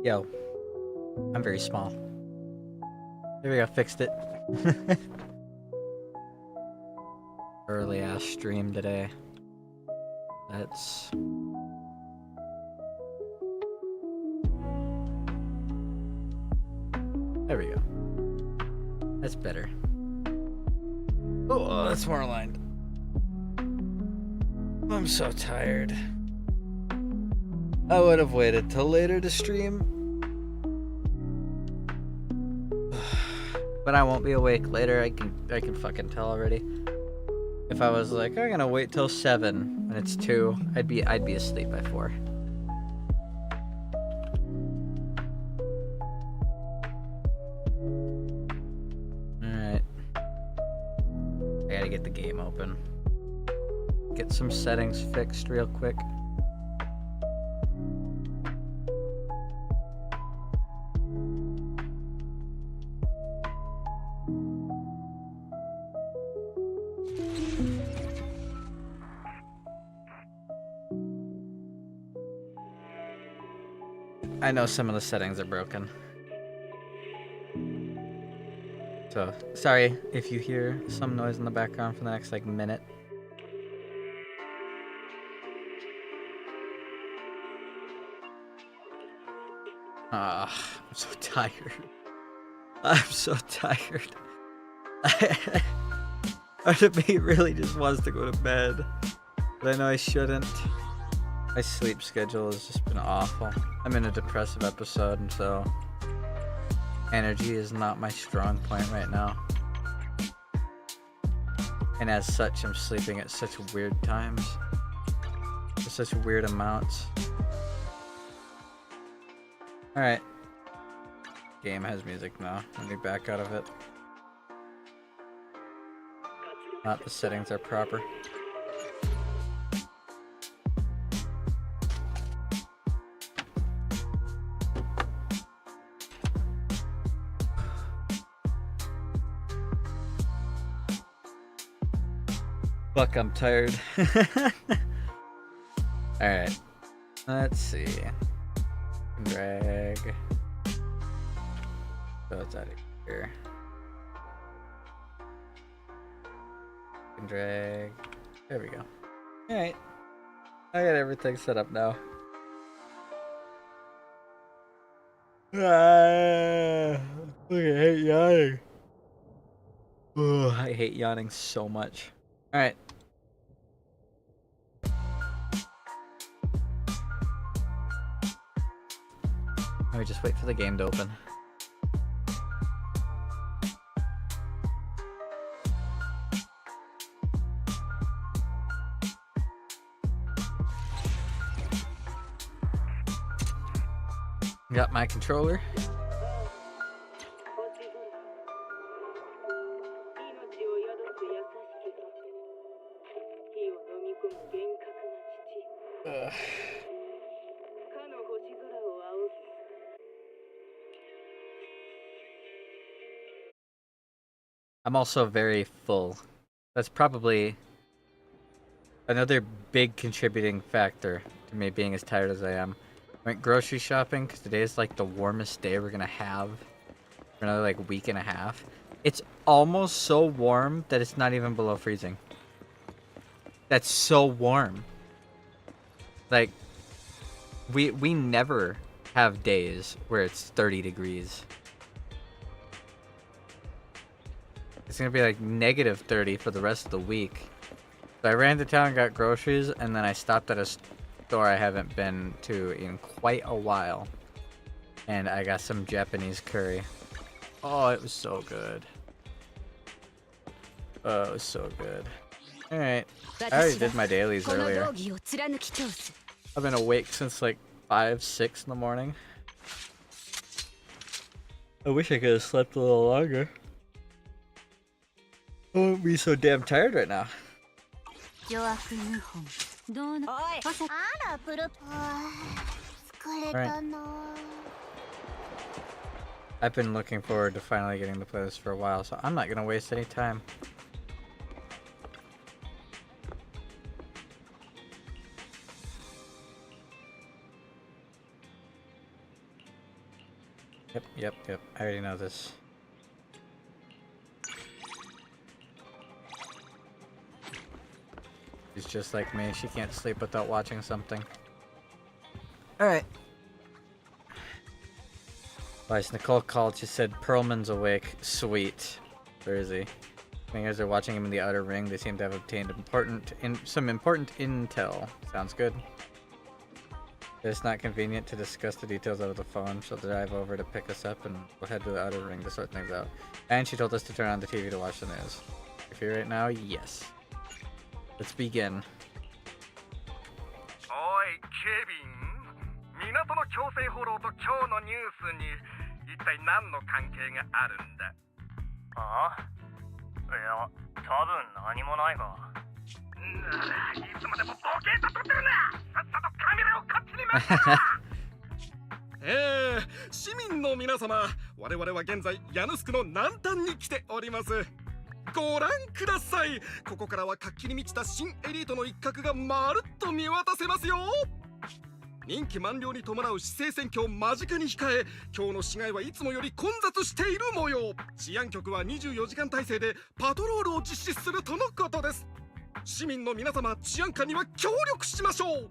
Yo, I'm very small. There we go, fixed it. Early ass stream today. Let's... There we go. That's better. Oh, that's more aligned. I'm so tired. I would have waited till later to stream. But I won't be awake later. I can fucking tell already. If I was like, I'm gonna wait till 7 and it's 2, I'd be asleep by 4. Alright. I gotta get the game open. Get some settings fixed real quick. I know some of the settings are broken. So, sorry if you hear some noise in the background for the next, like, minute. I'm so tired. I'm so tired. Part of me really just wants to go to bed. But I know I shouldn't. My sleep schedule has just been awful. I'm in a depressive episode, and so energy is not my strong point right now. And as such, I'm sleeping at such weird times. For such weird amounts. Alright. Game has music now. Let me back out of it. Not the settings are proper. Fuck, I'm tired. Alright. Let's see. Drag. So it's out of here. Drag. There we go. Alright. I got everything set up now. I hate yawning. Ugh, I hate yawning so much. Alright. Let me just wait for the game to open. Got my controller. Ugh. I'm also very full. That's probably another big contributing factor to me being as tired as I am. I went grocery shopping because today is like the warmest day we're gonna have for another like week and a half. It's almost so warm that it's not even below freezing. That's so warm. Like, we never have days where it's 30 degrees. It's gonna be like negative 30 for the rest of the week. So I ran to town and got groceries, and then I stopped at a store I haven't been to in quite a while. And I got some Japanese curry. Oh, it was so good. Oh, it was so good. Alright. I already did my dailies earlier. I've been awake since like 5, 6 in the morning. I wish I could have slept a little longer. I wouldn't be so damn tired right now. Right. I've been looking forward to finally getting to play this for a while, so I'm not gonna waste any time. Yep. I already know this. She's just like me. She can't sleep without watching something. Alright. Nice. Nicole called. She said Perlman's awake. Sweet. Where is he? Fingers are watching him in the outer ring. They seem to have obtained some important intel. Sounds good. It's not convenient to discuss the details over the phone. She'll drive over to pick us up and we'll head to the outer ring to sort things out. And she told us to turn on the TV to watch the news. If you're right now, yes. Let's begin. おい、ケビン。港の強制フォローと今日のニュースに一体何の関係があるんだ？ああ？いや、多分何もないが。いつまでもボケーっと撮ってるな！さっさとカメラをこっちに回す！市民の皆様、我々は現在ヤヌスクの南端に来ております。ご覧ください。ここからは活気に満ちた新エリートの一角がまるっと見渡せますよ。任期満了に伴う市政選挙を間近に控え、今日の市街はいつもより混雑している模様。治安局は24時間体制でパトロールを実施するとのことです。市民の皆様、治安官には協力しましょう。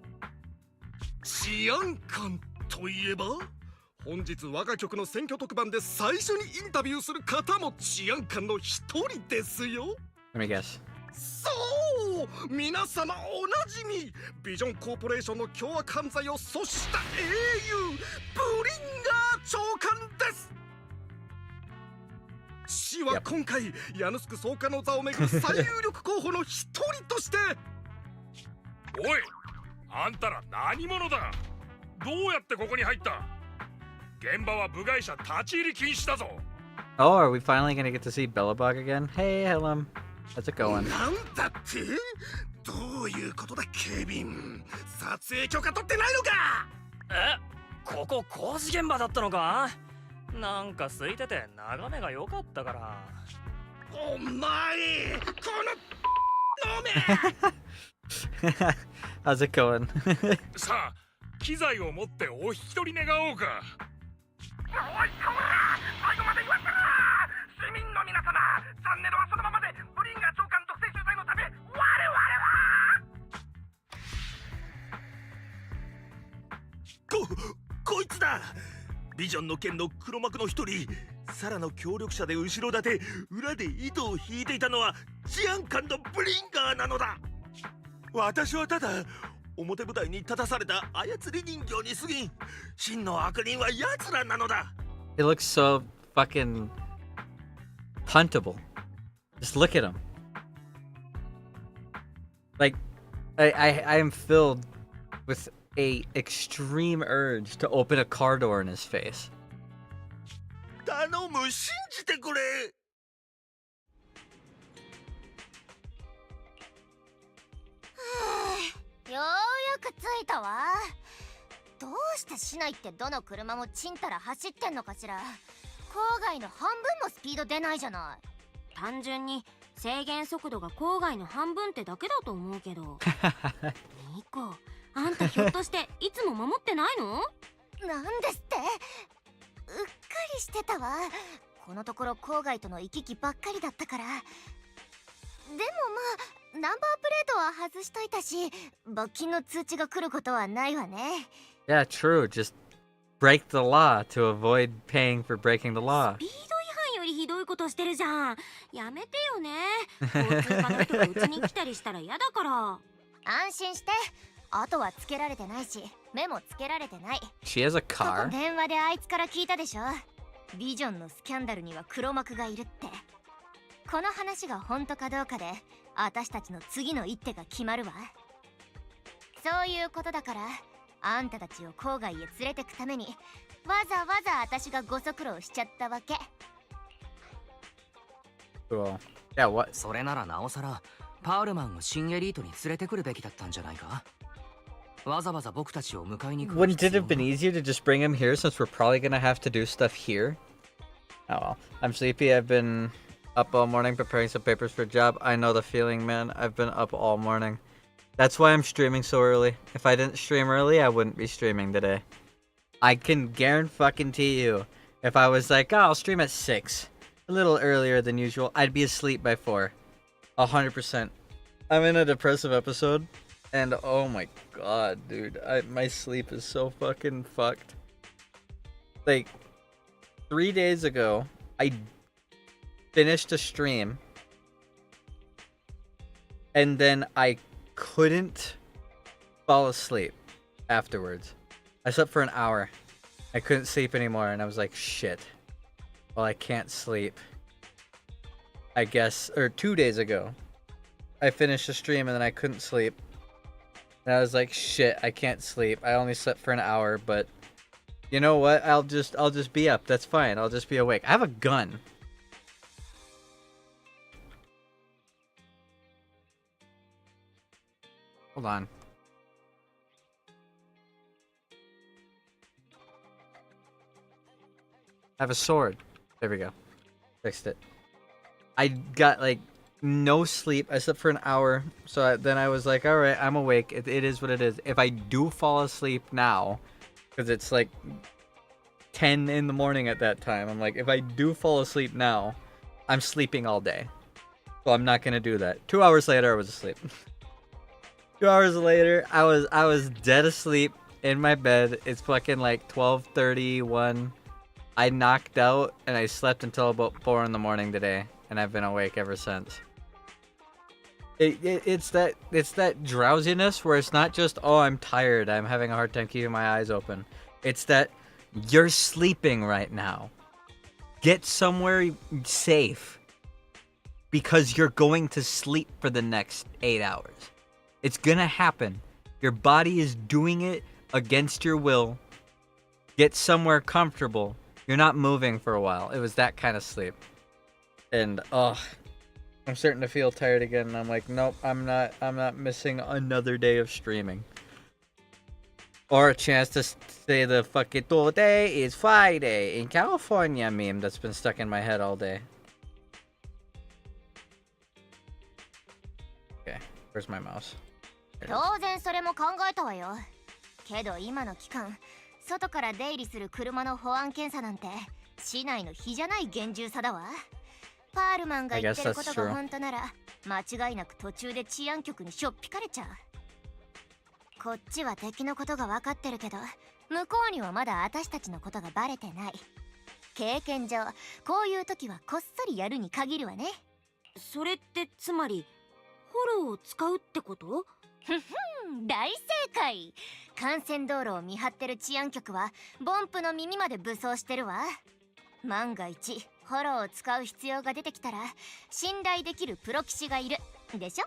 治安官といえば、本日我が局の選挙特番で最初にインタビューする方も治安官の一人ですよ。Let me guess. そう皆様おなじみビジョンコーポレーションの凶悪犯罪を阻止した英雄ブリンガー長官です。市は今回ヤヌスク総監の座をめぐる最有力候補の一人としておい、あんたら何者だ？どうやってここに入った？現場は部外者立ち入り禁止だぞ。Oh, are we finally gonna get to see Bellabog again? Hey, Helen. How's it going? なんだって？どういうことだ、ケビン？撮影許可取ってないのか？ここ工事現場だったのか？なんか空いてて眺めが良かったから。お前、このHow's it going? さあ、機材を持ってお一人願おうか。おい、こら！最後まで言わせろ！市民の皆様、チャンネルはそのままで、ブリンガー長官独占取材のため、我々はこいつだ！ビジョンの剣の黒幕の一人、サラの協力者で後ろ盾、裏で糸を引いていたのは治安官のブリンガーなのだ。私はただ表舞台に立たされた操り人形に過ぎん。真の悪人は奴らなのだ。 He looks so fucking puntable. Just look at him. Like, I am filled with a extreme urge to open a car door in his face. 頼む、信じてくれ。ようやく着いたわ。どうして市内ってどの車もちんたら走ってんのかしら。郊外の半分もスピード出ないじゃない。単純に制限速度が郊外の半分ってだけだと思うけど。ニコ、あんたひょっとしていつも守ってないの？なんですって。うっかりしてたわ。このところ郊外との行き来ばっかりだったから。でもまあナンバープレートは外しといたし、罰金の通知が来ることはないわね。Yeah, true. Just break the law to avoid paying for breaking the law. スピード違反よりひどいことしてるじゃん。やめてよね。交通課の人がうちに来たりしたら嫌だから。安心して。後はつけられてないし、目もつけられてない。 She has a ここ car? 電話であいつから聞いたでしょ。ビジョンのスキャンダルには黒幕がいるって。この話が本当かどうかで私たちの次の一手が決まるわ。そういうことだから、あんたたちを郊外へ連れてくためにわざわざ私がご足労しちゃったわけ。 Cool. Yeah, what? それならなおさらパールマンを新エリートに連れてくるべきだったんじゃないか？わざわざ僕たちを迎えに来る。 Wouldn't it have been easier to just bring him here since we're probably gonna have to do stuff here? Oh well. I'm sleepy. I've been up all morning preparing some papers for a job. I know the feeling, man. I've been up all morning. That's why I'm streaming so early. If I didn't stream early, I wouldn't be streaming today. I can guarantee you If I was like, oh, I'll stream at 6, a little earlier than usual, I'd be asleep by 4. 100%. I'm in a depressive episode, and oh my god, dude, my sleep is so fucking fucked. Like, 3 days ago, I finished a stream, and then I couldn't fall asleep afterwards. I slept for an hour. I couldn't sleep anymore, and I was like, shit. Well, I can't sleep. I guess, or 2 days ago, I finished a stream and then I couldn't sleep. And I was like, shit, I can't sleep. I only slept for an hour, but you know what? I'll just be up. That's fine. I'll just be awake. I have a gun. Hold on. I have a sword. There we go. Fixed it. I got like no sleep. I slept for an hour. So then I was like, all right, I'm awake. It is what it is. If I do fall asleep now, because it's like 10 in the morning at that time, I'm like, if I do fall asleep now, I'm sleeping all day. So I'm not going to do that. 2 hours later, I was asleep. 2 hours later, I was dead asleep in my bed. It's fucking like 12:31. I knocked out and I slept until about 4 in the morning today, and I've been awake ever since. It's that drowsiness where it's not just, oh, I'm tired, I'm having a hard time keeping my eyes open. It's that you're sleeping right now. Get somewhere safe, because you're going to sleep for the next 8 hours. It's gonna happen. Your body is doing it against your will. Get somewhere comfortable. You're not moving for a while. It was that kind of sleep. And I'm starting to feel tired again, and I'm like, nope, I'm not missing another day of streaming. Or a chance to say the fucking today is Friday in California meme that's been stuck in my head all day. Okay, where's my mouse? There it is. 当然それも考えたわよ。けど今の期間、外から出入りする車の保安検査なんて市内の比じゃない厳重さだわ。パールマンが言ってることが本当なら間違いなく途中で治安局にしょっぴかれちゃう。こっちは敵のことが分かってるけど、向こうにはまだ私たちのことがバレてない。経験上こういう時はこっそりやるに限るわね。それってつまりフォローを使うってこと？大正解。幹線道路を見張ってる治安局はボンプの耳まで武装してるわ。万が一フォローを使う必要が出てきたら信頼できるプロ棋士がいるでしょ。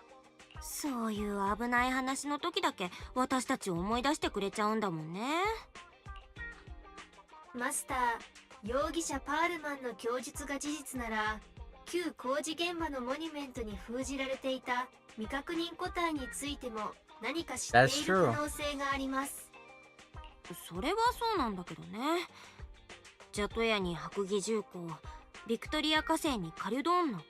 そういう危ない話の時だけ私たちを思い出してくれちゃうんだもんね。マスター、容疑者パールマンの供述が事実なら、旧工事現場のモニュメントに封じられていた未確認個体についても何か知っている可能性があります。それはそうなんだけどね。ジャトヤに白蟻重工、ビクトリア火星にカリュドーンの子、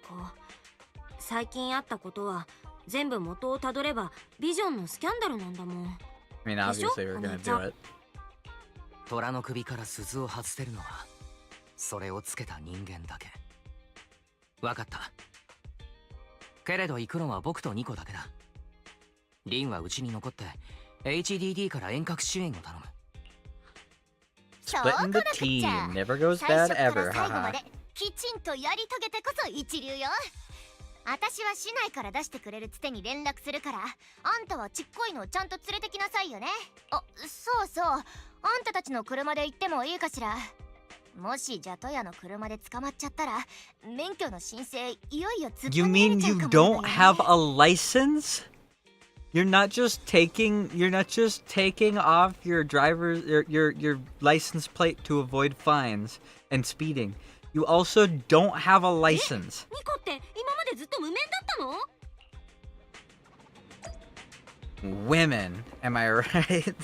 最近あったことは全部元をたどればビジョンのスキャンダルなんだもん。I mean, obviously we're gonna do it. 虎の首から鈴を外せるのはそれをつけた人間だけ。わかった。けれど行くのは僕とニコだけだ。リンはうちに残って HDD から遠隔支援を頼む。Splitting the team never goes bad ever. 最後まできちんとやり遂げてこそ一流よ。私は市内から出してくれるつてに連絡するから、あんたはちっこいのをちゃんと連れてきなさいよね。あ、そうそう、あんたたちの車で行ってもいいかしら。もしジャトヤの車で捕まっちゃったら免許の申請いよいよ突っ You 込み mean ちゃ you うかも don't だよ have ね。 a license? You're not just taking off your driver's your license plate to avoid fines and speeding. You also don't have a license. ニコって今までずっと無免だったの？ Women, am I right?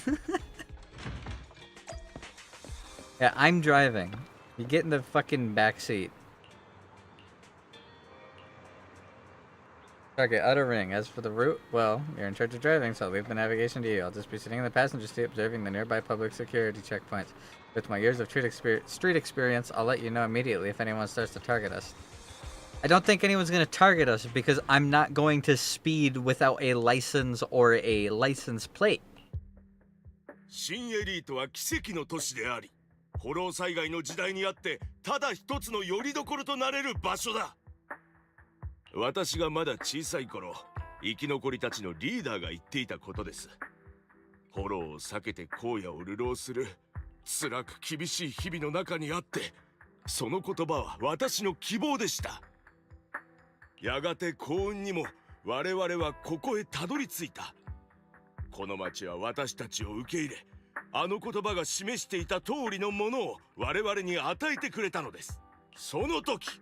Yeah, I'm driving. You get in the fucking back seat. Okay, outer ring. As for the route, well, you're in charge of driving, so I'll leave the navigation to you. I'll just be sitting in the passenger seat observing the nearby public security checkpoints. With my years of street experience, I'll let you know immediately if anyone starts to target us. I don't think anyone's going to target us because I'm not going to speed without a license or a license plate. 新エリートは奇跡の都市であり、フォロー災害の時代にあってただ一つの拠り所となれる場所だ。私がまだ小さい頃、生き残りたちのリーダーが言っていたことです。フォローを避けて荒野を流浪する辛く厳しい日々の中にあって、その言葉は私の希望でした。やがて幸運にも我々はここへたどり着いた。この町は私たちを受け入れ、あの言葉が示していた通りのものを我々に与えてくれたのです。その時、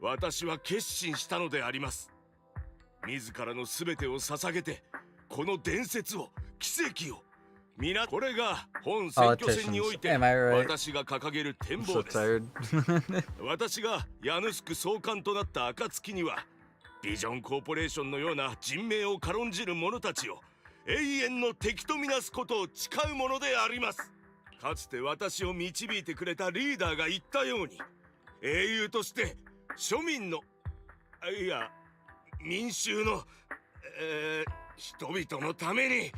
私は決心したのであります。自らの全てを捧げて、この伝説を、奇跡を、これが本選挙戦において私が掲げる展望です。私がヤヌスク総監となった暁には、ビジョンコーポレーションのような人命を軽んじる者たちを永遠の敵とみなすことを誓うものであります。かつて私を導いてくれたリーダーが言ったように、英雄として庶民の、いや民衆の、人々のために。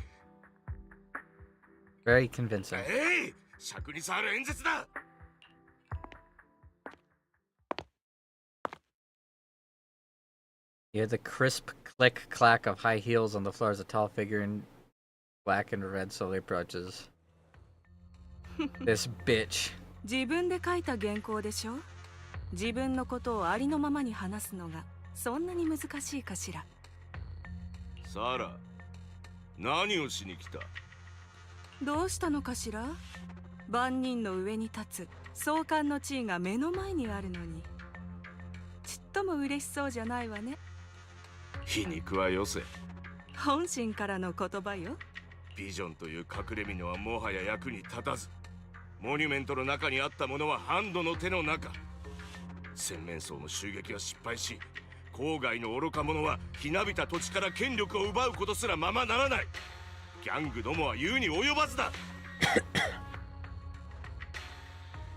Very convincing. 尺に触る演説だ。You hear the crisp click clack of high heels on the floor as a tall figure in black and red slowly approaches. This bitch. 自分で書いた原稿でしょ。自分のことをありのままに話すのがそんなに難しいかしら。サラ、何をしに来た？どうしたのかしら。万人の上に立つ総監の地位が目の前にあるのに、ちっとも嬉しそうじゃないわね。皮肉はよせ。本心からの言葉よ。ビジョンという隠れ蓑はもはや役に立たず、モニュメントの中にあったものはハンドの手の中。洗面層の襲撃は失敗し、郊外の愚か者はひなびた土地から権力を奪うことすらままならない。ギャングどもは言うに及ばずだ。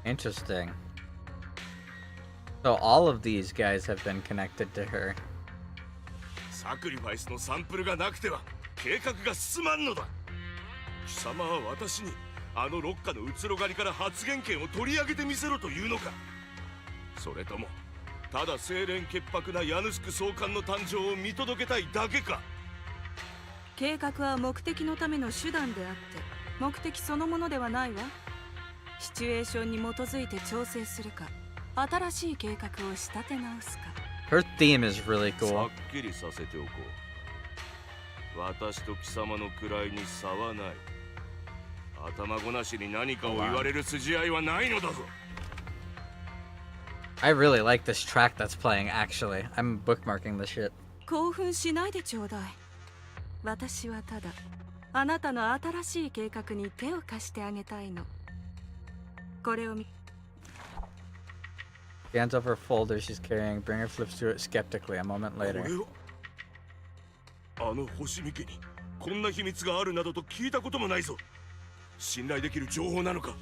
Interesting. So all of these guys have been connected to her. サクリファイスのサンプルがなくては計画が進まんのだ。貴様は私にあのロッカのうつろ狩りから発言権を取り上げてみせろというのか。それともただ清廉潔白なヤヌスク総監の誕生を見届けたいだけか。計画は目的のための手段であって目的そのものではないわ。シチュエーションに基づいて調整するか、新しい計画を仕立て直すか。Her theme is really さ cool. っきりさせておこう。私と貴様の位に差はない。頭ごなしに何かを言われる筋合いはないのだぞ。I really like this track that's playing, actually. I'm bookmarking this shit. 興奮しないでちょうだい。私はただあなたの新しい計画に手を貸してあげたいの。これを見。She hands over a folder she's carrying. Bringer flips through it skeptically. A moment これ later. はあの星見家にこんな秘密があるなどと聞いたこともないぞ。信頼できる情報なのか。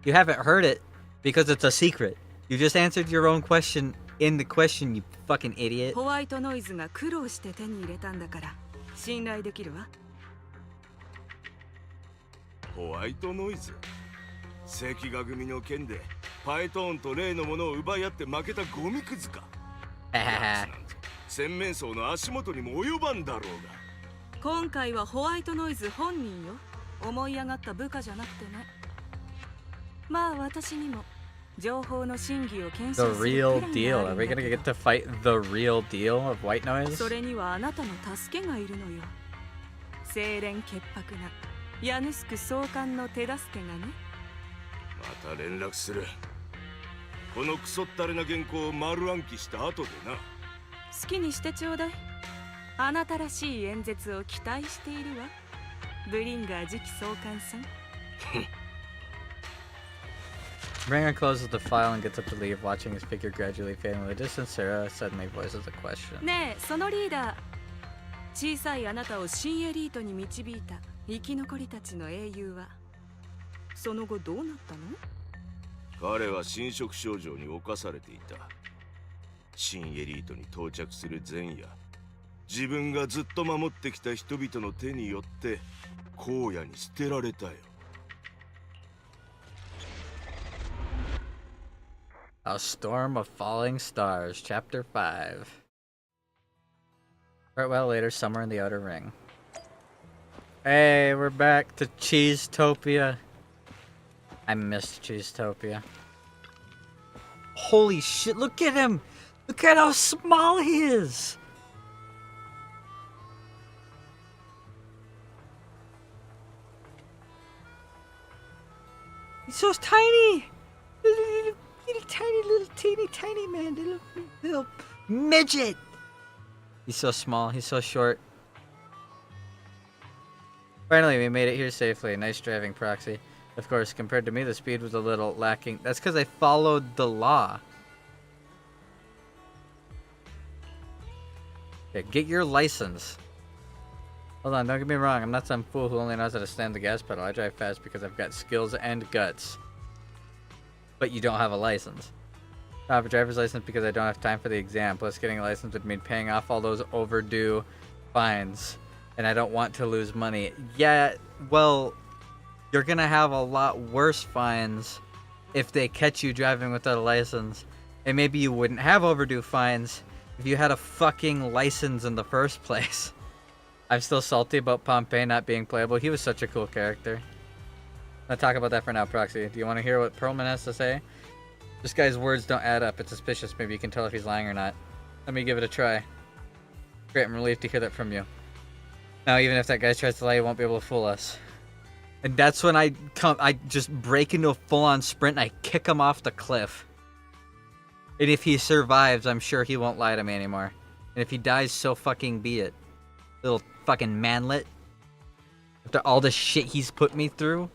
You haven't heard it because it's a secret. You just answered your own question in the question, you fucking idiot. ホワイトノイズが苦労して手に入れたんだから信頼できるわ。ホワイトノイズ、関ヶ組の件でパイトーンと例のものを奪い合って負けたゴミくずか。洗面層の足元にも及ばんだろうが。今回はホワイトノイズ本人よ。思い上がった部下じゃなくてね。まあ私にも情報の真偽を検 The 証する real プラン deal. があ Are る we んだ gonna け get ど、 to fight the real deal of White Noise? それにはあなたの助けがいるのよ。清廉潔白なヤヌスク総監の手助けがね。また連絡する。このクソったれな原稿を丸暗記した後でな。好きにしてちょうだい。あなたらしい演説を期待しているわ。ブリンガー次期総監さん。Bringer closes the file and gets up to leave, watching his figure gradually fade in the distance. Sarah suddenly voices a question. ねえ、そのリーダー。小さいあなたを新エリートに導いた生き残りたちの英雄はその後どうなったの？彼は侵食症状に侵されていた。新エリートに到着する前夜、自分がずっと守ってきた人々の手によって荒野に捨てられたよ。A Storm of Falling Stars, Chapter 5. Right, well, later, somewhere in the Outer Ring. Hey, we're back to Cheesetopia. I missed Cheesetopia. Holy shit, look at him! Look at how small he is! He's so tiny! Little tiny, tiny man, little midget. He's so small. He's so short. Finally, we made it here safely. Nice driving, Proxy. Of course, compared to me, the speed was a little lacking. That's because I followed the law. Okay, get your license. Hold on, don't get me wrong. I'm not some fool who only knows how to stand the gas pedal. I drive fast because I've got skills and guts. But you don't have a license. I have a driver's license because I don't have time for the exam. Plus, getting a license would mean paying off all those overdue fines. And I don't want to lose money. Yeah, well, you're going to have a lot worse fines if they catch you driving without a license. And maybe you wouldn't have overdue fines if you had a fucking license in the first place. I'm still salty about Pompey not being playable. He was such a cool character. I'll talk about that for now, Proxy. Do you want to hear what Perlman has to say? This guy's words don't add up. It's suspicious. Maybe you can tell if he's lying or not. Let me give it a try. Great, I'm relieved to hear that from you. Now, even if that guy tries to lie, he won't be able to fool us. And that's when I just break into a full-on sprint and I kick him off the cliff. And if he survives, I'm sure he won't lie to me anymore. And if he dies, so fucking be it. Little fucking manlet. After all the shit he's put me through.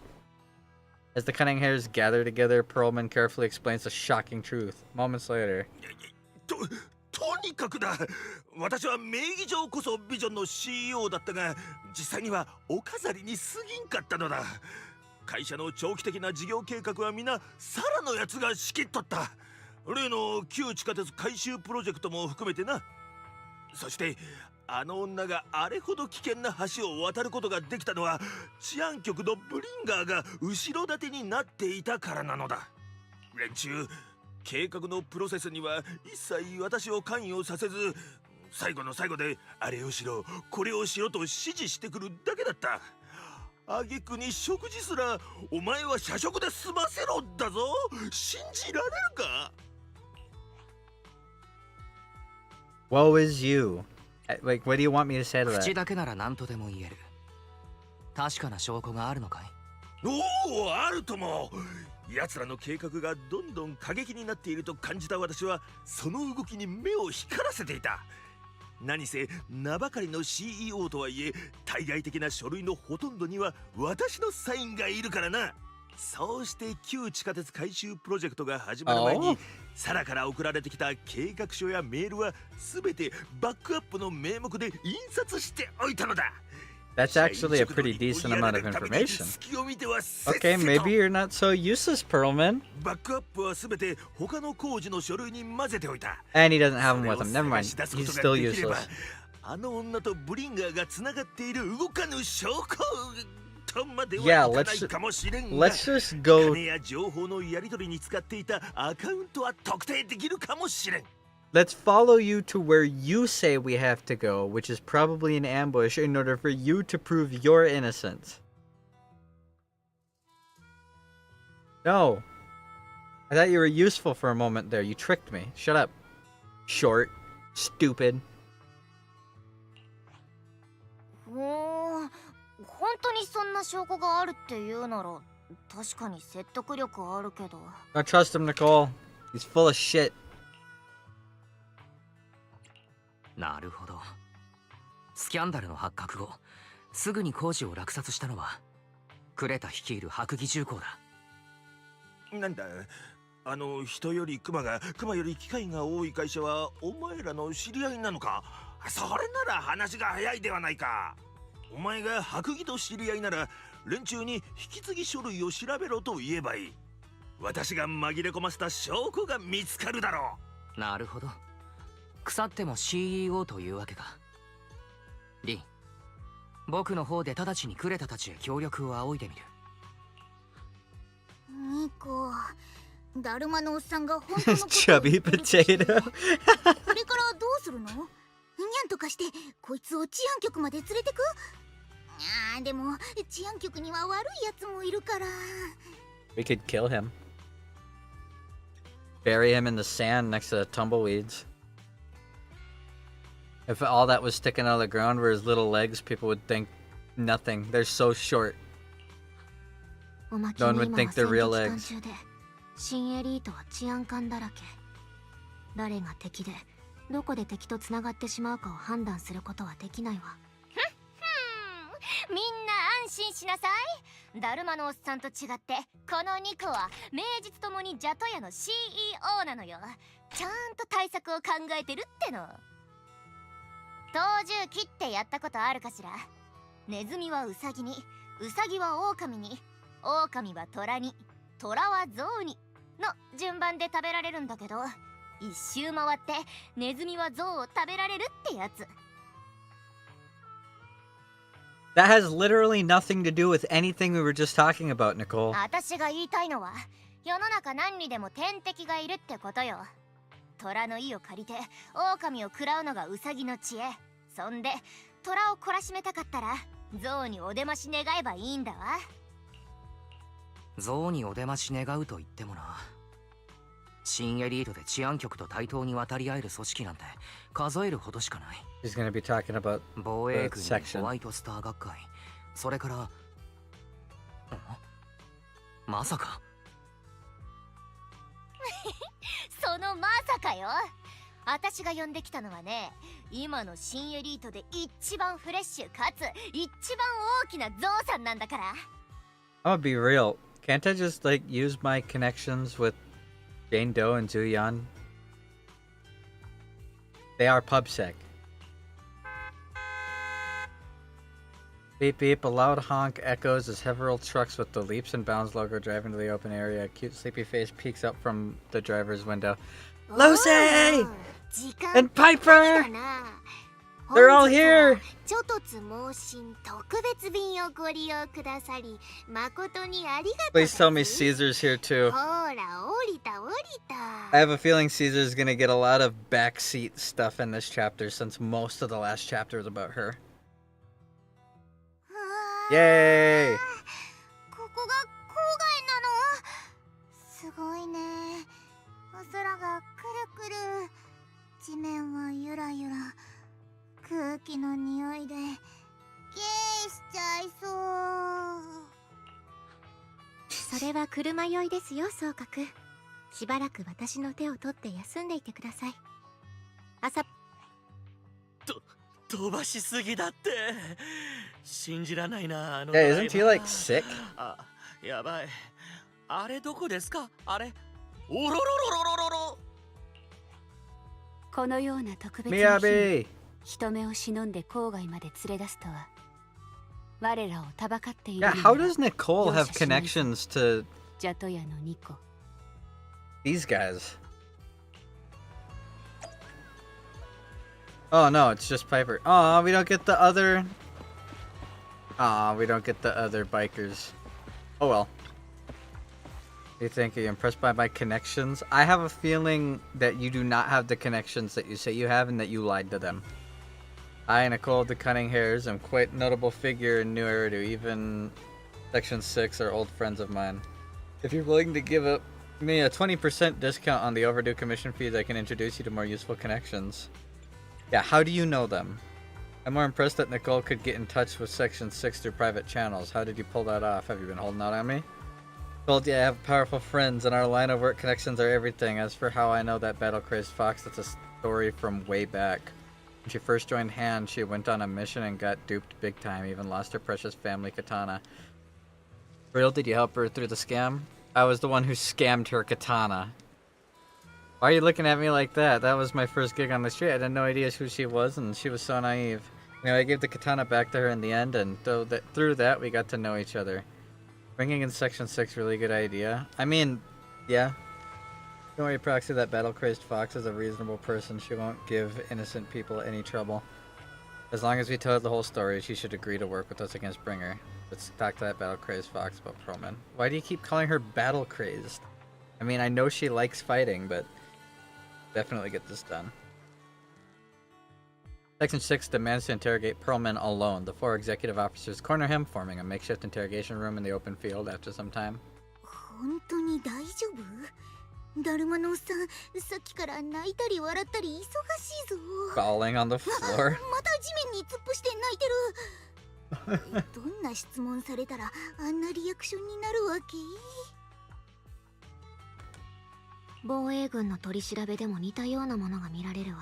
As the cunning hairs gather together, Perlman carefully explains the shocking truth. Moments later. とにかくだ。私は名義上こそビジョンの CEO だったが、実際にはお飾りに過ぎんかったのだ。会社の長期的な事業計画は皆サラのやつが仕切っとった。例の旧地下鉄改修プロジェクトも含めてな。そしてあの女があれほど危険な橋を渡ることができたのは治安局のブリンガーが後ろ盾になっていたからなのだ。連中計画のプロセスには一切私を関与させず、最後の最後であれをしろこれをしろと指示してくるだけだった。挙句に食事すらお前は社食で済ませろだぞ。信じられるか？ Woe is you. Like, what do you want me to say to that? 口だけなら何とでも言える。確かな証拠があるのかい？おお、あるとも。奴らの計画がどんどん過激になっていると感じた私はその動きに目を光らせていた。何せ名ばかりの CEO とはいえ対外的な書類のほとんどには私のサインがいるからな。そうして旧地下鉄改修プロジェクトが始まる前にサラから送られてきた計画書やメールは全てバックアップの名目で印刷しておいたのだ。 That's actually a pretty decent amount of information. Okay, maybe you're not so useless, Perlman. And he doesn't have him with him. Never mind. He's still useless. Yeah, let's just go. Let's follow you to where you say we have to go, which is probably an ambush in order for you to prove your innocence. No. I thought you were useful for a moment there. You tricked me. Shut up. Short. Stupid. 本当にそんな証拠があるっていうなら確かに説得力あるけど。 Don't trust him, Nicole. He's full of shit. なるほど。スキャンダルの発覚後、すぐに工事を落札したのはクレタ率いる白義重工だ。なんだ、人より熊が、熊より機械が多い会社はお前らの知り合いなのか？それなら話が早いではないか。お前が白義と知り合いなら連中に引き継ぎ書類を調べろと言えばいい。私が紛れ込ませた証拠が見つかるだろう。なるほど。腐っても CEO というわけか。リン、僕の方で直ちにクレタたちへ協力を仰いでみる。ニコ、だるまのおっさんが本当のことを Chubby 言ってるとして potato. これからどうするの？にゃんとかしてこいつを治安局まで連れてく？でも治安局には悪いやつもいるから。 We could kill him. Bury him in the sand next to the tumbleweeds. If all that was sticking out of the ground were his little legs, people would think nothing. They're so short. おまけ No に one 今 would は think 戦 they're real 時期間 legs. 中で新エリートは治安官だらけ。誰が敵でどこで敵とつながってしまうかを判断することはできないわ。みんな安心しなさい。だるまのおっさんと違ってこの2個は名実ともにジャトヤの CEO なのよ。ちゃんと対策を考えてるっての。刀銃切ってやったことあるかしら。ネズミはウサギに、ウサギはオオカミに、オオカミはトラに、トラはゾウにの順番で食べられるんだけど、一周回ってネズミはゾウを食べられるってやつ。 That has literally nothing to do with anything we were just talking about, Nicole. 私が言いたいのは世の中何にでも天敵がいるってことよ。虎の意を借りて狼を食らうのがウサギの知恵。そんで虎を懲らしめたかったらゾウにお出まし願えばいいんだわ。ゾウにお出まし願うと言ってもな。新エリートで治安局と対等に渡り合える組織なんて数えるほどしかない。 He's gonna be talking about 防衛軍 the に section. ホワイトスター学会、それから、まさかそのまさかよ。私が呼んできたのはね、今の新エリートで一番フレッシュかつ一番大きなゾウさんなんだから。 I'm gonna be real. Can't I just like use my connections with Jane Doe and Zuyan? They are pubsec. Beep beep, a loud honk echoes as several trucks with the Leaps and Bounds logo drive into the open area. A cute sleepy face peeks up from the driver's window. Lucy! 時間 And Piper! だな。 They're all here! ちょとつ猛進特別便をご利用くださり誠にありがとう。 Please tell me Caesar's here too. ほら降りた降りた。 I have a feeling Caesar's gonna get a lot of backseat stuff in this chapter since most of the last chapter was about her. Yay! ここが郊外なの？すごいね。お空がくるくる、地面はゆらゆら、空気の匂いでゲーしちゃいそう。それは車酔いですよ、総閣。しばらく私の手を取って休んでいてください。朝飛ばしすぎだって。信じらないな、あの Yeah, isn't he like sick? あ、やばい。あれどこですか？あれ。おろろろろろろろ。このような特別な日に Miyabi! 人目を忍んで郊外まで連れ出すとは我らをたばかっている Yeah, の how なら does Nicole have 容赦しないぞ。 connections to ジャトヤの2個 these guys? Oh no, it's just Piper. Aw, we don't get the other... Aw, we don't get the other bikers. Oh well. You think, are you impressed by my connections? I have a feeling that you do not have the connections that you say you have and that you lied to them. I, Nicole the Cunning Hairs, am quite a notable figure in New Eridu. Even Section 6 are old friends of mine. If you're willing to give up me a 20% discount on the overdue commission fees, I can introduce you to more useful connections. Yeah, how do you know them? I'm more impressed that Nicole could get in touch with Section 6 through private channels. How did you pull that off? Have you been holding out on me? Told you I have powerful friends, and our line of work connections are everything. As for how I know that battle-crazed fox, that's a story from way back. When she first joined Han, she went on a mission and got duped big time, even lost her precious family katana. Real, did you help her through the scam? I was the one who scammed her katana. Why are you looking at me like that? That was my first gig on the street. I had no idea who she was, and she was so naive. I gave the katana back to her in the end, and through that we got to know each other. Bringing in Section 6, really good idea. I mean, yeah. Don't worry, Proxy, that battle-crazed fox is a reasonable person. She won't give innocent people any trouble. As long as we tell her the whole story, she should agree to work with us against Bringer. Let's talk to that battle-crazed fox about Perlman. Why do you keep calling her battle-crazed? I mean, I know she likes fighting, but definitely get this done. Section 6 demands to interrogate Perlman alone. The 4 executive officers corner him, forming a makeshift interrogation room in the open field after some time. 本当に大丈夫？だるまのおっさん、さっきから泣いたり笑ったり忙しいぞ。 Falling on the floor. また地面に突っ伏して泣いてる。どんな質問されたらあんなリアクションになるわけ？防衛軍の取り調べでも似たようなものが見られるわ。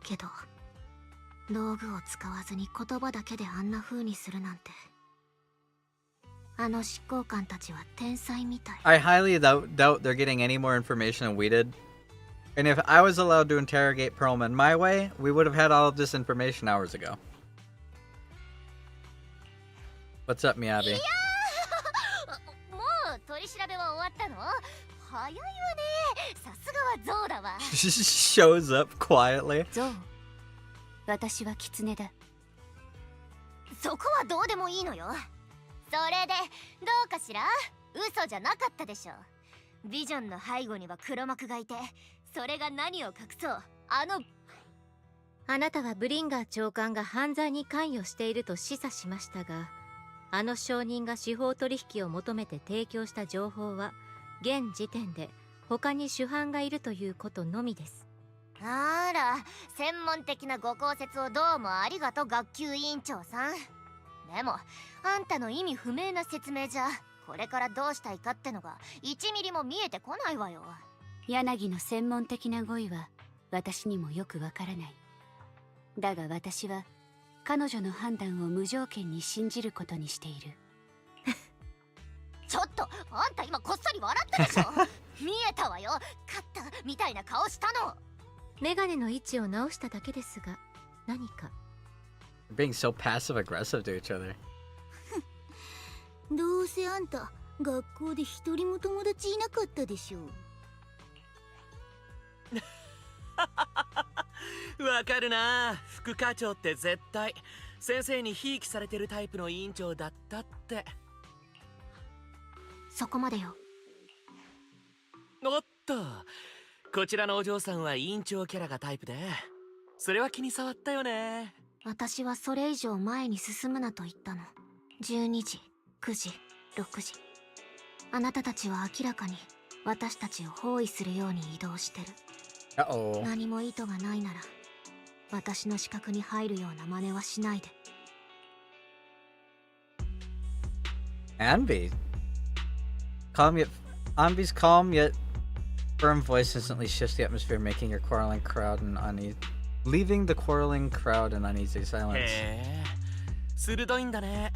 けど道具を使わずに言葉だけであんな風にするなんて。あの執行官たちは天才みたい。I highly doubt they're getting any more information than we did. And if I was allowed to interrogate Perlman my way, we would have had all of this information hours ago. What's up, Miyabi? いやーもう取り調べは終わったの？早いわね。さすがはゾウだわ。She just shows up quietly. ゾウ、私はキツネだ。そこはどうでもいいのよ。それでどうかしら？嘘じゃなかったでしょ。ビジョンの背後には黒幕がいて、それが何を隠そう。あなたはブリンガー長官が犯罪に関与していると示唆しましたが、あの証人が司法取引を求めて提供した情報は現時点で他に主犯がいるということのみです。あら、専門的なご考説をどうもありがとう、学級委員長さん。でもあんたの意味不明な説明じゃこれからどうしたいかってのが1ミリも見えてこないわよ。柳の専門的な語彙は私にもよくわからない。だが私は彼女の判断を無条件に信じることにしている。ちょっとあんた今こっそり笑ったでしょ。見えたわよ、勝ったみたいな顔したの。メガネの位置を直しただけですが、何か Being so passive aggressive to each other. どうせあんた学校で一人も友達いなかったでしょ。わかるな。副課長って絶対先生にひいきされてるタイプの委員長だったって。そこまでよ。おっと、こちらのお嬢さんは委員長キャラがタイプで、それは気に障ったよね。私はそれ以上前に進むなと言ったの。12時、9時、6時。あなたたちは明らかに私たちを包囲するように移動してる。Uh-oh. 何も意図がないなら私の視覚に入るような真似はしないで。Anvi. Anvi's calm yet firm voice instantly shifts the atmosphere, making your quarreling crowd and leaving the quarreling crowd in uneasy silence. へえ、鋭いんだね。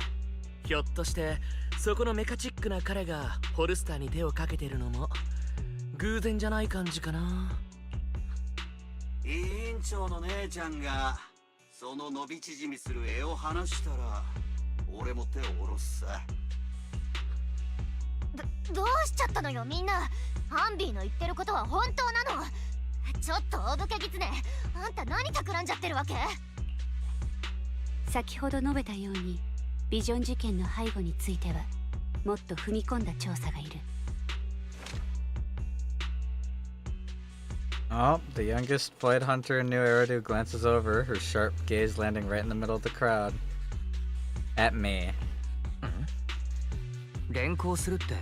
ひょっとしてそこのメカチックな彼がホルスターに手をかけてるのも偶然じゃない感じかな。委員長の姉ちゃんがその伸び縮みする絵を離したら俺も手を下ろすさ。どうしちゃったのよみんな。アンビーの言ってることは本当なの？ちょっとおぶけギツネ、あんた何企んじゃってるわけ？先ほど述べたようにビジョン事件の背後についてはもっと踏み込んだ調査がいる。Oh, the youngest flight hunter in New Eridu glances over, her sharp gaze landing right in the middle of the crowd. At me. 連行するって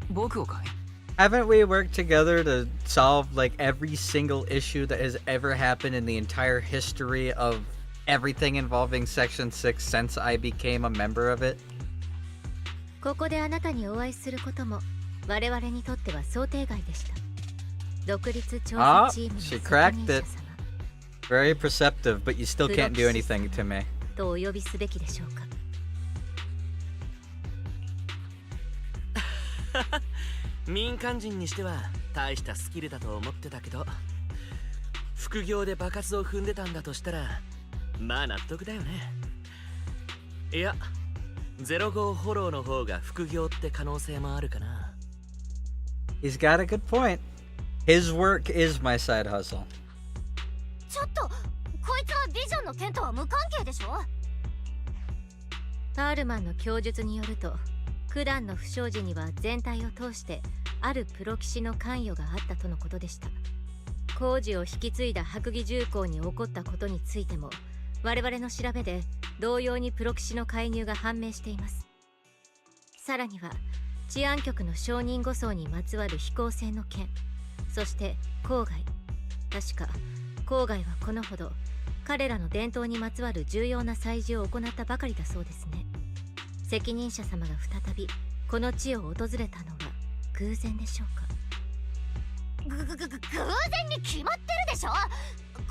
僕をかい？ Haven't we worked together to solve like every single issue that has ever happened in the entire history of everything involving Section 6 since I became a member of it? ここであなたにお会いすることも我々にとっては想定外でした。独立調査チームの責任者様。 She cracked it. Very perceptive, but you still can't do anything to me. とお呼びすべきでしょうか。民間人にしては大したスキルだと思ってたけど、副業で場数を踏んでたんだとしたらまあ納得だよね。いや、05フォローの方が副業って可能性もあるかな。He's got a good point. His work is my side hustle. ちょっと、こいつはビジョンの件とは無関係でしょ。パールマンの供述によると、九段の不祥事には全体を通してあるプロ棋士の関与があったとのことでした。工事を引き継いだ白蟻重工に起こったことについても、我々の調べで同様にプロ棋士の介入が判明しています。さらには治安局の承認護送にまつわる飛行船の件、そして郊外、確か郊外はこのほど彼らの伝統にまつわる重要な祭事を行ったばかりだそうですね。責任者様が再びこの地を訪れたのは偶然でしょうか。偶然に決まってるでしょ。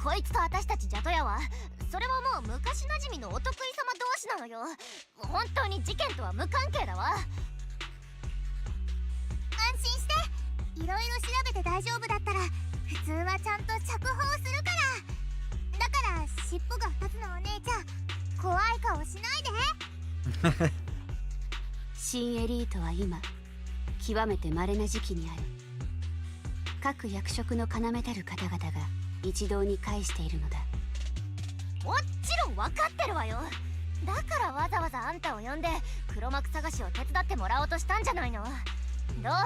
こいつと私たちジャトヤは、それはもう昔なじみのお得意様同士なのよ。本当に事件とは無関係だわ。安心して、いろいろ調べて大丈夫だったら普通はちゃんと釈放するから。だから尻尾が2つのお姉ちゃん、怖い顔しないで。新エリートは今極めて稀な時期にある。各役職の要たる方々が一堂に会しているのだ。もちろん分かってるわよ。だからわざわざあんたを呼んで黒幕探しを手伝ってもらおうとしたんじゃないの。ど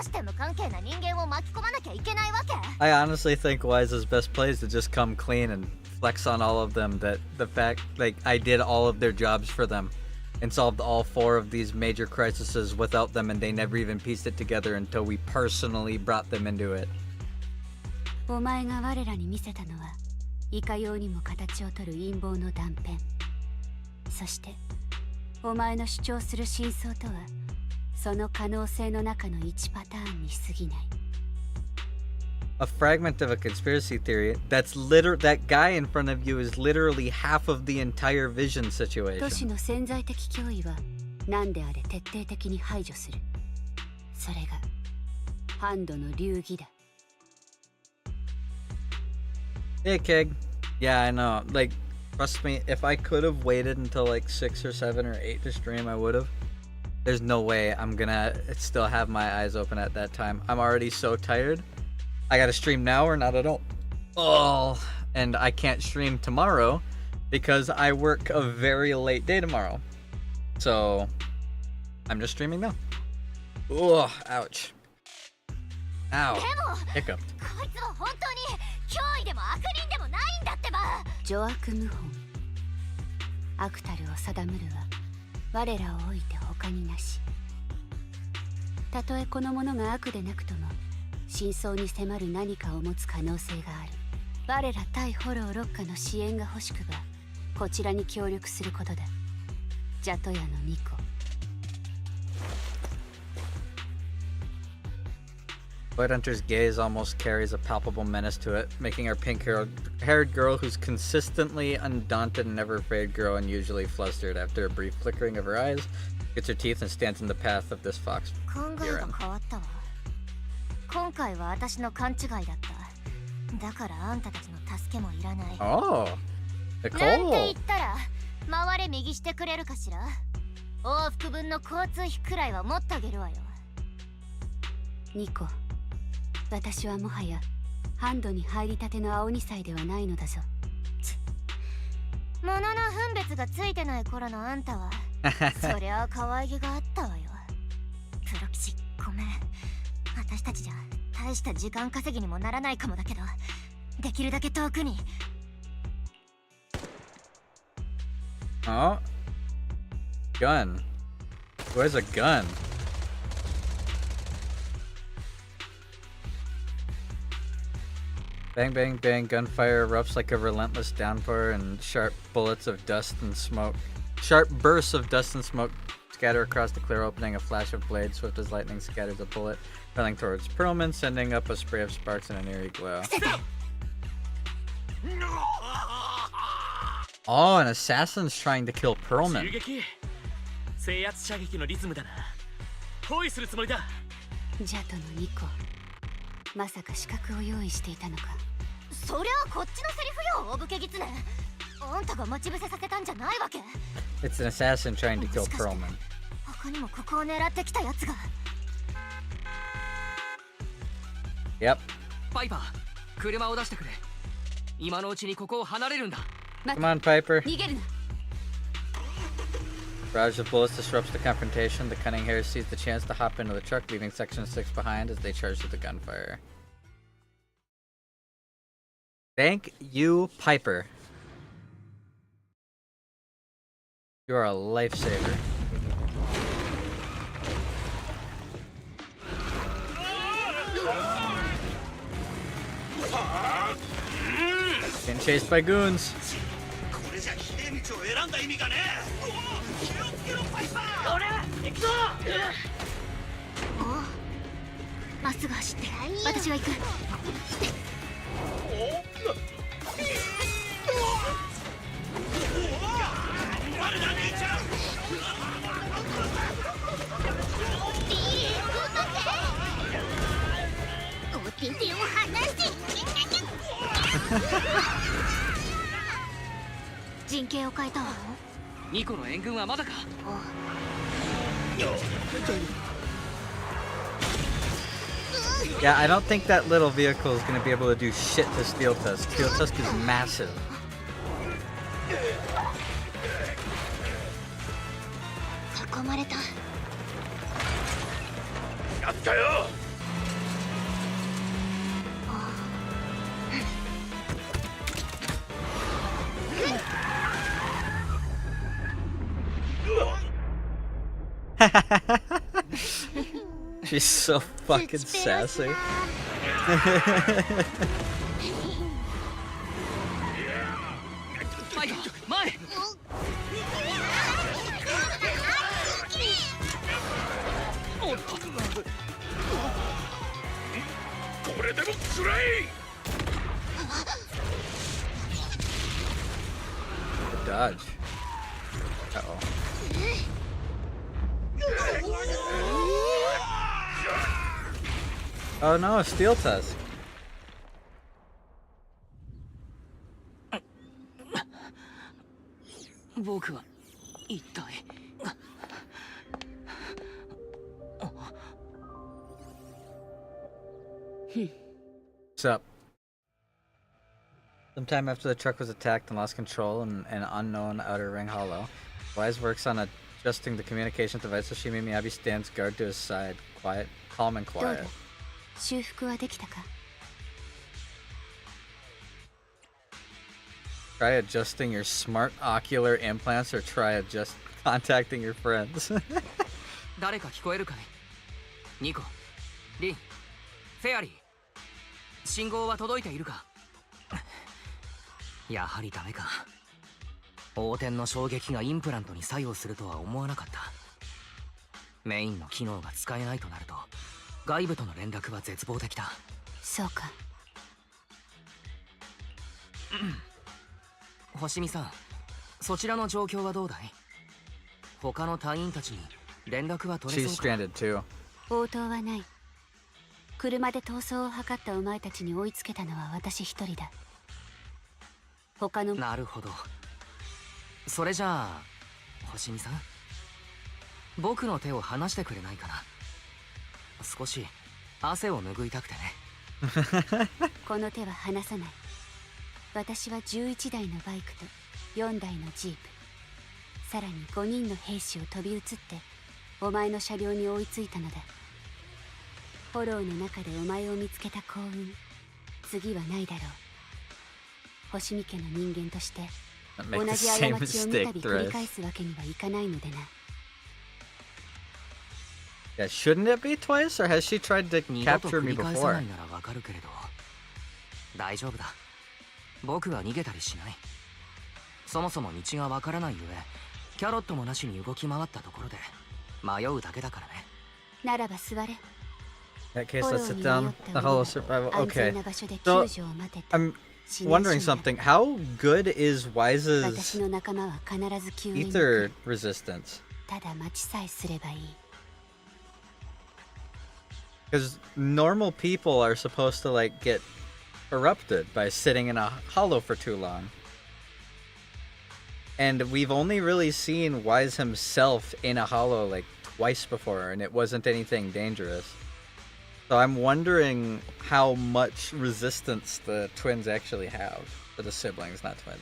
うして無関係な人間を巻き込まなきゃいけないわけ。 I honestly think Wise's best play is to just come clean and flex on all of them that the fact, like, I did all of their jobs for them and solved all 4 of these major crises without them, and they never even pieced it together until we personally brought them into it. お前が我らに見せたのは、いかようにも形を取る陰謀の断片。そしてお前の主張する真相とは、その可能性の中の1パターンに過ぎない。A fragment of a conspiracy theory that guy in front of you is literally half of the entire vision 都市 situation. の潜在的脅威は何であれ徹底的に排除する。それがハンドの流儀だ。Hey, Keg. Yeah, I know. Like, trust me, if I could have waited until like 6 or 7 or 8 to stream, I would have. There's no way I'm gonna still have my eyes open at that time. I'm already so tired. I gotta stream now or not at all. Oh, and I can't stream tomorrow because I work a very late day tomorrow. So, I'm just streaming now. Oh, ouch. Ow. Hiccuped. こいつは本当に脅威でも悪人でもないんだってば。邪悪謀反。悪たるを定むるは我らを置いて他になし。たとえこの者が悪でなくとも真相に迫る何かを持つ可能性がある。我ら対フォロー6課の支援が欲しくばこちらに協力することだ。ジャトヤのニコ。White Hunter's gaze almost carries a palpable menace to it, making our pink-haired girl, who's consistently undaunted and never afraid, grow unusually flustered. After a brief flickering of her eyes, gets her teeth and stands in the path of this fox. 考えが変わったわ。今回は私の勘違いだった。だからあんたたちの助けもいらない。Oh, なんて Nicole. 言ったら回れ右してくれるかしら。往復分の交通費くらいは持ってあげるわよ。ニコ、私はもはやハンドに入りたての青2歳ではないのだぞ。物の分別がついてない頃のあんたはそりゃあ可愛げがあったわよ。プロ棋士ごめん。私たちじゃ大した時間稼ぎにもならないかもだけど、できるだけ遠くに。Oh, gun. Who has a gun? Bang, bang, bang. Gunfire erupts like a relentless downpour, and sharp bullets of dust and smoke. Sharp bursts of dust and smoke scatter across the clear opening. A flash of blade, swift as lightning, scatters a bullet, running towards Perlman, sending up a spray of sparks and an eerie glow. Oh, an assassin's trying to kill Perlman. 制圧射撃のリズムだな。包囲するつもりだ。ジャトのニコ、まさか資格を用意していたのか。そりゃあこっちのセリフよ、お武家狐。あんたが待ち伏せさせたんじゃないわけ。 It's an assassin trying to kill Perlman. 他にもここを狙ってきたやつが。 Yep. パイパー、車を出してくれ。今のうちにここを離れるんだ。 Come on, Piper. 逃げるな。 Barrage of bullets disrupts the confrontation. The cunning hare sees the chance to hop into the truck, leaving Section 6 behind as they charge with the gunfire. Thank you, Piper. You are a lifesaver. Getting chased by goons. これじゃひでえ道を選んだ意味がねえ。気をつけろパイパー。俺行くぞ。まっすぐ走って、私が行く。お手手を離せ。陣形を変えたわ。ニコの援軍はまだか。 Yeah, I don't think that little vehicle is going to be able to do shit to Steel Tusk. Steel Tusk is massive. 囲まれた。やったよ。 She's so fucking sassy. パイパー、前。これでもつらい。 Dodge. Uh-oh. Oh no, Steel Tusk. 僕は一体。 What's up? Sometime after the truck was attacked and lost control in an unknown outer ring hollow, Wise works on adjusting the communication device so Shimi Miyabi stands guard to his side, quiet, calm and quiet. 修復はできたか。 Try adjusting your smart ocular implants or try contacting your friends. 誰か聞こえるかね。ニコ、リン、フェアリー。信号は届いているか。やはりダメか。横転の衝撃がインプラントに作用するとは思わなかった。メインの機能が使えないとなると外部との連絡は絶望的だ。そうか。星見さん、そちらの状況はどうだい？他の隊員たちに連絡は取れ She's そうか？ stranded too. 応答はない。車で逃走を図ったお前たちに追いつけたのは私一人だ。他の。なるほど。それじゃあ星見さん、僕の手を離してくれないかな。少し汗を拭いたくてね。この手は離さない。私は11台のバイクと4台のジープ、さらに5人の兵士を飛び移ってお前の車両に追いついたのだ。フォローの中でお前を見つけた幸運、次はないだろう。星見家の人間として同じ過ちを三度繰り返すわけにはいかないのでな。 Yeah, shouldn't it be twice, or has she tried to 二度と capture 繰 me り返さ before? ないならわかるけれど、大丈夫だ。僕は逃げたりしない。そもそも道がわからないゆえ、キャロットもなしに動き回ったところで迷うだけだからね。ならば座れ。 In that case, let's sit down. The hollow survival. Okay. So, I'm wondering something. How good is Wise's 私の仲間は必ず救援に来 ether る。 resistance? ただ待ちさえすればいい。 Because normal people are supposed to like get erupted by sitting in a hollow for too long. And we've only really seen Wise himself in a hollow like twice before, and it wasn't anything dangerous. So I'm wondering how much resistance the twins actually have. For the siblings, not twins.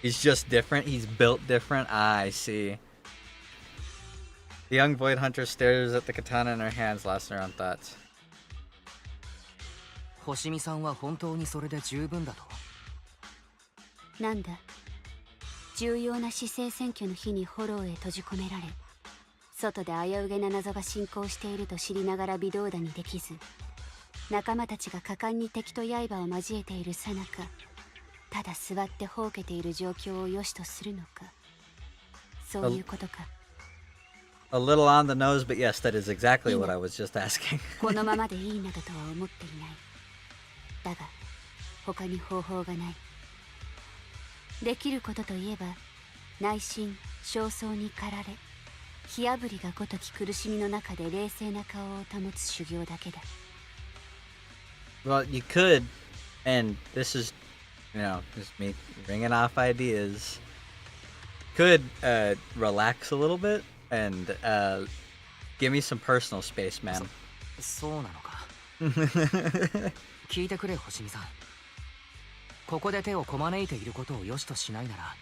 He's just different. He's built different. Ah, I see. The young Void Hunter stares at the katana in her hands, lost in her own thoughts. 星見さんは本当にそれで十分だと。なんだ、重要な市政選挙の日にホローへ閉じ込められ、外で危うげな謎が進行していると知りながら微動だにできず、仲間たちが果敢に敵と刃を交えている最中、ただ座ってほうけている状況を良しとするのか。そういうことか。A little on the nose, but yes, that is exactly what I was just asking. このままでいいなどとは思っていない。だが他に方法がない。できることといえば内心焦燥に駆られ火あぶりがごとき苦しみの中で冷静な顔を保つ修行だけだ。 Well, you could, and this is, you know, just me ringing off ideas. Could relax a little bit and give me some personal space, man. そうなのか。聞いてくれ星見さん。ここで手をこまねいていることを良しとしないなら、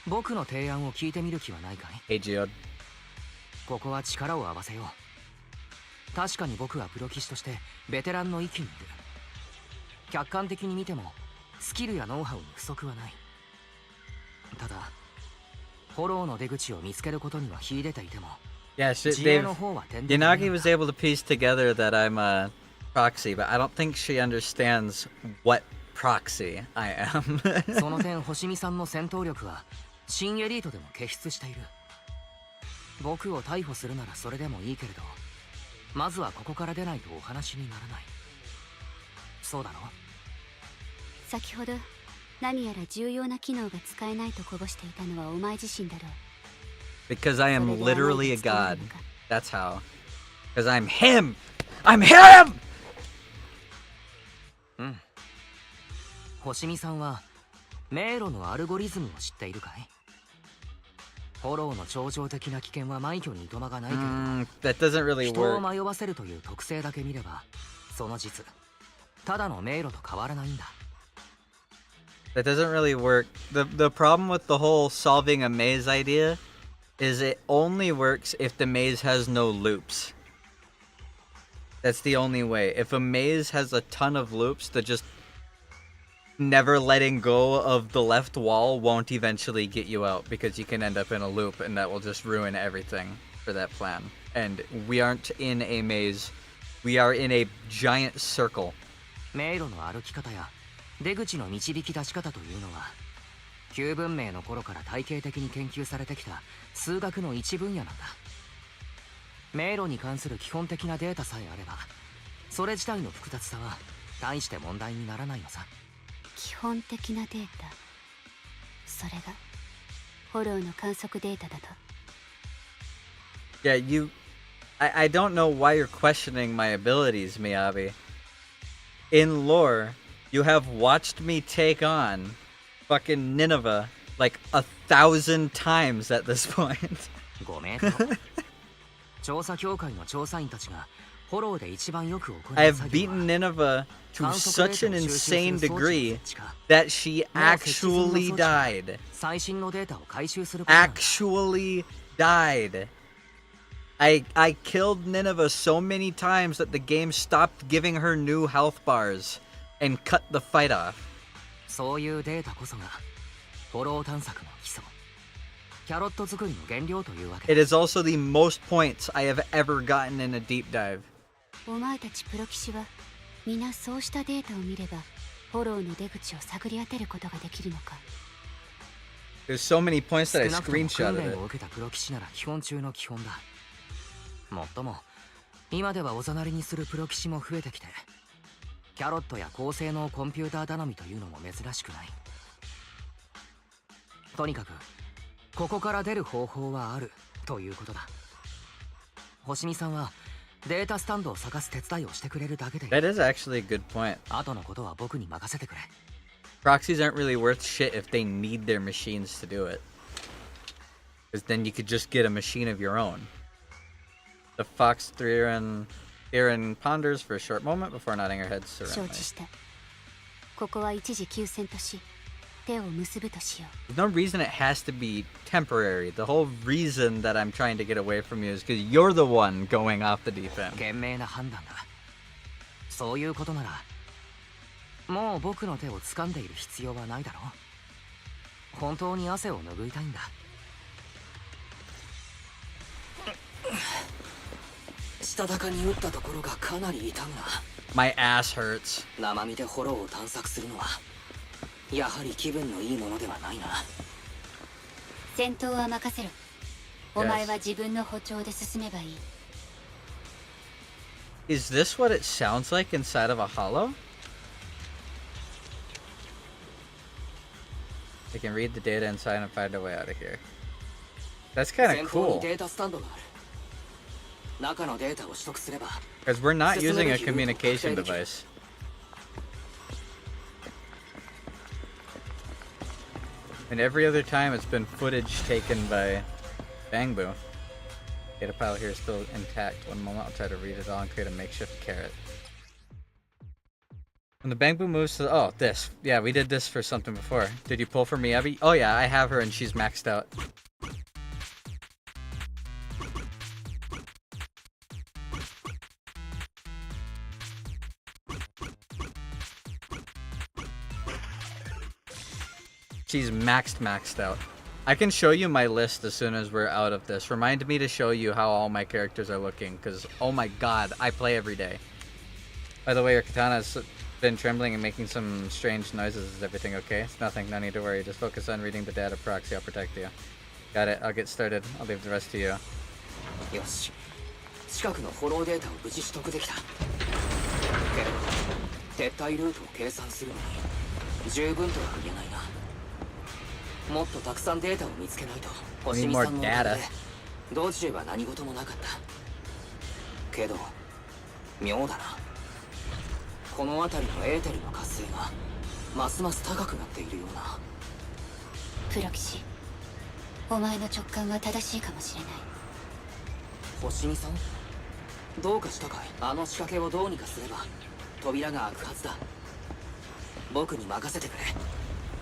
僕の提案を聞いてみる気はないかい？ Hey, Geode. ここは力を合わせよう。確かに僕はプロ棋士としてベテランの域にいる。客観的に見てもスキルやノウハウに不足はない。ただフォローの出口を見つけることには秀でていても、 Yeah, 自衛の方は天然。 Yanagi was able to piece together that I'm a proxy, but I don't think she understands what proxy I am. その点星見さんの戦闘力は新エリートでも傑出している。僕を逮捕するならそれでもいいけれど、まずはここから出ないとお話にならない。そうだろ？先ほど何やら重要な機能が使えないとこぼしていたのはお前自身だろう。 Because I am literally a god. That's how. Because I'm him! I'm him! うん。星見さんは迷路のアルゴリズムを知っているかい？フォローの超常的な危険は枚挙にいとまがないけれど、 that doesn't really 人を work. 迷わせるという特性だけ見れば、その実ただの迷路と変わらないんだ。 That doesn't really work. The problem with the whole solving a maze idea is it only works if the maze has no loops. That's the only way. If a maze has a ton of loops, that just never letting go of the left wall won't eventually get you out, because you can end up in a loop and that will just ruin everything for that plan. And we aren't in a maze. We are in a giant circle. 迷路の歩き方や出口の導き出し方というのは、旧文明の頃から体系的に研究されてきた数学の一分野なんだ。迷路に関する基本的なデータさえあれば、それ自体の複雑さは大して問題にならないのさ。基本的なデータ、それがフォローの観測データだと。 Yeah, I don't know why you're questioning my abilities, Miyabi. In lore, you have watched me take on fucking Nineveh like 1,000 times at this point. ごめん。調査協会の調査員たちがフォローで一番よく行う I 作 have 業は、 beaten Nineveh to such an insane degree that she actually died. 最新のデータを回収することなんだ。 Actually died. I killed Nineveh so many times that the game stopped giving her new health bars and cut the fight off. そういうデータこそがフォロー探索の基礎、キャロット作りの原料というわけ It is also the most points I have ever gotten in a deep dive. お前たちプロ棋士は皆そうしたデータを見ればフォローの出口を探り当てることができるのか。 There's so many points that I 少なくとも screenshotted 訓練 it. を受けたプロ棋士なら基本中の基本だ。もっとも今ではおざなりにするプロ棋士も増えてきて、キャロットや高性能コンピューター頼みというのも珍しくない。とにかくここから出る方法はあるということだ。星見さんはデータスタンドを探す手伝いをしてくれるだけでいい。 That is actually a good point. 後のことは僕に任せてくれ。 Proxies aren't really worth shit if they need their machines to do it. Because then you could just get a machine of your own. The fox Theron ponders for a short moment before nodding her head 承 serenely. 知した。ここは一時休戦とし、手を結ぶとしよう。 There's no reason it has to be temporary. The whole reason that I'm trying to get away from you is because you're the one going off the deep end. 賢明な判断だ。そういうことならもう僕の手を掴んでいる必要はないだろう。本当に汗を拭いたいんだ。したたかに打ったところがかなり痛むな。 My ass hurts. 生身でホローを探索するのはやはり気分のいいものではないな。戦闘は任せろ。お前は自分の歩調で進めばいい。 Is this what it sounds like inside of a hollow? I can read the data inside and find a way out of here. That's kind of cool. データスタンドがある。中のデータを取得すれば Because we're not using a communication device. And every other time it's been footage taken by Bangbu. Data pile here is still intact. One moment, I'll try to read it all and create a makeshift carrot. When the Bangbu moves to... Oh, this. Yeah, we did this for something before. Did you pull for Miyabi? Oh yeah, I have her and she's maxed out. She's maxed out. I can show you my list as soon as we're out of this. Remind me to show you how all my characters are looking, because oh my god, I play every day. By the way, your katana's been trembling and making some strange noises. Is everything okay? It's nothing, no need to worry. Just focus on reading the data proxy, I'll protect you. Got it, I'll get started. I'll leave the rest to you. よし。近くのフォローデータを無事取得できた。けれど、撤退ルートを計算するのに十分とは言えないな。もっとたくさんデータを見つけないと星見さんのおかげで道中は何事もなかった。けど妙だな。この辺りのエーテルの活性がますます高くなっているような。プロ騎士、お前の直感は正しいかもしれない。星見さん、どうかしたかい？あの仕掛けをどうにかすれば扉が開くはずだ。僕に任せてくれ。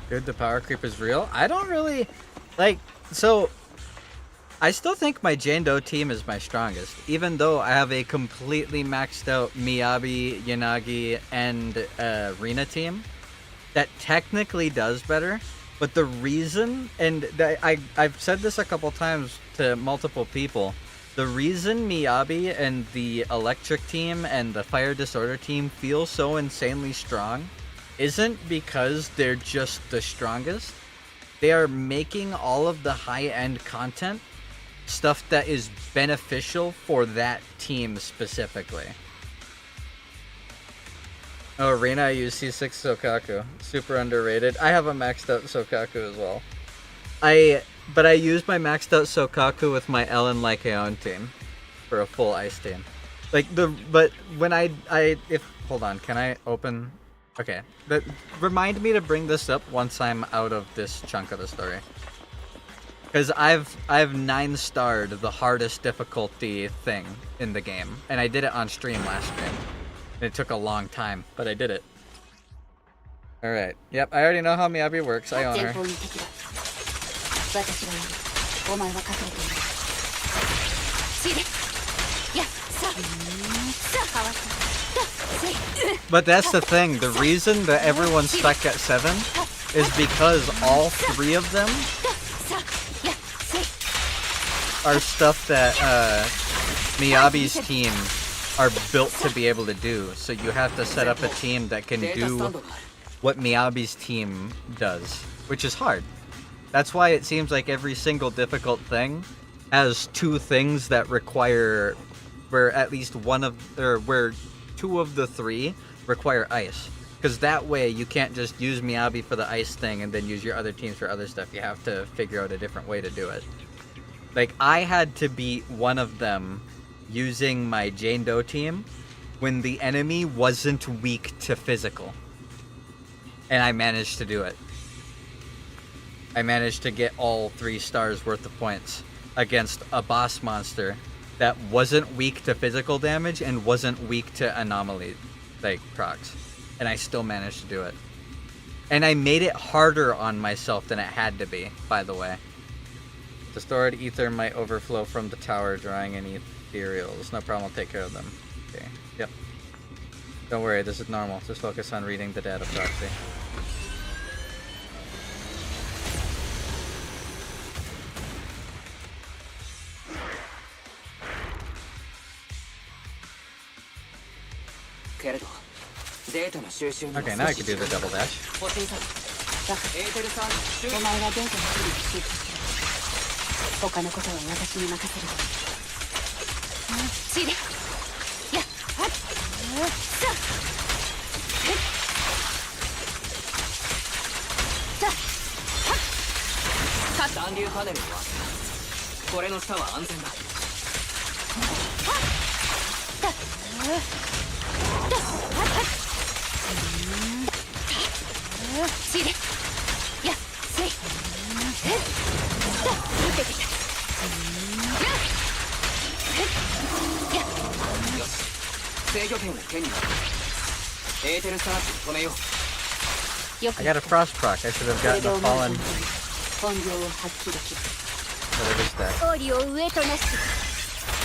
Dude, the power creep is real? I don't really... Like, so... I still think my Jando team is my strongest, even though I have a completely maxed out Miyabi, Yanagi, and Rina team that technically does better, but the reason, and I've said this a couple times to multiple people, the reason Miyabi and the Electric team and the Fire Disorder team feel so insanely strong isn't because they're just the strongest. They are making all of the high-end content stuff that is beneficial for that team specifically. Oh, Arena, I use C6 Sokaku. Super underrated. I have a maxed out Sokaku as well. But I use my maxed out Sokaku with my Ellen Lycaon team for a full ice team. But when hold on, can I open? Okay, but remind me to bring this up once I'm out of this chunk of the story. Because I've 9-starred the hardest difficulty thing in the game, and I did it on stream last stream. And it took a long time, but I did it. Alright, yep, I already know how Miyabi works, I own her. But that's the thing, the reason that everyone's stuck at 7 is because all 3 of them are stuff that Miyabi's team are built to be able to do. So you have to set up a team that can do what Miyabi's team does, which is hard. That's why it seems like every single difficult thing has 2 things that require, where at least where 2 of the 3 require ice. Because that way you can't just use Miyabi for the ice thing and then use your other teams for other stuff. You have to figure out a different way to do it. Like, I had to beat one of them using my Jane Doe team when the enemy wasn't weak to physical. And I managed to do it. I managed to get all 3 stars worth of points against a boss monster that wasn't weak to physical damage and wasn't weak to anomaly, like, procs. And I still managed to do it. And I made it harder on myself than it had to be, by the way. The stored ether might overflow from the tower, drawing any ethereals. No problem, I'll take care of them. Okay, yep. Don't worry, this is normal. Just focus on reading the data proxy. Okay, now I can do the double dash. お前はデータの処理に集中しろ。他のことは私に任せる。チリ。やっ。さあ。残留パネルを開けた。これの下は安全だ。チリ。やっ。せい。受けてきた。よし。制御権を手に入れ。エーテルサーチを止めよう。 I got a frost proc. I should have gotten a fallen. 本領を発揮できる。 Whatever stat. 王理を上となし。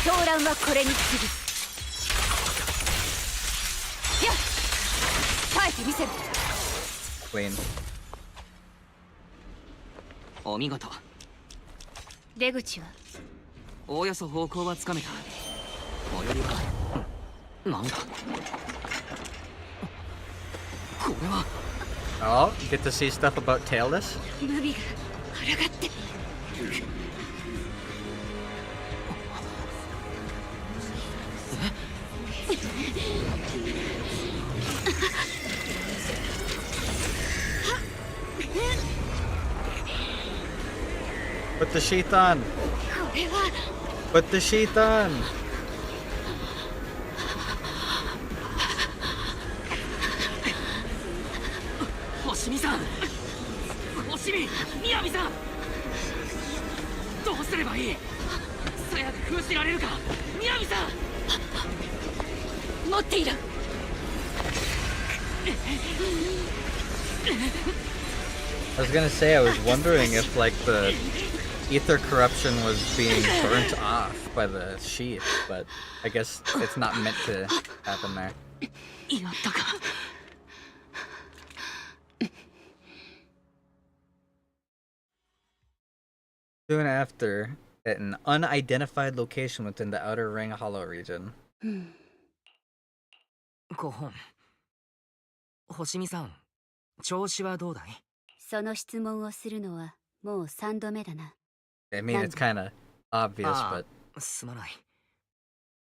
狂乱はこれに次ぐ。やっ。耐えてみせる。 Queen. お見事。出口はおおよそ方向はつかめた。最寄りはなんだ。これは。Oh, you get to see stuff about Tailless? ムビが抗って。Put the sheath on. Put the sheath on. 星見さん、星見、みやびさん、どうすればいい？鞘で封じられるか、みやびさん。持っている。I was gonna say, I was wondering if, like, the ether corruption was being burnt off by the sheath, but I guess it's not meant to happen there. やったか。Soon after, at an unidentified location within the Outer Ring Hollow region. 5本。星見さん、調子はどうだい？その質問をするのはもう3度目だな。I mean, it's kind of obvious, but すまない。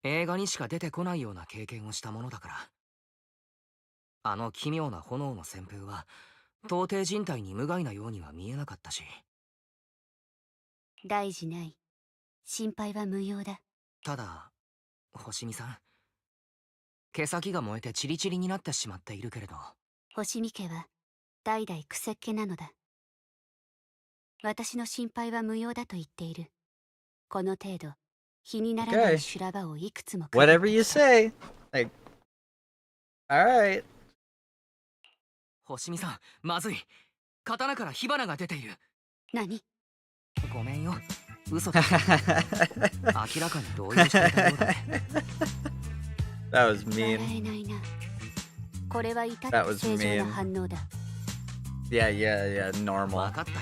映画にしか出てこないような経験をしたものだから。あの奇妙な炎の旋風は到底人体に無害なようには見えなかったし。大事ない。心配は無用だ。ただ、星見さん、毛先が燃えてチリチリになってしまっているけれど。星見家は代々クセっ気なのだ。私の心配は無用だと言っている。この程度、日にならない修羅場をいくつも。Whatever you say. Like, alright. 星見さん、まずい。刀から火花が出ている。何？ごめんよ。嘘だ。明らかに動揺していたようだね。That was mean. 笑えないな。これは至って正常な反応だ。Yeah, normal. わかったよ。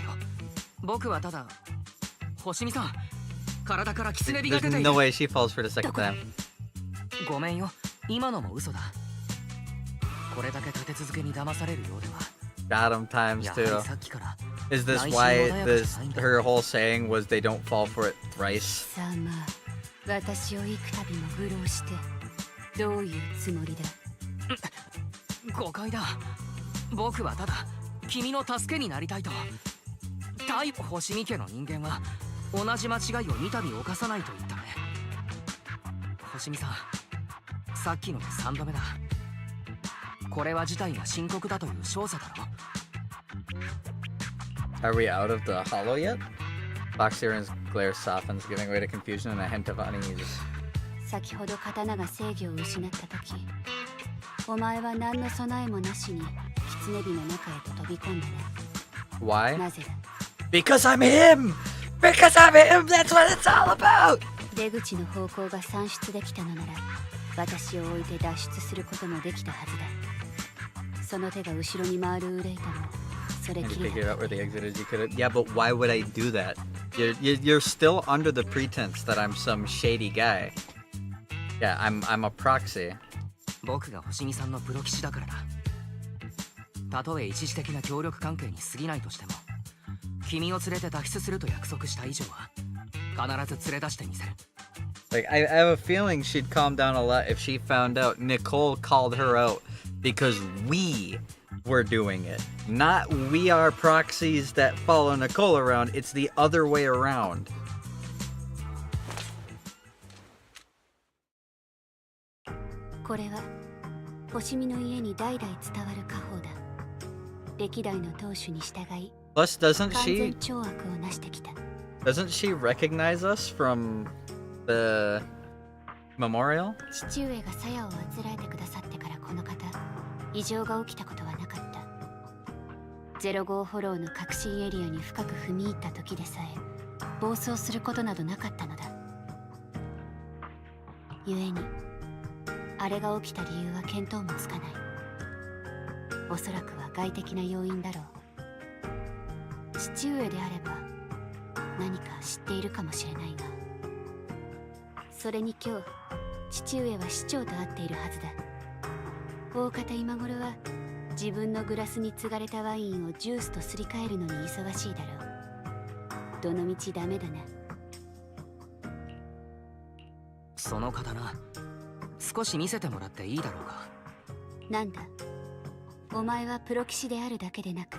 僕はただ、星見さん、体からキツネビが出ている。 There's no way she falls for the second time. ごめんよ。今のも嘘だ。これだけ立て続けに騙されるようでは。Got him times two. Is this why her whole saying was they don't fall for it thrice? さま、私を幾度も愚弄してどういうつもりだ？誤解だ。僕はただ君の助けになりたいと。対星見家の人間は同じ間違いを三度犯さないと言ったね。星見さん、さっきので3度目だ。これは事態が深刻だという証左だろ。Are we out of the hollow yet? Foxyron's glare softens, giving way to confusion and a hint of unease. 先ほど刀が制御を失った時、お前は何の備えもなしに狐火の中へと飛び込んだね。 Why? なぜだ？ Because I'm him! Because I'm him! That's what it's all about! 出口の方向が算出できたのなら、私を置いて脱出することもできたはずだ。その手が後ろに回る憂いとも、それ And き you り figured だ。 out where the exit is. You could have. Yeah, but why would I do that? You're still under the pretense that I'm some shady guy. Yeah, I'm a proxy. 僕が星見さんのプロ棋士だからだ。たとえ一時的な協力関係に過ぎないとしても、君を連れて脱出すると約束した以上は必ず連れ出してみせる。 Like, I have a feeling she'd calm down a lot if she found out Nicole called her out because we were doing it. Not we are proxies that follow Nicole around, it's the other way around. これは星見の家に代々伝わる家宝だ。歴代の当主に従い、 Plus, 完全懲悪を成してきた。 doesn't she recognize us from the memorial? 父上が鞘をあつらえてくださってからこの方、異常が起きたことはなかった。0号フォローの核心エリアに深く踏み入った時でさえ、暴走することなどなかったのだ。故に、あれが起きた理由は見当もつかない。おそらくは外的な要因だろう。父上であれば何か知っているかもしれないが、それに今日父上は市長と会っているはずだ。大方今頃は自分のグラスに継がれたワインをジュースとすり替えるのに忙しいだろう。どのみちダメだな。その刀、少し見せてもらっていいだろうか。なんだ、お前はプロ棋士であるだけでなく、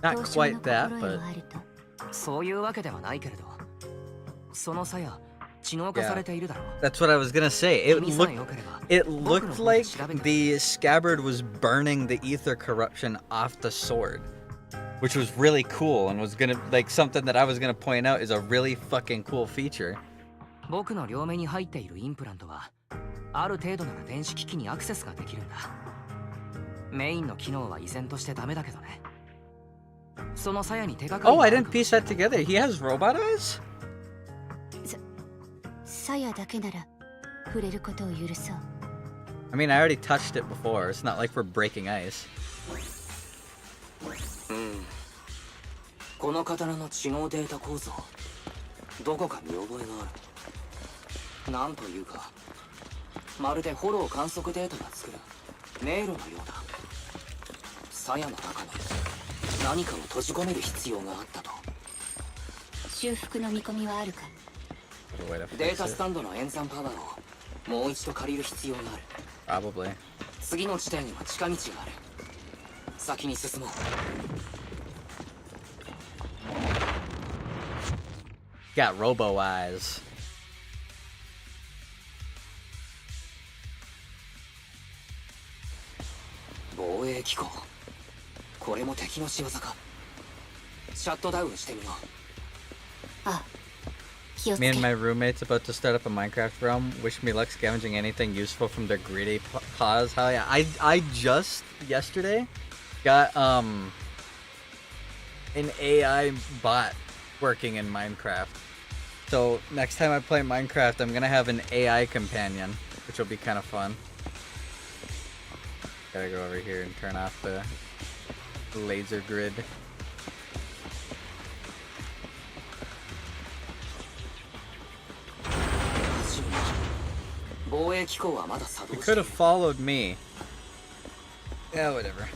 Not 刀匠 quite の that, 心 but 得もあると。そういうわけではないけれど、その鞘、知能化されているだろう。 That's what I was gonna say. It 君さえ looked 良ければ、 it 僕の looked 方で like 調べて the scabbard was burning the ether corruption off the sword, which was really cool and was gonna like something that I was gonna point out is a really fucking cool feature. 僕の両目に入っているインプラントは、ある程度なら電子機器にアクセスができるんだ。メインの機能は依然としてダメだけどね。その鞘に手がかり Oh, が I ある didn't かも piece that together. He has robot eyes? 鞘だけなら触れることを許そう。 I mean, I already touched it before. It's not like we're breaking ice. この刀の知能データ構造、どこか見覚えがある。なんというか、まるでフォロー観測データが作る迷路のようだ。鞘の中に何かを閉じ込める必要があったと。修復の見込みはあるか？ Way to デー fix タス it. タンドの演算パワーをもう一度借りる必要がある。 Probably. 次の地点には近道がある。先に進もう。 Got robo eyes. 防衛機構、これも敵の仕業か。シャットダウンしてみよう。あ、気をつ Me け。 and my roommates about to start up a Minecraft realm. Wish me luck scavenging anything useful from their greedy paws. Hell yeah. I just yesterday got an AI bot working in Minecraft. So next time I play Minecraft, I'm gonna have an AI companion, which will be kind of fun. Gotta go over here and turn off the laser grid. You could have followed me. Yeah, whatever.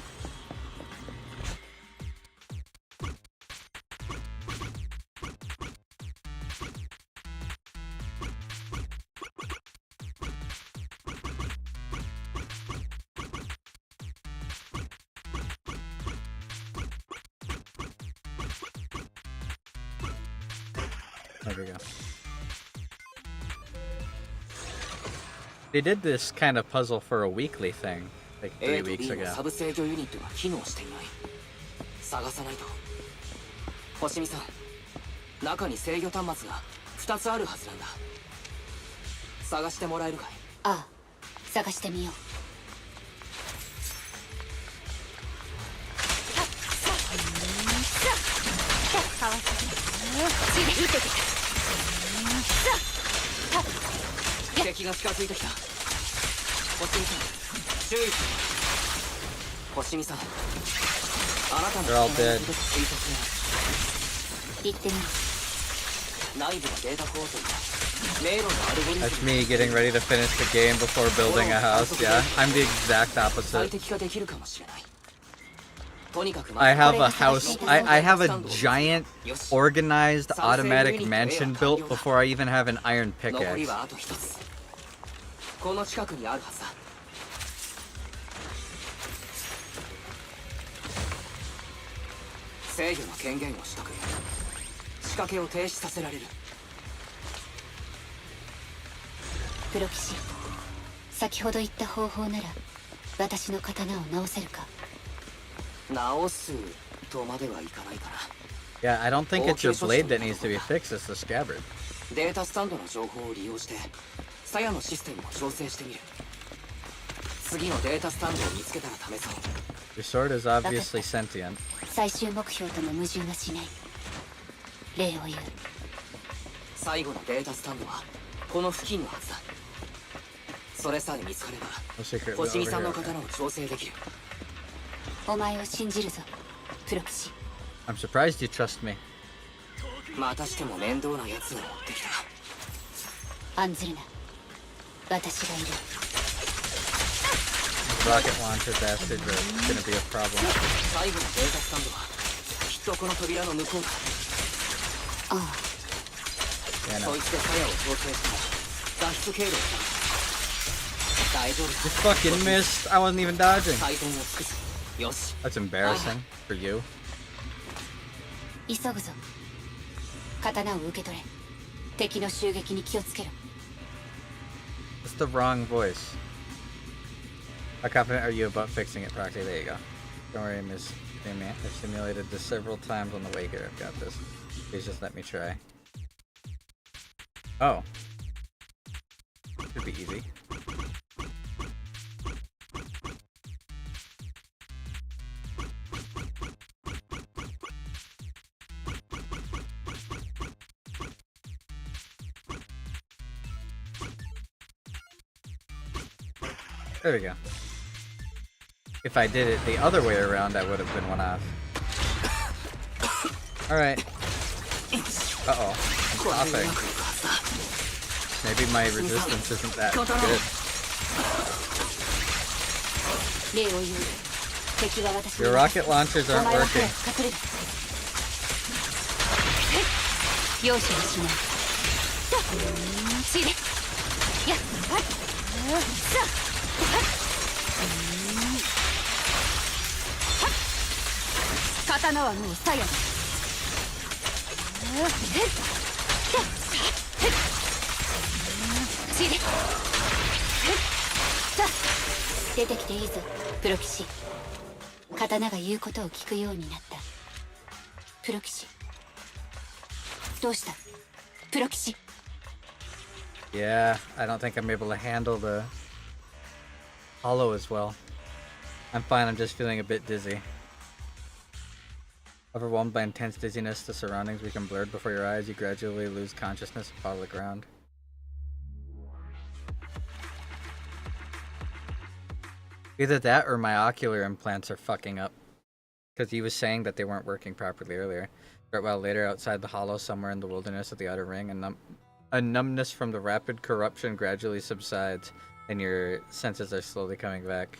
There we go. They did this kind of puzzle for a weekly thing, like 3 weeks ago. サブ制御ユニットが機能していない。探さないと。星見さん、中に制御端末が2つあるはずなんだ。探してもらえるかい？ああ、探してみよう。かわす敵が近づいてきた。星見さん、注意。星見さん、あなたの They're all dead. 推察行ってみる。内部のデータ構造や迷路のアルゴリズム That's me getting ready to finish the game before building a house. Yeah, I'm the exact 最 opposite. 適化できるかもしれない。とにかく I have a house. I have a giant, organized, automatic mansion built before I even have an iron 残り pickaxe. はあと一つ。この近くにあるはずだ。制御の権限を取得。仕掛けを停止させられる。プロ騎士、先ほど言った方法なら私の刀を直せるか？直すとまではいかないかな。 Yeah, I don't think it's your blade that needs to be fixed. It's the scabbard. データスタンドの情報を利用して鞘のシステムを調整してみる。次のデータスタンドを見つけたら試そう。 Your sword is obviously sentient. 最終目標とも矛盾はしない。礼を言う。最後のデータスタンドはこの付近のはずだ。それさえ見つかれば No secret 星 over 見さん here. の刀を調整できる。お前を信じるぞ、プロ騎士。 I'm surprised you trust me. またしても面倒なやつを持ってきた。案ずるな。私がいる。Rocket launcher bastard are gonna be a problem. 最後のデータスタンドはきっとこの扉の向こうだ。ああ、Yeah, そ no. いつで鞘を調整したら脱出経路を探す。大丈夫 You だ。 fucking missed. I wasn't even dodging. 最善を尽くす。よし。 That's embarrassing for you. 急ぐぞ。刀を受け取れ。敵の襲撃に気をつけろ。 It's the wrong voice. How confident are you about fixing it, Proxy? There you go. Don't worry, Miss Damien. I've simulated this several times on the way here. I've got this. Please just let me try. Oh. Should be easy. There we go. If I did it the other way around, I would have been one off. Alright. Uh-oh. I'm coughing. Maybe my resistance isn't that good. 礼を言う。敵は私に Your rocket launchers お aren't 前は working. 早く隠れる。容赦はしない。死ね。やっはっさっ刀はもう鞘だ。死ね。出てきていいぞ、プロ騎士。刀が言うことを聞くようになった。プロ騎士。どうした？プロ騎士。 Yeah, I don't think I'm able to handle the hollow as well. I'm fine, I'm just feeling a bit dizzy. Overwhelmed by intense dizziness, the surroundings become blurred before your eyes. You gradually lose consciousness and fall to the ground. Either that or my ocular implants are fucking up. Because he was saying that they weren't working properly earlier. Short while later, outside the hollow, somewhere in the wilderness of the outer ring, a numbness from the rapid corruption gradually subsides, and your senses are slowly coming back.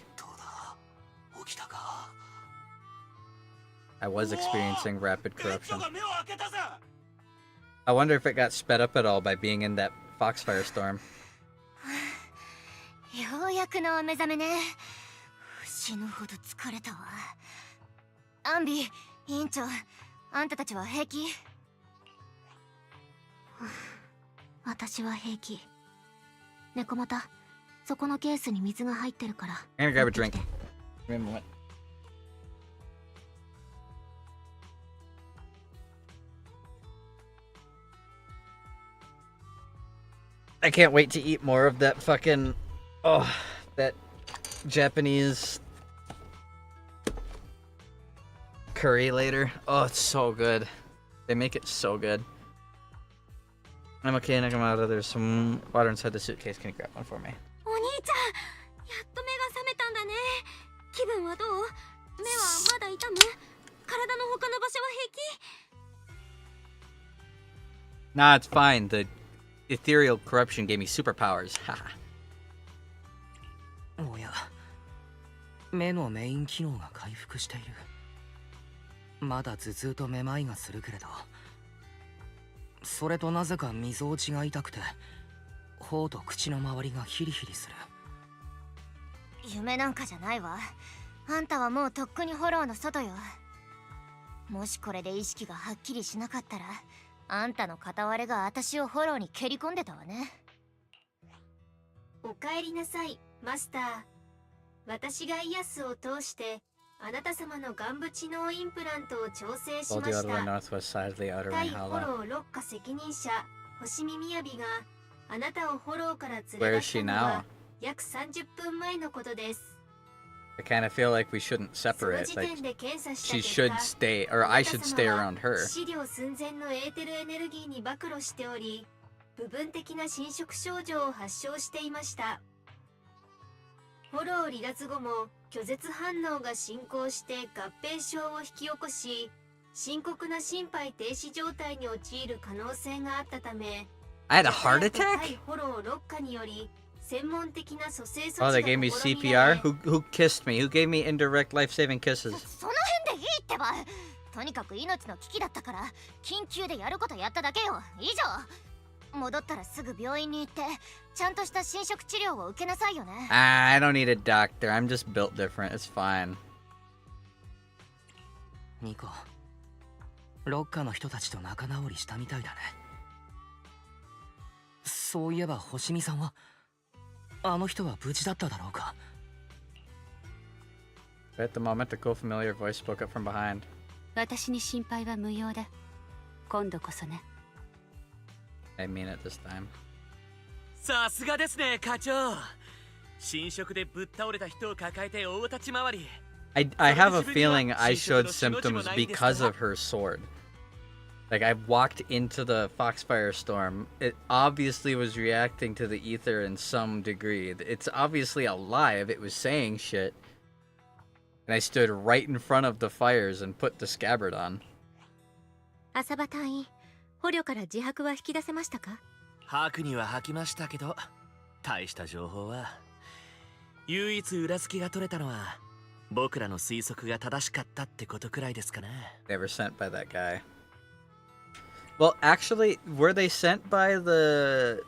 I was experiencing rapid corruption. I wonder if it got sped up at all by being in that foxfire storm. ようやくのお目覚めね。死ぬほど疲れたわ。アンビ、委員長、あんたたちは平気？私は平気。猫又、そこのケースに水が入ってるから。 I'm gonna grab a drink. Give me a moment. I can't wait to eat more of that fucking that Japanese curry later. Oh, it's so good. They make it so good. I'm okay, Nakamata. There's some water inside the suitcase. Can you grab one for me? お兄ちゃん、やっと目が覚めたんだね。気分はどう？目はまだ痛む？体の他の場所は平気？ Nah, it's fine. The ethereal corruption gave me superpowers. Haha. おや、目のメイン機能が回復している。まだ頭痛とめまいがするけれど、それとなぜかみぞおちが痛くて、頬と口の周りがヒリヒリする。夢なんかじゃないわ。あんたはもうとっくにフォローの外よ。もしこれで意識がはっきりしなかったら、あんたの片割れが私をフォローに蹴り込んでたわね。おかえりなさい、マスター。私がイアスを通してあなた様の眼部知能インプラントを調整し We'll ま do し it on the た。 northwest side of the outer 対 ring フォ hollow. ロー六課責任者星見みやびがあなたをフォローから連れ Where 出 is した she の now? は約30分前のことです。 I kind of feel like we shouldn't その separate. 時 Like 点で検査した she 結 should 果、 stay, or I should stay around her. 死量寸前のエーテルエネルギーに暴露しており、部分的な侵食症状を発症していました。フォロー離脱後も拒絶反応が進行して合併症を引き起こし、深刻な心肺停止状態に陥る可能性があったため、 I had a heart 対 attack? フォロー六課により専門的な蘇生 Oh, 措 they 置 gave me が試みら CPR? れ、 Who kissed me? Who gave me indirect life-saving kisses? その辺でいいってば。とにかく命の危機だったから緊急でやることやっただけよ。以上。戻ったらすぐ病院に行ってちゃんとした侵食治療を受けなさいよね。 I don't need a doctor. I'm just built different. It's fine. ニコ、ロッカーの人たちと仲直りしたみたいだね。そういえば星見さんは、あの人は無事だっただろうか。 At the moment, a cool familiar voice spoke up from behind. 私に心配は無用だ。今度こそね。I mean it this time. さすがですね、課長。侵食でぶっ倒れた人を抱えて大立ち回り。I have a feeling I showed symptoms because of her sword. Like, I walked into the Foxfire Storm. It obviously was reacting to the ether in some degree. It's obviously alive. It was saying shit. And I stood right in front of the fires and put the scabbard on. 浅場隊員、捕虜から自白は引き出せましたか？吐くには吐きましたけど、大した情報は。唯一裏付きが取れたのは、僕らの推測が正しかったってことくらいですかね。They were sent by that guy. Well, actually, were they sent by the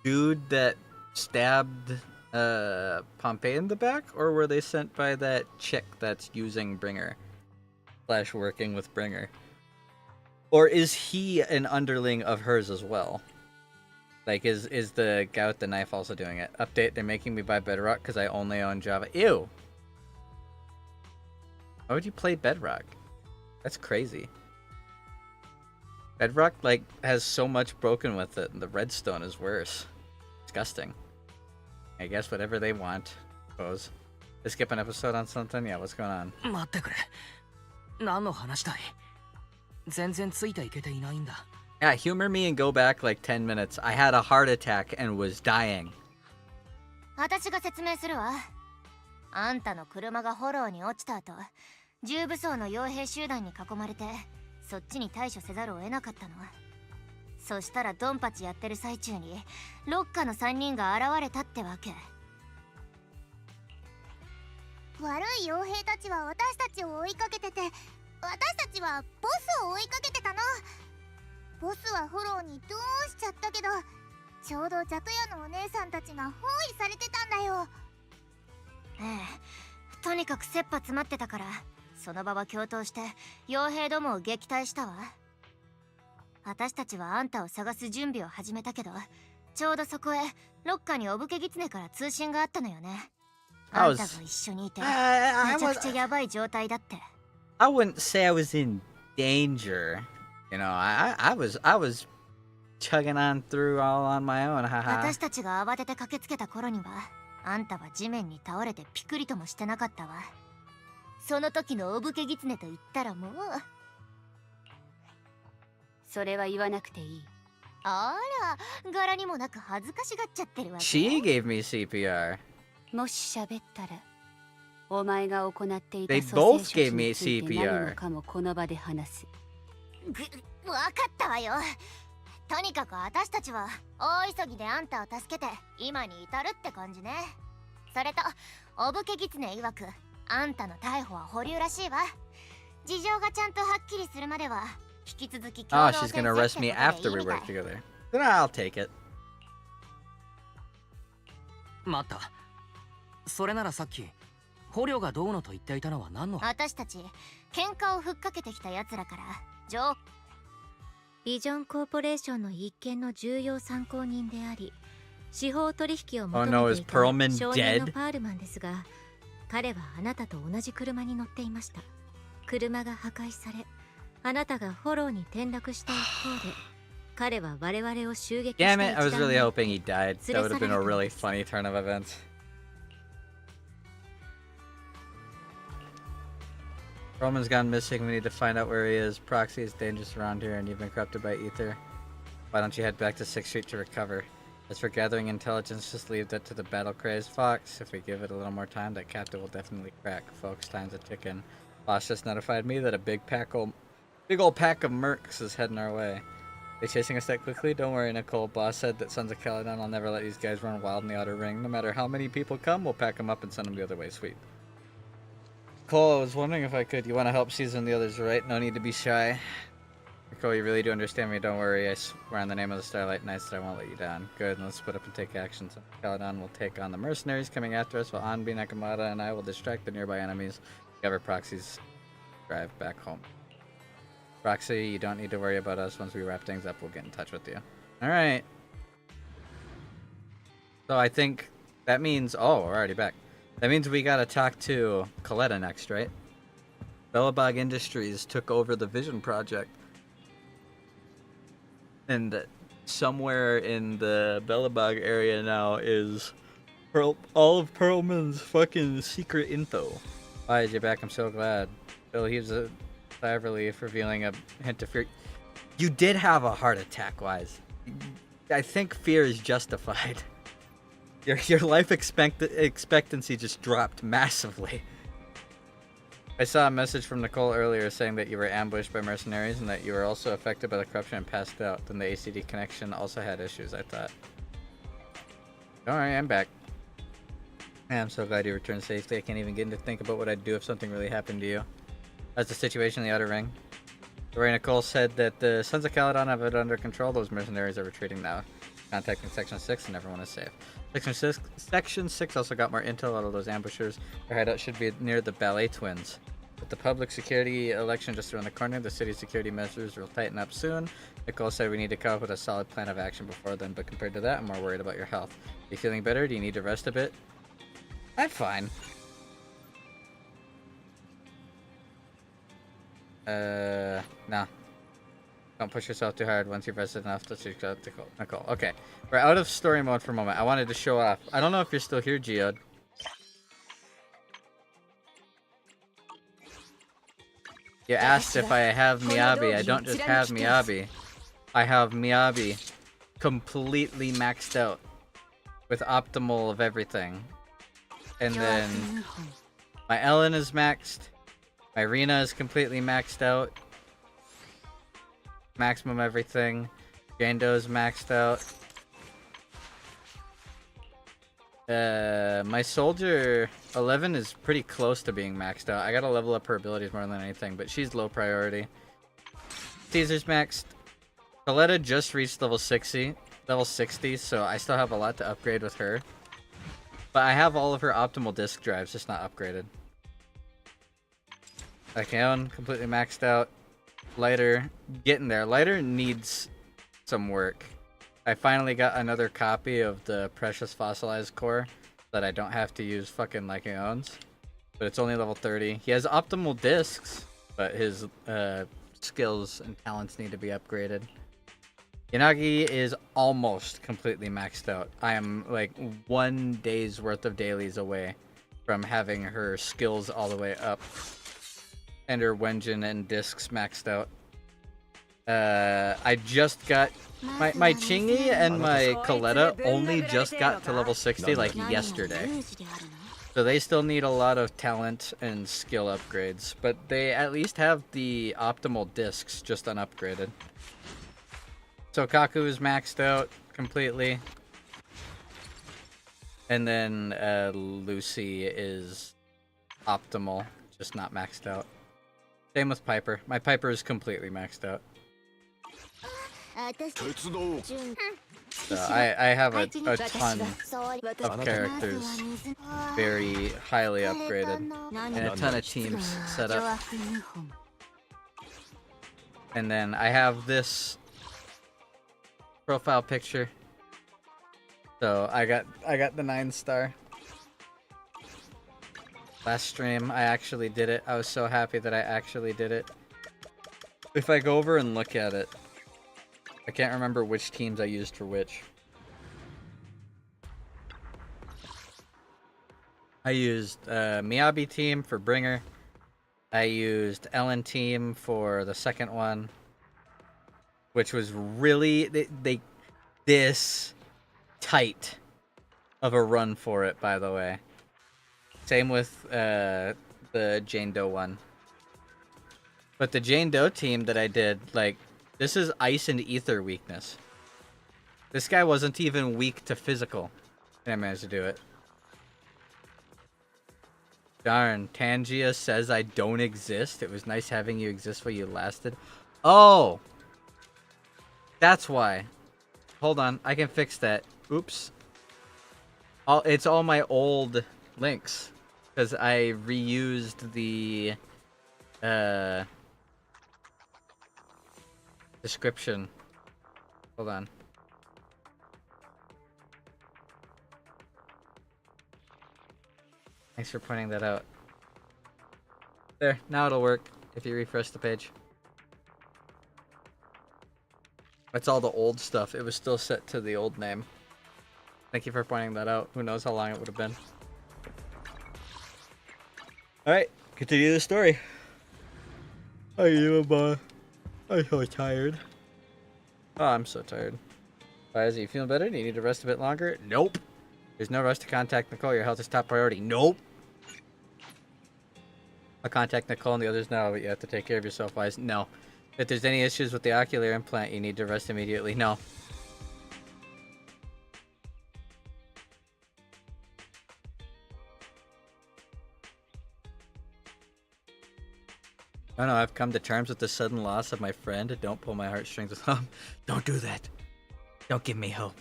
dude that stabbed Pompey in the back? Or were they sent by that chick that's using Bringer? / working with Bringer? Or is he an underling of hers as well? Like, is the guy with the knife also doing it? Update, they're making me buy Bedrock because I only own Java. Ew! Why would you play Bedrock? That's crazy. Bedrock, like, has so much broken with it, and the redstone is worse. Disgusting. I guess whatever they want. Suppose. They skip an episode on something? Yeah, what's going on? 待ってくれ。何の話だい？全然ついていけていないんだ。Yeah, humor me and go back like 10 minutes. I had a heart attack and was dying. 私が説明するわ。あんたの車がフォローに落ちた後、重武装の傭兵集団に囲まれて、そっちに対処せざるを得なかったの。そしたらドンパチやってる最中に、ロッカーの3人が現れたってわけ。悪い傭兵たちは私たちを追いかけてて、私たちはボスを追いかけてたの。ボスはフォローにどうしちゃったけど、ちょうどジャトヤのお姉さんたちが包囲されてたんだよ。ええ、とにかく切羽詰まってたから、その場は共闘して傭兵どもを撃退したわ。私たちはあんたを探す準備を始めたけど、ちょうどそこへロッカーにお武家狐から通信があったのよね。あんたが一緒にいて、めちゃくちゃヤバい状態だって。I wouldn't say I was in danger. You know, I was chugging on through all on my own, haha. 私たちが慌てて駆けつけた頃には、あんたは地面に倒れてピクリともしてなかったわ。その時のおぶけ狐と言ったらもう。それは言わなくていい。あら、柄にもなく恥ずかしがっちゃってるわけ。 She gave me CPR. もし喋ったら、お前が行っていた They 蘇 both 生処置 gave me について CPR. 何もかもこの場で話す。わかったわよ。とにかく私たちは大急ぎであんたを助けて今に至るって感じね。それとおぶけ狐曰くあんたの逮捕は保留らしいわ。事情がちゃんとはっきりするまでは引き続き共 Oh, 同 she's 戦 gonna 線 arrest って me ことでい after い we みたい。 work together. Then I'll take it. 待った。それならさっき捕虜がどうのと言っていたのは何の？私たち喧嘩をふっかけてきた奴らからビジョンコーポレーションの一件の重要参考人であり、司法取引を求 Oh no, め is ていた Perlman 少年の dead? パールマンですが、彼はあなたと同じ車に乗っていました。車が破壊され、あなたがフォローに転落した一方で、彼は我々を襲撃した Damn it, I was 一団 really に hoping he died. That would have been a really funny turn of events. Roman's gone missing. We need to find out where he is. Proxy is dangerous around here and you've been corrupted by ether. Why don't you head back to 6th Street to recover? As for gathering intelligence, just leave that to the battle-crazed Fox. If we give it a little more time, that captive will definitely crack. Folks, time's a ticking. Boss just notified me that a big old pack of mercs is heading our way. They chasing us that quickly? Don't worry, Nicole. Boss said that Sons of Caledon will never let these guys run wild in the Outer Ring. No matter how many people come, we'll pack them up and send them the other way. Sweet. Nicole, I was wondering if I could. You want to help season the others, right? No need to be shy. Nicole, you really do understand me. Don't worry. I swear on the name of the Starlight Knights that I won't let you down. Good, let's split up and take action. Sons of Caledon will take on the mercenaries coming after us, while Anbi, Nakamata, and I will distract the nearby enemies. Cover Proxy's drive back home. Proxy, you don't need to worry about us. Once we wrap things up, we'll get in touch with you. Alright. So I think that means... Oh, we're already back. That means we gotta talk to Coletta next, right? Bellabog Industries took over the Vision Project. And somewhere in the Bellabog area now is all of Perlman's fucking secret info. Why is you back? I'm so glad. Bill, he's a sigh of relief, revealing a hint of fear. You did have a heart attack, Wise. I think fear is justified. Your life expectancy just dropped massively. I saw a message from Nicole earlier saying that you were ambushed by mercenaries and that you were also affected by the corruption and passed out. Then the ACD connection also had issues, I thought. Don't worry, I'm back. I'm so glad you returned safely. I can't even get to think about what I'd do if something really happened to you. How's the situation in the Outer Ring? Ray Nicole said that the Sons of Caledon have it under control. Those mercenaries are retreating now. Contacting Section 6 and everyone is safe. Section 6 also got more intel out of those ambushers. Their hideout should be near the Ballet Twins. With the public security election just around the corner, the city's security measures will tighten up soon. Nicole said we need to come up with a solid plan of action before then, but compared to that, I'm more worried about your health. Are you feeling better? Do you need to rest a bit? I'm fine. Nah. Don't push yourself too hard. Once you've rested enough, let's just go to Nicole. Okay, we're out of story mode for a moment. I wanted to show off. I don't know if you're still here, Geode. You asked if I have Miyabi. I don't just have Miyabi. I have Miyabi completely maxed out with optimal of everything. And then my Ellen is maxed. My Rena is completely maxed out. Maximum everything. Jando is maxed out. My Soldier 11 is pretty close to being maxed out. I gotta level up her abilities more than anything, but she's low priority. Caesar's maxed. Coletta just reached level 60, so I still have a lot to upgrade with her. But I have all of her optimal disk drives, just not upgraded. Lycaon, completely maxed out. Lighter, getting there. Lighter needs some work. I finally got another copy of the Precious Fossilized Core that I don't have to use fucking Lycaon's. But it's only level 30. He has optimal discs, but his skills and talents need to be upgraded. Yanagi is almost completely maxed out. I am like 1 day's worth of dailies away from having her skills all the way up. And her Wenjin and discs maxed out. I just got my Chingy and my Coletta only just got to level 60 like yesterday. So they still need a lot of talent and skill upgrades, but they at least have the optimal discs just unupgraded. So Kaku is maxed out completely. And then Lucy is optimal, just not maxed out. Same with Piper. My Piper is completely maxed out. So I have a ton of characters very highly upgraded and a ton of teams set up. And then I have this profile picture. So I got the 9-star. Last stream I actually did it. I was so happy that I actually did it. If I go over and look at it, I can't remember which teams I used for which. I used Miyabi team for Bringer. I used Ellen team for the second one, which was really they this tight of a run for it, by the way. Same with the Jane Doe one. But the Jane Doe team that I did, like, this is ice and ether weakness. This guy wasn't even weak to physical, and I managed to do it. Darn, Tangia says I don't exist. It was nice having you exist while you lasted. Oh! That's why. Hold on, I can fix that. Oops. It's all my old links. Because I reused the description. Hold on. Thanks for pointing that out. There, now it'll work if you refresh the page. That's all the old stuff. It was still set to the old name. Thank you for pointing that out. Who knows how long it would have been. Alright, continue the story. I'm so tired. Oh, I'm so tired. Why is he feeling better? Do you need to rest a bit longer? Nope. There's no rush to contact Nicole. Your health is top priority. Nope. I'll contact Nicole and the others now, but you have to take care of yourself, Wise. No. If there's any issues with the ocular implant, you need to rest immediately. No. Oh no, I've come to terms with the sudden loss of my friend. Don't pull my heartstrings with him. Don't do that. Don't give me hope.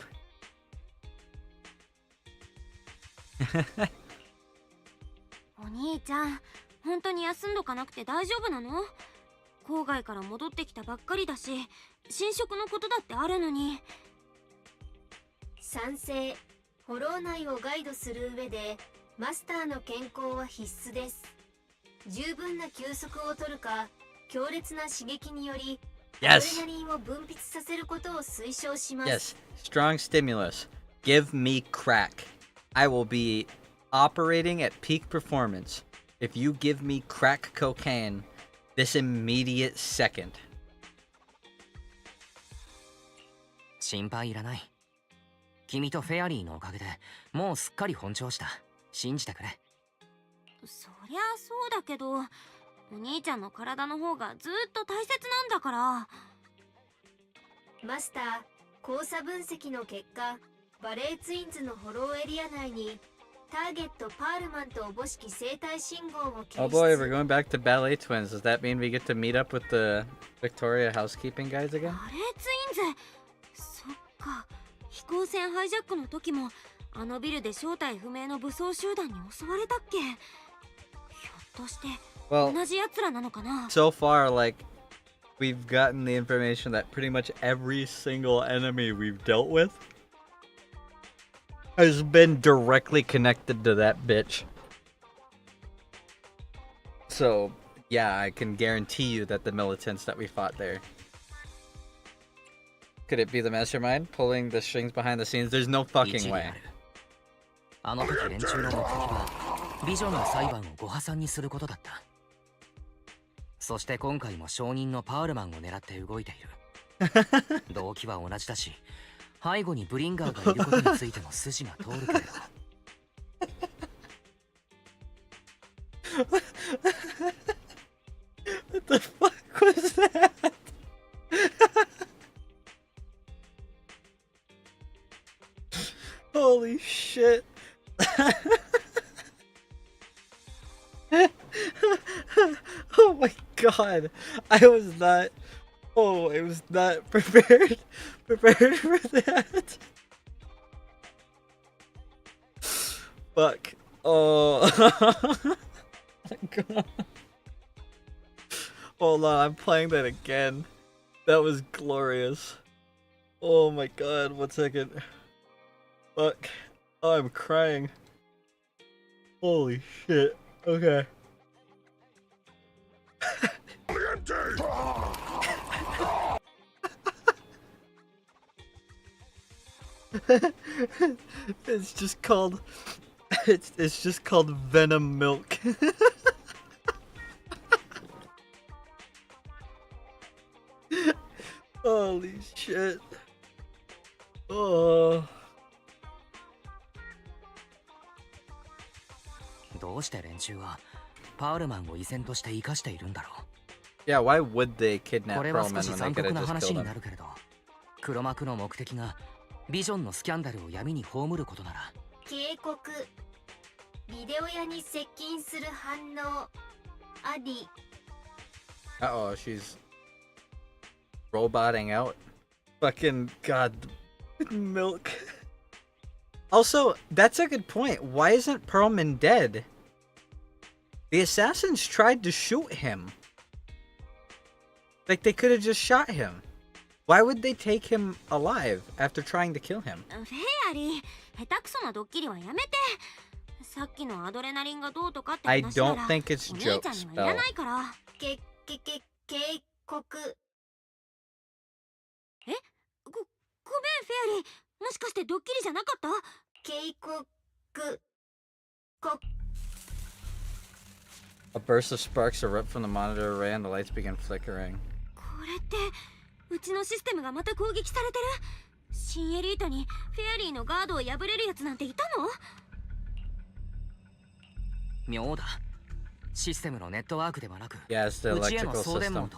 お兄ちゃん、本当に休んどかなくて大丈夫なの？郊外から戻ってきたばっかりだし、新職のことだってあるのに。賛成。フォロー内をガイドする上で、マスターの健康は必須です。十分な休息を取るか、強烈な刺激により、アドレナリンを分泌させることを推奨します。Yes, strong stimulus. Give me crack. I will be operating at peak performance if you give me crack cocaine this immediate second. 心配いらない。君とフェアリーのおかげでもうすっかり本調子だ。信じてくれ。そりゃそうだけど、お兄ちゃんの体の方がずっと大切なんだから。マスター、交差分析の結果、バレーツインズのフォローエリア内にターゲットパールマンとおぼしき生体信号を検出。 Oh boy, we're going back to ballet twins. Does that mean we get to meet up with the Victoria housekeeping guys again? バレーツインズ。そっか。飛行船ハイジャックの時もあのビルで正体不明の武装集団に襲われたっけ？ひょっとして同じ奴らなのかな？ So far, like, we've gotten the information that pretty much every single enemy we've dealt with has been directly connected to that bitch. So, yeah, I can guarantee you that the militants that we fought there Could it be the mastermind pulling the strings behind the scenes? There's no fucking way. あの時連中の目的はビジョンの裁判をご破算にすることだった。そして今回も証人のパールマンを狙って動いている。動機は同じだし、背後にブリンガーがいることについても筋が通るけれど。What the fuck was that? Holy shit. Oh my god. I was not prepared for that. Fuck. Oh. My god. Hold on, I'm playing that again. That was glorious. Oh my god, 1 second. Fuck. Oh, I'm crying. Holy shit. Okay. It's just called Venom Milk. Holy shit. Oh. どうして連中はパールマンを依然として生かしているんだろう。 Yeah, why would they kidnap これは Pearlman 少し when they 残 could 酷 have な just 話 killed に him? なるけれど、黒幕の目的がビジョンのスキャンダルを闇に葬ることなら。警告。ビデオ屋に接近する反応あり。 Uh-oh, she's roboting out. Fucking god. Milk. Also, that's a good point. Why isn't Pearlman dead? The assassins tried to shoot him. Like, they could have just shot him. Why would they take him alive after trying to kill him? フェアリー、下手くそなドッキリはやめて。さっきのアドレナリンがどうとかって I 話な don't ら、 think it's お姉 joke ちゃんにはいら spell. ないから。警告。ごめんフェアリー、もしかしてドッキリじゃなかった？警告。A burst of sparks erupt from the monitor array and the lights begin flickering. これってうちのシステムがまた攻撃されてる？新エリートにフェアリーのガードを破れるやつなんていたの？妙だ。システムのネットワークではなく、 Yeah, it's the うちへの electrical 送電 system. 網と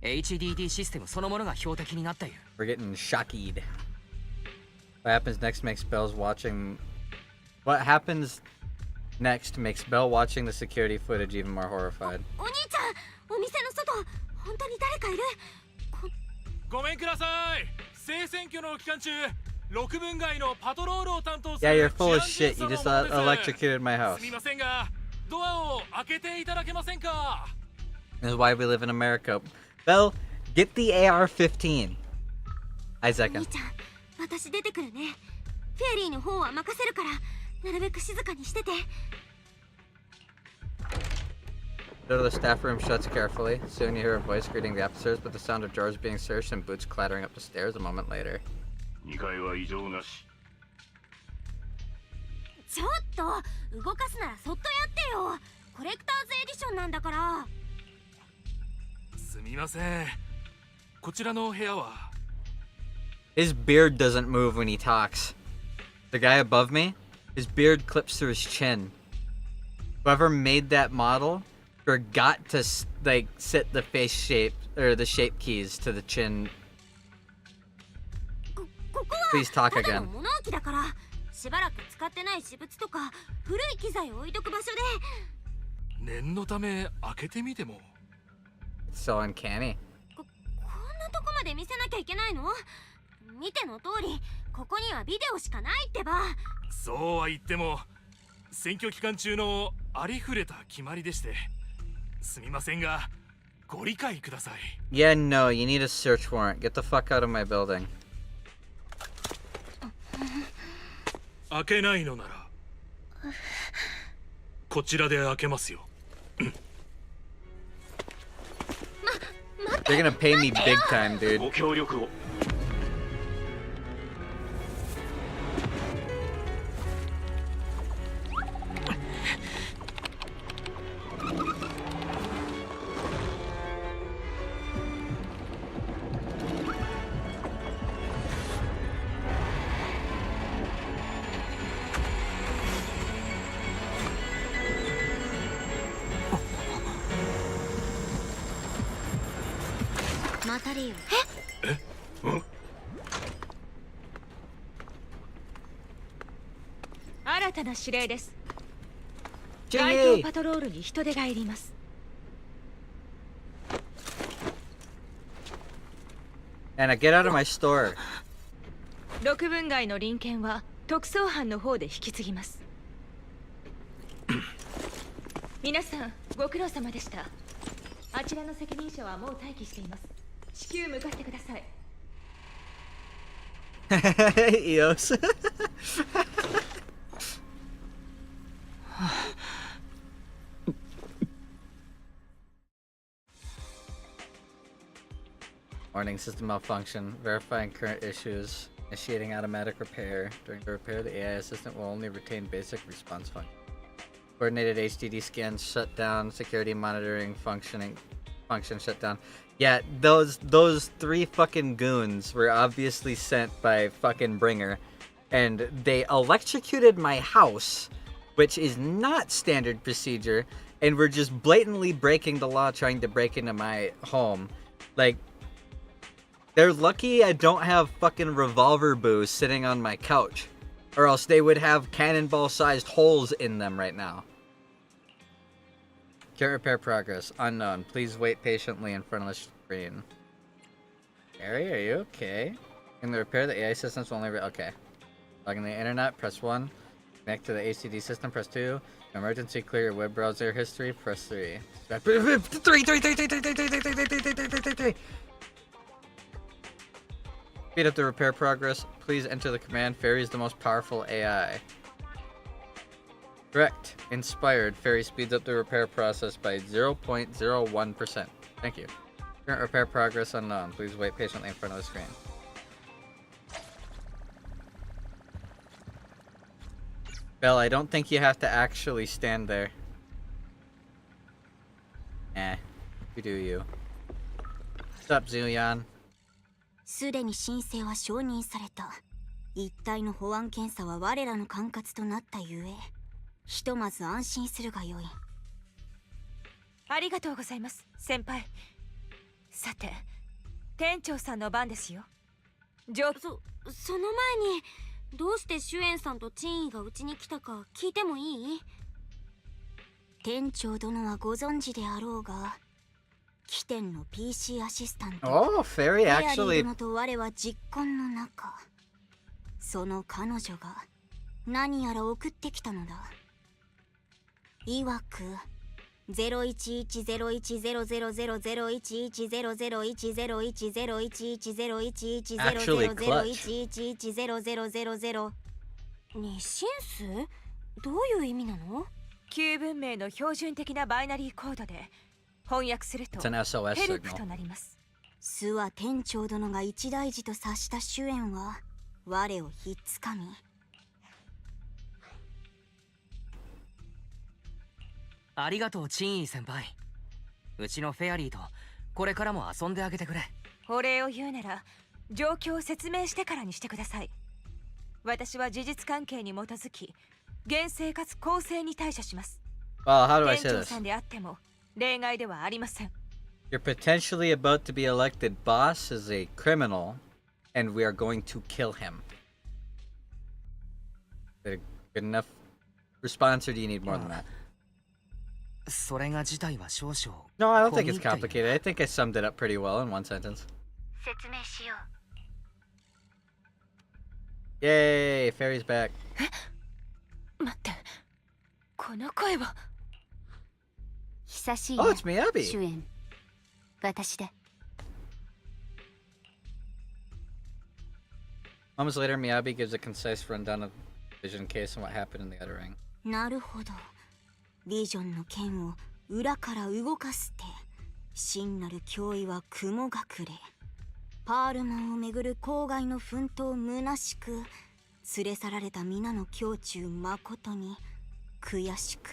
HDD システムそのものが標的になっている。We're getting shocked. What happens next makes Belle's watching... What happens next makes Belle watching the security footage even more horrified. お兄ちゃん、お店の外、本当に誰かいる？ごめんください。聖選挙の期間中、6分街のパトロールを担当す Yeah, る you're full of 治安 shit. 巡 You 査 just の者です。 electrocuted my house. すみませんが、ドアを開けていただけませんか？ This is why we live in America. Belle, get the AR-15. お Isaac. 兄ちゃん、私出てくるね。フェアリーの方は任せるから、なるべく静かにしてて。The door to the staff room shuts carefully. Soon you hear a voice greeting the officers, but the sound of drawers being searched and boots clattering up the stairs a moment later. 2階は異常なし。ちょっと動かすならそっとやってよ。コレクターズエディションなんだから。すみません。こちらの部屋は。His beard doesn't move when he talks. The guy above me, his beard clips through his chin. Whoever made that model forgot to like set the face shape or the shape keys to the chin. ここは Please talk ただ again. の物置だから、しばらく使ってない私物とか古い機材を置いとく場所で。念のため開けてみても。 It's so uncanny. こんなとこまで見せなきゃいけないの？見ての通り、ここにはビデオしかないってば。そうは言っても、選挙期間中のありふれた決まりでして、すみませんが、ご理解ください。Yeah, no, you need a search warrant. Get the fuck out of my building. 開けないのなら、こちらで開けますよ。They're gonna pay me big time, dude. ご協力を。たれよ。新たな指令です。ジェイ街頭パトロールに人手がいります。Anna, get out of my store. 6分街の隣県は特捜班の方で引き継ぎます。皆さんご苦労様でした。あちらの責任者はもう待機しています。至急向かってください。Eos. Warning, system malfunction. Verifying current issues. Initiating automatic repair. During the repair, the AI assistant will only retain basic response function. Coordinated HDD scans shut down. Security monitoring function shut down. Yeah, those 3 fucking goons were obviously sent by fucking Bringer, and they electrocuted my house, which is not standard procedure, and were just blatantly breaking the law trying to break into my home. Like, they're lucky I don't have fucking revolver boos sitting on my couch, or else they would have cannonball-sized holes in them right now. Can't repair progress. Unknown. Please wait patiently in front of the screen. Harry, are you okay? In the repair, the AI systems will only... Okay. Log in the internet, press 1. Connect to the HDD system, press 2. Emergency, clear your web browser history, press 3. 3. Speed up the repair progress. Please enter the command. Fairy is the most powerful AI. Correct. Inspired. Fairy speeds up the repair process by 0.01%. Thank you. Current repair progress unknown. Please wait patiently in front of the screen. Belle, I don't think you have to actually stand there. Eh. You do you. What's up, Zuyan? すでに申請は承認された。一体の保安検査は我らの管轄となったゆえ、ひとまず安心するがよい。ありがとうございます、先輩。さて、店長さんの番ですよ。その前に、どうしてシュエンさんとチンイがうちに来たか聞いてもいい？店長殿はご存知であろうが、起点の PC アシスタント、Fairy フェアリ actually... ー殿と我は実婚の中、その彼女が何やら送ってきたのだ。いわく011010010101010101010101000000にシンス？どういう意味なの？旧文明の標準的なバイナリーコードで翻訳するとヘルプとなります。スは店長殿が一大事と察した主演は我をひっつかみ、ありがとうチンイ先輩。うちのフェアリーとこれからも遊んであげてくれ。お礼を言うなら状況を説明してからにしてください。私は事実関係に基づき厳正かつ公正に対処します。店長さんであっても例外ではありません。 You're potentially about to be elected boss as a criminal, and we are going to kill him. Is that a good enough response, or do you need more than that? それが事態は少々。 No, I don't think it's complicated. I think I summed it up pretty well in one sentence. 説明しよう。Yay, Fairy's back. 待って、この声は。久しい。Oh, it's Miyabi. 主演。私だ。Moments later, Miyabi gives a concise rundown of the Vision case and what happened in the Outer Ring. なるほど。ビジョンの剣を裏から動かすて、真なる脅威は雲隠れ。パールマンをめぐる郊外の奮闘虚しく、連れ去られた皆の胸中誠に悔しく。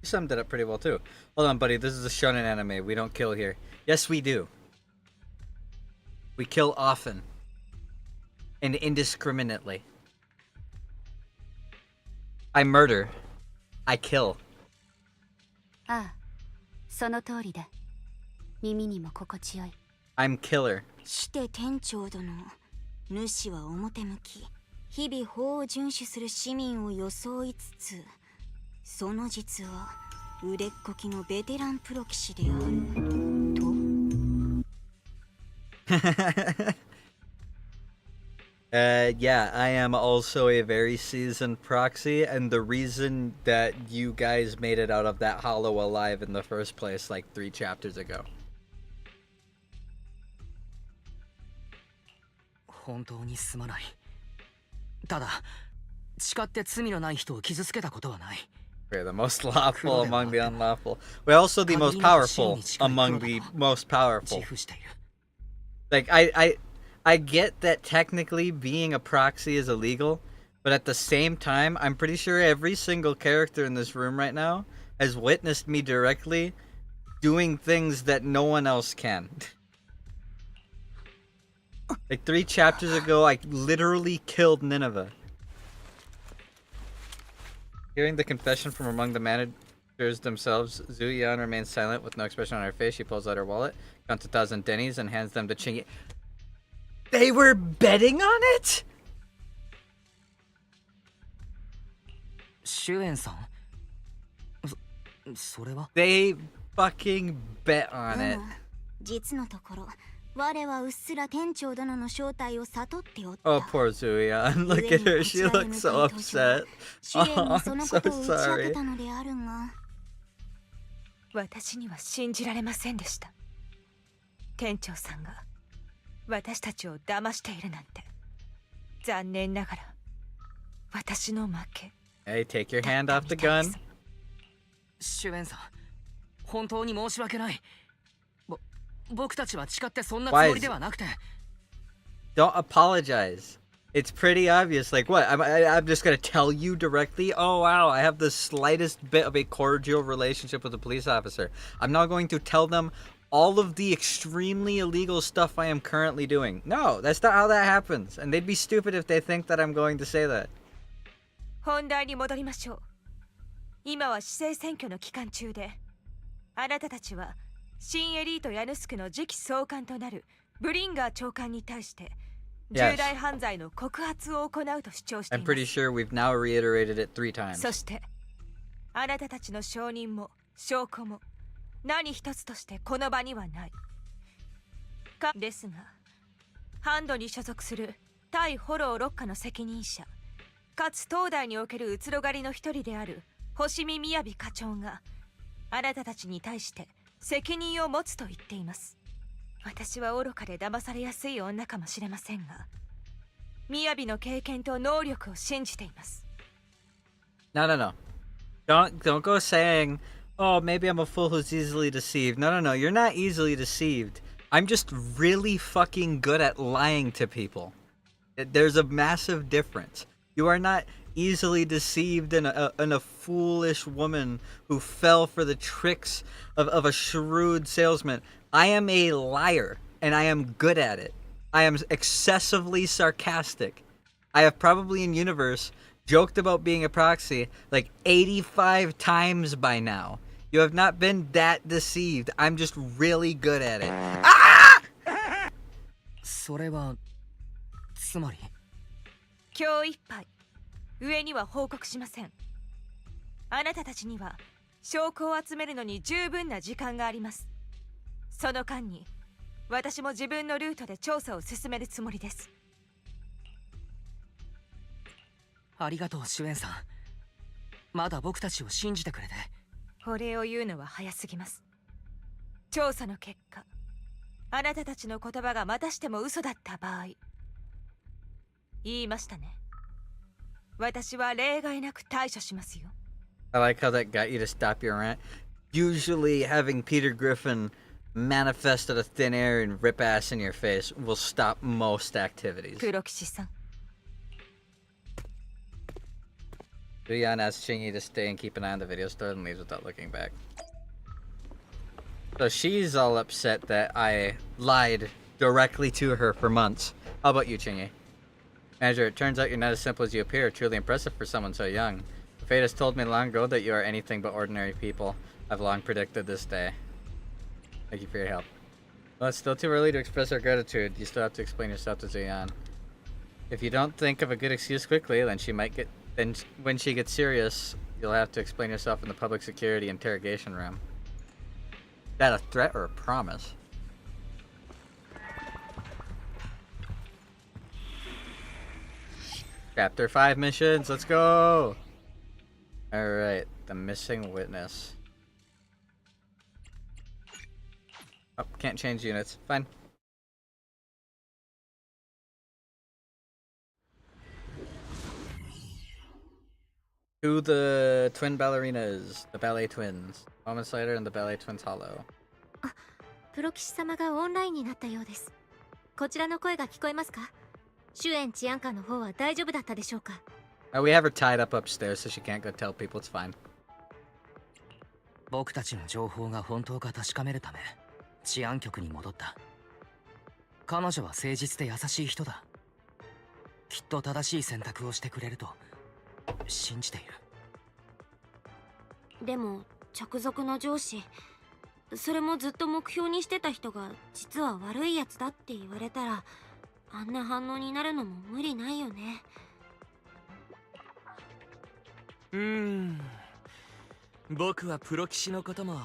You summed it up pretty well too. Hold on, buddy. This is a shonen anime. We don't kill here. Yes, we do. We kill often. And indiscriminately. I murder. I kill. ああ、その通りだ。耳にも心地よい。 I'm killer. して店長殿、主は表向き日々法を遵守する市民を装いつつ、その実は売れっ子機のベテランプロ棋士であると。Yeah, I am also a very seasoned proxy, and the reason that you guys made it out of that hollow alive in the first place like 3 chapters ago. 本当にすまない。ただ、誓って罪のない人を傷つけたことはない。 We're the most lawful among the unlawful. We're also the most powerful among the most powerful. Like, I get that technically being a proxy is illegal, but at the same time, I'm pretty sure every single character in this room right now has witnessed me directly doing things that no one else can. Like 3 chapters ago, I literally killed Nineveh. Hearing the confession from among the managers themselves, Zhu Yan remains silent with no expression on her face. She pulls out her wallet, counts 1,000 dennies, and hands them to Chingy. They were betting on it?! シュエンさん、それは They fucking bet on it. 実のところ、我はうっすら店長殿の正体を悟っておった。 Oh, poor Zuyan. Look at her. She looks so upset. Oh, I'm so sorry. 私には信じられませんでした。店長さんが私たちを騙しているなんて。残念ながら私の負け。Hey, take your hand off the gun. シュエンさん、本当に申し訳ない。僕たちは誓ってそんなつもりではなくて。 Don't apologize. It's pretty obvious. Like, what? I'm just gonna tell you directly? Oh, wow, I have the slightest bit of a cordial relationship with a police officer. I'm not going to tell them all of the extremely illegal stuff I am currently doing. No, that's not how that happens. And they'd be stupid if they think that I'm going to say that. 本題に戻りましょう。今は市政選挙の期間中で、あなたたちは新エリートヤヌスクの次期総監となるブリンガー長官に対して重大犯罪の告発を行うと主張しています。I'm pretty sure we've now reiterated it 3 times. そしてあなたたちの証人も証拠も何一つとしてこの場にはない。ですが、ハンドに所属する対フォロー6課の責任者、かつ東大におけるうつろ狩りの一人である星見雅課長があなたたちに対して責任を持つと言っています。私は愚かで騙されやすい女かもしれませんが、雅の経験と能力を信じています。No. Don't go saying, oh, maybe I'm a fool who's easily deceived. No. You're not easily deceived. I'm just really fucking good at lying to people. There's a massive difference. You are not easily deceived in a foolish woman who fell for the tricks of a shrewd salesman. I am a liar, and I am good at it. I am excessively sarcastic. I have probably in universe joked about being a proxy like 85 times by now. You have not been that deceived. I'm just really good at it. Ah! それはつまり今日いっぱい上には報告しません。あなたたちには証拠を集めるのに十分な時間があります。その間に私も自分のルートで調査を進めるつもりです。ありがとう、シュエンさん。まだ僕たちを信じてくれて。お礼を言うのは早すぎます。調査の結果、あなたたちの言葉がまたしても嘘だった場合、言いましたね。私は例外なく対処しますよ。I like how that got you to stop your rant. Usually having Peter Griffin manifest out of thin air and rip ass in your face will stop most activities. 黒騎士さん。Rian asks Chingy to stay and keep an eye on the video store and leaves without looking back. So she's all upset that I lied directly to her for months. How about you, Chingy? Manager, it turns out you're not as simple as you appear. Truly impressive for someone so young. Fate has told me long ago that you are anything but ordinary people. I've long predicted this day. Thank you for your help. Well, it's still too early to express our gratitude. You still have to explain yourself to Zuyan. If you don't think of a good excuse quickly, then when she gets serious, you'll have to explain yourself in the public security interrogation room. Is that a threat or a promise? Chapter 5 missions, let's go! Alright, the missing witness. Oh, can't change units. Fine. To the twin ballerinas, the ballet twins. Homicider and the ballet twins hollow. プロ騎士様がオンラインになったようです。こちらの声が聞こえますか？主演治安官の方は大丈夫だったでしょうか？ We have her tied up upstairs so she can't go tell people. It's fine. 僕たちの情報が本当か確かめるため治安局に戻った。彼女は誠実で優しい人だ。きっと正しい選択をしてくれると信じている。でも直属の上司、それもずっと目標にしてた人が実は悪いやつだって言われたら、あんな反応になるのも無理ないよね。僕はプロ騎士のことも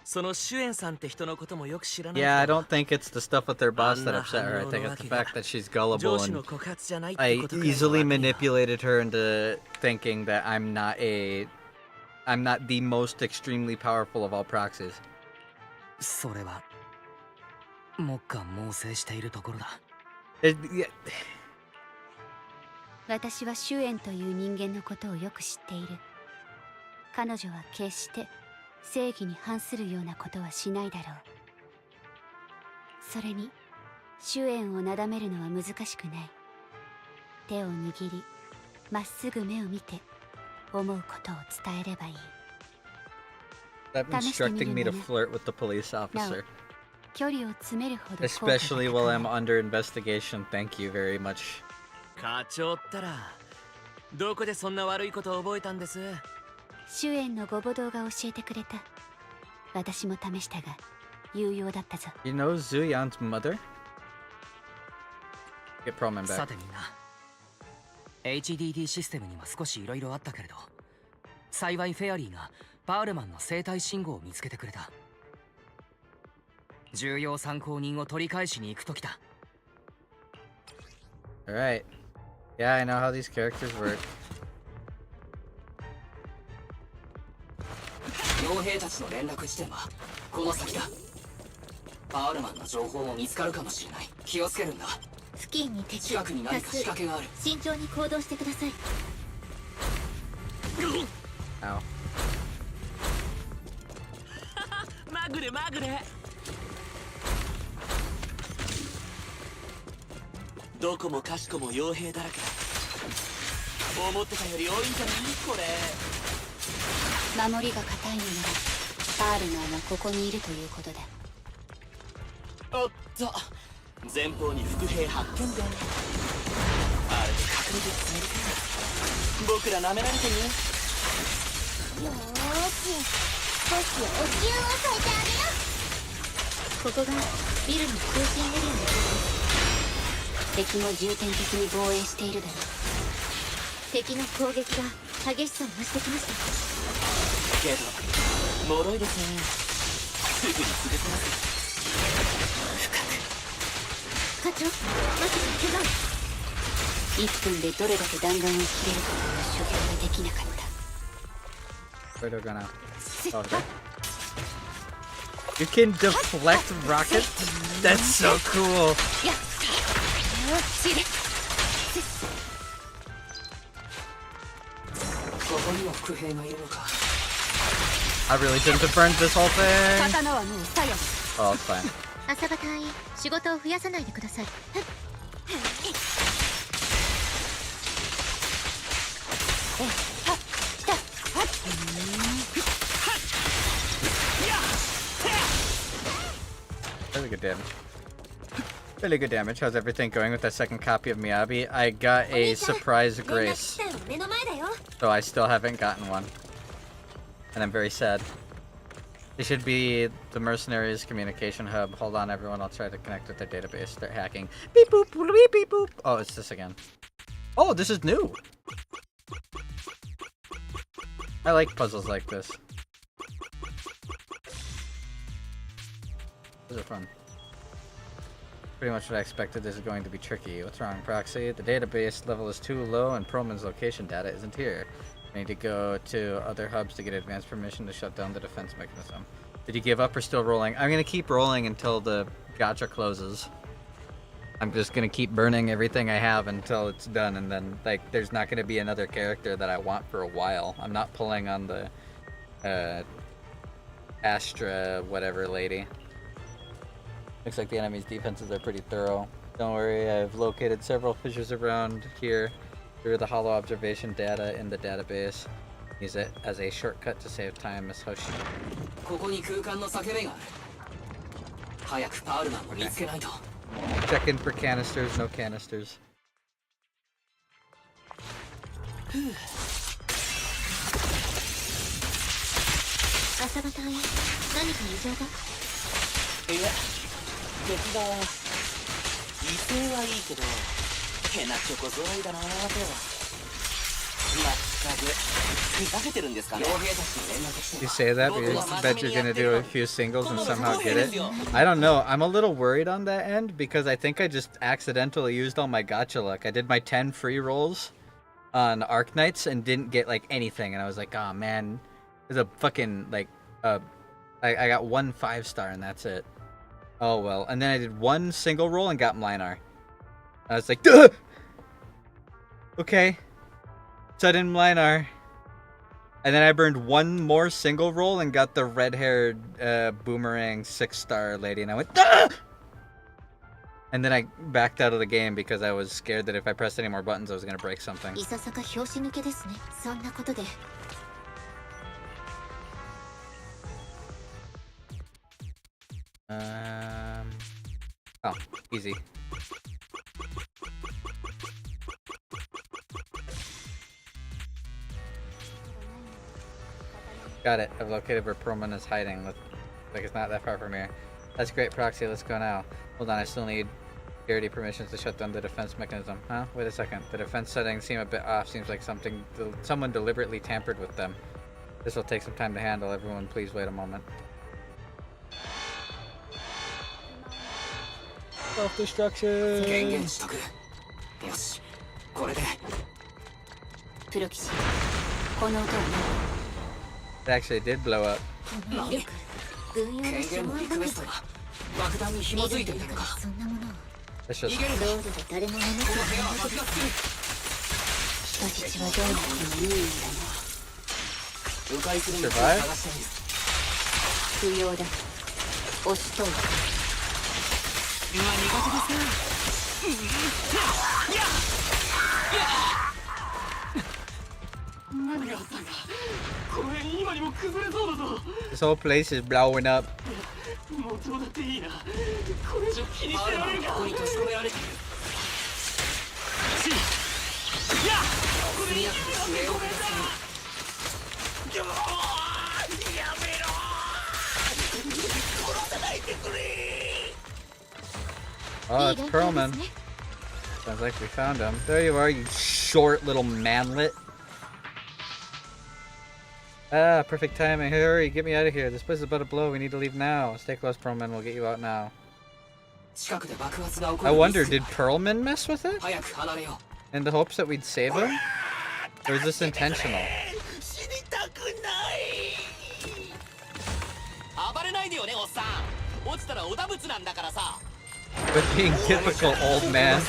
その主演さんって人のこともよく知らない。Yeah, I don't think it's the stuff with their boss that upset her. I think it's the fact that she's gullible and I easily manipulated her into thinking that I'm not the most extremely powerful of all proxies. それは目下猛省しているところだ。私はシュエンという人間のことをよく知っている。彼女は決して正義に反するようなことはしないだろう。それにシュエンをなだめるのは難しくない。手を握りまっすぐ目を見て思うことを伝えればいい。Stop instructing me to flirt with the police officer. 距離を詰めるほど Especially while I'm under investigation. Thank you very much. 課長ったらどこでそんな悪いことを覚えたんです？シュエンのご母堂が教えてくれた。私も試したが有用だったぞ。You know Zuyan's mother? Get Proman back. さてみんな、HDD システムには少し色々あったけれど、幸いフェアリーがパールマンの生体信号を見つけてくれた。重要参考人を取り返しに行くときだ。Alright. Yeah, I know how these characters work. 傭兵たちの連絡地点はこの先だ。パールマンの情報も見つかるかもしれない。気をつけるんだ。付近に敵近くに何か仕掛けがある。慎重に行動してください。Ow. まぐれまぐれ。どこもかしこも傭兵だらけ。思ってたより多いんじゃないこれ。守りが固いのならパールマンはここにいるということだ。おっと、前方に伏兵発見だ。あれで隠れて詰めるか。僕ら舐められてね。よーし、少しお灸を添えてあげよう。ここがビルの通信エリアのようです。敵も重点的に防衛しているだろう。敵の攻撃が激しさを増してきました。けど脆いですね。すぐに潰せます。課長、まさか怪我。1分でどれだけ弾丸を切れるかという所業ができなかった。Where they're gonna... Oh, there. You can deflect rockets? That's so cool! I really shouldn't have burned this whole thing! Oh, it's fine. 朝方隊員、仕事を増やさないでください。Really good damage. Really good damage. How's everything going with that second copy of Miyabi? I got a surprise grace, so I still haven't gotten one. And I'm very sad. It should be the mercenaries communication hub. Hold on, everyone. I'll try to connect with their database. Start hacking. Beep boop, beep beep boop. Oh, it's this again. Oh, this is new. I like puzzles like this. Those are fun. Pretty much what I expected. This is going to be tricky. What's wrong, Proxy? The database level is too low and Perlman's location data isn't here. I need to go to other hubs to get advanced permission to shut down the defense mechanism. Did you give up or still rolling? I'm gonna keep rolling until the gacha closes. I'm just gonna keep burning everything I have until it's done, and then like there's not gonna be another character that I want for a while. I'm not pulling on the Astra whatever lady. Looks like the enemy's defenses are pretty thorough. Don't worry, I've located several fissures around here through the hollow observation data in the database. Use it as a shortcut to save time, Miss Hoshi. Check in for canisters, no canisters. 朝方隊員、何か異常が？いや、敵が威勢はいいけど変なチョコ揃いだなぁと。まったくふざけてるんですかね。傭兵たちに連絡して。 You say that, but you bet you're gonna do a few singles and somehow get it. I don't know. I'm a little worried on that end because I think I just accidentally used all my gacha luck. I did my 10 free rolls on Arc Knights and didn't get like anything, and I was like, oh man, there's a fucking like I got 1 5-star and that's it. Oh well. And then I did 1 single roll and got Mlinar. I was like, duh! Okay. Sudden Mlinar. And then I burned 1 more single roll and got the red-haired boomerang 6-star lady, and I went, duh! And then I backed out of the game because I was scared that if I pressed any more buttons I was gonna break something. Oh, easy. Got it. I've located where Perlman is hiding. Look, like it's not that far from here. That's great, Proxy. Let's go now. Hold on, I still need security permissions to shut down the defense mechanism. Huh? Wait a second. The defense settings seem a bit off. Seems like someone deliberately tampered with them. This will take some time to handle. Everyone, please wait a moment. Self-destruction! It actually did blow up. That's just... Survive? This whole place is blowing up. Oh, it's Perlman. Sounds like we found him. There you are, you short little manlet. Ah, perfect timing. Hurry, get me out of here. This place is about to blow. We need to leave now. Stay close, Perlman. We'll get you out now. I wonder, did Perlman mess with it? In the hopes that we'd save him? Or is this intentional? With being typical old man.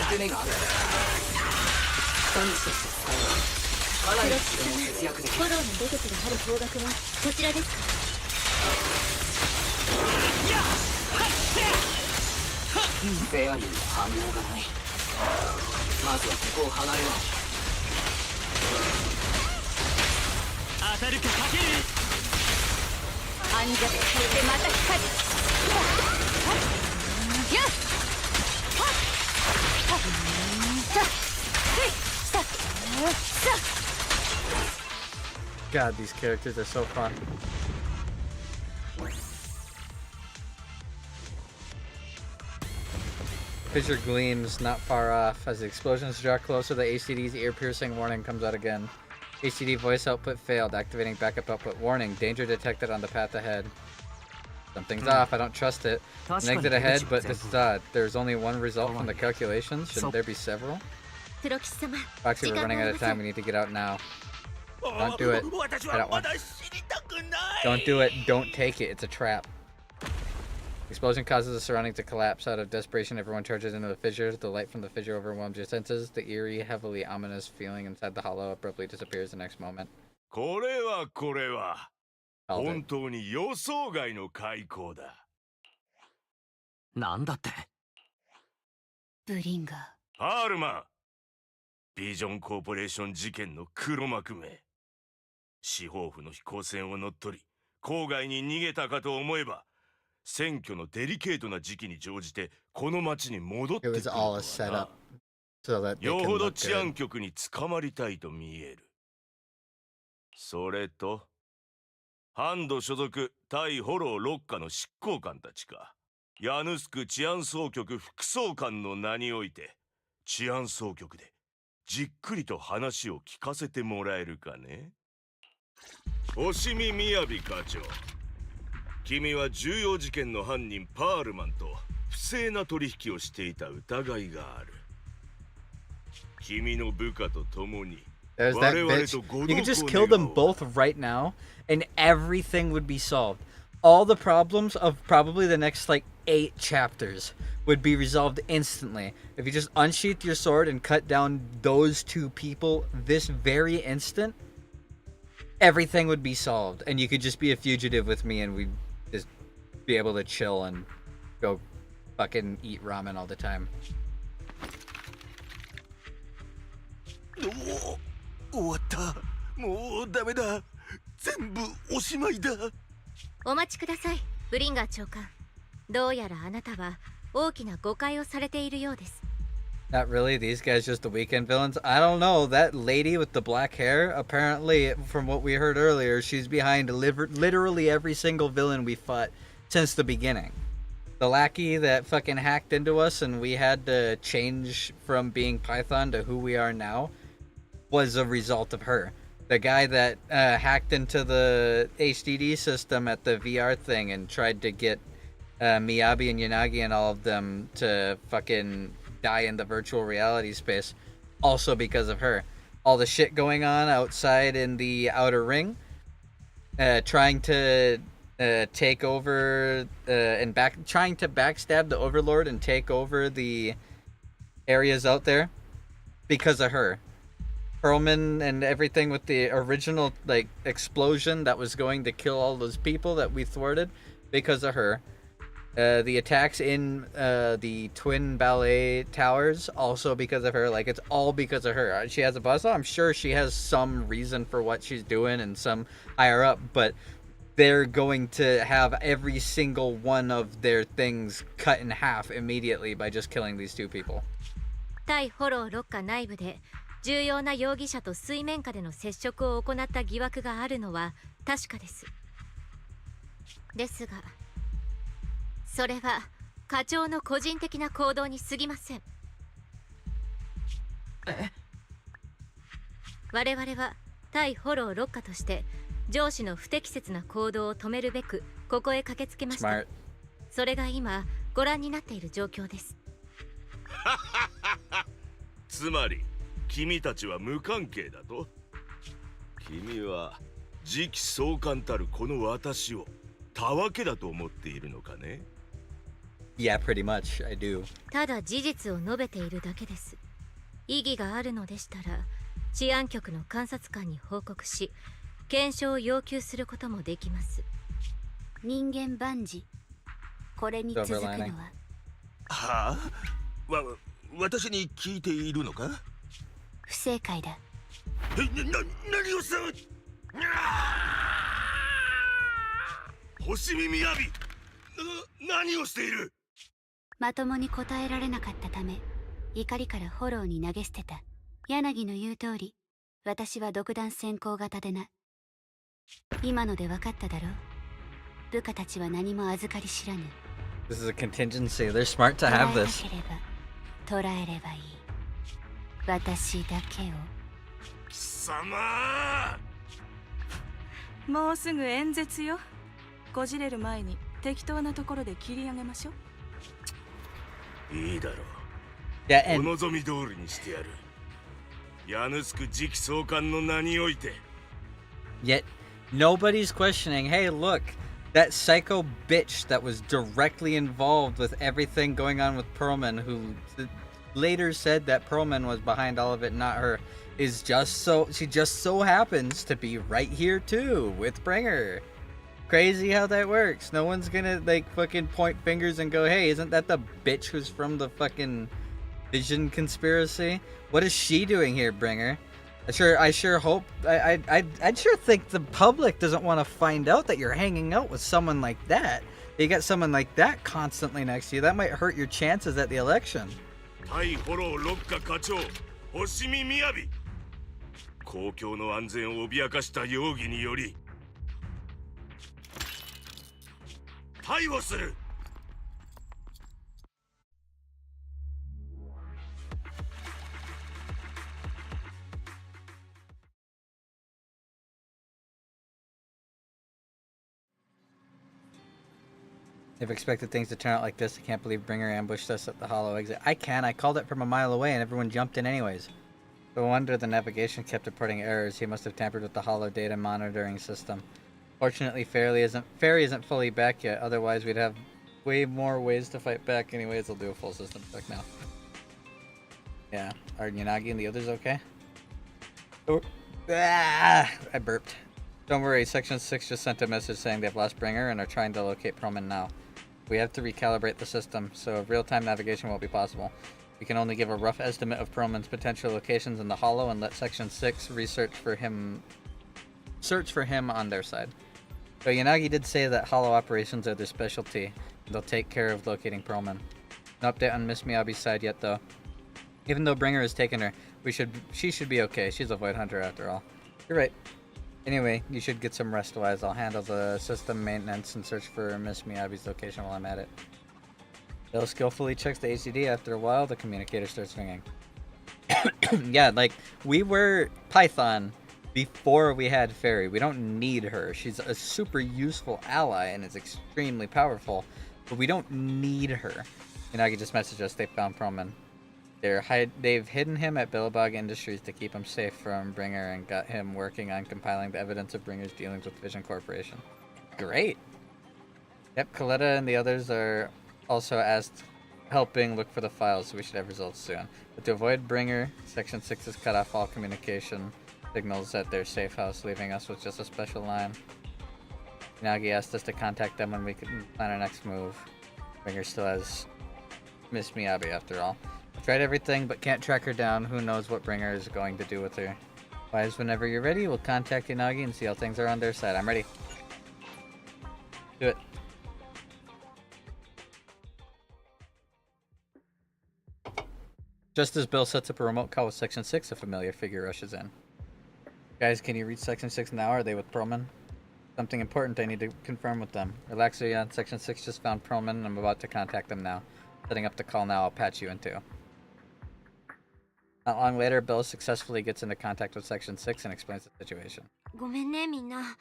God, these characters are so fun. Fissure gleams not far off. As the explosions draw closer, the HDD's ear-piercing warning comes out again. HDD voice output failed. Activating backup output. Warning. Danger detected on the path ahead. Something's off. I don't trust it. An exit ahead, but this is odd. There's only one result from the calculations. Shouldn't there be several? Foxy, we're running out of time. We need to get out now. Don't do it. I don't want. Don't do it. Don't take it. It's a trap. Explosion causes the surroundings to collapse. Out of desperation, everyone charges into the fissure. The light from the fissure overwhelms your senses. The eerie, heavily ominous feeling inside the hollow abruptly disappears the next moment. これは本当に予想外の開口だ。なんだって？ブリンガー。ハールマン。ビジョンコーポレーション事件の黒幕め。司法府の飛行船を乗っ取り、郊外に逃げたかと思えば、選挙のデリケートな時期に乗じてこの町に戻ってくるとはな。よほど治安局に捕まりたいと見える。それと、ハンド所属対フォロー6課の執行官たちか。ヤヌスク治安総局副総監の名において、治安総局でじっくりと話を聞かせてもらえるかね。星見みやび課長。君は重要事件の犯人パールマンと不正な取引をしていた疑いがある。君の部下と共に。There's that bitch. You could just kill them both right now, and everything would be solved. All the problems of probably the next, like, 8 chapters would be resolved instantly. If you just unsheath your sword and cut down those 2 people this very instant, everything would be solved. And you could just be a fugitive with me, and we'd just be able to chill and go fucking eat ramen all the time. 終わった。もうダメだ。全部おしまいだ。お待ちください、ブリンガー長官。どうやらあなたは大きな誤解をされているようです。Not really. These guys just the weekend villains. I don't know. That lady with the black hair, apparently, from what we heard earlier, she's behind literally every single villain we fought since the beginning. The lackey that fucking hacked into us and we had to change from being Python to who we are now was a result of her. The guy that hacked into the HDD system at the VR thing and tried to get Miyabi and Yanagi and all of them to fucking die in the virtual reality space, also because of her. All the shit going on outside in the outer ring, trying to take over trying to backstab the Overlord and take over the areas out there because of her. Perlman and everything with the original like explosion that was going to kill all those people that we thwarted because of her. The attacks in the twin ballet towers also because of her. Like, it's all because of her. She has a buzz. I'm sure she has some reason for what she's doing and some higher up, but they're going to have every single one of their things cut in half immediately by just killing these 2 people. 対フォロー6課内部で重要な容疑者と水面下での接触を行った疑惑があるのは確かです。ですが、それは課長の個人的な行動に過ぎません。我々は対フォロー6課として上司の不適切な行動を止めるべくここへ駆けつけました。それが今ご覧になっている状況です。つまり君たちは無関係だと？君は次期総監たるこの私をたわけだと思っているのかね？ Yeah, pretty much, I do. ただ事実を述べているだけです。意義があるのでしたら治安局の監察官に報告し検証を要求することもできます。人間万事、これに続くのは。はあ？私に聞いているのか？不正解だ。何をさ？星耳アビ、何をしている？まともに答えられなかったため、怒りからフォローに投げ捨てた。柳の言う通り、私は独断専行型でな。今ので分かっただろう。部下たちは何も預かり知らぬ。This is a contingency. They're smart to have this. 捕らえればいい。私だけを。貴様。もうすぐ演説よ。こじれる前に適当なところで切り上げましょう。いいだろう。Yeah, お望み通りにしてやる。ヤヌスク次期総監の名において。Yet nobody's questioning, hey, look, that psycho bitch that was directly involved with everything going on with Perlman, who later said that Perlman was behind all of it, not her, is she just so happens to be right here too with Bringer. Crazy how that works. No one's gonna like fucking point fingers and go, hey, isn't that the bitch who's from the fucking Vision conspiracy? What is she doing here, Bringer? I sure hope I'd sure think the public doesn't want to find out that you're hanging out with someone like that. You got someone like that constantly next to you. That might hurt your chances at the election. 対フォロー6課課長星見みやび、公共の安全を脅かした容疑により逮捕する。They've expected things to turn out like this. I can't believe Bringer ambushed us at the hollow exit. I can. I called it from a mile away and everyone jumped in anyways. No wonder the navigation kept reporting errors. He must have tampered with the hollow data monitoring system. Fortunately, Fairy isn't fully back yet. Otherwise, we'd have way more ways to fight back. Anyways, I'll do a full system check now. Yeah. Are Yanagi and the others okay? Oh. Ah, I burped. Don't worry. Section 6 just sent a message saying they've lost Bringer and are trying to locate Perlman now. We have to recalibrate the system, so real-time navigation won't be possible. We can only give a rough estimate of Perlman's potential locations in the hollow and let Section 6 search for him on their side. So Yanagi did say that hollow operations are their specialty. They'll take care of locating Perlman. No update on Miss Miyabi's side yet, though. Even though Bringer has taken her, she should be okay. She's a Void Hunter after all. You're right. Anyway, you should get some rest, Wise. I'll handle the system maintenance and search for Miss Miyabi's location while I'm at it. Bill skillfully checks the HDD. After a while, the communicator starts ringing. Yeah, like, we were Python before we had Fairy. We don't need her. She's a super useful ally and is extremely powerful, but we don't need her. Yanagi just messaged us. They found Perlman. They've hidden him at Billabong Industries to keep him safe from Bringer and got him working on compiling the evidence of Bringer's dealings with Vision Corporation. Great. Yep, Coletta and the others are also helping look for the files, so we should have results soon. But to avoid Bringer, Section 6 has cut off all communication signals at their safe house, leaving us with just a special line. Yanagi asked us to contact them when we can plan our next move. Bringer still has Miss Miyabi after all. Tried everything, but can't track her down. Who knows what Bringer is going to do with her. Wise, whenever you're ready, we'll contact Yanagi and see how things are on their side. I'm ready. Do it. Just as Bill sets up a remote call with Section 6, a familiar figure rushes in. Guys, can you reach Section 6 now? Are they with Perlman? Something important I need to confirm with them. Relax, Leon. Section 6 just found Perlman and I'm about to contact them now. Setting up the call now, I'll patch you in too. Not long later, Bill successfully gets into contact with Section 6 and explains the situation. ごめんねみんな。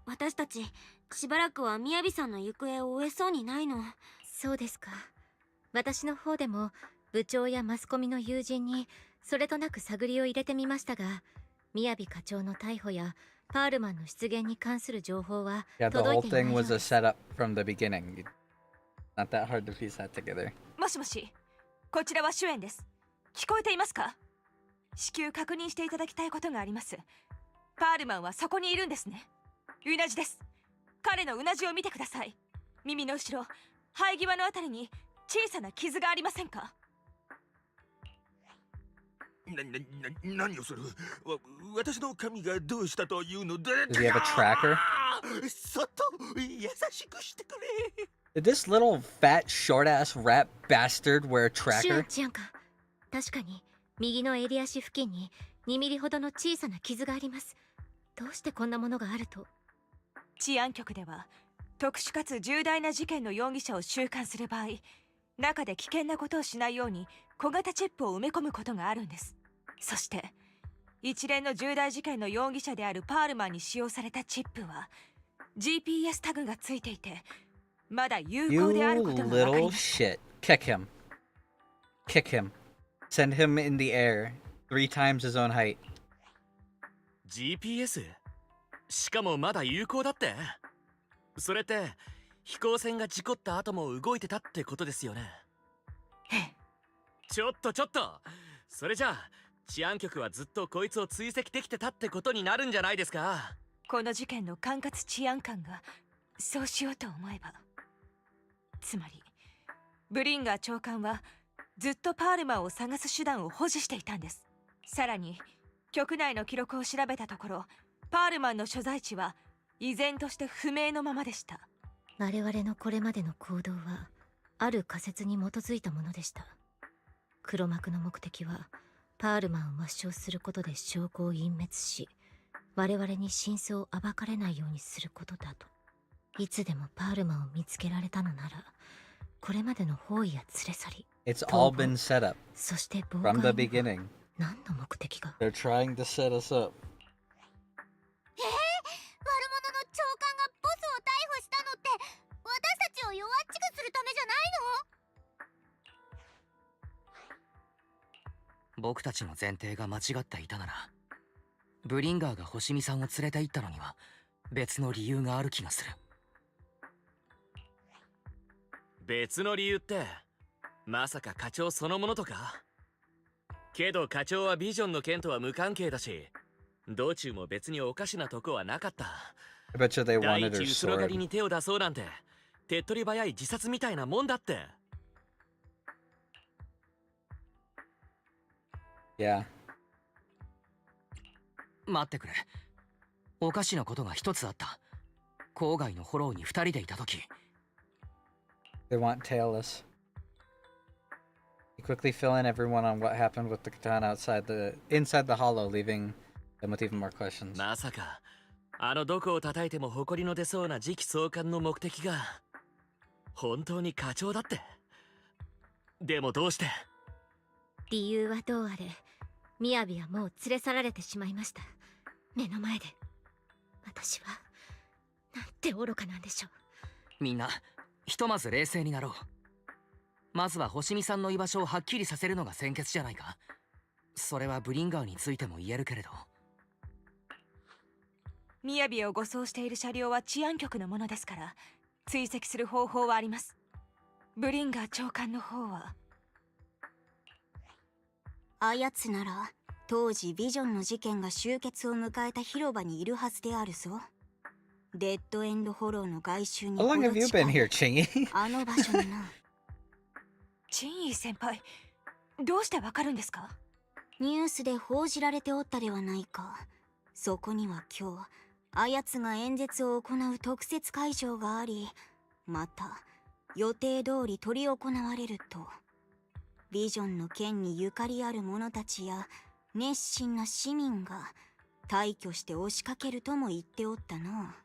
私たちしばらくはみやびさんの行方を追えそうにないの。そうですか。私の方でも部長やマスコミの友人にそれとなく探りを入れてみましたが、みやび課長の逮捕やパールマンの出現に関する情報は届いていないようです。Yeah, the whole thing was a setup from the beginning. Not that hard to piece that together. もしもし、こちらは主演です。聞こえていますか？至急確認していただきたいことがあります。パールマンはそこにいるんですね。うなじです。彼のうなじを見てください。耳の後ろ、生え際のあたりに小さな傷がありませんか？何をする？私の髪がどうしたというので？ Does he have a tracker? そっと優しくしてくれ。Did this little fat short-ass rat bastard wear a tracker? シュンか。確かに右の襟足付近に2ミリほどの小さな傷があります。どうしてこんなものがあると？治安局では特殊かつ重大な事件の容疑者を収監する場合、中で危険なことをしないように小型チップを埋め込むことがあるんです。そして一連の重大事件の容疑者であるパールマンに使用されたチップは GPS タグがついていて、まだ有効であることが分かり You ます。 little shit. Kick him. Kick him. Send him in the air 3 times his own height. GPS? しかもまだ有効だって。それって飛行船が事故った後も動いてたってことですよね。ちょっとそれじゃあ治安局はずっとこいつを追跡できてたってことになるんじゃないですか。この事件の管轄治安官がそうしようと思えば、つまりブリンガー長官はずっとパールマンを探す手段を保持していたんです。さらに局内の記録を調べたところ、パールマンの所在地は依然として不明のままでした。我々のこれまでの行動はある仮説に基づいたものでした。黒幕の目的はパールマンを抹消することで証拠を隠滅し、我々に真相を暴かれないようにすることだと。いつでもパールマンを見つけられたのなら、これまでの包囲や連れ去り、 It's all been set up そして妨 from 害 the には beginning. 何の目的が。 They're trying to set us up. 悪者の長官がボスを逮捕したのって私たちを弱っちくするためじゃないの？僕たちの前提が間違っていたなら、ブリンガーが星見さんを連れて行ったのには別の理由がある気がする。別の理由ってまさか課長そのものとか。けど課長はビジョンの件とは無関係だし、道中も別におかしなとこはなかった。 I bet you they 第 wanted 一 her 後ろ狩り sword. に手を出そうなんて手っ取り早い自殺みたいなもんだって。Yeah. 待ってくれ。おかしなことが一つあった。郊外のホローに二人でいた時、 They want tailless. You quickly fill in everyone on what happened with the katana inside the hollow, leaving them with even more questions. まさかあのどこを叩いても誇りの出そうな次期総監の目的が本当に課長だって。でもどうして？理由はどうあれ、みやびはもう連れ去られてしまいました。目の前で。私はなんて愚かなんでしょう。みんなひとまず冷静になろう。まずは星見さんの居場所をはっきりさせるのが先決じゃないか。それはブリンガーについても言えるけれど。みやびを護送している車両は治安局のものですから、追跡する方法はあります。ブリンガー長官の方は、あやつなら当時ビジョンの事件が終結を迎えた広場にいるはずであるぞ。デッドエンドホローの外周に How ほ long ど have you 近 been い here, Chingy? あの場所にな。チンイー先輩、どうしてわかるんですか？ニュースで報じられておったではないか。そこには今日あやつが演説を行う特設会場があり、また予定通り執り行われると。ビジョンの件にゆかりある者たちや熱心な市民が大挙して押しかけるとも言っておったな。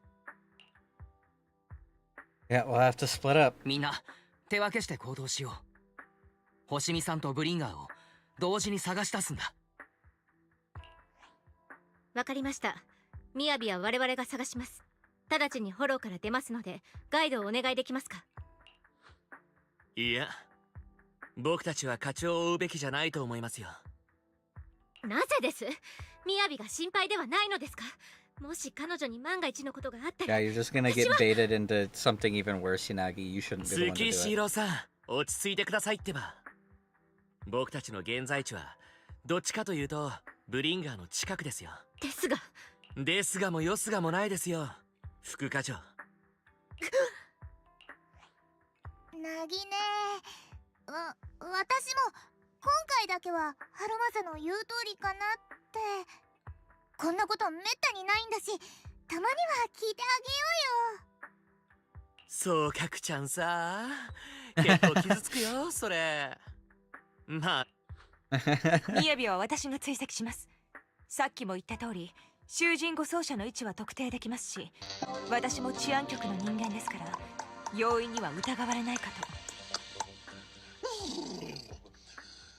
Yeah, we'll have to split up. みんな手分けして行動しよう。星見さんとブリンガーを同時に探し出すんだ。わかりました。みやびは我々が探します。直ちにフォローから出ますので、ガイドをお願いできますか？いや、僕たちは課長を追うべきじゃないと思いますよ。なぜです？みやびが心配ではないのですか？もし彼女に万が一のことがあったら。 Yeah, you're just gonna get baited into something even worse, Yanagi. You shouldn't be the one to 月 do シ it. ロさん、落ち着いてくださいってば。僕たちの現在地はどっちかというとブリンガーの近くですよ。ですがもよすがもないですよ、副課長。なぎね、私も今回だけは春正の言う通りかなって。こんなことめったにないんだし、たまには聞いてあげようよ。そうかくちゃんさ、結構傷つくよそれ。まあみやびは私が追跡します。さっきも言った通り、囚人護送車の位置は特定できますし、私も治安局の人間ですから容易には疑われないかと。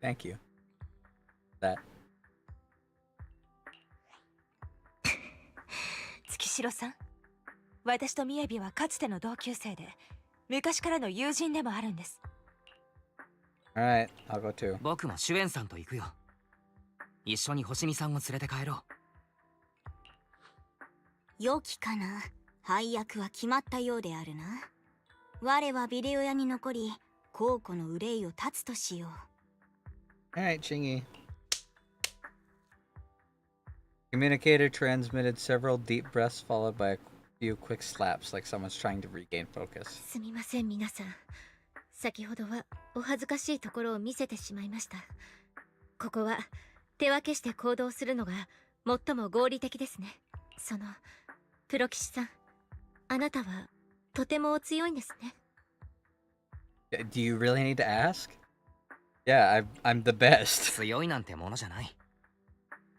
Thank you. That. 月城さん、私とみやびはかつての同級生で、昔からの友人でもあるんです。Alright, I'll go too. 僕もシュエンさんと行くよ。一緒に星見さんを連れて帰ろう。良きかな。配役は決まったようであるな。我はビデオ屋に残り、公庫の憂いを断つとしよう。Alright, Chingy. Communicator transmitted several deep breaths followed by a few quick slaps, like someone's trying to regain focus. すみません皆さん。先ほどはお恥ずかしいところを見せてしまいました。ここは手分けして行動するのが最も合理的ですね。そのプロ騎士さん、あなたはとてもお強いんですね。Do you really need to ask? Yeah, I'm the best. 強いなんてものじゃない。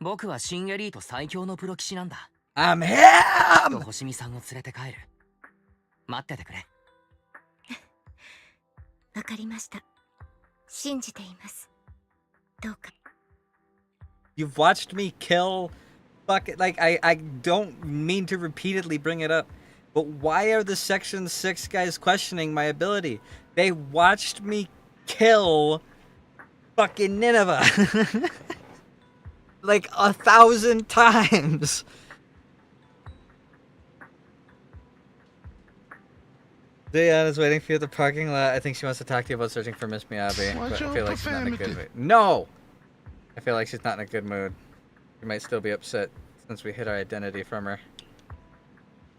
僕は新エリート最強のプロ騎士なんだ。I'm him! 星見さんを連れて帰る。待っててくれ。わかりました。信じています。どうか。You've watched me kill like I don't mean to repeatedly bring it up, but why are the Section 6 guys questioning my ability? They watched me kill fucking Nineveh like 1,000 times. Diana's waiting for you at the parking lot. I think she wants to talk to you about searching for Miss Miyabi, but I feel like she's not in a good mood. No! I feel like she's not in a good mood. She might still be upset since we hid our identity from her.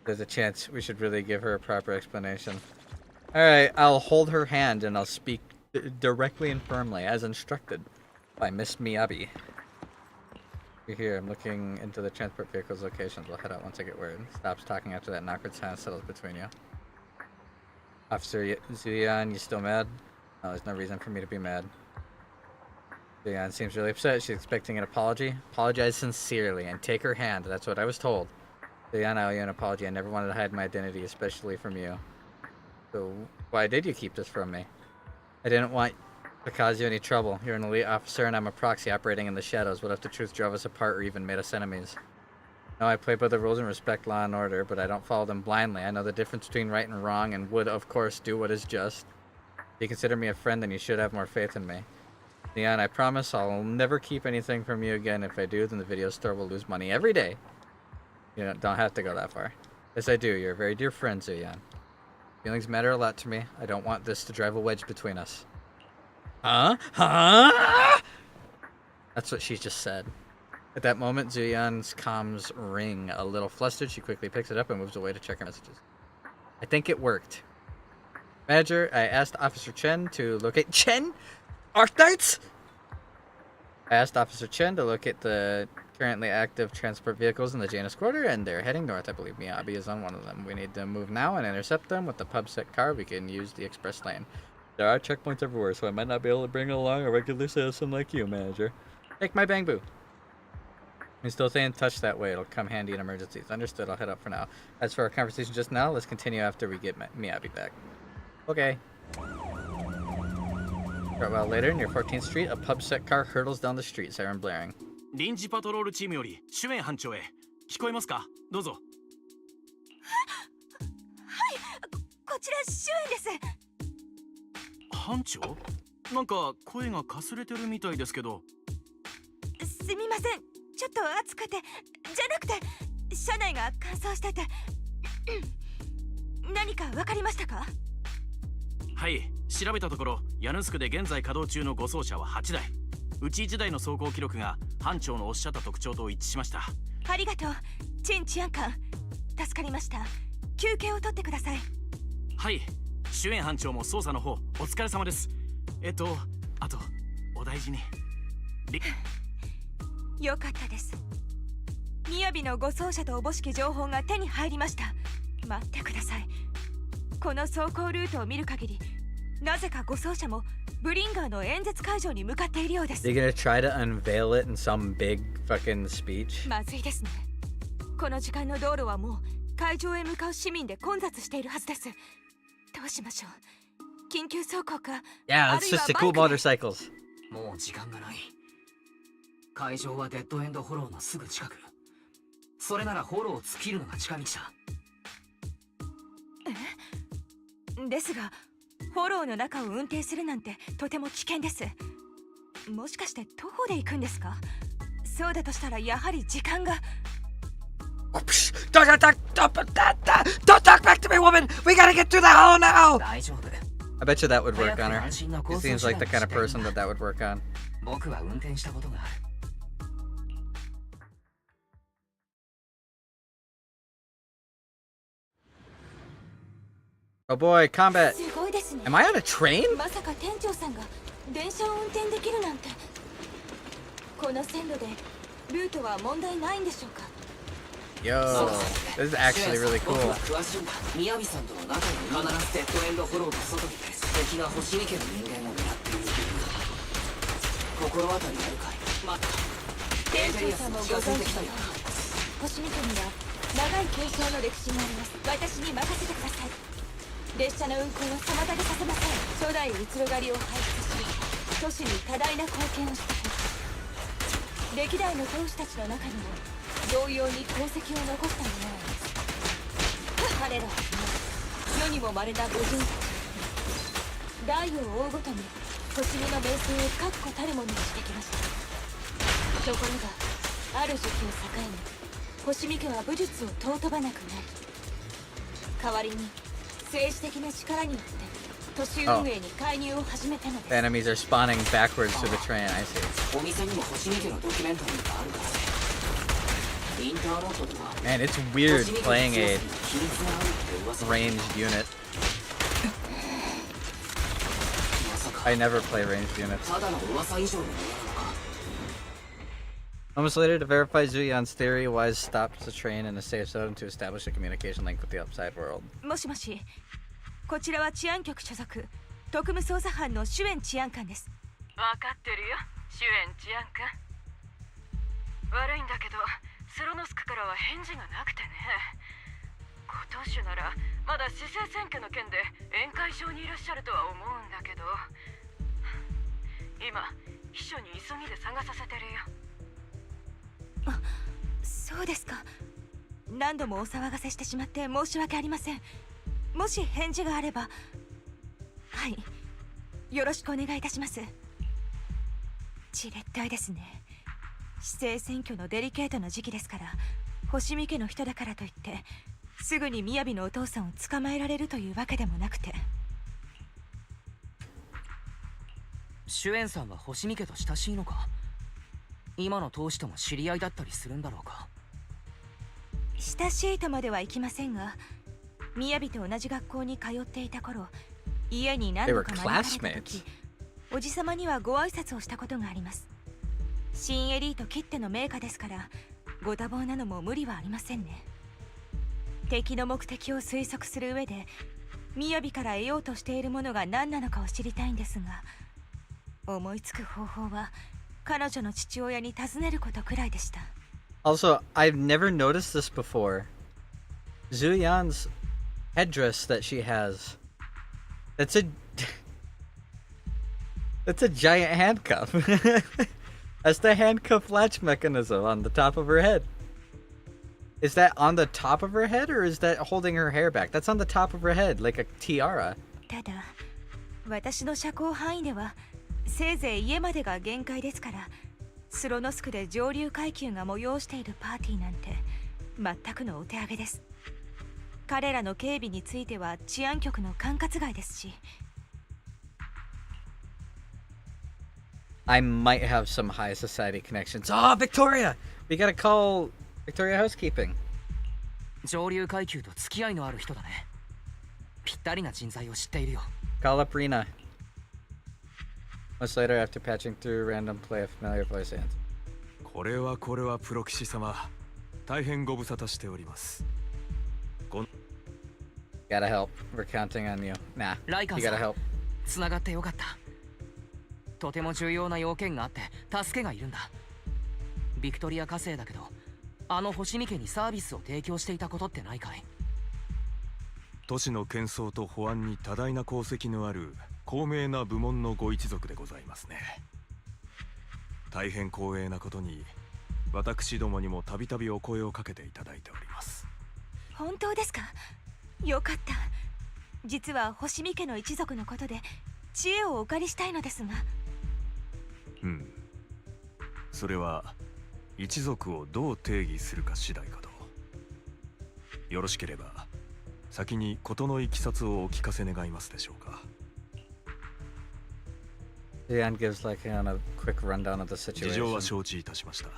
There's a chance we should really give her a proper explanation. Alright, I'll hold her hand and I'll speak directly and firmly, as instructed by Miss Miyabi. You're here, I'm looking into the transport vehicle's locations. We'll head out once I get word. Stops talking after that awkward silence settles between you. Officer Zuyan, you still mad? No, there's no reason for me to be mad. Zuyan seems really upset. She's expecting an apology. Apologize sincerely and take her hand. That's what I was told. Zuyan, I owe you an apology. I never wanted to hide my identity, especially from you. So, why did you keep this from me? I didn't want to cause you any trouble. You're an elite officer and I'm a proxy operating in the shadows. What if the truth drove us apart or even made us enemies? No, I play by the rules and respect law and order, but I don't follow them blindly. I know the difference between right and wrong and would, of course, do what is just. If you consider me a friend, then you should have more faith in me. Leon, I promise I'll never keep anything from you again. If I do, then the video store will lose money every day. You don't have to go that far. Yes, I do. You're a very dear friend, Zuyan. Feelings matter a lot to me. I don't want this to drive a wedge between us. Huh? Huh? That's what she just said. At that moment, Zuyan's comms ring. A little flustered, she quickly picks it up and moves away to check her messages. I think it worked. Manager, I asked Officer Chen to locate... Chen? Arknights? I asked Officer Chen to locate the currently active transport vehicles in the Janus Quarter, and they're heading north. I believe Miyabi is on one of them. We need to move now and intercept them. With the pub set car, we can use the express lane. There are checkpoints everywhere, so I might not be able to bring along a regular citizen like you, Manager. Take my bamboo. I'm still staying in touch that way. It'll come handy in emergencies. Understood. I'll head up for now. As for our conversation just now, let's continue after we get Miyabi back. Okay. A while later, near 14th Street, a pub set car hurtles down the street, siren blaring. 臨時パトロールチームよりシュエン班長へ。聞こえますか？どうぞ。はい、こちらシュエンです。班長？なんか声がかすれてるみたいですけど。すみません。ちょっと暑くて、じゃなくて車内が乾燥してて何か分かりましたか？はい、調べたところヤヌスクで現在稼働中の護送車は8台。うち1台の走行記録が班長のおっしゃった特徴と一致しました。ありがとう、チン治安官。助かりました。休憩を取ってください。はい、シュエン班長も捜査の方お疲れ様です。あとお大事に。よかったです。雅の護送車とおぼしき情報が手に入りました。待ってください。この走行ルートを見る限り、なぜか護送車もブリンガーの演説会場に向かっているようです。They're gonna try to unveil it in some big fucking speech. まずいですね。この時間の道路はもう会場へ向かう市民で混雑しているはずです。どうしましょう。緊急走行か。 Yeah, let's just take cool motorcycles. もう時間がない。会場はデッドエンドホローのすぐ近く。それならホローを突っ切るのが近道だ。ですがフォローの中を運転するなんてとても危険です。もしかして徒歩で行くんですか？そうだとしたらやはり時間が。 Don't talk back to me, woman! We gotta get through the hole now! 大丈夫。 I bet you that would work on her. He seems like the kind of person that would work on. 僕は運転したことがある。Oh boy, combat. すごいですね。 Am I on a train? まさか店長さんが電車を運転できるなんて。この線路でルートは問題ないんでしょうか？ Yo, this is actually really cool. 宮城さんとの仲に必ずデッドエンドフォローの外にて敵が星見家の人間を狙っている。心当たりあるかい？待った。店長さんもご存知で星見家には長い継承の歴史があります。私に任せてください。列車の運行を妨げさせません。初代うつろ狩りを輩出し都市に多大な貢献をしたほか、歴代の当主たちの中にも同様に功績を残した者がいます。彼らは世にも稀な武人たち。代を追うごとに星見の名声を確固たるものにしてきました。ところがある時期を境に星見家は武術を尊ばなくなり、代わりに政治的な力によって都市運営に介入を始めたのです。 The enemies are spawning backwards to the train, I see. お店にも星見家のドキュメンタリーがあるからね。インターロットとは Man, it's weird playing a ranged unit. I never play ranged units. ただの噂以上のものなのか。 Moments later, to verify Zuyan's theory, Wise stopped the train in a safe zone to establish a communication link with the outside world. もしもし、こちらは治安局所属特務捜査班の主演治安官です。分かってるよ、主演治安官。悪いんだけどスロノスクからは返事がなくてね。ご当主ならまだ市政選挙の件で宴会場にいらっしゃるとは思うんだけど、今秘書に急ぎで探させてるよ。あ、そうですか。何度もお騒がせしてしまって申し訳ありません。もし返事があれば、はい、よろしくお願いいたします。じれったいですね。市政選挙のデリケートな時期ですから、星見家の人だからといってすぐに雅のお父さんを捕まえられるというわけでもなくて。主演さんは星見家と親しいのか？今の当主とも知り合いだったりするんだろうか？親しいとまではいきませんが、雅と同じ学校に通っていた頃、家に何度か招かれた時、おじさまにはご挨拶をしたことがあります。新エリートきっての名家ですから、ご多忙なのも無理はありませんね。敵の目的を推測する上で、雅から得ようとしているものが何なのかを知りたいんですが、思いつく方法は彼女の父親に尋ねることくらいでした。Also, I've never noticed this before. Zuyan's headdress that she has. That's a giant handcuff. That's the handcuff latch mechanism on the top of her head. Is that on the top of her head or is that holding her hair back? That's on the top of her head, like a tiara. ただ、私の社交範囲ではせいぜい家までが限界ですから、スロノスクで上流階級が催しているパーティーなんて全くのお手上げです。彼らの警備については治安局の管轄外ですし。I might have some high society connections. Oh, Victoria! We gotta call Victoria Housekeeping. 上流階級と付き合いのある人だね。ぴったりな人材を知っているよ。Call up Rena. Much later, after patching through random play, a familiar voice answered. これはプロ騎士様、大変ご無沙汰しております。Gotta help. We're counting on you. Nah, you gotta help. つながってよかった。とても重要な要件があって助けがいるんだ。ビクトリア火星だけど、あの星見家にサービスを提供していたことってないかい？都市の喧騒と保安に多大な功績のある高名な部門のご一族でございますね。大変光栄なことに私どもにもたびたびお声をかけていただいております。本当ですか？よかった。実は星見家の一族のことで知恵をお借りしたいのですが。うん、それは一族をどう定義するか次第かと。よろしければ先に事のいきさつをお聞かせ願いますでしょうか。Leon gives like a quick rundown of the situation. 事情は承知いたしました。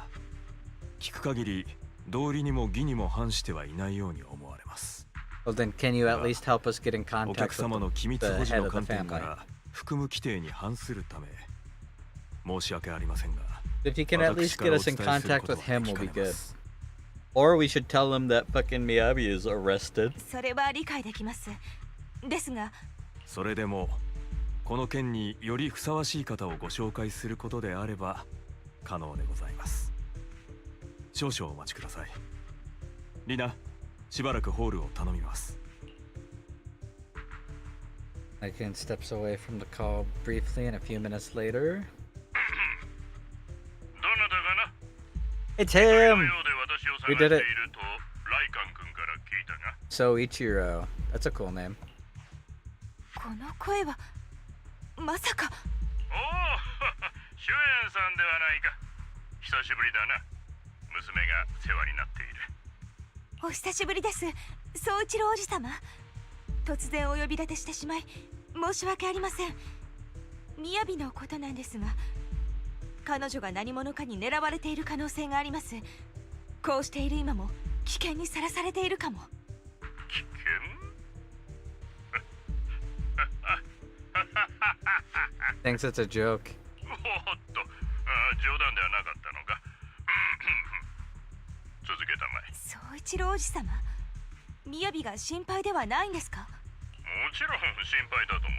聞く限り道理にも義にも反してはいないように思われます。Well then, can you at least help us get in お contact 客様の機 with 密 the 保持 head の of the 観点か family? ら含む規定に反するため申し訳ありませんが、 If you can at 私 least か get らお us 伝 in えする contact こと with は him, 聞 we'll か be れま good. す。 Or we should tell him that fucking Miyabi is arrested. それは理解できます。ですが、それでもこの件によりふさわしい方をご紹介することであれば可能でございます。少々お待ちください。リナ、しばらくホールを頼みます。Icon steps away from the call briefly, and a few minutes later, it's him! We did it! So Ichiro. That's a cool name. この声はまさか。おお、シュエンさんではないか。久しぶりだな。娘が世話になっている。お久しぶりです、宗一郎おじさま。突然お呼び立てしてしまい申し訳ありません。雅のことなんですが、彼女が何者かに狙われている可能性があります。こうしている今も危険にさらされているかも。危険Thinks it's a joke. おっと、冗談ではなかったのか。続けたまえ。宗一郎おじさま、雅が心配ではないんですか？もちろん心配だと思う。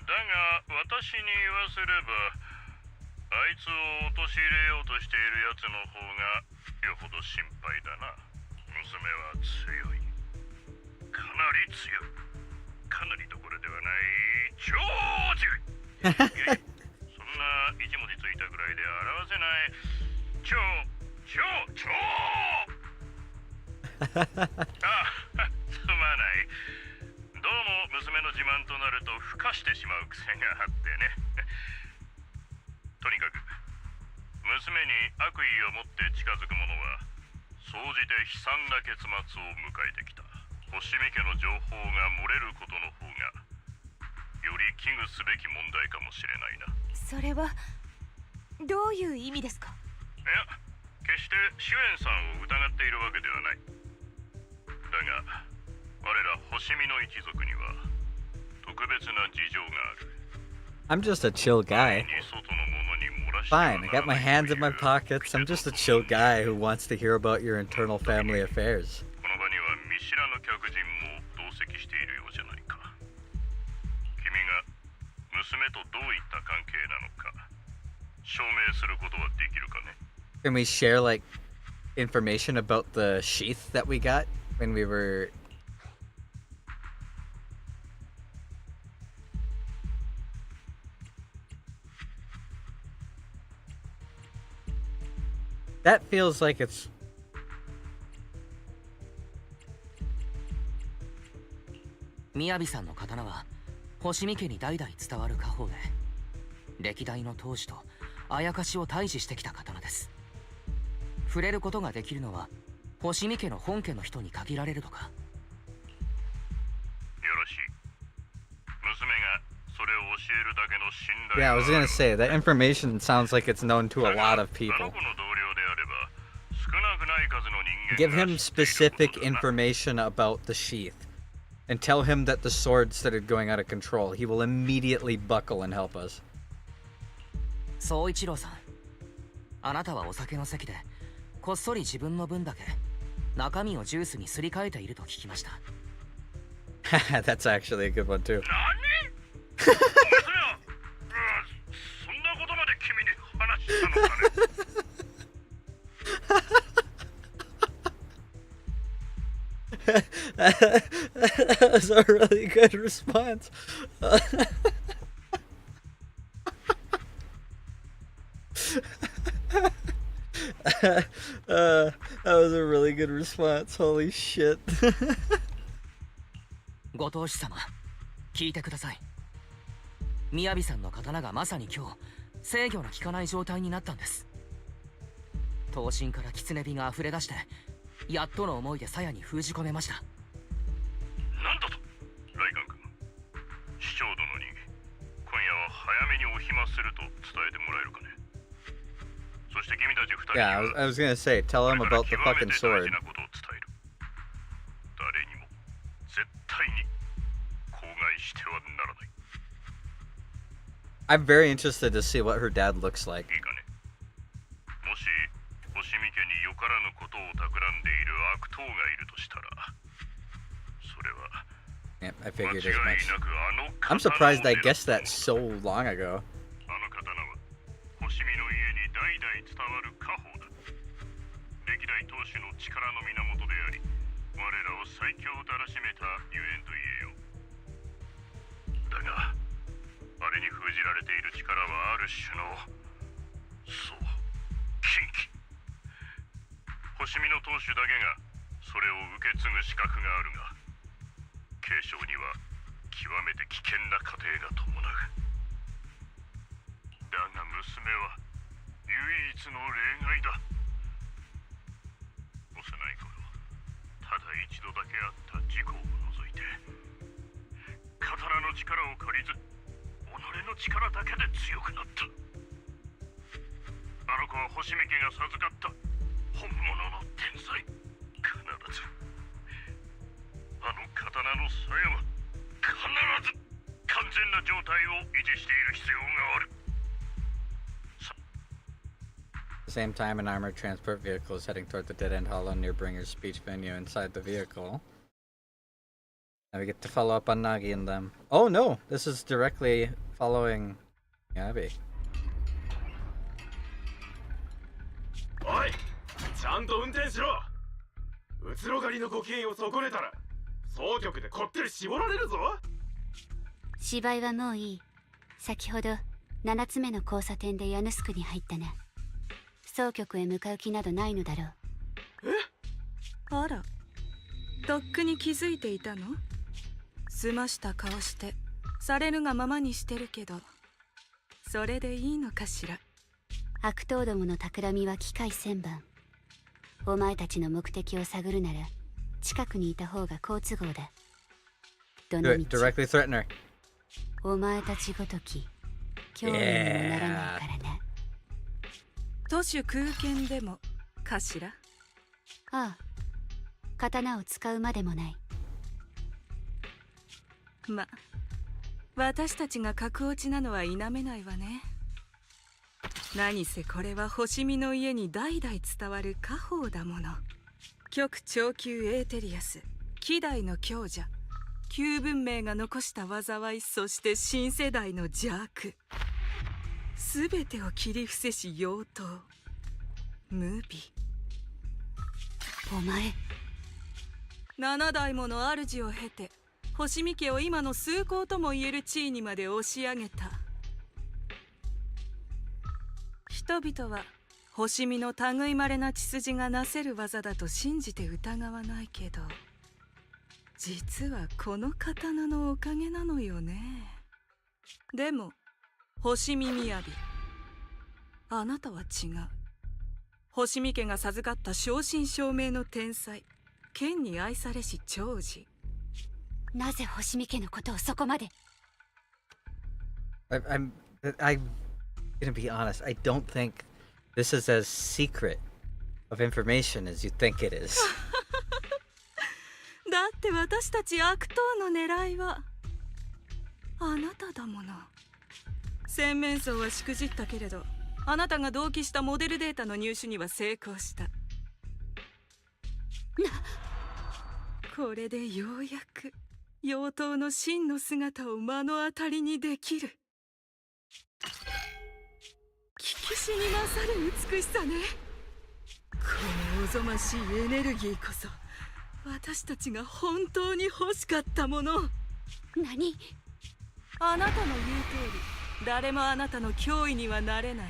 だが私に言わせれば、あいつを陥れようとしているやつの方がよほど心配だな。娘は強い。かなり強い。かなりどころではない。超強い。そんな一文字ついたぐらいで表せない。超すまない。どうも娘の自慢となると孵化してしまう癖があってね。とにかく娘に悪意を持って近づく者は総じて悲惨な結末を迎えてきた。星見家の情報が漏れることの方がより危惧すべき問題かもしれないな。それはどういう意味ですか？いや、決してシュエンさんを疑っているわけではない。だが我ら星見の一族には特別な事情がある。 I'm just a chill guy. 外の者に漏らして Fine, I got my hands in my pockets. I'm just a chill guy who wants to hear about your internal family affairs. この場には見知らぬ客人も同席しているようじゃないか。君が娘とどういった関係なのか証明することはできるかね？ Can we share like information about the sheath that we got when we were... That feels like it's... 雅さんの刀は星見家に代々伝わる家宝で、歴代の当主とあやかしを退治してきた刀です。触れることができるのは星見家の本家の人に限られるとか。よろしい。娘がそれを教えるだけの信頼 Yeah, I was gonna say, that information sounds like it's known to a lot of あ people. の子の同僚であれば少なくない数の人間 Give が him specific information about the sheath. And tell him that the sword started going out of control. He will immediately buckle and help us. 宗一郎さん、あなたはお酒の席でこっそり自分の分だけ中身をジュースにすり替えていると聞きました。That's actually a good one too. そんなことまで君に話したのかね。That's a really good response. That was a really good response. Holy shit. ご当主様、聞いてください。雅さんの刀がまさに今日制御の効かない状態になったんです。刀身から狐火が溢れ出して、やっとの思いで鞘に封じ込めました。なんだと、ライガン君。市長殿に今夜は早めにお暇すると伝えてもらえるかね。そして君たち二人には Yeah, I was gonna say, tell him about the fucking sword. 誰にも絶対に口外してはならない。I'm very interested to see what her dad looks like. いいかね。もし星見家によからぬことを企んでいる悪党がいるとしたら、それは Yeah, I figured as much. I'm surprised I guessed that so long ago. あの刀は星見の家に代々伝わる家宝だ。歴代当主の力の源であり、我らを最強たらしめたゆえんと言えよう。だが、あれに封じられている力はある種の、そう、禁忌。星見の当主だけがそれを受け継ぐ資格があるが、継承には極めて危険な過程が伴う。だが娘は唯一の例外だ。幼い頃、ただ一度だけあった事故を除いて、刀の力を借りず、己の力だけで強くなった。あの子は星見家が授かった本物の天才。必ずあの刀の鞘は必ず完全な状態を維持している必要がある。 At the same time, an armored transport vehicle is heading toward the dead-end hollow near Bringer's speech venue. Inside the vehicle, now we get to follow up on Nagi and them. Oh no, this is directly following Yabi. おい、ちゃんと運転しろ。移ろ狩りのご機嫌を損ねたら総局でこってり絞られるぞ。芝居はもういい。先ほど7つ目の交差点でヤヌスクに入ったな。総局へ向かう気などないのだろう。あら、とっくに気づいていたの？澄ました顔してされるがままにしてるけど、それでいいのかしら。悪党どもの企みは機械千番。お前たちの目的を探るなら近くにいた方が好都合だ。どのみち Directly threaten her. お前たちごとき興味にもならないからな。都主空間でもかしら。ああ、刀を使うまでもない。ま、私たちが格落ちなのは否めないわね。何せこれは星見の家に代々伝わる家宝だもの。極超級エーテリアス、希代の強者、旧文明が残した災い、そして新世代の邪悪、すべてを切り伏せし妖刀無比。お前7代もの主を経て星見家を今の崇高ともいえる地位にまで押し上げた。人々は星見の類まれな血筋がなせる技だと信じて疑わないけど、実はこの刀のおかげなのよね。でも星見みやび、あなたは違う。星見家が授かった正真正銘の天才、剣に愛されし長寿。なぜ星見家のことをそこまで。I'm gonna be honest. I don't think this is as secret of information as you think it is. だって私たち悪党の狙いはあなただもの。洗面層はしくじったけれど、あなたが同期したモデルデータの入手には成功した。これでようやく妖刀の真の姿を目の当たりにできる。聞きしに勝る美しさね。このおぞましいエネルギーこそ私たちが本当に欲しかったもの。何？あなたの言う通り、誰もあなたの脅威にはなれない。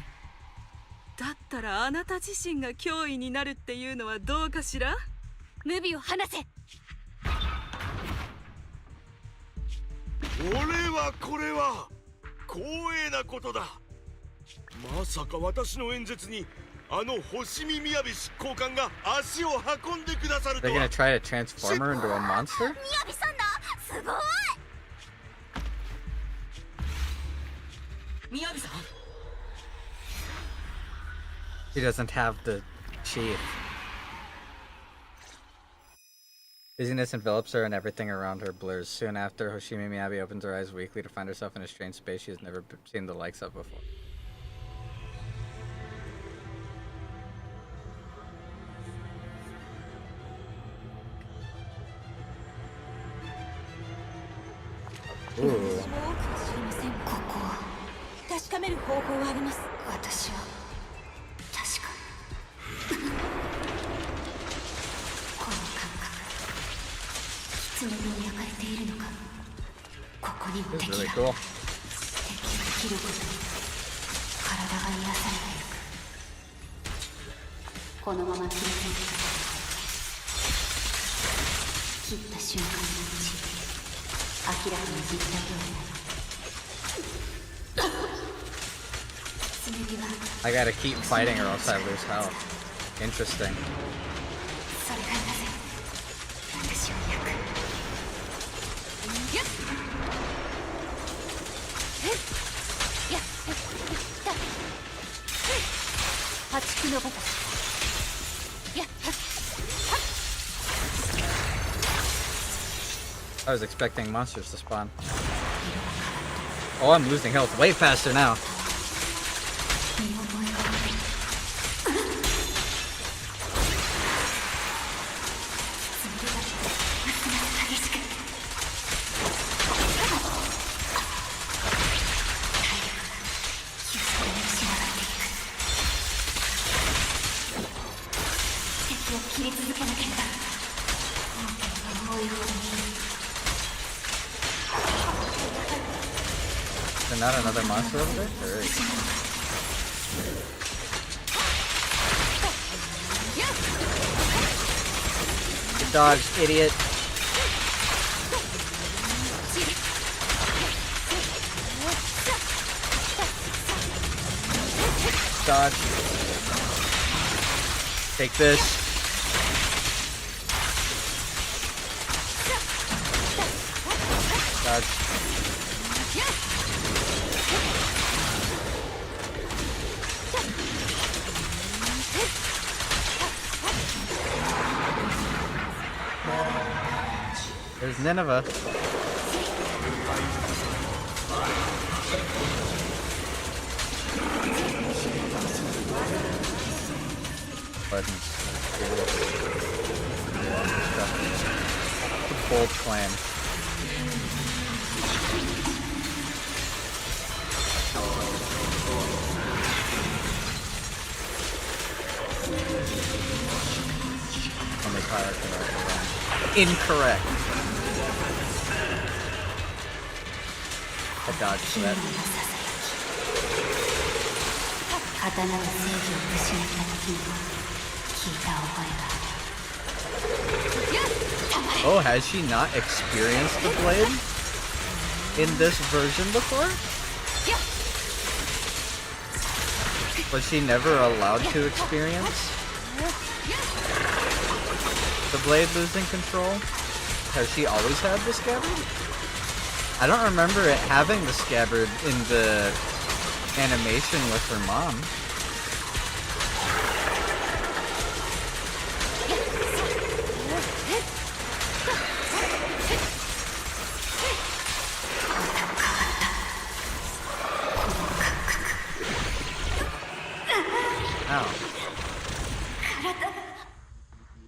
だったらあなた自身が脅威になるっていうのはどうかしら？ムビを離せ。これは光栄なことだ。まさか私の演説にあの星見みやび執行官が足を運んでくださるとは。 They're gonna try to transform her into a monster? みやびさんだ。すごい。みやびさん。 She doesn't have the sheath. Dizziness envelops her and everything around her blurs. Soon after, Hoshimi Miyabi opens her eyes weakly to find herself in a strange space she has never seen the likes of before. Ooh. 確かめる方法はあります。私は確かこの感覚、狐に焼かれているのか。ここにも敵が。敵を切ることに体が癒されていく。このまま切りついて切った瞬間のうち明らかに実体を得ない。 I gotta keep fighting or else I lose health. Interesting. I was expecting monsters to spawn. Oh, I'm losing health way faster now. Is there not another monster over there? There is. Good dodge, idiot. Dodge. Take this. Dodge. There's Nineveh. Buttons. Bold clan. Only pirate can run. Incorrect. I dodged that. Oh, has she not experienced the blade in this version before? Was she never allowed to experience the blade losing control? Has she always had the scabbard? I don't remember it having the scabbard in the animation with her mom.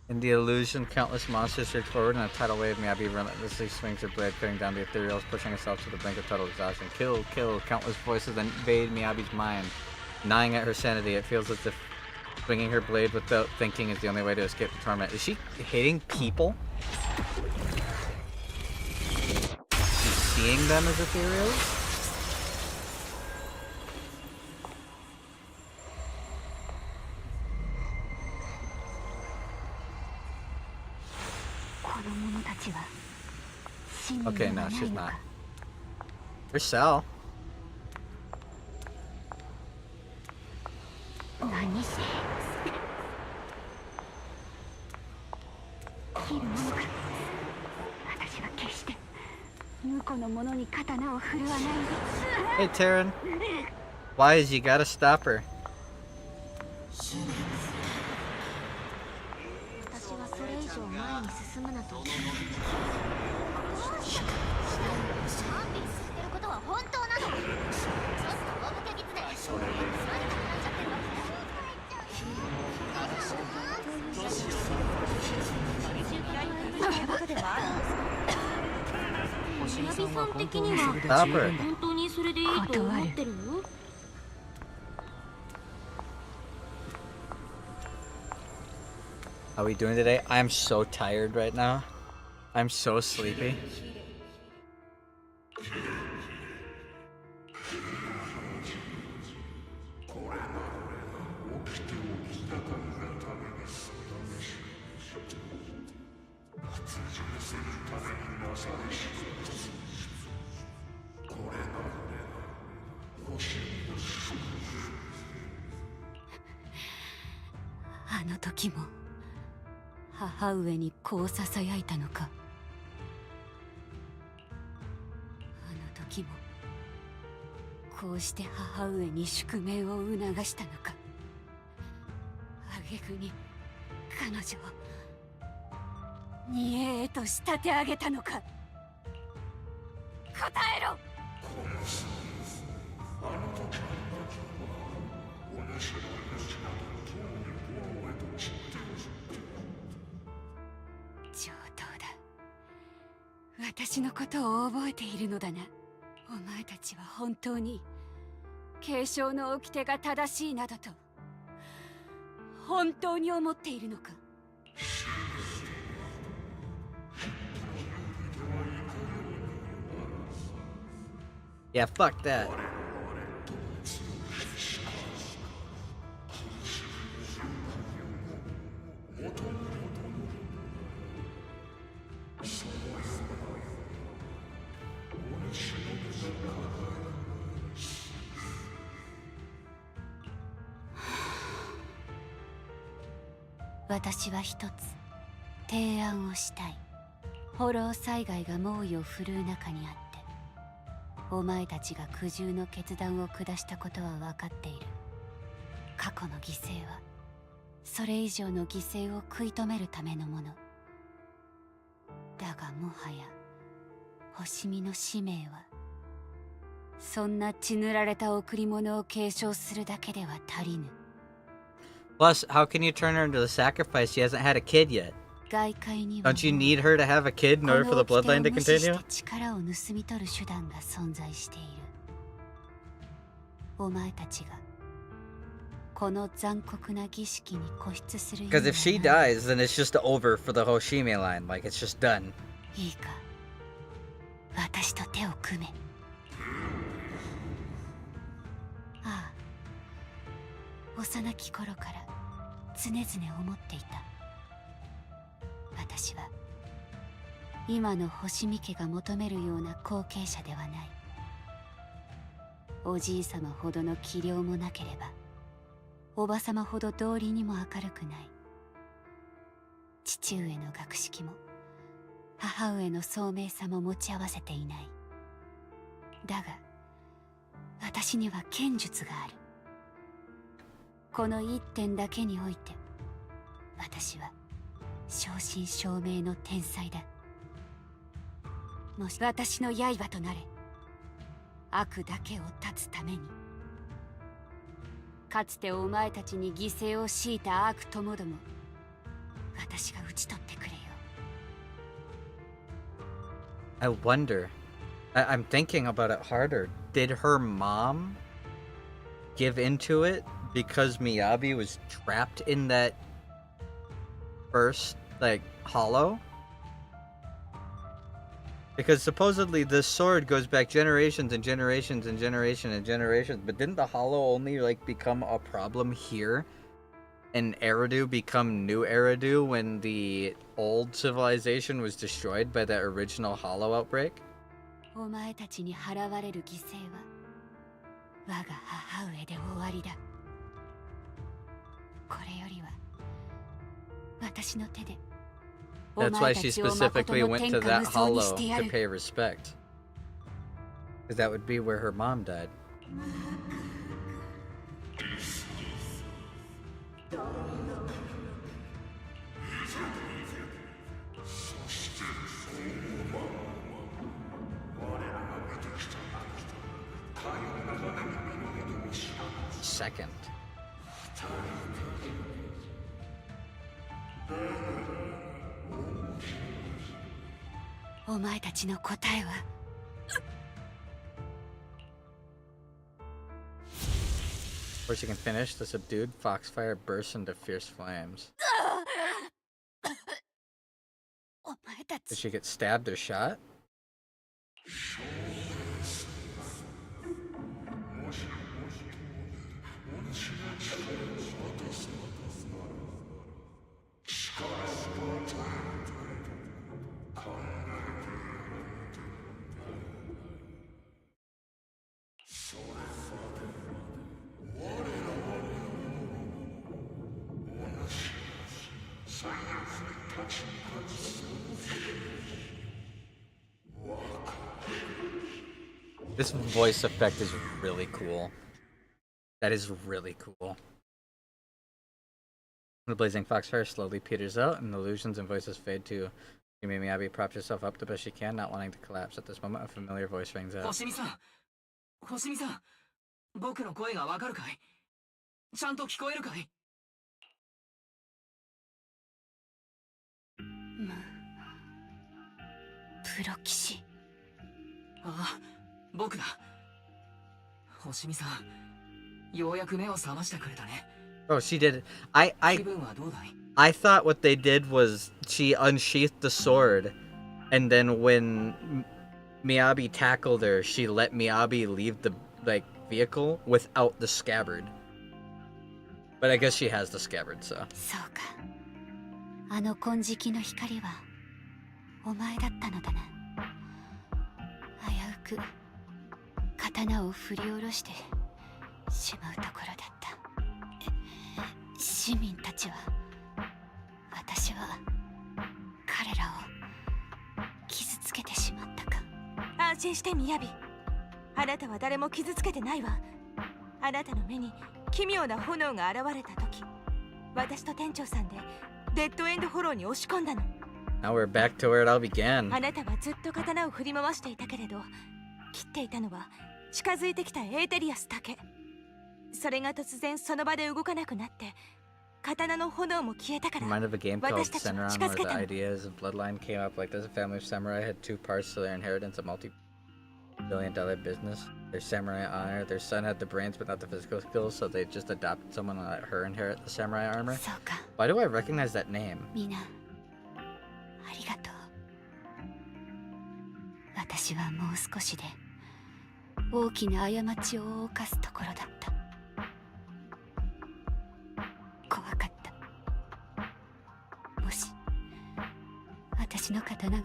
In the illusion, countless monsters surge forward in a tidal wave. Miyabi relentlessly swings her blade, cutting down the ethereals, pushing herself to the brink of total exhaustion. Kill, kill, countless voices invade Miyabi's mind, gnawing at her sanity. It feels as if swinging her blade without thinking is the only way to escape the torment. Is she hitting people He's seeing them as ethereal? Okay, no, she's not. There's Sal. Hey, Taryn. Why is you gotta stop her? Stop her. How are we doing today? I'm so tired right now. I'm so sleepy.あの時も母上にこうささやいたのか。あの時もこうして母上に宿命を促したのか。挙句に彼女を二栄へと仕立て上げたのか。答えろ。上等だ。私のことを覚えているのだな。お前たちは本当に継承の掟が正しいなどと本当に思っているのか。Yeah, fuck that.「私は一つ提案をしたい。ホロー災害が猛威を振るう中にあって、お前たちが苦渋の決断を下したことは分かっている。過去の犠牲はそれ以上の犠牲を食い止めるためのものだが、もはや星見の使命はそんな血塗られた贈り物を継承するだけでは足りぬ。 Plus, how can you turn her into the sacrifice? She hasn't had a kid yet. Don't you need her to have a kid in order for the bloodline to continue? 力を盗み取る手段が存在している。お前たちがこの残酷な儀式に固執する。 Because if she dies, then it's just over for the Hoshime line. Like, it's just done. いいか、私と手を組め。ああ、幼き頃から常々思っていた。私は今の星見家が求めるような後継者ではない。おじいさまほどの器量もなければ、おばさまほど道理にも明るくない。父上の学識も母上の聡明さも持ち合わせていない。だが私には剣術がある。この一点だけにおいて私は正真正銘の天才だ。もし私の刃となれ、悪だけを断つために。かつてお前たちに犠牲を強いた悪ともども私が討ち取ってくれよ。 I wonder. I'm thinking about it harder. Did her mom give into it because Miyabi was trapped in that first, like, hollow? Because supposedly this sword goes back generations and generations and generations and generations, but didn't the hollow only like become a problem here and Eridu become new Eridu when the old civilization was destroyed by that original hollow outbreak? お前たちに払われる犠牲は我が母上で終わりだ。これよりは私の手で That's why she specifically went to that hollow to pay respect. Because that would be where her mom died. Second. お前たちの答えは Before she can finish, the subdued foxfire bursts into fierce flames. Did she get stabbed or shot? This voice effect is really cool. That is really cool. The blazing foxfire slowly peters out, and illusions and voices fade to Miyabi props herself up the best she can, not wanting to collapse. At this moment, a familiar voice rings out. 星見さん、僕の声がわかるかい？ちゃんと聞こえるかい？プロ騎士。ああ、僕だ。星見さん、ようやく目を覚ましてくれたね。Oh, she did. I thought what they did was she unsheathed the sword, and then when Miyabi tackled her, she let Miyabi leave the vehicle without the scabbard. But I guess she has the scabbard, so. そうか。あの金色の光はお前だったのだな。危うく刀を振り下ろしてしまうところだった。市民たちは、私は彼らを傷つけてしまったか。安心してミヤビ、あなたは誰も傷つけてないわ。あなたの目に奇妙な炎が現れた時、私と店長さんでデッドエンドフォローに押し込んだの。Now we're back to where it all began. あなたはずっと刀を振り回していたけれど、切っていたのは近づいてきたエーテリアスだけ。それが突然その場で動かなくなって、刀の炎も消えたから、 Reminded of a game called 私たちも Senran 近 where づけ the たの。 ideas of bloodline came up like this. A family of samurai had two parts to their inheritance, a multi-billion-dollar business. Their samurai honor. Their son had the brains but not the physical skills, so they just adopted someone and let her inherit the samurai armor. Why do I recognize that name? みんな、ありがとう。私はもう少しで大きな過ちを犯すところだった。怖かった。もし私の刀が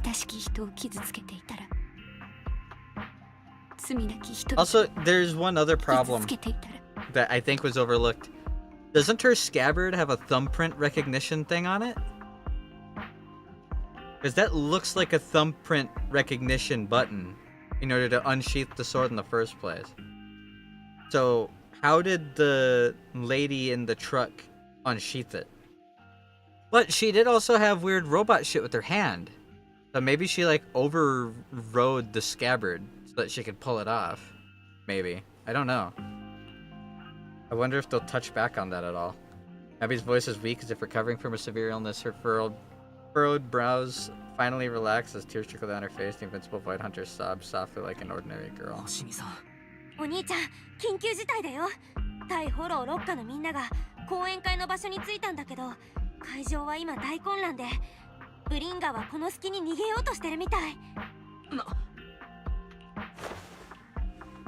親しき人を傷つけていたら、罪なき人々 Also, there's one other problem that I think was overlooked. Doesn't her scabbard have a thumbprint recognition thing on it? Because that looks like a thumbprint recognition button in order to unsheath the sword in the first place. So, how did the lady in the truck unsheath it? But she did also have weird robot shit with her hand. So maybe she like overrode the scabbard so that she could pull it off. Maybe. I don't know. I wonder if they'll touch back on that at all. Abby's voice is weak as if recovering from a severe illness. Her furrowed brows finally relax as tears trickle down her face. The invincible Void Hunter sobs softly like an ordinary girl. お兄ちゃん、緊急事態だよ。対フォロー6課のみんなが講演会の場所に着いたんだけど、会場は今大混乱で、ブリンガはこの隙に逃げようとしてるみたい。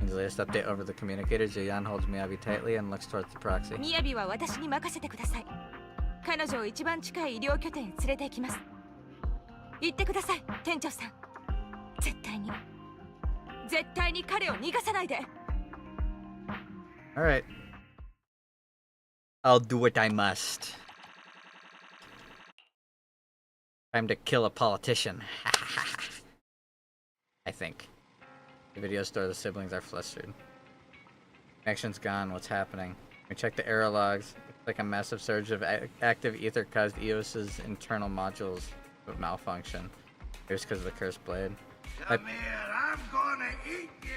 In the latest update over the communicator, Zuyan holds Miyabi tightly and looks towards the proxy. みやびは私に任せてください。彼女を一番近い医療拠点へ連れて行きます。行ってください、店長さん。絶対に彼を逃がさないで。 Alright. I'll do what I must. Time to kill a politician. I think. The video store, the siblings are flustered. Connection's gone, what's happening? We check the error logs. It's like a massive surge of active ether caused EOS's internal modules to malfunction. Here's because of the cursed blade. Come here, I'm gonna eat you!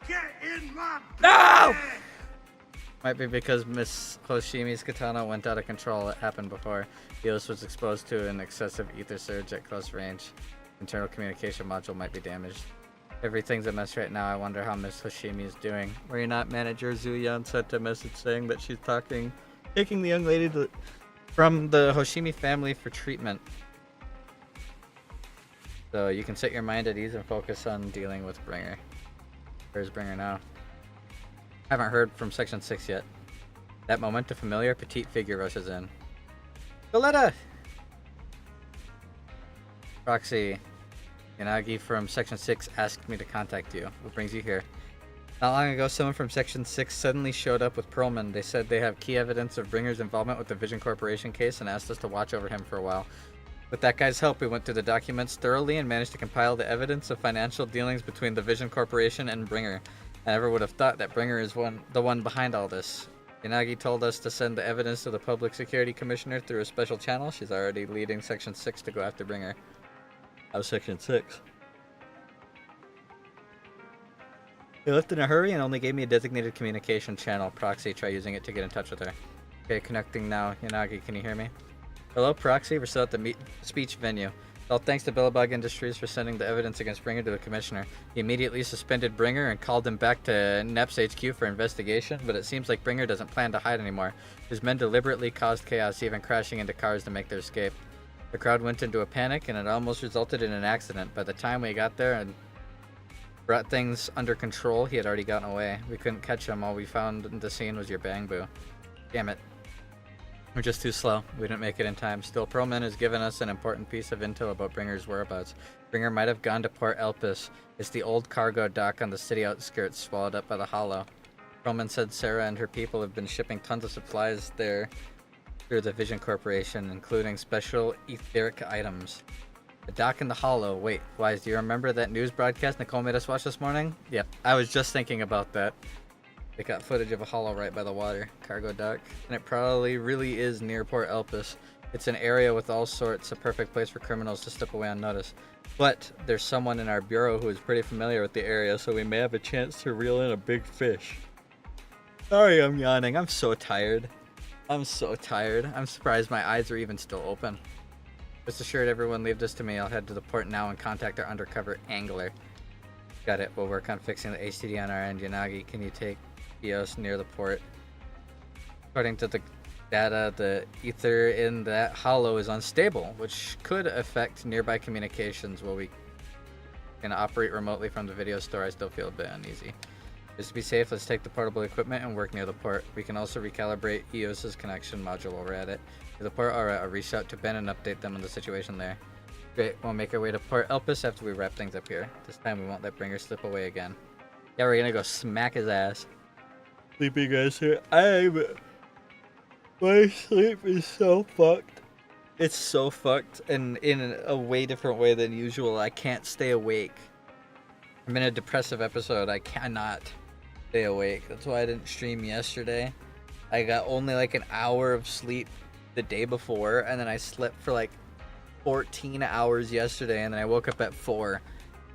Get in my No! bed! Might be because Miss Hoshimi's katana went out of control. It happened before. EOS was exposed to an excessive ether surge at close range. Internal communication module might be damaged. Everything's a mess right now. I wonder how Miss Hoshimi is doing. Were you not manager? Zuyan sent a message saying that she's taking the young lady from the Hoshimi family for treatment. So you can set your mind at ease and focus on dealing with Bringer. Where's Bringer now? Haven't heard from Section 6 yet. That moment, a familiar petite figure rushes in. Goletta! Proxy. Yanagi from Section 6 asked me to contact you. What brings you here? Not long ago, someone from Section 6 suddenly showed up with Perlman. They said they have key evidence of Bringer's involvement with the Vision Corporation case and asked us to watch over him for a while. With that guy's help, we went through the documents thoroughly and managed to compile the evidence of financial dealings between the Vision Corporation and Bringer. I never would have thought that Bringer is the one behind all this. Yanagi told us to send the evidence to the Public Security Commissioner through a special channel. She's already leading Section 6 to go after Bringer. How's Section 6? He left in a hurry and only gave me a designated communication channel. Proxy, try using it to get in touch with her. Okay, connecting now. Yanagi, can you hear me? Hello, Proxy. We're still at the speech venue. Well, thanks to Billabong Industries for sending the evidence against Bringer to the Commissioner. He immediately suspended Bringer and called him back to NEP's HQ for investigation, but it seems like Bringer doesn't plan to hide anymore. His men deliberately caused chaos, even crashing into cars to make their escape. The crowd went into a panic, and it almost resulted in an accident. By the time we got there and brought things under control, he had already gotten away. We couldn't catch him. All we found in the scene was your bang boo. Damn it. We're just too slow. We didn't make it in time. Still, Perlman has given us an important piece of intel about Bringer's whereabouts. Bringer might have gone to Port Elpis. It's the old cargo dock on the city outskirts, swallowed up by the Hollow. Perlman said Sarah and her people have been shipping tons of supplies there through the Vision Corporation, including special etheric items. The dock in the Hollow. Wait, Wise, do you remember that news broadcast Nicole made us watch this morning? Yep, I was just thinking about that. They got footage of a hollow right by the water. Cargo dock. And it probably really is near Port Elpis. It's an area with all sorts, a perfect place for criminals to slip away unnoticed. But there's someone in our bureau who is pretty familiar with the area, so we may have a chance to reel in a big fish. Sorry, I'm yawning. I'm so tired. I'm so tired. I'm surprised my eyes are even still open. Rest assured, everyone, leave this to me. I'll head to the port now and contact our undercover angler. Got it. We'll work on fixing the HDD on our end. Yanagi, can you take EOS near the port? According to the data, the ether in that hollow is unstable, which could affect nearby communications. While we can operate remotely from the video store, I still feel a bit uneasy. Just to be safe, let's take the portable equipment and work near the port. We can also recalibrate EOS's connection module while we're at it. To the port, alright, I'll reach out to Ben and update them on the situation there. Great, we'll make our way to Port Elpis after we wrap things up here. This time we won't let Bringer slip away again. Yeah, we're gonna go smack his ass. Sleepy guys here. My sleep is so fucked. It's so fucked, and in a way different way than usual. I can't stay awake. I'm in a depressive episode. I cannot stay awake. That's why I didn't stream yesterday. I got only like an hour of sleep the day before, and then I slept for like 14 hours yesterday, and then I woke up at 4.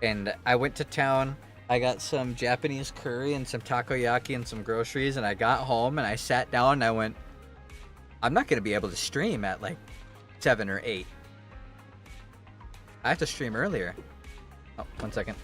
And I went to town. I got some Japanese curry and some takoyaki and some groceries, and I got home and I sat down and I went, I'm not going to be able to stream at like 7 or 8. I have to stream earlier. Oh, 1 second.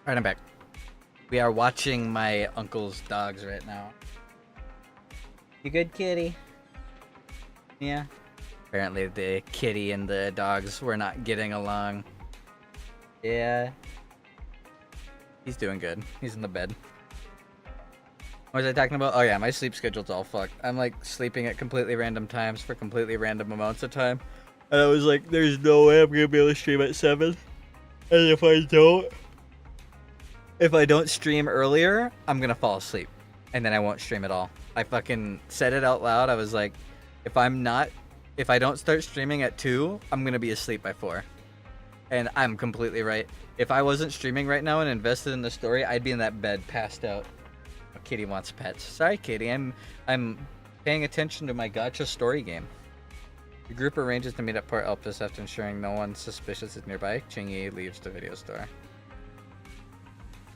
Alright, I'm back. We are watching my uncle's dogs right now. You good, kitty? Yeah. Apparently the kitty and the dogs were not getting along. Yeah. He's doing good. He's in the bed. What was I talking about? Oh yeah, my sleep schedule's all fucked. I'm like sleeping at completely random times for completely random amounts of time. And I was like, there's no way I'm gonna be able to stream at 7. And if I don't stream earlier, I'm gonna fall asleep. And then I won't stream at all. I fucking said it out loud. I was like, if I don't start streaming at 2, I'm gonna be asleep by 4. And I'm completely right. If I wasn't streaming right now and invested in the story, I'd be in that bed passed out. Oh, Kitty wants pets. Sorry, Kitty. I'm paying attention to my gacha story game. The group arranges to meet at Port Elpis after ensuring no one suspicious is nearby. Chingy leaves the video store.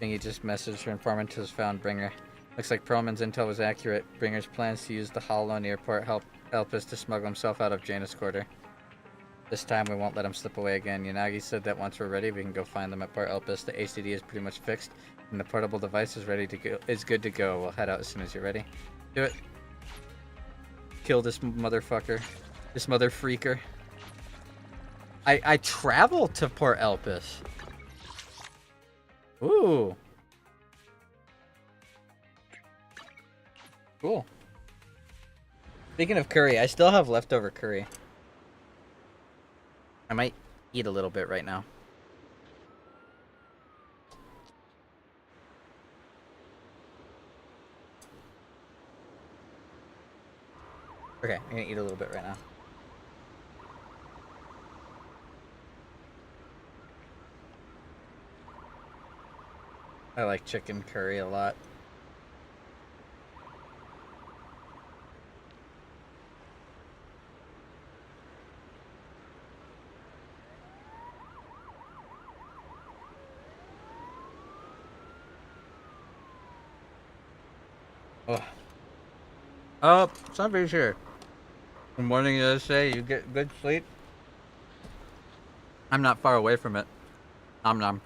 Chingy just messaged her informant has found Bringer. Looks like Perlman's intel was accurate. Bringer's plans to use the hollow near Port Elpis to smuggle himself out of Janus Quarter. This time we won't let him slip away again. Yanagi said that once we're ready, we can go find them at Port Elpis. The ACD is pretty much fixed, and the portable device is ready to go. Is good to go. We'll head out as soon as you're ready. Do it. Kill this motherfucker. This mother freaker. I traveled to Port Elpis. Ooh. Cool. Speaking of curry, I still have leftover curry. I might eat a little bit right now. Okay, I'm gonna eat a little bit right now. I like chicken curry a lot. Oh, somebody's here. Good morning, USA. You get good sleep? I'm not far away from it. Nom nom.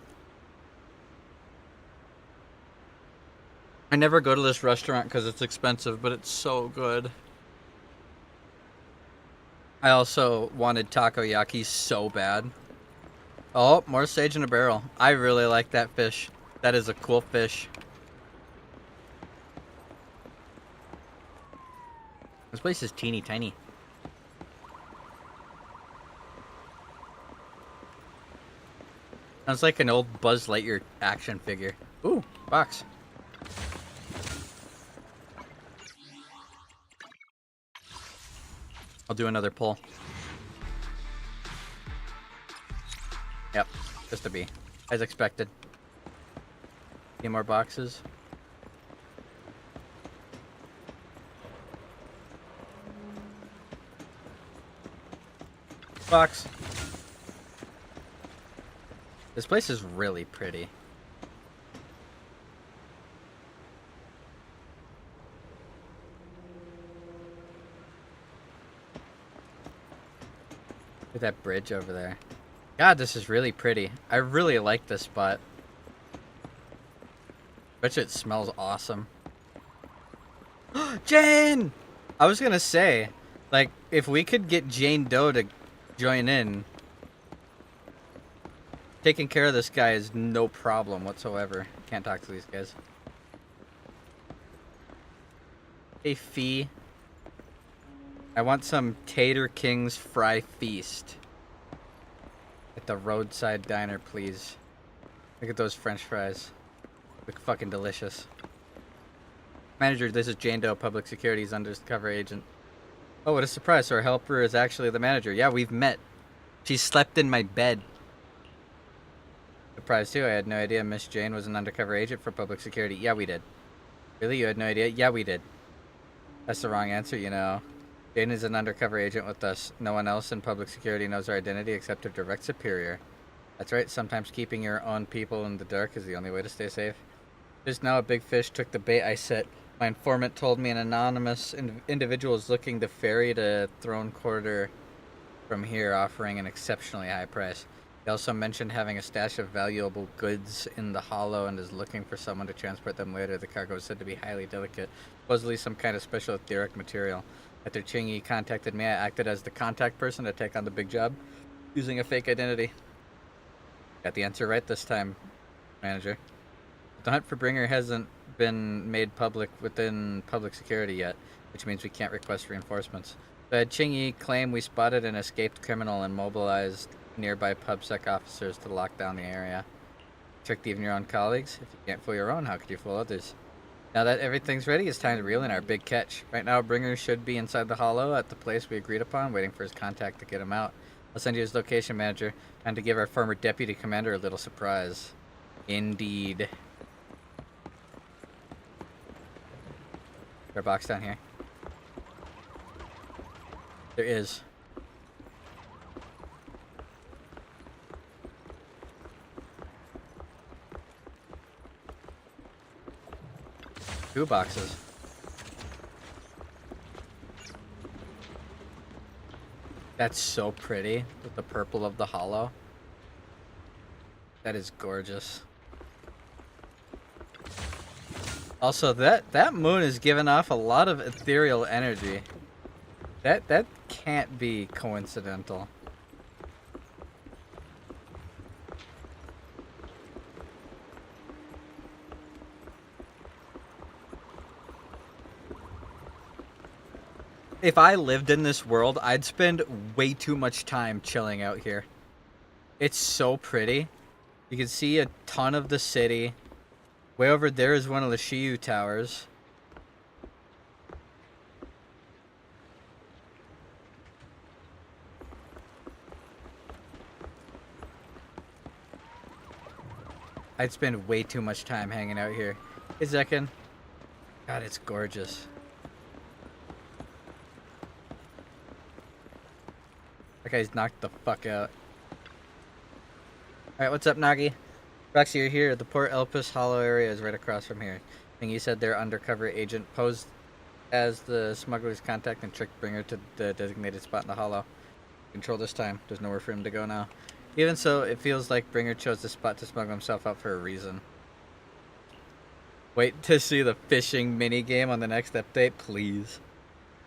I never go to this restaurant because it's expensive, but it's so good. I also wanted takoyaki so bad. Oh, more sage in a barrel. I really like that fish. That is a cool fish. This place is teeny tiny. Sounds like an old Buzz Lightyear action figure. Ooh, box. I'll do another pull. Yep, just a B. As expected. A few more boxes. Box. This place is really pretty. Look at that bridge over there. God, this is really pretty. I really like this spot. Bet you it smells awesome. Jane! I was gonna say, like, if we could get Jane Doe to join in, taking care of this guy is no problem whatsoever. Can't talk to these guys. Hey, Fee. I want some Tater King's Fry Feast. At the roadside diner, please. Look at those french fries. Look fucking delicious. Manager, this is Jane Doe, Public Security's undercover agent. Oh, what a surprise. So our helper is actually the manager. Yeah, we've met. She slept in my bed. Surprise, too. I had no idea Miss Jane was an undercover agent for Public Security. Yeah, we did. Really? You had no idea? Yeah, we did. That's the wrong answer, you know. Jane is an undercover agent with us. No one else in Public Security knows our identity except her direct superior. That's right. Sometimes keeping your own people in the dark is the only way to stay safe. Just now a big fish took the bait I set. My informant told me an anonymous individual is looking to ferry to Throne Quarter from here, offering an exceptionally high price. He also mentioned having a stash of valuable goods in the hollow and is looking for someone to transport them later. The cargo is said to be highly delicate, supposedly some kind of special etheric material. After Chingy contacted me, I acted as the contact person to take on the big job, using a fake identity. Got the answer right this time, manager. The hunt for Bringer hasn't been made public within public security yet, which means we can't request reinforcements. So I had Chingy claim we spotted an escaped criminal and mobilized nearby PubSec officers to lock down the area. Tricked even your own colleagues? If you can't fool your own, how could you fool others? Now that everything's ready, it's time to reel in our big catch. Right now, Bringer should be inside the hollow at the place we agreed upon, waiting for his contact to get him out. I'll send you his location, manager. Time to give our former deputy commander a little surprise. Indeed. Is there a box down here? There is. Two boxes. That's so pretty with the purple of the hollow. That is gorgeous. Also, that moon is giving off a lot of ethereal energy. That can't be coincidental. If I lived in this world, I'd spend way too much time chilling out here. It's so pretty. You can see a ton of the city. Way over there is one of the Shiyu towers. I'd spend way too much time hanging out here. Hey, Zekin. God, it's gorgeous. That guy's knocked the fuck out. Alright, what's up, Nagi? Roxy, you're here. The Port Elpis Hollow area is right across from here. I think you said their undercover agent posed as the smuggler's contact and tricked Bringer to the designated spot in the hollow. Control this time. There's nowhere for him to go now. Even so, it feels like Bringer chose this spot to smuggle himself out for a reason. Wait to see the fishing minigame on the next update, please.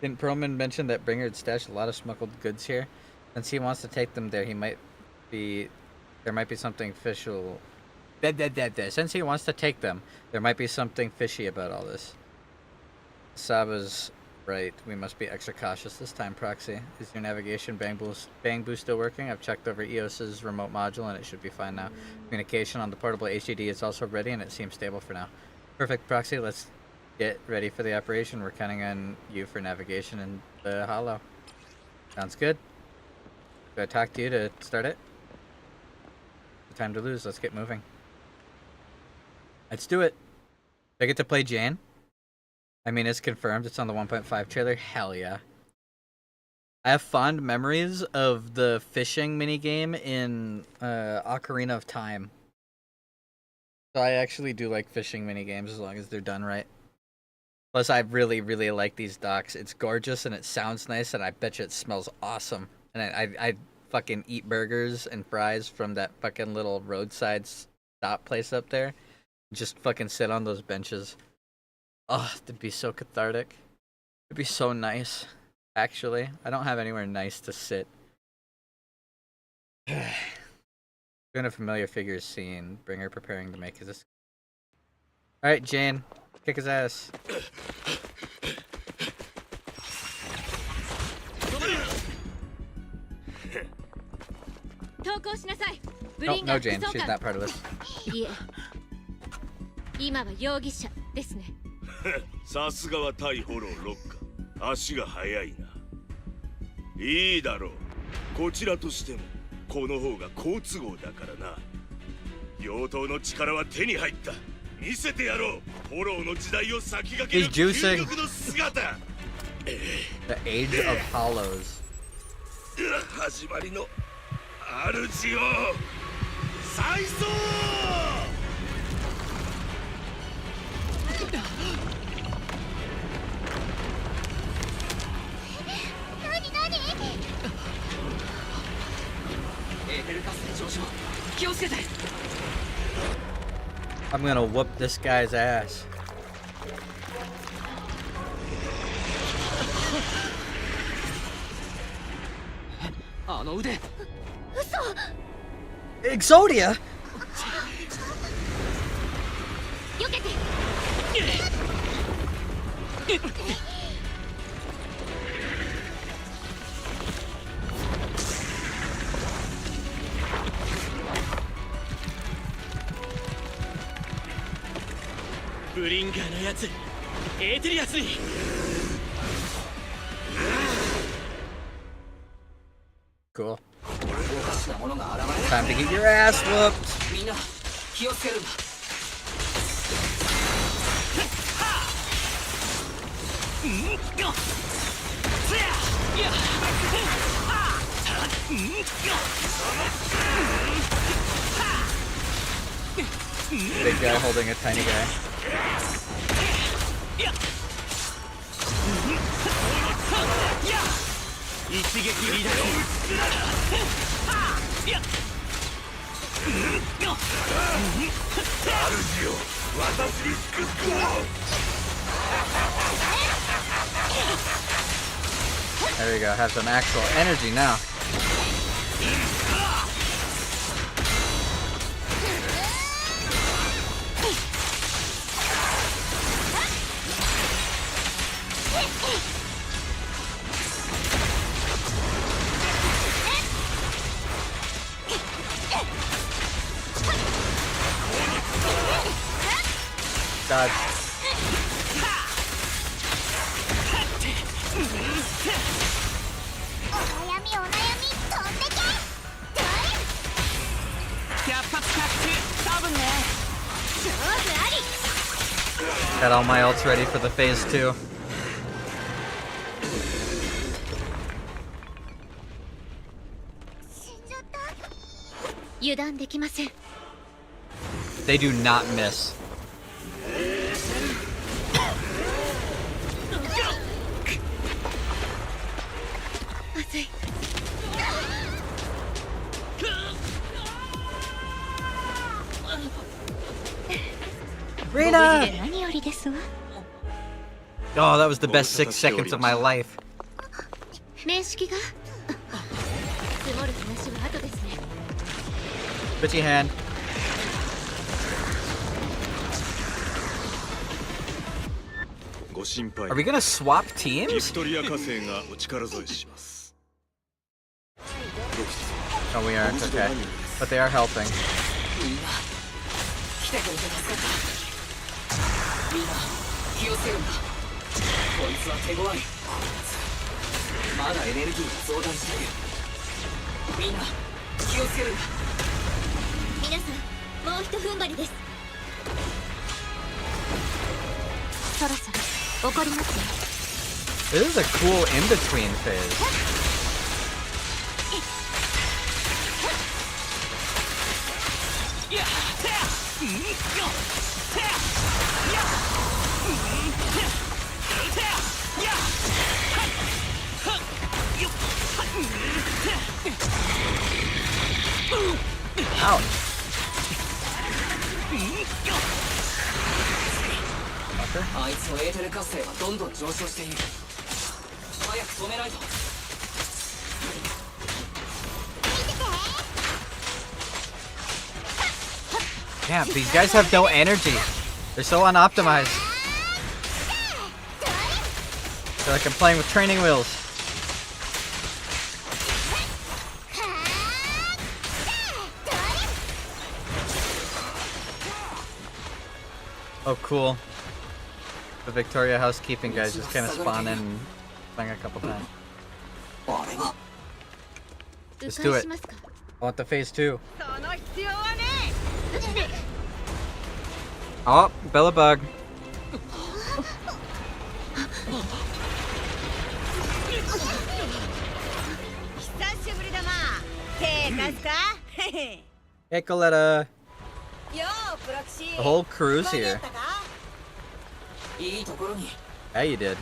Didn't Perlman mention that Bringer had stashed a lot of smuggled goods here? Since he wants to take them there, there might be something official. Since he wants to take them, there might be something fishy about all this. Saba's right. We must be extra cautious this time, Proxy. Is your navigation bang boost still working? I've checked over EOS's remote module and it should be fine now. Communication on the portable HDD is also ready and it seems stable for now. Perfect, Proxy. Let's get ready for the operation. We're counting on you for navigation in the hollow. Sounds good. Do I talk to you to start it? No time to lose. Let's get moving. Let's do it. Do I get to play Jane? I mean, it's confirmed. It's on the 1.5 trailer. Hell yeah. I have fond memories of the fishing minigame in Ocarina of Time. So I actually do like fishing minigames as long as they're done right. Plus, I really, really like these docks. It's gorgeous and it sounds nice and I bet you it smells awesome. And I fucking eat burgers and fries from that fucking little roadside stop place up there. Just fucking sit on those benches. Oh, that'd be so cathartic. It'd be so nice. Actually, I don't have anywhere nice to sit. Doing a familiar figure scene. Bringer preparing to make his escape. Alright, Jane. Kick his ass. Oh, no, Jane. She's not part of this. 今は容疑者ですね。さすがは対フォローロッカー。足が速いな。いいだろう。こちらとしてもこの方が好都合だからな。妖刀の力は手に入った。見せてやろう。フォローの時代を先駆ける究極の姿。The Age of Hollows. 始まりの主を再走。エーテルガスで上昇。I'm gonna whoop this guy's ass. Exodia? 避けて。ブリンガーのやつ、エーテリアスに。Cool. Time to get your ass whooped. みんな気をつけるんだ。Big guy holding a tiny guy. There we go, have some actual energy now. Dodge. Got all my ults ready for the phase 2. They do not miss. Rita! Oh, that was the best 6 seconds of my life. Put your hand. Are we gonna swap teams? Oh, we aren't. Okay. But they are helping. This is a cool in-between phase. Ouch. Damn, these guys have no energy. They're so unoptimized. They're like I'm playing with training wheels. Oh, cool. The Victoria housekeeping guys just kind of spawn in and bang a couple times. Let's do it. I want the phase 2. Oh, Bellabug. Hey, Coletta. The whole crew's here. Yeah, you did.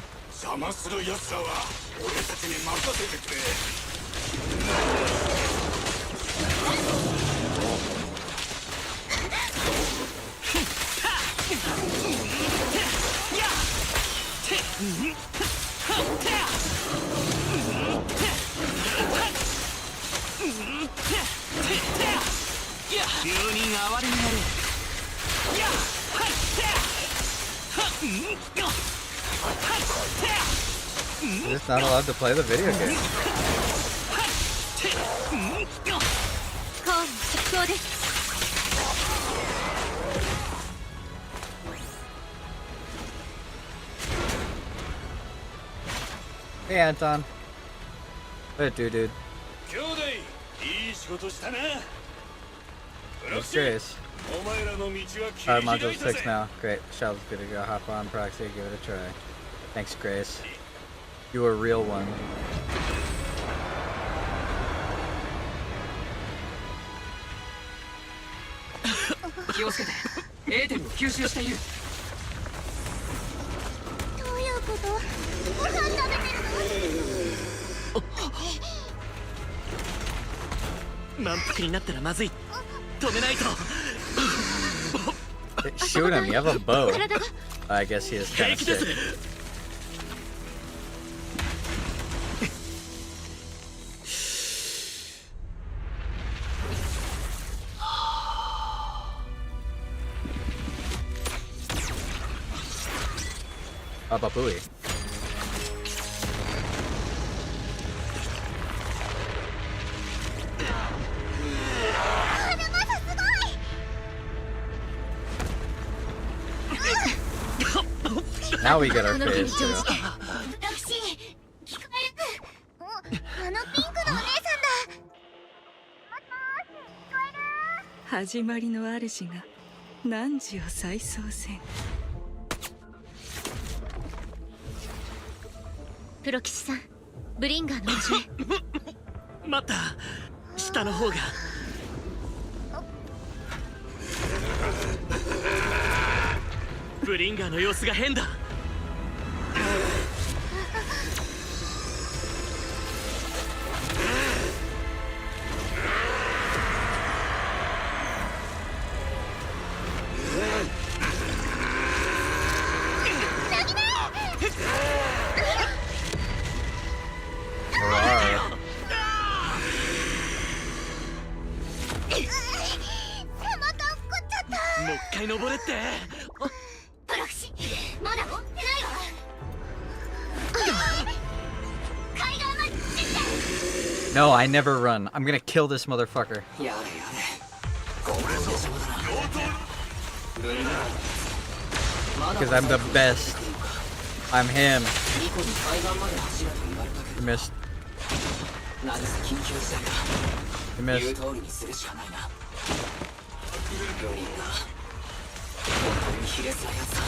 哀れみなる。やっはっはっはっ You're just not allowed to play the video game. コーン執行です。 Hey Anton. What it do, dude? That's Grace. Module 6 now. Great. Shell's good to go. Hop on proxy, give it a try. Thanks, Grace. You a real one. 気をつけて。エーテルを吸収している。どういうこと？ご飯食べてるの？満腹になったらまずい。止めないと。 Shoot him, you have a bow. I guess he is kind of sick. Babui. Now we get our phase too. 始まりの主が汝を再操せん。プロ騎士さん、ブリンガーの場所へ。待った。下の方が。ブリンガーの様子が変だ。もう一回登れって。プロクシ、まだ追ってないわ。海岸まで出て。 No, I never run. I'm gonna kill this motherfucker. やれやれ。ごめんなさいだな。 Because I'm the best. I'm him. ニコに海岸まで走れと言われたけど。 You missed. 何せ緊急事態だ。 You 言う missed. 通りにするしかないな。ブリンガー。本当に卑劣なやつだ。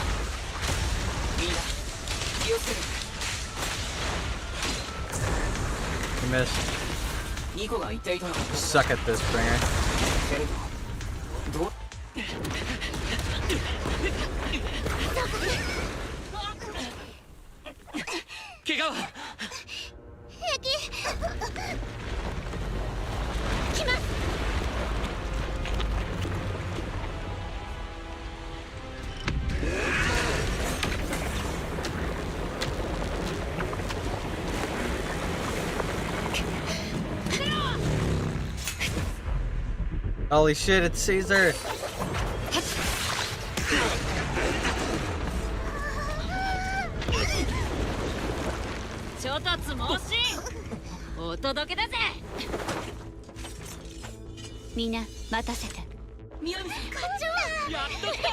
みんな気をつけて。 You missed. ニコが言っていたのは Suck at this, Bringer. けれどどう怪我は平気。来ます。 Holy shit, it's Caesar! 調達猛進お届けだぜ。みんな待たせて。宮城さん、課長、やっと来た。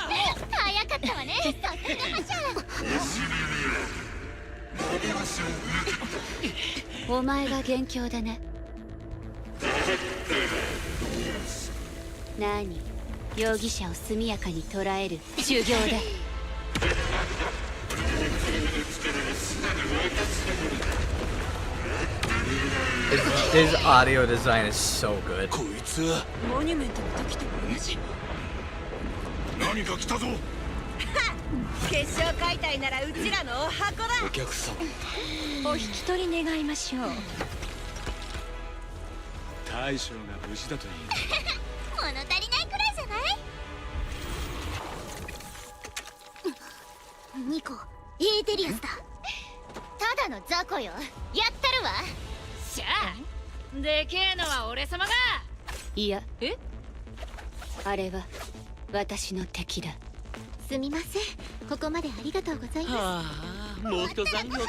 早かったわね。さすが覇者。お前が元凶でね。何、容疑者を速やかに捕らえる修行で。His audio design is so good. こいつモニュメントの時と同じ。何か来たぞ。決勝解体ならうちらのお箱だ。お客様、お引き取り願いましょう。大将が無事だといい。物足りないくらいじゃない？ニコ、エーテリアスだ。ただの雑魚よ。やったるわ。しゃあ、でけえのは俺様が。いや、あれは私の敵だ。すみません、ここまでありがとうございます。はあ、もう一残業か。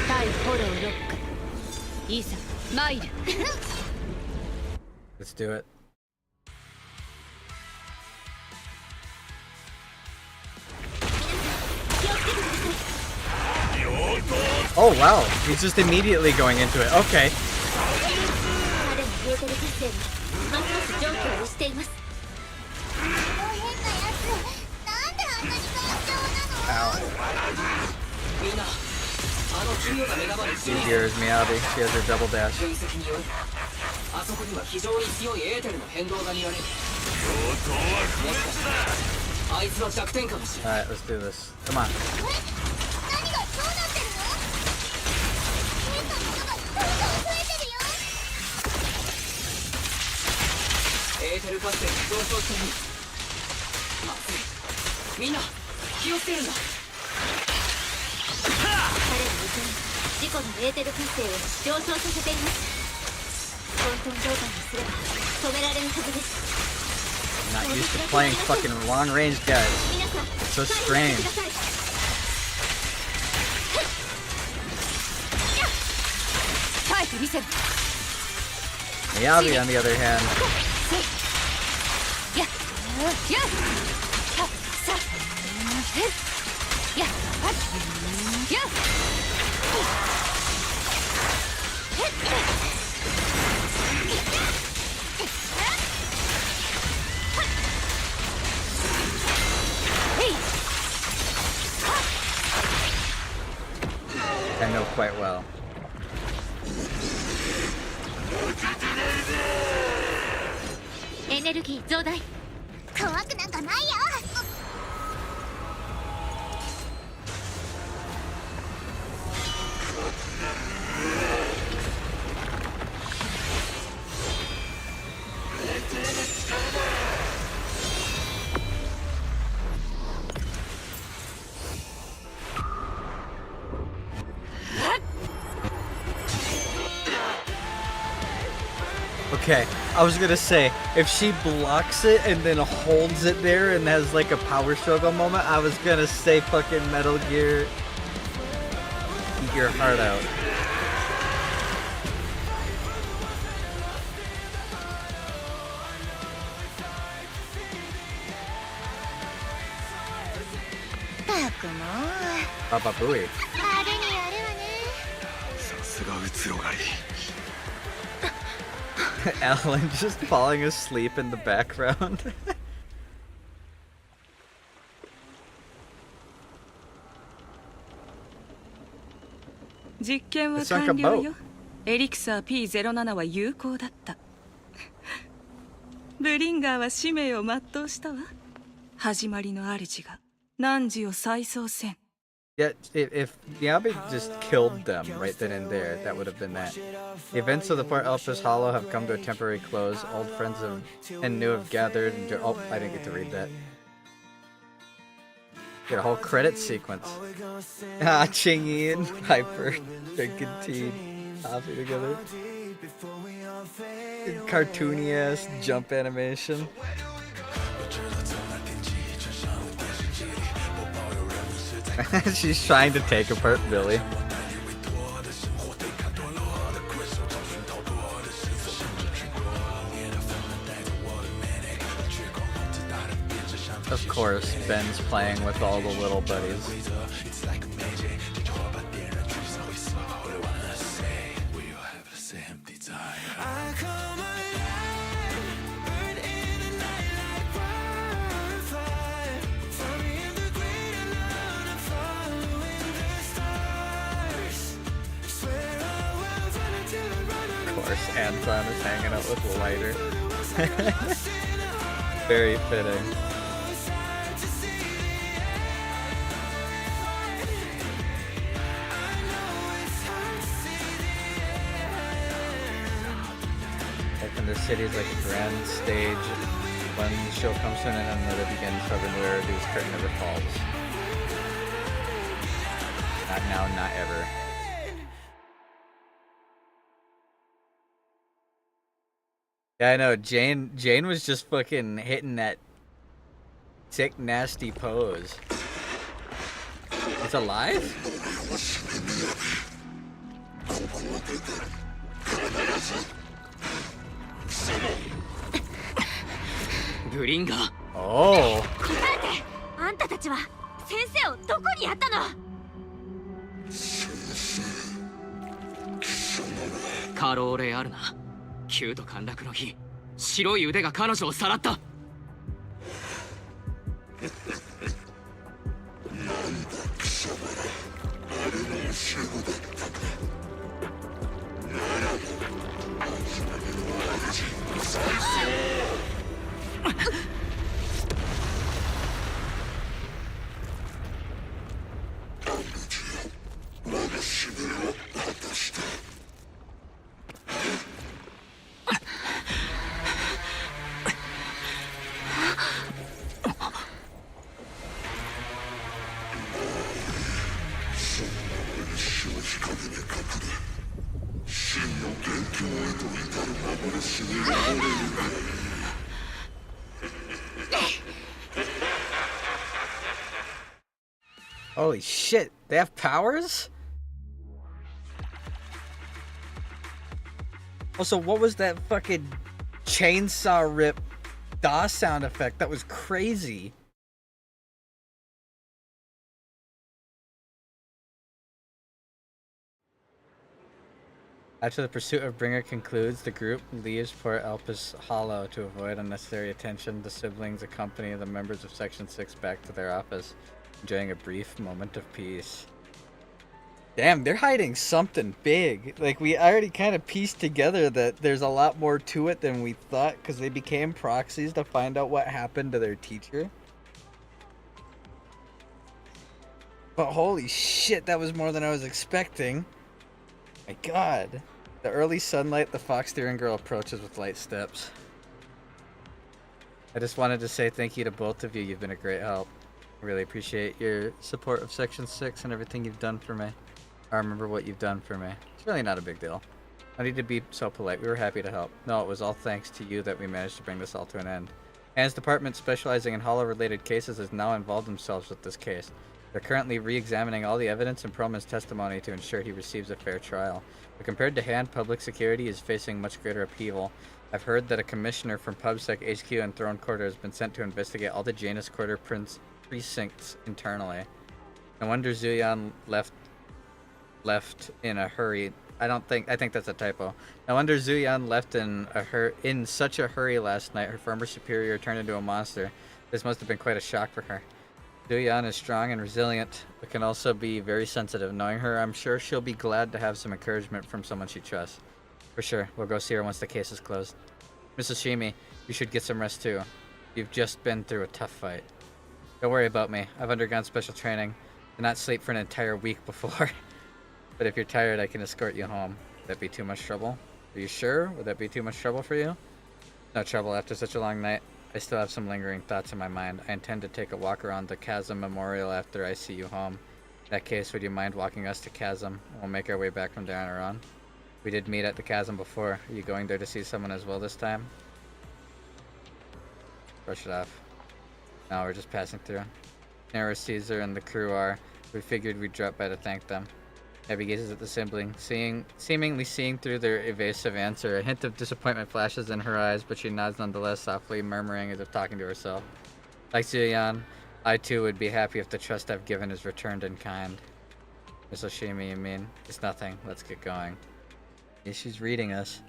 対フォローロック、いざ参る。Let's do it. Oh wow, he's just immediately going into it. Okay. She hears Meowdy. She has her double dash. Alright, let's do this. Come on. I'm not used to playing fucking long range guys. It's so strange. Miyabi, on the other hand. I know quite well. Energy 増大。怖くなんかないよ。Okay, I was gonna say, if she blocks it and then holds it there and has like a power struggle moment, I was gonna say fucking Metal Gear, eat your heart out. Papa Booey. Alan just falling asleep in the background. Elixir P07 は有効だった。ブリンガーは使命を全うしたわ。始まりの主が汝を再創せん。 Yeah, if Miyabi just killed them right then and there, that would have been that. The events of the Fort Elpis Hollow have come to a temporary close. Old friends and new have gathered. Oh, I didn't get to read that. Get a whole credit sequence. Ah, Chingy and Hyper drinking tea, coffee together. Cartoony ass jump animation. She's trying to take apart Billy. Of course, Ben's playing with all the little buddies. Anton is hanging out with the lighter. Very fitting. Like, the city's like a grand stage. One show comes to an end and another begins. However, new era whose curtain never falls. Not now, not ever. Yeah, I know. Jane was just fucking hitting that sick, nasty pose. It's alive? Bringa. Oh. あんたたちは先生をどこにやったの？過労レアルナ。キュート陥落の日、白い腕が彼女をさらった。Holy shit, they have powers? Also, what was that fucking chainsaw rip DOS sound effect? That was crazy. After the pursuit of Bringer concludes, the group leaves Port Elpis Hollow to avoid unnecessary attention. The siblings accompany the members of Section 6 back to their office, enjoying a brief moment of peace. Damn, they're hiding something big. Like, we already kind of pieced together that there's a lot more to it than we thought, because they became proxies to find out what happened to their teacher. But holy shit, that was more than I was expecting. My god. The early sunlight, the fox steering girl approaches with light steps. I just wanted to say thank you to both of you. You've been a great help. I really appreciate your support of Section 6 and everything you've done for me. I remember what you've done for me. It's really not a big deal. I need to be so polite. We were happy to help. No, it was all thanks to you that we managed to bring this all to an end. Anne's department, specializing in Hollow-related cases, has now involved themselves with this case. They're currently re-examining all the evidence and Perlman's testimony to ensure he receives a fair trial. But compared to Hand, public security is facing much greater upheaval. I've heard that a commissioner from PubSec HQ and Throne Quarter has been sent to investigate all the Janus Quarter precincts internally. No wonder Zuyan left in a hurry. I think that's a typo. No wonder Zuyan left in such a hurry last night. Her former superior turned into a monster. This must have been quite a shock for her. Zuyan is strong and resilient, but can also be very sensitive. Knowing her, I'm sure she'll be glad to have some encouragement from someone she trusts. For sure, we'll go see her once the case is closed. Mrs. Shimi, you should get some rest too. You've just been through a tough fight. Don't worry about me. I've undergone special training. Did not sleep for an entire week before. But if you're tired, I can escort you home. Would that be too much trouble? Are you sure? Would that be too much trouble for you? No trouble after such a long night. I still have some lingering thoughts in my mind. I intend to take a walk around the Chasm Memorial after I see you home. In that case, would you mind walking us to Chasm? We'll make our way back from there on our own. We did meet at the Chasm before. Are you going there to see someone as well this time? Brush it off. No, we're just passing through. Near Caesar and the crew are. We figured we'd drop by to thank them. Abby gazes at the sibling, seemingly seeing through their evasive answer. A hint of disappointment flashes in her eyes, but she nods nonetheless, softly murmuring as if talking to herself. Like Zuyan, I too would be happy if the trust I've given is returned in kind. Miss Oshimi, you mean? It's nothing. Let's get going. Yeah, she's reading us.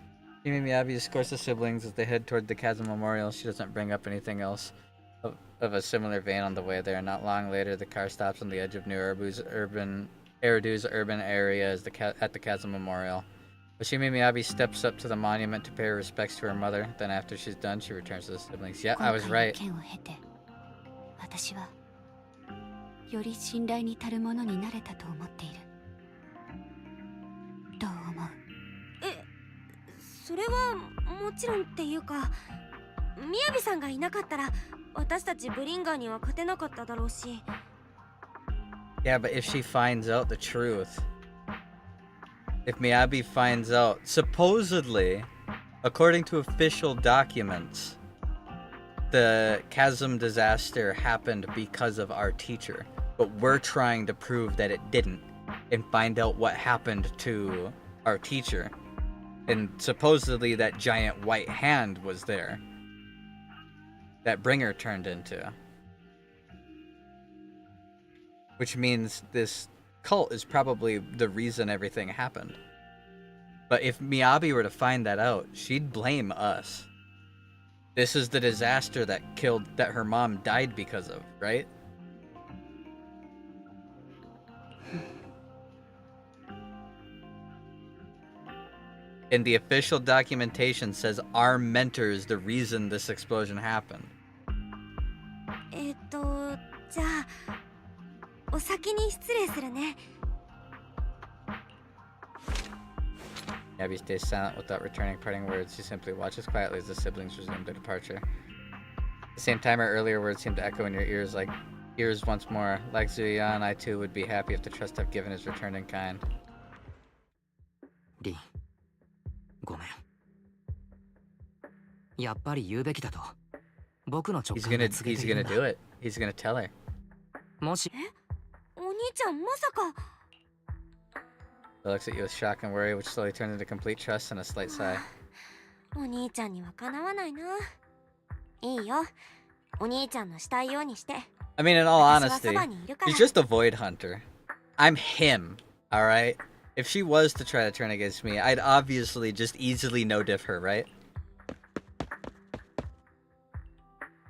Shimi Miyabi escorts the siblings as they head toward the Chasm Memorial. She doesn't bring up anything else of a similar vein on the way there. Not long later, the car stops on the edge of New Eridu's urban area at the Chasm Memorial. Oshimi Miyabi steps up to the monument to pay her respects to her mother. Then after she's done, she returns to the siblings. Yeah, I was right. 私はより信頼に足るものになれたと思っている。どう思う？それはもちろんっていうか、みやびさんがいなかったら私たちブリンガーには勝てなかっただろうし。Yeah, but if she finds out the truth, if Miyabi finds out, supposedly, According to official documents, the chasm disaster happened because of our teacher, but we're trying to prove that it didn't and find out what happened to our teacher. And supposedly that giant white hand was there that Bringer turned into. Which means this cult is probably the reason everything happened. But if Miyabi were to find that out, she'd blame us. This is the disaster that her mom died because of, right? And the official documentation says our mentor is the reason this explosion happened. じゃあお先に失礼するね。Abby stays silent without returning parting words. She simply watches quietly as the siblings resume their departure. At the same time, her earlier words seem to echo in your ears once more. Like Zuyan, I too would be happy if the trust I've given is returned in kind. Rin, ごめん。やっぱり言うべきだと。僕の直感で告げているんだ。He's gonna do it. He's gonna tell her. もし。お兄ちゃんまさか。He looks at you with shock and worry, which slowly turns into complete trust and a slight sigh. お兄ちゃんにはかなわないな。いいよ。お兄ちゃんのしたいようにして。I mean, in all honesty, he's just a void hunter. I'm him, alright? If she was to try to turn against me, I'd obviously just easily no-diff her, right?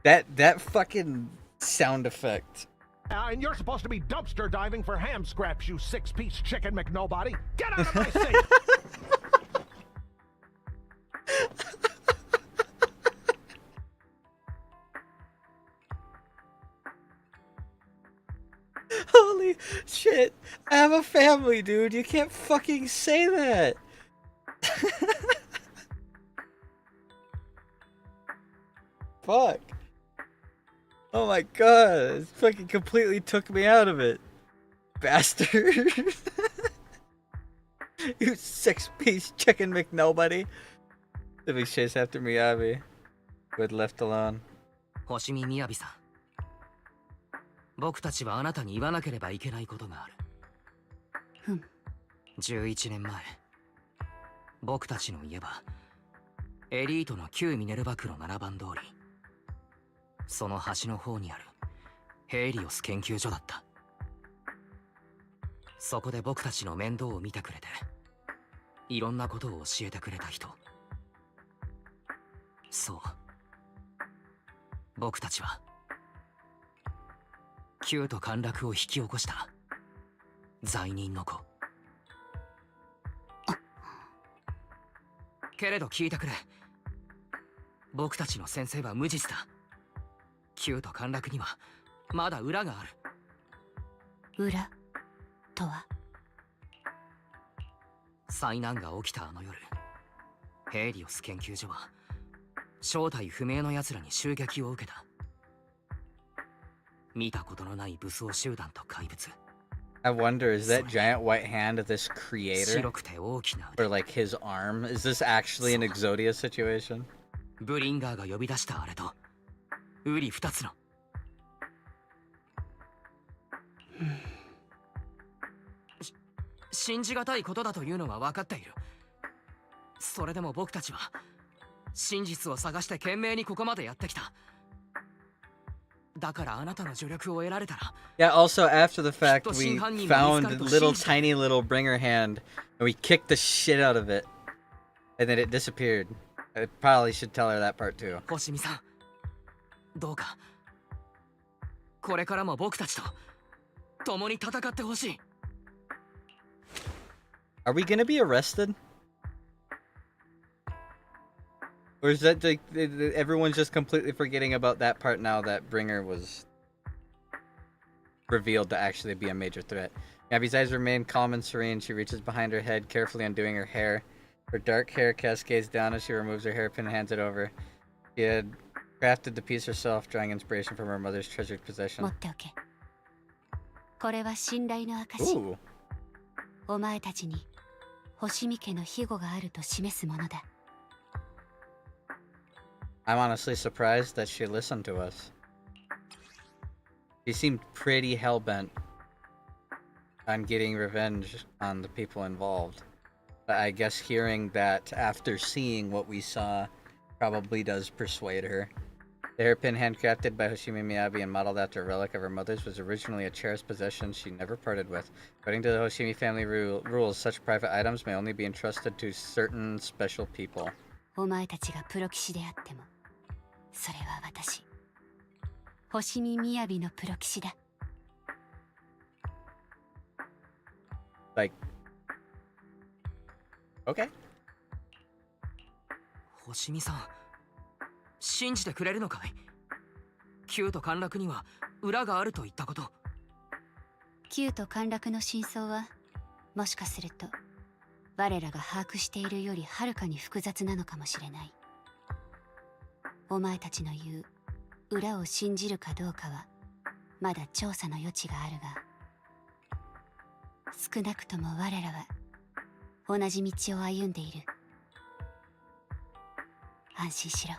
That fucking sound effect. And you're supposed to be dumpster diving for ham scraps, you six-piece chicken McNobody. Get out of my seat! Holy shit. I have a family, dude. You can't fucking say that. Fuck. Oh my god. It fucking completely took me out of it. Bastard. You six-piece chicken McNobody. To be chased after Miyabi. Who had left alone. 星見みやびさん。僕たちはあなたに言わなければいけないことがある。11年前、僕たちの家はエリートの旧ミネルバ区の7番通り、その端の方にあるヘイリオス研究所だった。そこで僕たちの面倒を見てくれて、いろんなことを教えてくれた人。そう、僕たちは旧と陥落を引き起こした罪人の子。けれど聞いてくれ。僕たちの先生は無実だ。旧と陥落にはまだ裏がある。裏とは？災難が起きたあの夜、ヘイリオス研究所は正体不明の奴らに襲撃を受けた。見たことのない武装集団と怪物。I wonder, is that giant white hand of this creator? Or like his arm? Is this actually an Exodia situation? ブリンガーが呼び出したあれとウリ二つの。信じがたいことだというのは分かっている。それでも僕たちは真実を探して懸命にここまでやってきた。だからあなたの助力を得られたら。Yeah, also after the fact we found tiny little bringer hand and we kicked the shit out of it and then it disappeared. I probably should tell her that part too. 星見さん、どうかこれからも僕たちと共に戦ってほしい。Are we gonna be arrested? Or is that like everyone's just completely forgetting about that part now that Bringer was revealed to actually be a major threat? Abby's eyes remain calm and serene. She reaches behind her head, carefully undoing her hair. Her dark hair cascades down as she removes her hairpin and hands it over. She had crafted the piece herself, drawing inspiration from her mother's treasured possession. 持っておけ。これは信頼の証。お前たちに星見家の庇護があると示すものだ。I'm honestly surprised that she listened to us. She seemed pretty hell-bent on getting revenge on the people involved. But I guess hearing that after seeing what we saw probably does persuade her. The hairpin handcrafted by Hoshimi Miyabi and modeled after a relic of her mother's was originally a cherished possession she never parted with. According to the Hoshimi family rules, such private items may only be entrusted to certain special people. お前たちがプロ騎士であっても、それは私、星見みやびのプロ騎士だ。Like, okay. 星見さん、信じてくれるのかい？Qと陥落には裏があると言ったこと。Qと陥落の真相は、もしかすると我らが把握しているよりはるかに複雑なのかもしれない。お前たちの言う裏を信じるかどうかはまだ調査の余地があるが、少なくとも我らは同じ道を歩んでいる。安心しろ。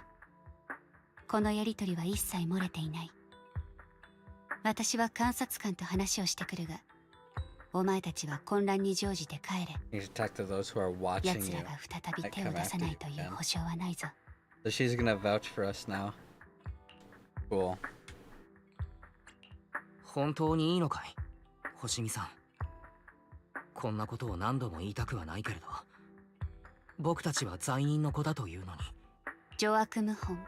このやりとりは一切漏れていない。私は監察官と話をしてくるが、お前たちは混乱に乗じて帰れ。奴らが再び手を出さないという保証はないぞ。So she's gonna vouch for us now. Cool. 本当にいいのかい、星見さん。こんなことを何度も言いたくはないけれど、僕たちは罪人の子だというのに。邪悪謀反、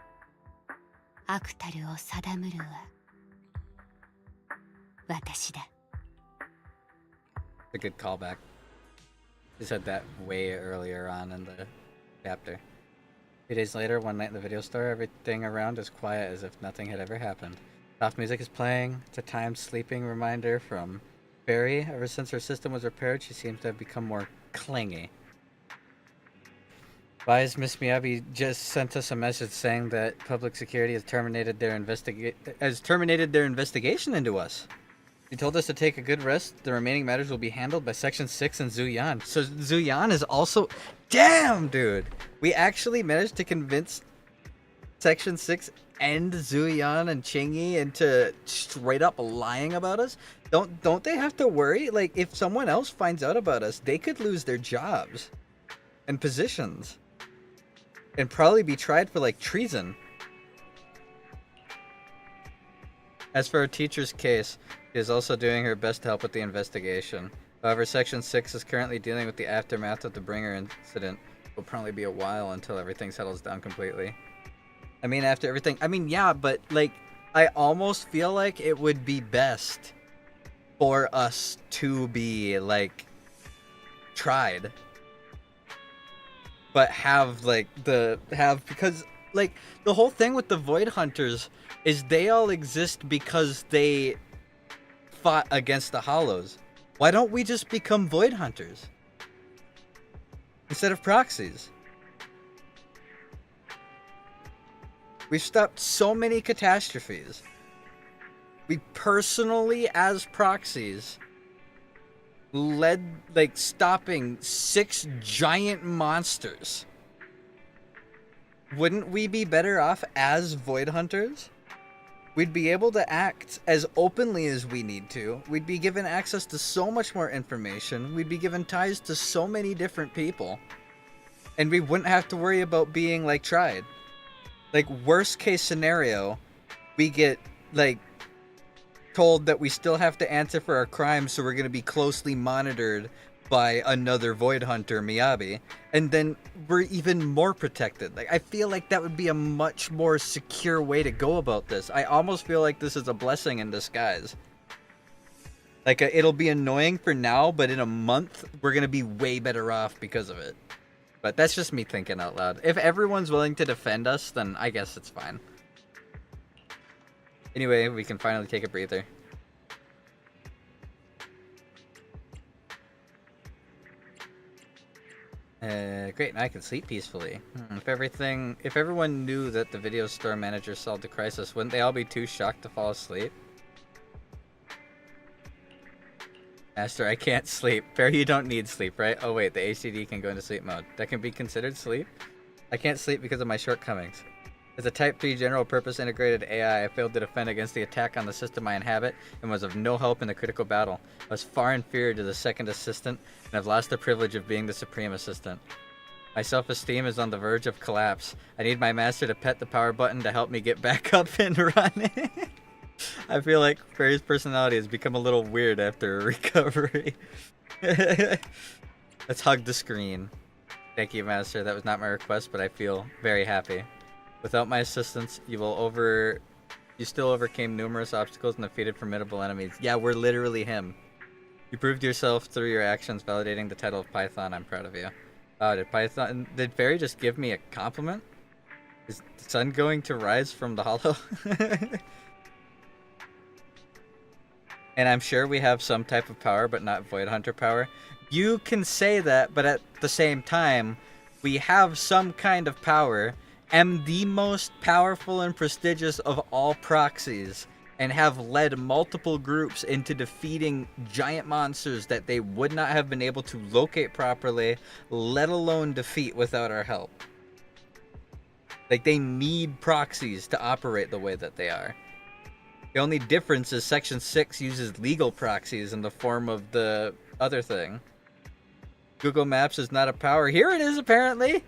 悪たるを定むるは私だ。A good callback. She said that way earlier on in the chapter. 2 days later, one night in the video store, everything around is quiet as if nothing had ever happened. Soft music is playing. It's a timed sleeping reminder from Barry. Ever since her system was repaired, she seems to have become more clingy. Why has Miss Miyabi just sent us a message saying that public security has terminated their investigation into us? She told us to take a good rest. The remaining matters will be handled by Section 6 and Zuyan. So Zuyan is also... Damn, dude! We actually managed to convince Section 6 and Zuyan and Chingy into straight up lying about us? Don't they have to worry? Like, if someone else finds out about us, they could lose their jobs and positions. And probably be tried for, like, treason. As for our teacher's case, she is also doing her best to help with the investigation. However, Section 6 is currently dealing with the aftermath of the Bringer incident. It will probably be a while until everything settles down completely. I mean, after everything... I mean, yeah, but, like, I almost feel like it would be best for us to be, like, tried. But have, like, because, like, the whole thing with the Void Hunters is they all exist because they fought against the Hollows. Why don't we just become Void Hunters instead of proxies? We've stopped so many catastrophes. We personally, as proxies, led, like, stopping 6 giant monsters. Wouldn't we be better off as Void Hunters? We'd be able to act as openly as we need to. We'd be given access to so much more information. We'd be given ties to so many different people. And we wouldn't have to worry about being, like, tried. Like, worst case scenario, we get, like, told that we still have to answer for our crimes, so we're going to be closely monitored by another Void Hunter, Miyabi, and then we're even more protected. Like, I feel like that would be a much more secure way to go about this. I almost feel like this is a blessing in disguise. Like, it'll be annoying for now, but in a month, we're going to be way better off because of it. But that's just me thinking out loud. If everyone's willing to defend us, then I guess it's fine. Anyway, we can finally take a breather. Great, now I can sleep peacefully. If everyone knew that the video store manager solved the crisis, wouldn't they all be too shocked to fall asleep? Master, I can't sleep. Fair, you don't need sleep, right? Oh wait, the HDD can go into sleep mode. That can be considered sleep? I can't sleep because of my shortcomings. As a Type 3 general-purpose integrated AI, I failed to defend against the attack on the system I inhabit and was of no help in the critical battle. I was far inferior to the second assistant, and I've lost the privilege of being the supreme assistant. My self-esteem is on the verge of collapse. I need my master to pet the power button to help me get back up and running. I feel like Fairy's personality has become a little weird after recovery. Let's hug the screen. Thank you, Master. That was not my request, but I feel very happy. Without my assistance, you still overcame numerous obstacles and defeated formidable enemies. Yeah, we're literally him. You proved yourself through your actions, validating the title of Python. I'm proud of you. Oh, did Fairy just give me a compliment? Is the sun going to rise from the hollow? And I'm sure we have some type of power, but not Void Hunter power. You can say that, but at the same time, we have some kind of power, am the most powerful and prestigious of all proxies, and have led multiple groups into defeating giant monsters that they would not have been able to locate properly, let alone defeat without our help. Like, they need proxies to operate the way that they are. The only difference is Section 6 uses legal proxies in the form of the other thing. Google Maps is not a power. Here it is, apparently!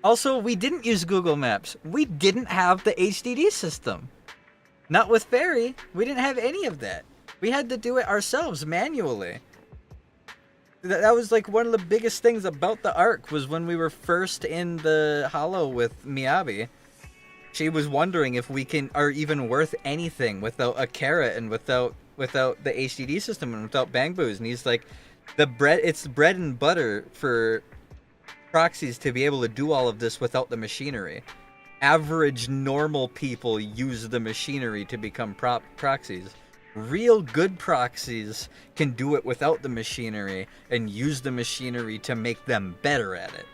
Also, we didn't use Google Maps. We didn't have the HDD system. Not with Fairy. We didn't have any of that. We had to do it ourselves, manually. That was like one of the biggest things about the Ark, was when we were first in the Hollow with Miyabi. She was wondering if we are even worth anything without a carrot and without the HDD system and without Bang Boos. And he's like, it's bread and butter for proxies to be able to do all of this without the machinery. Average normal people use the machinery to become proxies. Real good proxies can do it without the machinery and use the machinery to make them better at it.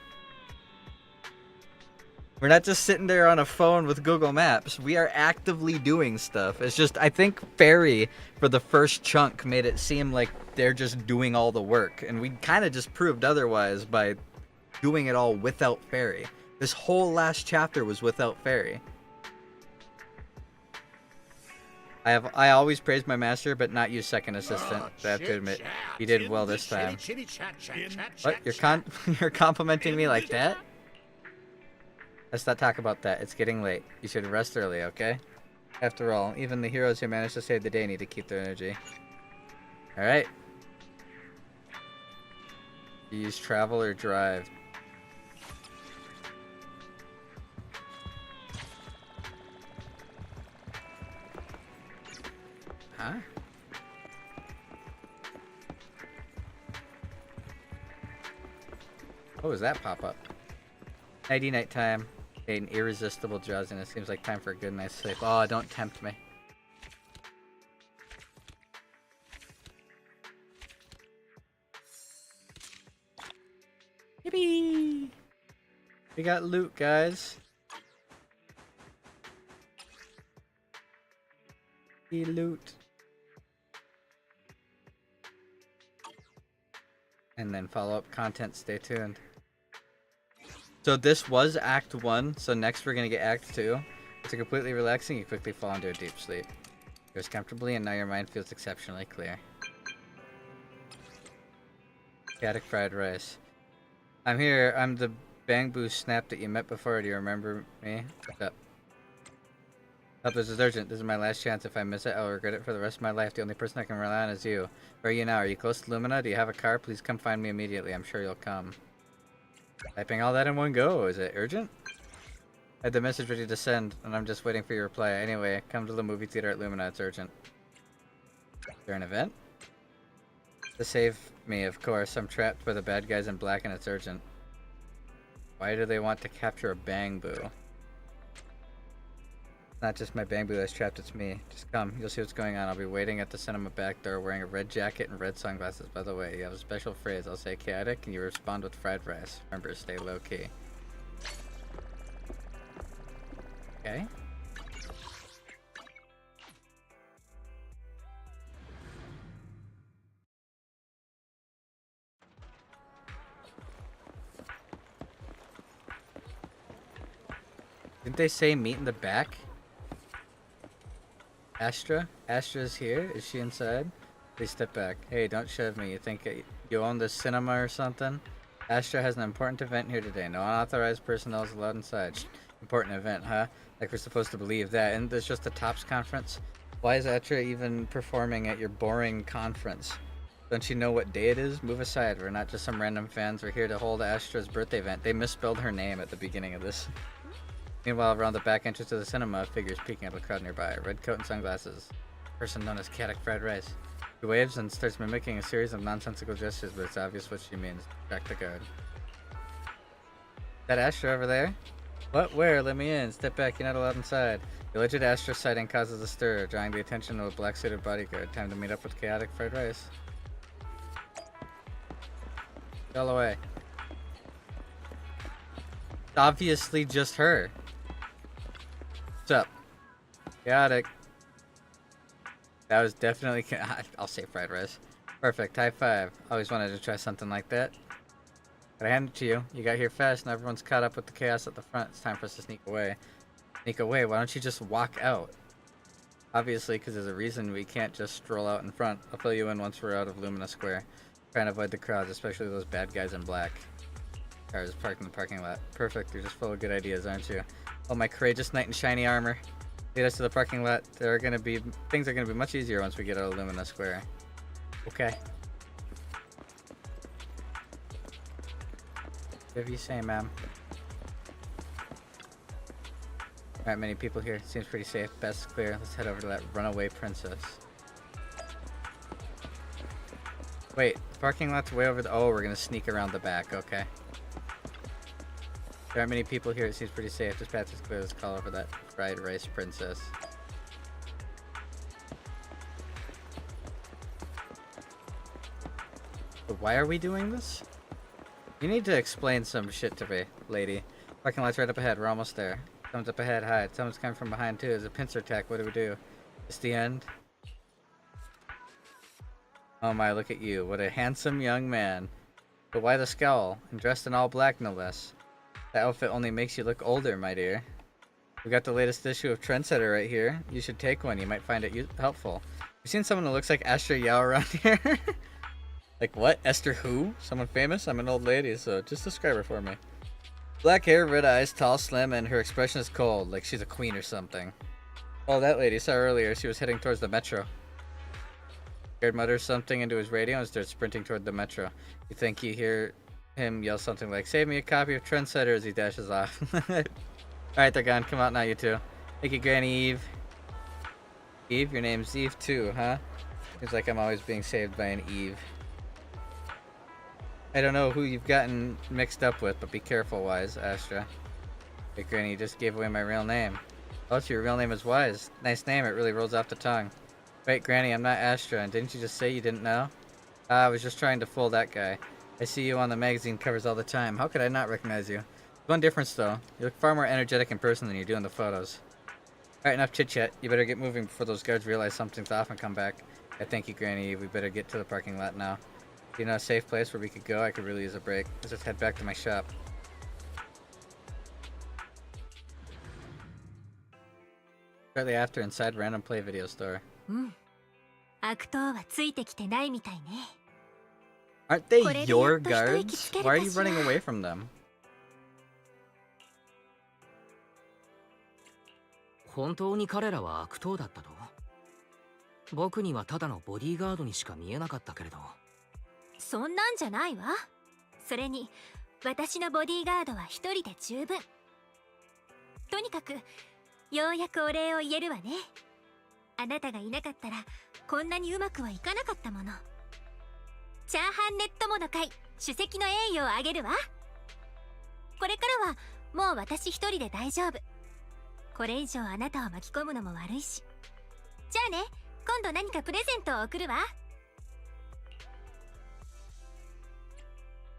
We're not just sitting there on a phone with Google Maps. We are actively doing stuff. It's just, I think Fairy, for the first chunk, made it seem like they're just doing all the work. And we kind of just proved otherwise by doing it all without Fairy. This whole last chapter was without Fairy. I always praise my master, but not use second assistant. I have to admit, he did well this time. What? You're complimenting me like that? Let's not talk about that. It's getting late. You should rest early, okay? After all, even the heroes who manage to save the day need to keep their energy. Alright. You use travel or drive. Huh? What was that pop up? Nighty night time. An irresistible drowsiness. Seems like time for a good night's sleep. Oh, don't tempt me. Yippee! We got loot, guys. The loot. And then follow-up content. Stay tuned. So this was Act 1, so next we're going to get Act 2. It's completely relaxing, you quickly fall into a deep sleep. You rest comfortably and now your mind feels exceptionally clear. Static fried rice. I'm here, I'm the Bang Boo Snap that you met before, do you remember me? What's up? Help, this is urgent, this is my last chance. If I miss it, I'll regret it for the rest of my life. The only person I can rely on is you. Where are you now? Are you close to Lumina? Do you have a car? Please come find me immediately, I'm sure you'll come. Typing all that in one go. Is it urgent? I had the message ready to send, and I'm just waiting for your reply. Anyway, come to the movie theater at Lumina. It's urgent. Is there an event? To save me, of course. I'm trapped by the bad guys in black, and it's urgent. Why do they want to capture a Bang Boo? It's not just my Bang Boo that's trapped, it's me. Just come. You'll see what's going on. I'll be waiting at the cinema back door wearing a red jacket and red sunglasses. By the way, you have a special phrase. I'll say chaotic and you respond with fried rice. Remember, stay low key. Okay. Didn't they say meet in the back? Astra? Astra's here? Is she inside? Please step back. Hey, don't shove me. You think you own this cinema or something? Astra has an important event here today. No unauthorized personnel is allowed inside. Important event, huh? Like we're supposed to believe that. And there's just a TOPS conference? Why is Astra even performing at your boring conference? Don't you know what day it is? Move aside. We're not just some random fans. We're here to hold Astra's birthday event. They misspelled her name at the beginning of this. Meanwhile, around the back entrance of the cinema, figures peeking at the crowd nearby. Red coat and sunglasses. Person known as Caddick Fried Rice. She waves and starts mimicking a series of nonsensical gestures, but it's obvious what she means. Track the guard. That Astra over there? What? Where? Let me in. Step back. You're not allowed inside. The alleged Astra sighting causes a stir, drawing the attention of a black-suited bodyguard. Time to meet up with Chaotic Fried Rice. All away. It's obviously just her. What's up? Chaotic. That was definitely... I'll say Fried Rice. Perfect. High five. Always wanted to try something like that. But I hand it to you. You got here fast and everyone's caught up with the chaos at the front. It's time for us to sneak away. Sneak away? Why don't you just walk out? Obviously, because there's a reason we can't just stroll out in front. I'll fill you in once we're out of Lumina Square. Try and avoid the crowds, especially those bad guys in black. Cars parked in the parking lot. Perfect. You're just full of good ideas, aren't you? Oh, my courageous knight in shiny armor. Lead us to the parking lot. Things are gonna be much easier once we get out of Lumina Square. Okay. Whatever you say, ma'am. Alright, many people here. Seems pretty safe. Best clear. Let's head over to that runaway princess. Wait, the parking lot's way over the... Oh, we're gonna sneak around the back. Okay. There aren't many people here. It seems pretty safe. This path is clear. Let's call over that fried rice princess. But why are we doing this? You need to explain some shit to me, lady. Parking lot's right up ahead. We're almost there. Someone's up ahead. Hi. Someone's coming from behind too. There's a pincer attack. What do we do? It's the end. Oh my, look at you. What a handsome young man. But why the scowl? And dressed in all black, no less. That outfit only makes you look older, my dear. We got the latest issue of Trendsetter right here. You should take one. You might find it helpful. You seen someone who looks like Astra Yao around here? Like what? Esther who? Someone famous? I'm an old lady, so just describe her for me. Black hair, red eyes, tall, slim, and her expression is cold, like she's a queen or something. Oh, that lady saw her earlier. She was heading towards the metro. Jared mutters something into his radio and starts sprinting toward the metro. You think you hear him yell something like, "Save me a copy of Trendsetter," as he dashes off. Alright, they're gone. Come out now, you two. Thank you, Granny Eve. Eve? Your name's Eve too, huh? Seems like I'm always being saved by an Eve. I don't know who you've gotten mixed up with, but be careful, Wise, Astra. Hey, Granny, you just gave away my real name. Oh, so your real name is Wise. Nice name, it really rolls off the tongue. Wait, Granny, I'm not Astra, and didn't you just say you didn't know? I was just trying to fool that guy. I see you on the magazine covers all the time. How could I not recognize you? One difference, though. You look far more energetic in person than you do in the photos. Alright, enough chit-chat. You better get moving before those guards realize something's off and come back. I thank you, Granny. We better get to the parking lot now. Do you know a safe place where we could go? I could really use a break. Let's just head back to my shop. Shortly after, inside random play video store. Aren't they your guards? Why are you running away from them? 本当に彼らは悪党だったと？僕にはただのボディーガードにしか見えなかったけれど。そんなんじゃないわ。それに私のボディーガードは一人で十分。とにかくようやくお礼を言えるわね。あなたがいなかったらこんなにうまくはいかなかったもの。チャーハンネットモの会主席の栄誉をあげるわ。これからはもう私一人で大丈夫。これ以上あなたを巻き込むのも悪いし。じゃあね、今度何かプレゼントを送るわ。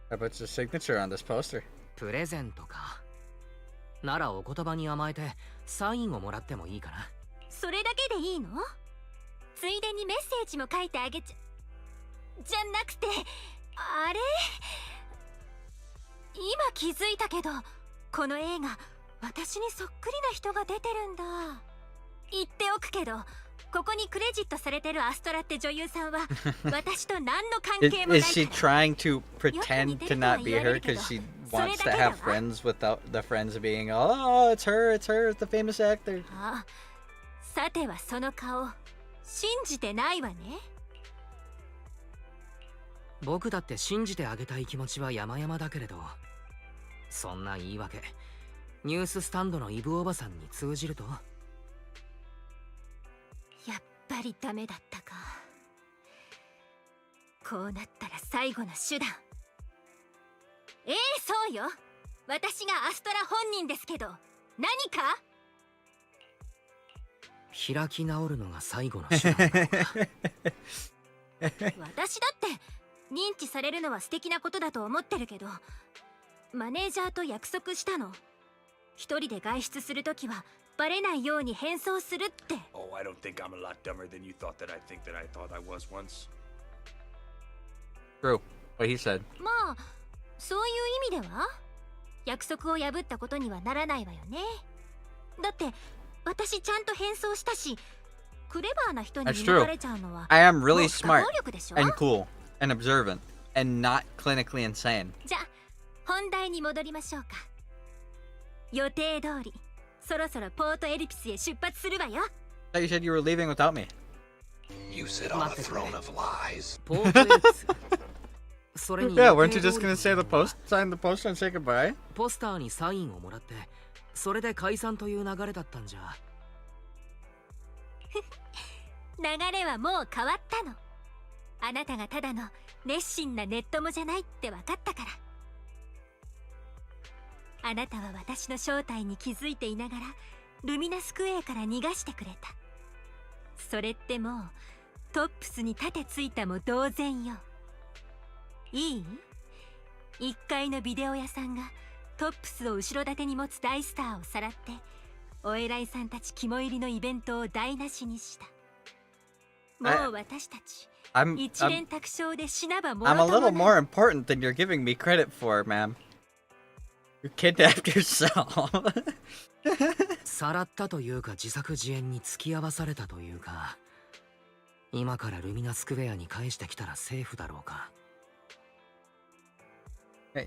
How about your signature on this poster? プレゼントか。ならお言葉に甘えてサインをもらってもいいかな。それだけでいいの？ついでにメッセージも書いてあげちゃ。じゃなくて、あれ？今気づいたけど、この映画私にそっくりな人が出てるんだ。言っておくけど、ここにクレジットされてるアストラって女優さんは私と何の関係もない。 Is she trying to pretend to not be her because she wants to have friends without the friends being, oh, it's her, it's the famous actor? ああ、さてはその顔信じてないわね。僕だって信じてあげたい気持ちは山々だけれど、そんな言い訳ニューススタンドのイブおばさんに通じると。やっぱりダメだったか。こうなったら最後の手段。そうよ、私がアストラ本人ですけど何か。開き直るのが最後の手段なのか。私だって認知されるのは素敵なことだと思ってるけど、マネージャーと約束したの。一人で外出するときはバレないように変装するって。 Oh, I don't think I'm a lot dumber than you thought that I think that I thought I was once. True. What he said. まあそういう意味では約束を破ったことにはならないわよね。だって私ちゃんと変装したし、クレバーな人に見抜かれちゃうのは I am really smart and cool and observant and not clinically insane. じゃあ本題に戻りましょうか。予定通りそろそろポートエリピスへ出発するわよ。 I thought you said you were leaving without me. You sit on a throne of lies. ポートエリピス。それに Yeah, weren't you just gonna say the post, sign the poster and say goodbye? ポスターにサインをもらって、それで解散という流れだったんじゃ。流れはもう変わったの。あなたがただの熱心なネットもじゃないって分かったから。あなたは私の正体に気づいていながらルミナスクエアから逃がしてくれた。それってもうトップスに盾ついたも同然よ。いい？1階のビデオ屋さんがトップスを後ろ盾に持つ大スターをさらってお偉いさんたち肝入りのイベントを台無しにした。もう私たち一連卓勝で死なばもろともない。 I'm a little more important than you're giving me credit for, ma'am. You kidnapped yourself. さらったというか自作自演に付き合わされたというか、今からルミナスクエアに返してきたらセーフだろうか。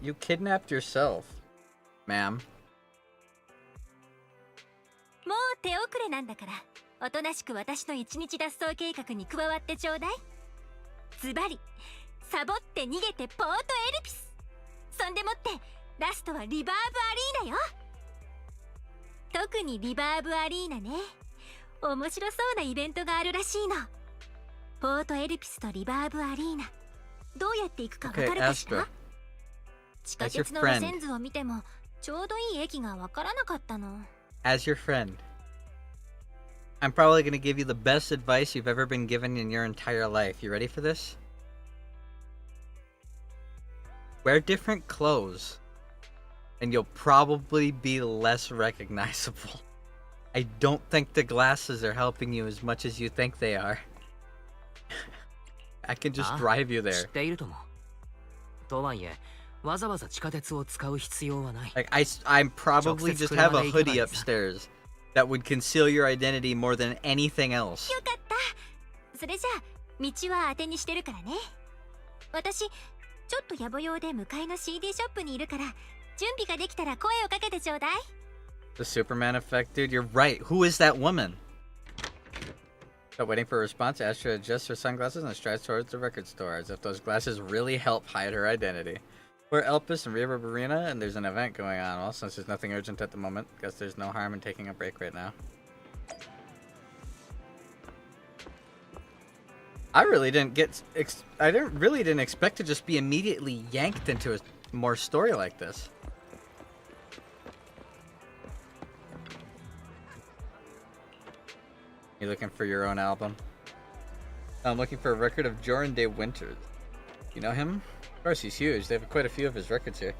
You kidnapped yourself, ma'am. もう手遅れなんだから、おとなしく私の一日脱走計画に加わってちょうだい。ズバリサボって逃げてポートエルピス。そんでもってラストはリバーブアリーナよ。特にリバーブアリーナね。面白そうなイベントがあるらしいの。ポートエルピスとリバーブアリーナ、どうやって行くか分かるかしら。地下鉄の路線図を見てもちょうどいい駅が分からなかったの。 As your friend, I'm probably going to give you the best advice you've ever been given in your entire life. You ready for this? Wear different clothes, and you'll probably be less recognizable. I don't think the glasses are helping you as much as you think they are. I can just drive you there. 知っているとも。とはいえ、わざわざ地下鉄を使う必要はない。 Like I'm probably just have a hoodie upstairs that would conceal your identity more than anything else. よかった。それじゃあ道は当てにしてるからね。私ちょっと野暮用で向かいの CD ショップにいるから、準備ができたら声をかけてちょうだい。 The Superman effect, dude. You're right. Who is that woman? So waiting for a response, Astra adjusts her sunglasses and strides towards the record store, as if those glasses really help hide her identity. We're Elpis and River Arena, and there's an event going on. Well, since there's nothing urgent at the moment, guess there's no harm in taking a break right now. I really didn't expect to just be immediately yanked into a more story like this. You looking for your own album? I'm looking for a record of Joran de Winters. You know him? Of course, he's huge. They have quite a few of his records here.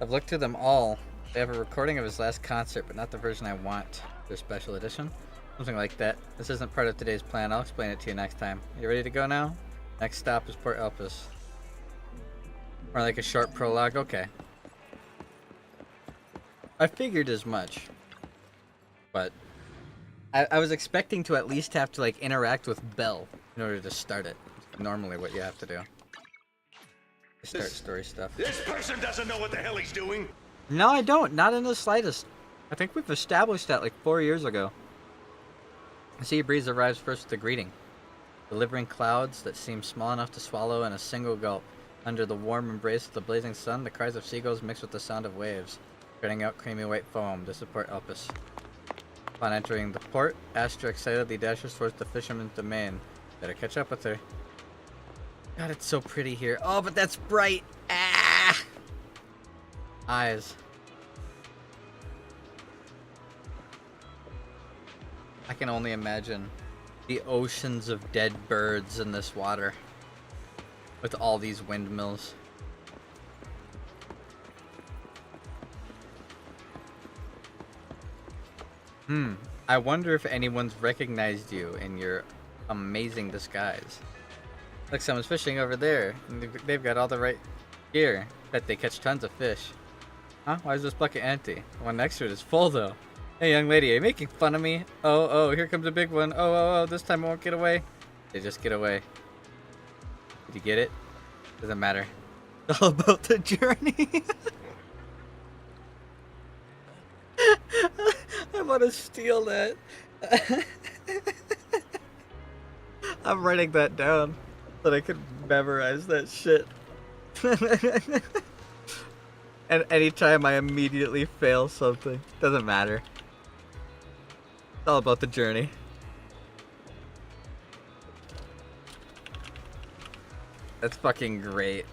I've looked through them all. They have a recording of his last concert, but not the version I want. Their special edition? Something like that. This isn't part of today's plan. I'll explain it to you next time. You ready to go now? Next stop is Port Elpis. Or like a short prologue? Okay. I figured as much. But I was expecting to at least have to like interact with Belle in order to start it. It's normally what you have to do. Start story stuff. This person doesn't know what the hell he's doing. No, I don't. Not in the slightest. I think we've established that like 4 years ago. The sea breeze arrives first with a greeting, delivering clouds that seem small enough to swallow in a single gulp. Under the warm embrace of the blazing sun, the cries of seagulls mix with the sound of waves, spreading out creamy white foam to support Elpis. Upon entering the port, Astra excitedly dashes towards the fisherman's domain. Better catch up with her. God, it's so pretty here. Oh, but that's bright. Ah! Eyes. I can only imagine the oceans of dead birds in this water with all these windmills. I wonder if anyone's recognized you in your amazing disguise. Look, someone's fishing over there. And they've got all the right gear. Bet they catch tons of fish. Huh? Why is this bucket empty? The one next to it is full, though. Hey, young lady, are you making fun of me? Oh, here comes a big one. Oh, this time I won't get away. They just get away. Did you get it? Doesn't matter. It's all about the journey. I want to steal that. I'm writing that down so that I can memorize that shit. And anytime I immediately fail something, doesn't matter. It's all about the journey. That's fucking great.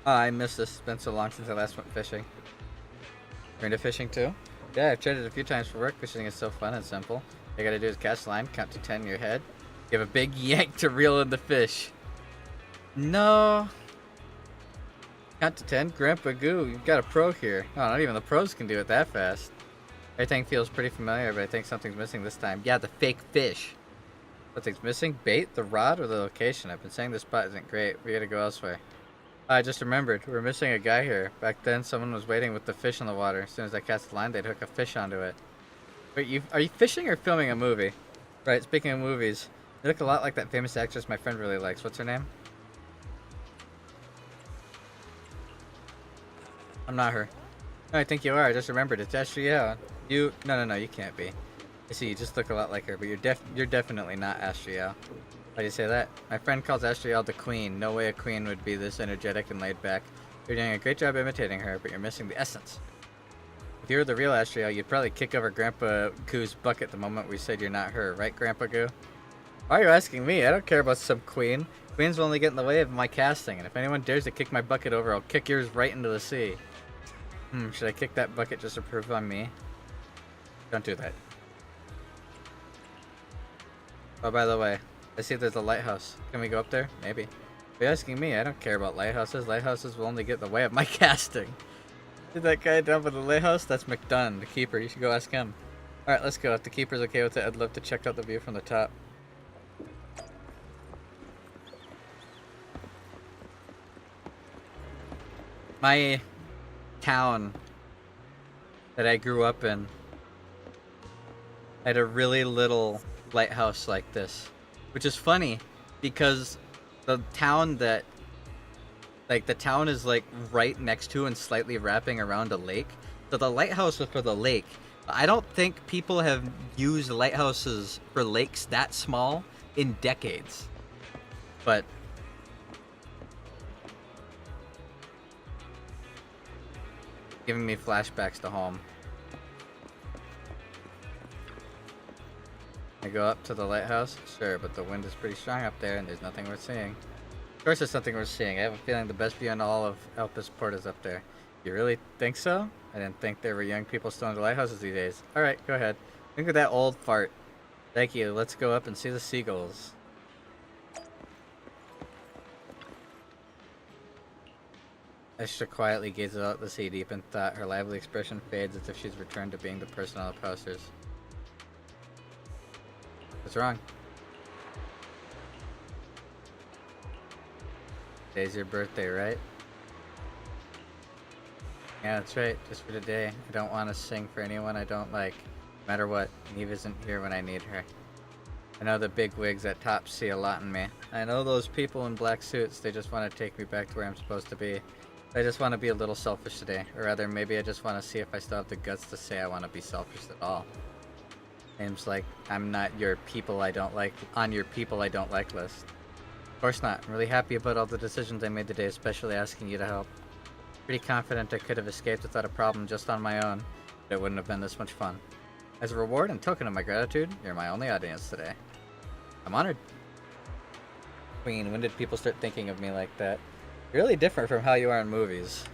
Oh, I missed this. It's been so long since I last went fishing. You're into fishing too? Yeah, I've tried it a few times for work. Fishing is so fun and simple. All you gotta do is cast line, count to 10 in your head. Give a big yank to reel in the fish. No. Count to 10? Grandpa Goo, you've got a pro here. Oh, not even the pros can do it that fast. Everything feels pretty familiar, but I think something's missing this time. Yeah, the fake fish. Something's missing? Bait, the rod, or the location? I've been saying this spot isn't great. We gotta go elsewhere. I just remembered. We're missing a guy here. Back then, someone was waiting with the fish in the water. As soon as I cast the line, they'd hook a fish onto it. Wait, are you fishing or filming a movie? Right, speaking of movies, they look a lot like that famous actress my friend really likes. What's her name? I'm not her. No, I think you are. I just remembered. It's Astriel. You... No, you can't be. I see, you just look a lot like her, but you're definitely not Astriel. Why do you say that? My friend calls Astriel the queen. No way a queen would be this energetic and laid back. You're doing a great job imitating her, but you're missing the essence. If you were the real Astriel, you'd probably kick over Grandpa Goo's bucket the moment we said you're not her, right, Grandpa Goo? Why are you asking me? I don't care about some queen. Queens will only get in the way of my casting, and if anyone dares to kick my bucket over, I'll kick yours right into the sea. Should I kick that bucket just to prove I'm me? Don't do that. Oh, by the way, I see there's a lighthouse. Can we go up there? Maybe. If you're asking me, I don't care about lighthouses. Lighthouses will only get in the way of my casting. See that guy down by the lighthouse? That's McDunn, the keeper. You should go ask him. Alright, let's go. If the keeper's okay with it, I'd love to check out the view from the top. My town that I grew up in had a really little lighthouse like this, which is funny because the town is like right next to and slightly wrapping around a lake, so the lighthouse was for the lake. I don't think people have used lighthouses for lakes that small in decades, but giving me flashbacks to home. I go up to the lighthouse? Sure, but the wind is pretty strong up there and there's nothing worth seeing. Of course there's something worth seeing. I have a feeling the best view in all of Elpis Port is up there. You really think so? I didn't think there were young people still in the lighthouses these days. Alright, go ahead. Think of that old fart. Thank you. Let's go up and see the seagulls. Esther quietly gazes out at the sea, deep in thought. Her lively expression fades as if she's returned to being the person on the posters. What's wrong? Today's your birthday, right? Yeah, that's right. Just for today. I don't want to sing for anyone I don't like. No matter what, Neve isn't here when I need her. I know the big wigs at top see a lot in me. I know those people in black suits, they just want to take me back to where I'm supposed to be. I just want to be a little selfish today. Or rather, maybe I just want to see if I still have the guts to say I want to be selfish at all. Seems like I'm not your people I don't like, on your people I don't like list. Of course not. I'm really happy about all the decisions I made today, especially asking you to help. Pretty confident I could have escaped without a problem just on my own, but it wouldn't have been this much fun. As a reward and token of my gratitude, you're my only audience today. I'm honored. Queen, when did people start thinking of me like that? Really different from how you are in movies.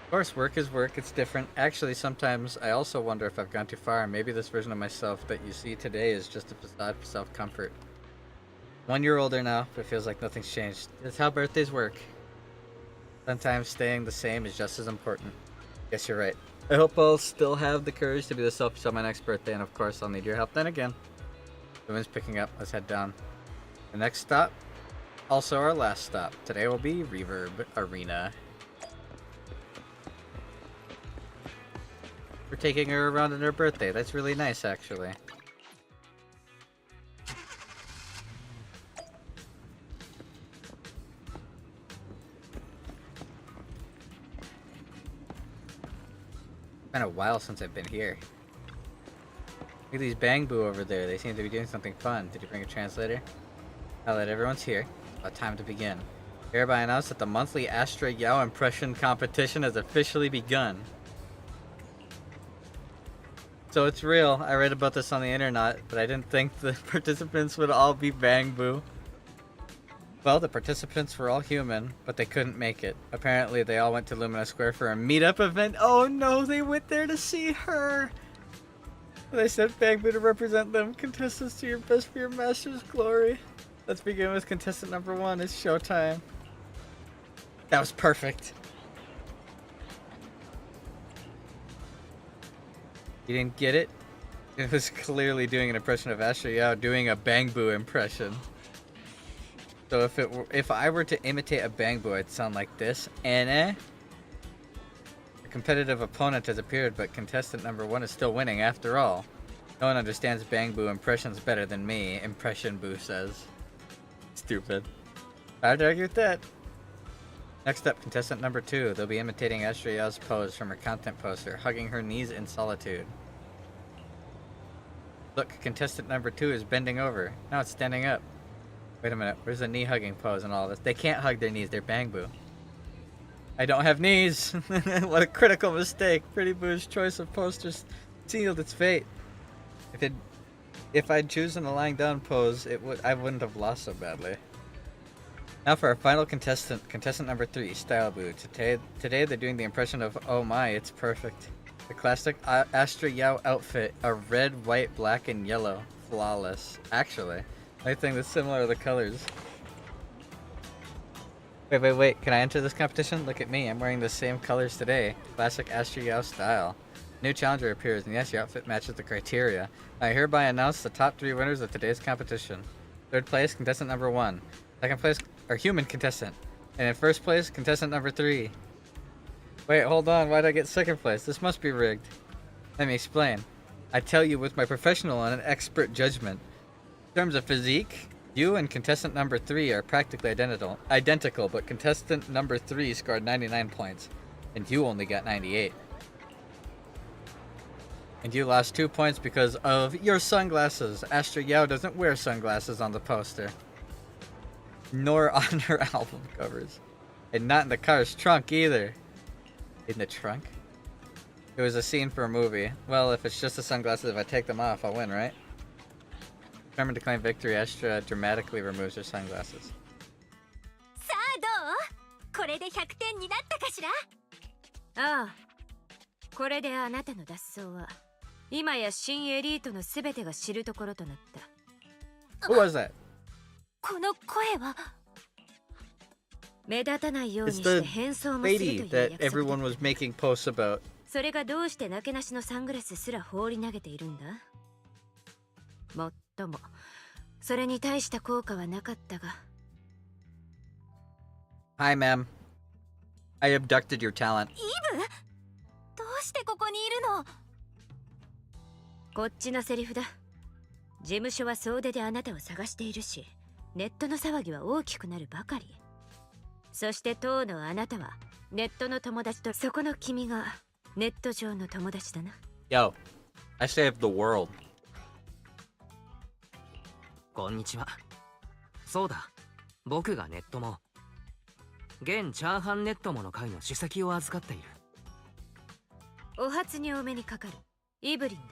Of course, work is work, it's different. Actually, sometimes I also wonder if I've gone too far, and maybe this version of myself that you see today is just a facade for self-comfort. 1 year older now, but it feels like nothing's changed. That's how birthdays work. Sometimes staying the same is just as important. Guess you're right. I hope I'll still have the courage to be the selfish on my next birthday, and of course I'll need your help then again. The wind's picking up, let's head down. The next stop, also our last stop. Today will be Reverb Arena. We're taking her around on her birthday, that's really nice actually. It's been a while since I've been here. Look at these Bang Boo over there. They seem to be doing something fun. Did you bring a translator? Now that everyone's here, it's about time to begin. Hereby announce that the monthly Astra Yao impression competition has officially begun. So it's real. I read about this on the internet, but I didn't think the participants would all be Bang Boo. Well, the participants were all human, but they couldn't make it. Apparently, they all went to Lumina Square for a meetup event. Oh no, they went there to see her! They sent Bang Boo to represent them. Contestants, to your best for your master's glory. Let's begin with contestant number 1. It's showtime. That was perfect. You didn't get it? It was clearly doing an impression of Astra Yao doing a Bang Boo impression. So if I were to imitate a Bang Boo, it'd sound like this. A competitive opponent has appeared, but contestant number 1 is still winning after all. No one understands Bang Boo impressions better than me, Impression Boo says. Stupid. Hard to argue with that. Next up, contestant number 2. They'll be imitating Astra Yao's pose from her content poster, hugging her knees in solitude. Look, contestant number 2 is bending over. Now it's standing up. Wait a minute, where's the knee hugging pose and all this? They can't hug their knees, they're Bang Boo. I don't have knees! What a critical mistake! Pretty Boo's choice of posters sealed its fate. If I'd chosen a lying down pose, I wouldn't have lost so badly. Now for our final contestant, contestant number 3, Style Boo. Today they're doing the impression of oh my, it's perfect. The classic Astra Yao outfit, a red, white, black, and yellow. Flawless. Actually, I think that's similar to the colors. Wait, can I enter this competition? Look at me, I'm wearing the same colors today. Classic Astra Yao style. New challenger appears, and yes, your outfit matches the criteria. I hereby announce the top 3 winners of today's competition. 3rd place, contestant number 1. 2nd place, our human contestant. And in 1st place, contestant number 3. Wait, hold on, why'd I get 2nd place? This must be rigged. Let me explain. I tell you with my professional and expert judgment. In terms of physique, you and contestant number 3 are practically identical, but contestant number 3 scored 99 points, and you only got 98. And you lost 2 points because of your sunglasses. Astra Yao doesn't wear sunglasses on the poster. Nor on her album covers. And not in the car's trunk either. In the trunk? It was a scene for a movie. Well, if it's just the sunglasses, if I take them off, I'll win, right? Determined to claim victory, Astra dramatically removes her sunglasses. さあどう？これで100点になったかしら？ああ。これであなたの脱走は今や新エリートのすべてが知るところとなった。Who was that? この声は目立たないようにして変装もするという約束だ。Everyone was making posts about. それがどうしてなけなしのサングラスすら放り投げているんだ。もっともそれに対した効果はなかったが。 Hi, ma'am. I abducted your talent. イブ、どうしてここにいるの？こっちのセリフだ。事務所は総出であなたを探しているし、ネットの騒ぎは大きくなるばかり。そして当のあなたはネットの友達と、そこの君がネット上の友達だな。Yo, I saved the world. こんにちは。そうだ、僕がネットも現チャーハンネットもの会の主席を預かっている。お初にお目にかかるイブリンだ。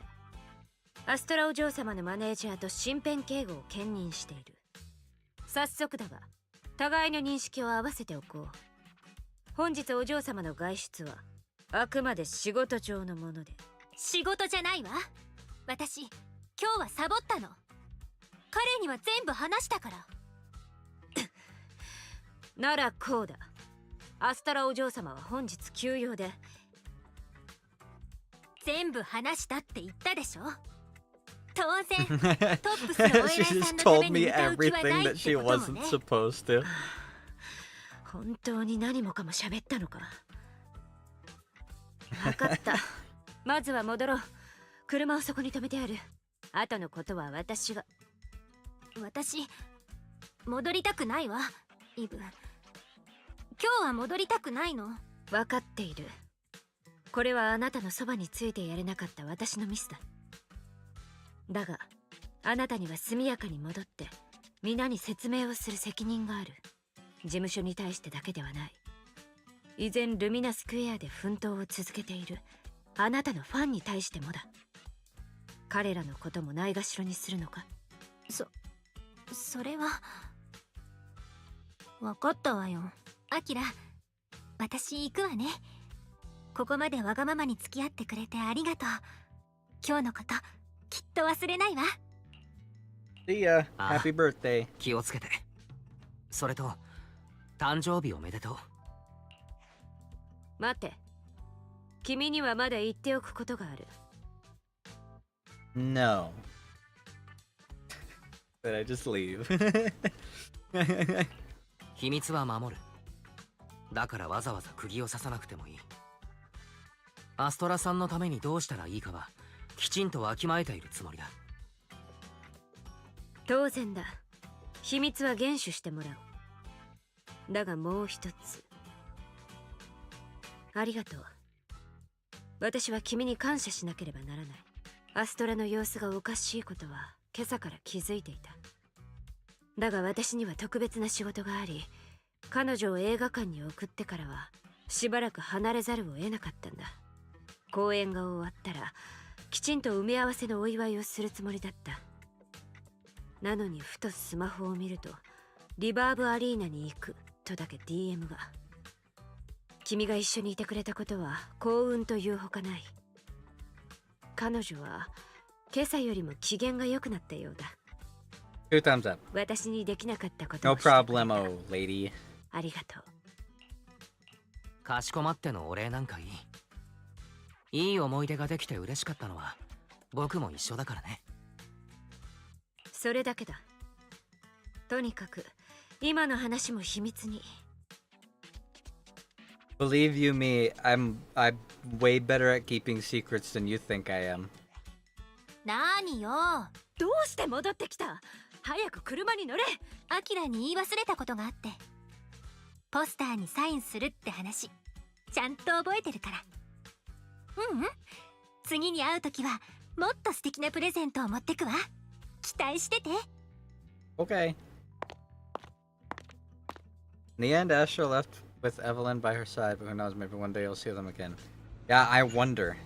アストラお嬢様のマネージャーと身辺警護を兼任している。早速だが互いの認識を合わせておこう。本日お嬢様の外出はあくまで仕事上のもので。仕事じゃないわ。私、今日はサボったの。彼には全部話したから。ならこうだ。アストラお嬢様は本日休養で。全部話したって言ったでしょ。当然トップスのお偉い She さん just のた told めに me 歌う気はない everything っ that て she ことも wasn't ね。 supposed to. 本当に何もかも喋ったのか。分かった。まずは戻ろう。車をそこに止めてある。後のことは私が。私、戻りたくないわ、イブ。今日は戻りたくないの。分かっている。これはあなたのそばについてやれなかった私のミスだ。だがあなたには速やかに戻って皆に説明をする責任がある。事務所に対してだけではない。依然ルミナスクエアで奮闘を続けているあなたのファンに対してもだ。彼らのこともないがしろにするのか。それは分かったわよ。アキラ、私行くわね。ここまでわがままに付き合ってくれてありがとう。今日のこときっと忘れないわ。 See ya. Happy birthday. 気をつけて。それと誕生日おめでとう。待て、君にはまだ言っておくことがある。 No. Did I just leave? 秘密は守る。だからわざわざ釘を刺さなくてもいい。アストラさんのためにどうしたらいいかはきちんとわきまえているつもりだ。当然だ。秘密は厳守してもらおう。だがもう一つ。ありがとう。私は君に感謝しなければならない。アストラの様子がおかしいことは今朝から気づいていた。だが私には特別な仕事があり、彼女を映画館に送ってからはしばらく離れざるを得なかったんだ。公演が終わったらきちんと埋め合わせのお祝いをするつもりだった。なのにふとスマホを見るとリバーブアリーナに行くとだけ DM が。君が一緒にいてくれたことは幸運というほかない。彼女は今朝よりも機嫌が良くなったようだ。 Two thumbs up. 私にできなかったことを No problemo, lady. ありがとう。かしこまってのお礼なんかいい。いい思い出ができて嬉しかったのは僕も一緒だからね。それだけだ。とにかく今の話も秘密に。Believe you me, I'm way better at keeping secrets than you think I am. なーによ。どうして戻ってきた？早く車に乗れ。アキラに言い忘れたことがあって、ポスターにサインするって話ちゃんと覚えてるから。次に会うときはもっと素敵なプレゼントを持ってくわ。期待してて。 Okay. In the end, Astra left with Evelyn by her side, but who knows, maybe one day you'll see them again. Yeah, I wonder.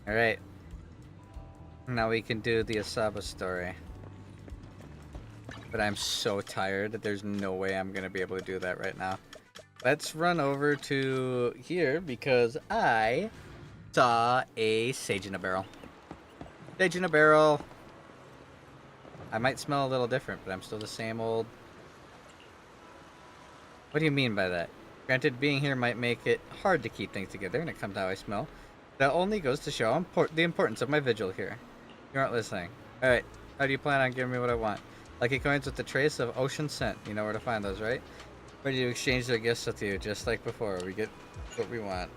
Alright. Now we can do the Asaba story. But I'm so tired that there's no way I'm gonna be able to do that right now. Let's run over to here because I saw a sage in a barrel. Sage in a barrel. I might smell a little different, but I'm still the same old. What do you mean by that? Granted, being here might make it hard to keep things together, and it comes to how I smell. That only goes to show the importance of my vigil here. You aren't listening. Alright, how do you plan on giving me what I want? Lucky coins with the trace of ocean scent. You know where to find those, right? Ready to exchange their gifts with you, just like before. We get what we want.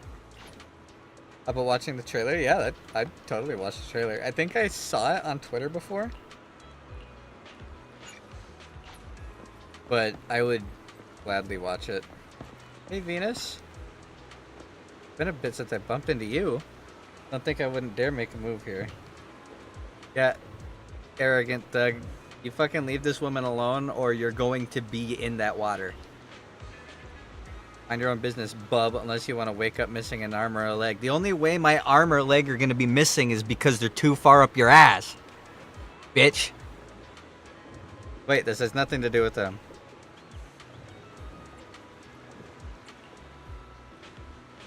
How about watching the trailer? Yeah, I'd totally watch the trailer. I think I saw it on Twitter before. But I would gladly watch it. Hey, Venus. Been a bit since I bumped into you. Don't think I wouldn't dare make a move here. Yeah, arrogant thug. You fucking leave this woman alone or you're going to be in that water. Mind your own business, bub, unless you want to wake up missing an arm or a leg. The only way my arm or leg are going to be missing is because they're too far up your ass. Bitch. Wait, this has nothing to do with them.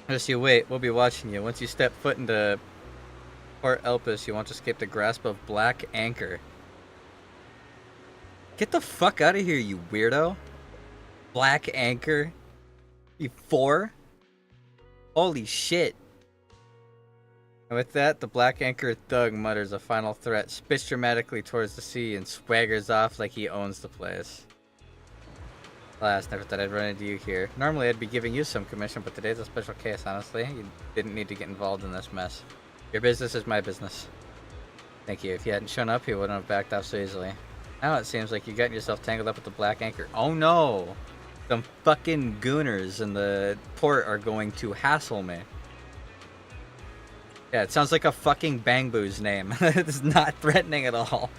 Just you wait, we'll be watching you. Once you step foot into Port Elpis, you won't escape the grasp of Black Anchor. Get the fuck out of here, you weirdo. Black Anchor? Before? Holy shit. And with that, the Black Anchor thug mutters a final threat, spits dramatically towards the sea, and swaggers off like he owns the place. Alas, never thought I'd run into you here. Normally I'd be giving you some commission, but today's a special case, honestly. You didn't need to get involved in this mess. Your business is my business. Thank you. If you hadn't shown up, you wouldn't have backed off so easily. Now it seems like you're getting yourself tangled up with the Black Anchor. Oh no! Some fucking gooners in the port are going to hassle me. Yeah, it sounds like a fucking Bangboo's name. It's not threatening at all.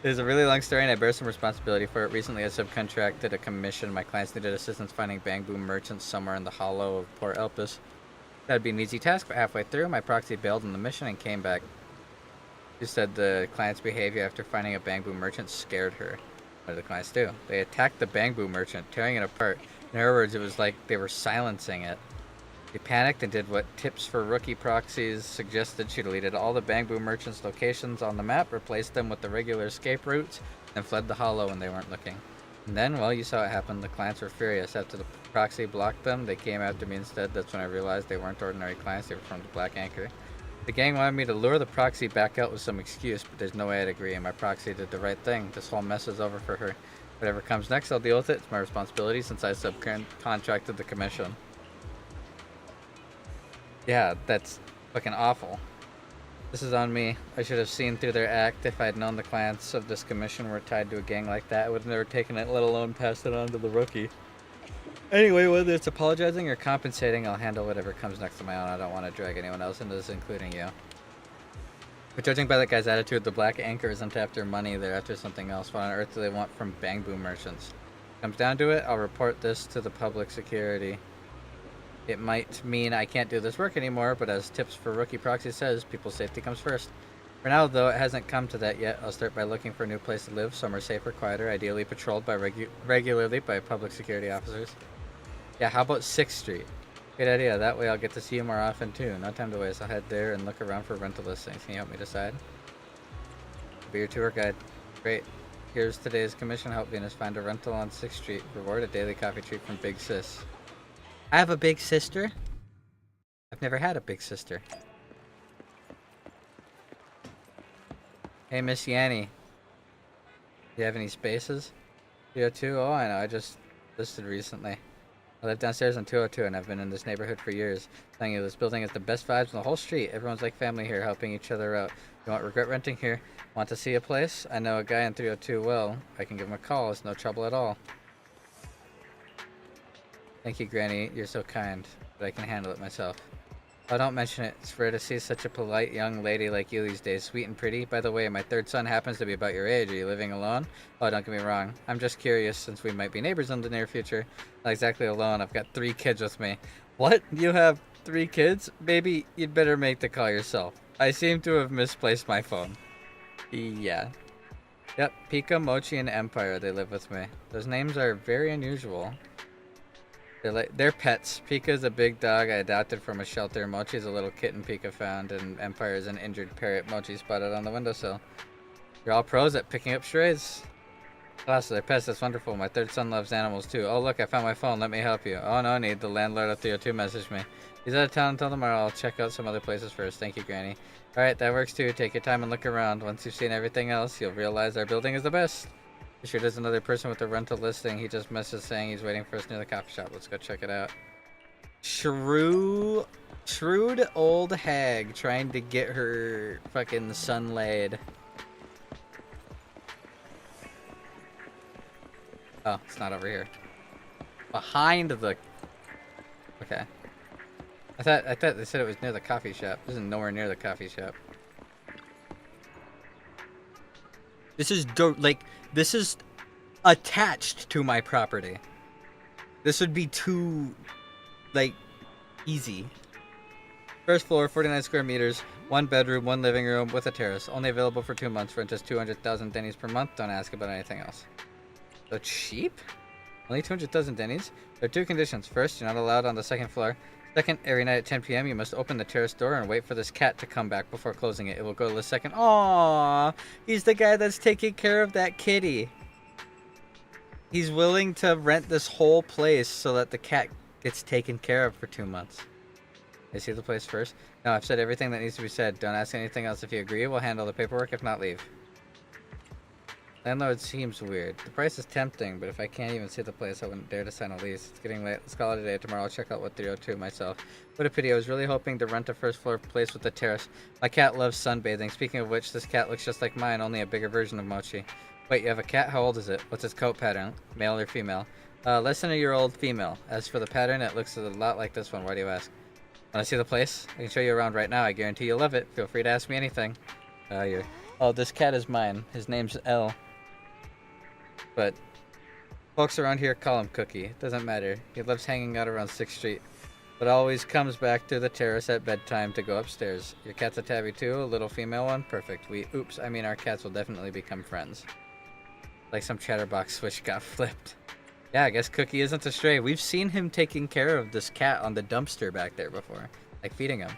There's a really long story and I bear some responsibility for it. Recently I subcontracted a commission. My clients needed assistance finding Bangboo merchants somewhere in the hollow of Port Elpis. That'd be an easy task, but halfway through, my proxy bailed on the mission and came back. She said the client's behavior after finding a Bangboo merchant scared her. What did the clients do? They attacked the Bangboo merchant, tearing it apart. In her words, it was like they were silencing it. She panicked and did what tips for rookie proxies suggested. She deleted all the Bangboo merchants' locations on the map, replaced them with the regular escape routes, and fled the hollow when they weren't looking. And then, well, you saw it happen. The clients were furious. After the proxy blocked them, they came after me instead. That's when I realized they weren't ordinary clients. They were from the Black Anchor. The gang wanted me to lure the proxy back out with some excuse, but there's no way I'd agree, and my proxy did the right thing. This whole mess is over for her. Whatever comes next, I'll deal with it. It's my responsibility since I subcontracted the commission. Yeah, that's fucking awful. This is on me. I should have seen through their act. If I'd known the clients of this commission were tied to a gang like that, I would have never taken it, let alone passed it on to the rookie. Anyway, whether it's apologizing or compensating, I'll handle whatever comes next on my own. I don't want to drag anyone else into this, including you. But judging by that guy's attitude, the Black Anchor isn't after money, they're after something else. What on earth do they want from Bangboo merchants? Comes down to it, I'll report this to the public security. It might mean I can't do this work anymore, but as Tips for Rookie Proxy says, people's safety comes first. For now, though, it hasn't come to that yet. I'll start by looking for a new place to live, somewhere safer, quieter, ideally patrolled by regularly by public security officers. Yeah, how about 6th Street? Good idea. That way I'll get to see you more often, too. No time to waste. I'll head there and look around for rental listings. Can you help me decide? Be your tour guide. Great. Here's today's commission. Help Venus find a rental on 6th Street. Reward a daily coffee treat from Big Sis. I have a big sister. I've never had a big sister. Hey, Miss Yanni. Do you have any spaces? 202? Oh, I know. I just listed recently. I live downstairs on 202 and I've been in this neighborhood for years. I'm telling you, this building has the best vibes in the whole street. Everyone's like family here, helping each other out. You won't regret renting here. Want to see a place? I know a guy in 302 well. I can give him a call. It's no trouble at all. Thank you, Granny. You're so kind, but I can handle it myself. Oh, don't mention it. It's rare to see such a polite young lady like you these days. Sweet and pretty. By the way, my third son happens to be about your age. Are you living alone? Oh, don't get me wrong. I'm just curious since we might be neighbors in the near future. Not exactly alone. I've got 3 kids with me. What? You have 3 kids? Baby, you'd better make the call yourself. I seem to have misplaced my phone. Yeah. Yep, Pika, Mochi, and Empire. They live with me. Those names are very unusual. They're pets. Pika's a big dog I adopted from a shelter. Mochi's a little kitten Pika found, and Empire is an injured parrot Mochi spotted on the windowsill. You're all pros at picking up strays. Oh, so they're pets. That's wonderful. My third son loves animals too. Oh, look, I found my phone. Let me help you. Oh, no need. The landlord of 302 messaged me. He's out of town until tomorrow. I'll check out some other places first. Thank you, Granny. Alright, that works too. Take your time and look around. Once you've seen everything else, you'll realize our building is the best. Sure, there's another person with a rental listing. He just messaged saying he's waiting for us near the coffee shop. Let's go check it out. Shrewd old hag trying to get her fucking son laid. Oh, it's not over here. Behind the... Okay. I thought they said it was near the coffee shop. This is nowhere near the coffee shop. This is this is attached to my property. This would be too, like, easy. First floor, 49 square meters, 1 bedroom, 1 living room with a terrace. Only available for 2 months. Rent is 200,000 dennies per month. Don't ask about anything else. So cheap? Only 200,000 dennies? There are 2 conditions. First, you're not allowed on the 2nd floor. Second, every night at 10 p.m. you must open the terrace door and wait for this cat to come back before closing it. It will go to the second. Aww, he's the guy that's taking care of that kitty. He's willing to rent this whole place so that the cat gets taken care of for 2 months. I see the place first. No, I've said everything that needs to be said. Don't ask anything else. If you agree, we'll handle the paperwork. If not, leave. Landlord seems weird. The price is tempting, but if I can't even see the place, I wouldn't dare to sign a lease. It's getting late. Let's call it a day. Tomorrow I'll check out what 302 myself. What a pity. I was really hoping to rent a first floor place with a terrace. My cat loves sunbathing. Speaking of which, this cat looks just like mine, only a bigger version of Mochi. Wait, you have a cat? How old is it? What's its coat pattern? Male or female? Less than a year old female. As for the pattern, it looks a lot like this one. Why do you ask? Want to see the place? I can show you around right now. I guarantee you'll love it. Feel free to ask me anything. Oh, this cat is mine. His name's L. But folks around here call him Cookie. Doesn't matter. He loves hanging out around 6th Street. But always comes back to the terrace at bedtime to go upstairs. Your cat's a tabby too? A little female one? Perfect. Our cats will definitely become friends. Like some chatterbox switch got flipped. Yeah, I guess Cookie isn't a stray. We've seen him taking care of this cat on the dumpster back there before. Like feeding him.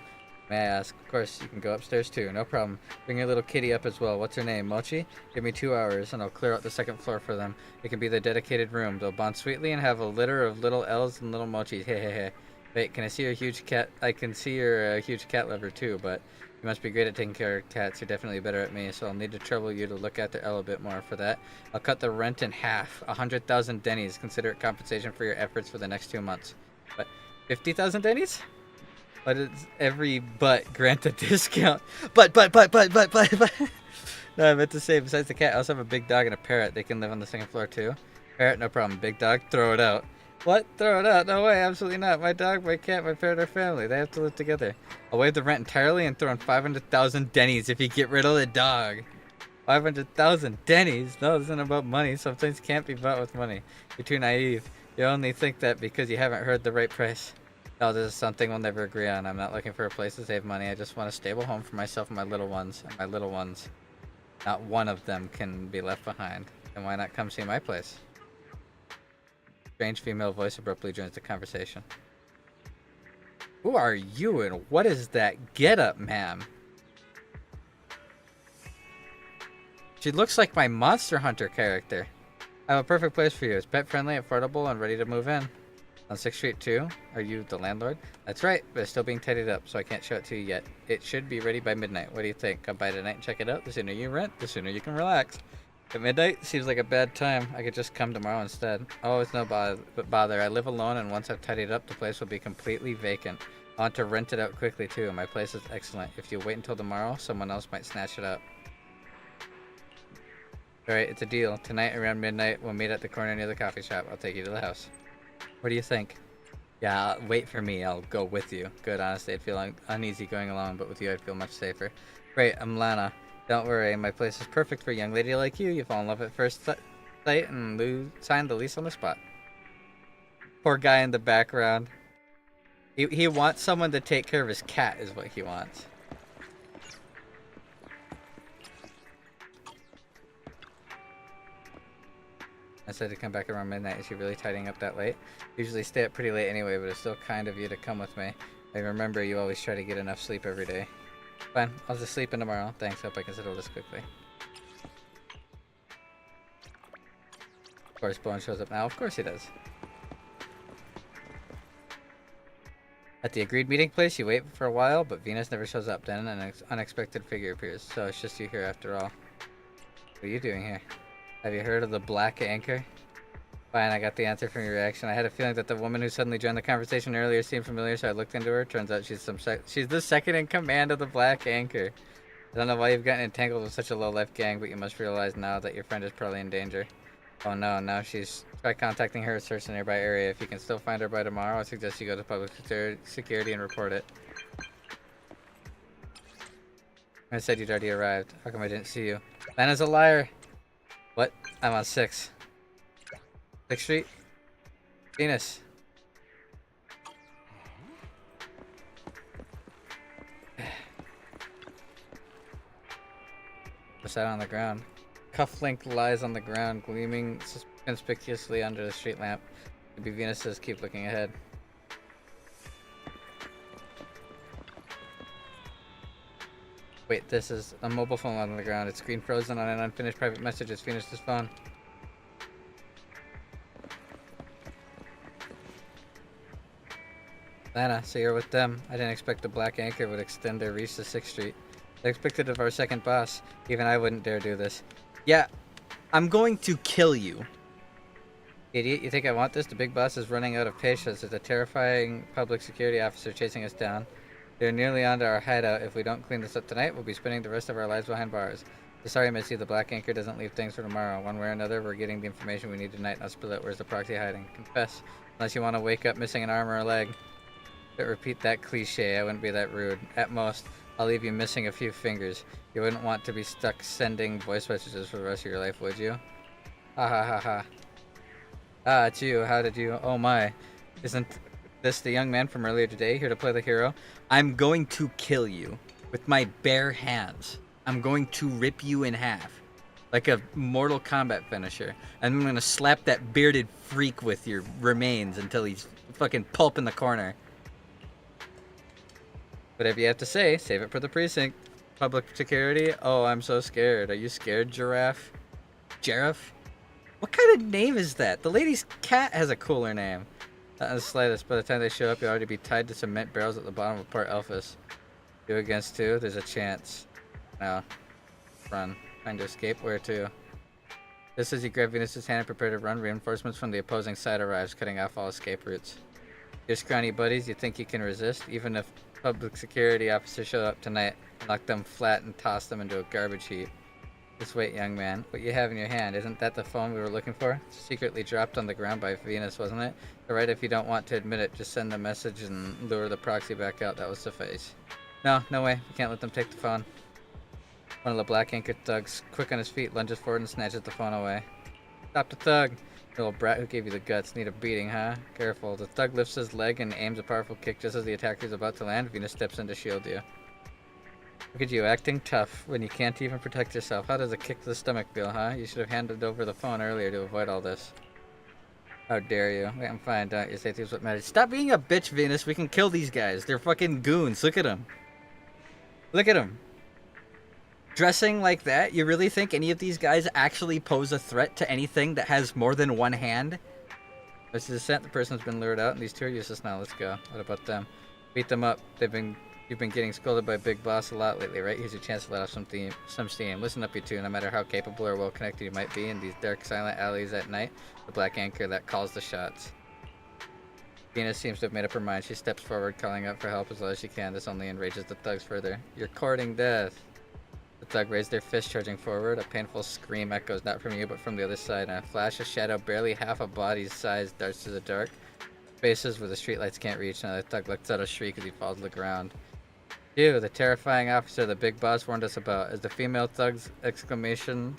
May I ask? Of course, you can go upstairs too. No problem. Bring your little kitty up as well. What's her name? Mochi? Give me 2 hours and I'll clear out the 2nd floor for them. It can be the dedicated room. They'll bond sweetly and have a litter of little L's and little Mochis. Hey, hey, hey. Wait, can I see your huge cat? I can see you're a huge cat lover too, but you must be great at taking care of cats. You're definitely better at me, so I'll need to trouble you to look after L a bit more. For that, I'll cut the rent in half. 100,000 dennies. Consider it compensation for your efforts for the next 2 months. But 50,000 dennies? But it's every but grant a discount. But. No, I meant to say, besides the cat, I also have a big dog and a parrot. They can live on the 2nd floor too. Parrot, no problem. Big dog, throw it out. What? Throw it out? No way, absolutely not. My dog, my cat, my parrot are family. They have to live together. I'll waive the rent entirely and throw in 500,000 dennies if you get rid of the dog. 500,000 dennies? No, this isn't about money. Some things can't be bought with money. You're too naive. You only think that because you haven't heard the right price. No, this is something we'll never agree on. I'm not looking for a place to save money. I just want a stable home for myself and my little ones. And my little ones, not one of them can be left behind. And why not come see my place? Strange female voice abruptly joins the conversation. Who are you and what is that getup, ma'am? She looks like my Monster Hunter character. I have a perfect place for you. It's pet friendly, affordable, and ready to move in. On 6th Street too? Are you the landlord? That's right, but it's still being tidied up, so I can't show it to you yet. It should be ready by midnight. What do you think? Come by tonight and check it out. The sooner you rent, the sooner you can relax. At midnight? Seems like a bad time. I could just come tomorrow instead. Oh, it's no bother. I live alone, and once I've tidied up, the place will be completely vacant. I want to rent it out quickly too. My place is excellent. If you wait until tomorrow, someone else might snatch it up. Alright, it's a deal. Tonight around midnight, we'll meet at the corner near the coffee shop. I'll take you to the house. What do you think? Yeah, wait for me. I'll go with you. Good, honestly, I'd feel uneasy going alone, but with you I'd feel much safer. Great, I'm Lana. Don't worry, my place is perfect for a young lady like you. You fall in love at first sight and sign the lease on the spot. Poor guy in the background. He wants someone to take care of his cat is what he wants. I said to come back around midnight. Is she really tidying up that late? Usually stay up pretty late anyway, but it's still kind of you to come with me. I remember you always try to get enough sleep every day. Fine, I'll just sleep in tomorrow. Thanks, hope I can settle this quickly. Of course, Bowen shows up now. Of course he does. At the agreed meeting place, you wait for a while, but Venus never shows up. Then an unexpected figure appears. So it's just you here after all. What are you doing here? Have you heard of the Black Anchor? Fine, I got the answer from your reaction. I had a feeling that the woman who suddenly joined the conversation earlier seemed familiar, so I looked into her. Turns out she's the second in command of the Black Anchor. I don't know why you've gotten entangled with such a low-life gang, but you must realize now that your friend is probably in danger. Oh no, now she's... Try contacting her, search the nearby area. If you can still find her by tomorrow, I suggest you go to public security and report it. I said you'd already arrived. How come I didn't see you? Lana's a liar! What? I'm on 6th. 6th Street? Venus. What's that on the ground? Cufflink lies on the ground, gleaming conspicuously under the street lamp. Maybe Venus says keep looking ahead. Wait, this is a mobile phone on the ground. It's screen frozen on an unfinished private message. It's Venus's phone. Lana, so you're with them. I didn't expect the Black Anchor would extend their reach to 6th Street. I expected of our second boss. Even I wouldn't dare do this. Yeah, I'm going to kill you. Idiot, you think I want this? The big boss is running out of patience. There's a terrifying public security officer chasing us down. They're nearly onto our hideout. If we don't clean this up tonight, we'll be spending the rest of our lives behind bars. So sorry, Missy, the Black Anchor doesn't leave things for tomorrow. One way or another, we're getting the information we need tonight. Now spill it. Where's the proxy hiding? Confess. Unless you want to wake up missing an arm or a leg. Don't repeat that cliche. I wouldn't be that rude. At most, I'll leave you missing a few fingers. You wouldn't want to be stuck sending voice messages for the rest of your life, would you? Ha ha ha ha. Ah, it's you. How did you... Oh my. Isn't this the young man from earlier today, here to play the hero? I'm going to kill you. With my bare hands. I'm going to rip you in half. Like a Mortal Kombat finisher. And I'm going to slap that bearded freak with your remains until he's fucking pulp in the corner. Whatever you have to say, save it for the precinct. Public security? Oh, I'm so scared. Are you scared, Giraffe? Giraffe? What kind of name is that? The lady's cat has a cooler name. Not in the slightest. By the time they show up, you'll already be tied to cement barrels at the bottom of Port Elphus. 2 against 2, there's a chance. No. Run. Trying to escape? Where to? Just as you grab Venus's hand and prepare to run, reinforcements from the opposing side arrives, cutting off all escape routes. Your scrawny buddies, you think you can resist? Even if public security officers show up tonight, knock them flat and toss them into a garbage heap. Just wait, young man. What you have in your hand, isn't that the phone we were looking for? Secretly dropped on the ground by Venus, wasn't it? Alright, if you don't want to admit it, just send the message and lure the proxy back out. That will suffice. No way. We can't let them take the phone. One of the Black Anchor thugs, quick on his feet, lunges forward and snatches the phone away. Stop the thug! You little brat, who gave you the guts? Need a beating, huh? Careful. The thug lifts his leg and aims a powerful kick just as the attacker is about to land. Venus steps in to shield you. Look at you, acting tough when you can't even protect yourself. How does a kick to the stomach feel, huh? You should have handed over the phone earlier to avoid all this. How dare you? Wait, I'm fine, don't you? Safety is what matters. Stop being a bitch, Venus. We can kill these guys. They're fucking goons. Look at them. Look at them. Dressing like that? You really think any of these guys actually pose a threat to anything that has more than one hand? This is the person's been lured out, and these 2 are useless now. Let's go. What about them? Beat them up. You've been getting scolded by Big Boss a lot lately, right? Here's your chance to let off some steam. Listen up, you two. No matter how capable or well-connected you might be in these dark, silent alleys at night, the Black Anchor that calls the shots. Venus seems to have made up her mind. She steps forward, calling out for help as low as she can. This only enrages the thugs further. You're courting death. The thug raised their fist, charging forward. A painful scream echoes not from you, but from the other side. And a flash of shadow, barely half a body's size, darts through the dark. Spaces where the streetlights can't reach. Another thug lets out a shriek as he falls to the ground. You, the terrifying officer the Big Boss warned us about. At the female thug's exclamation,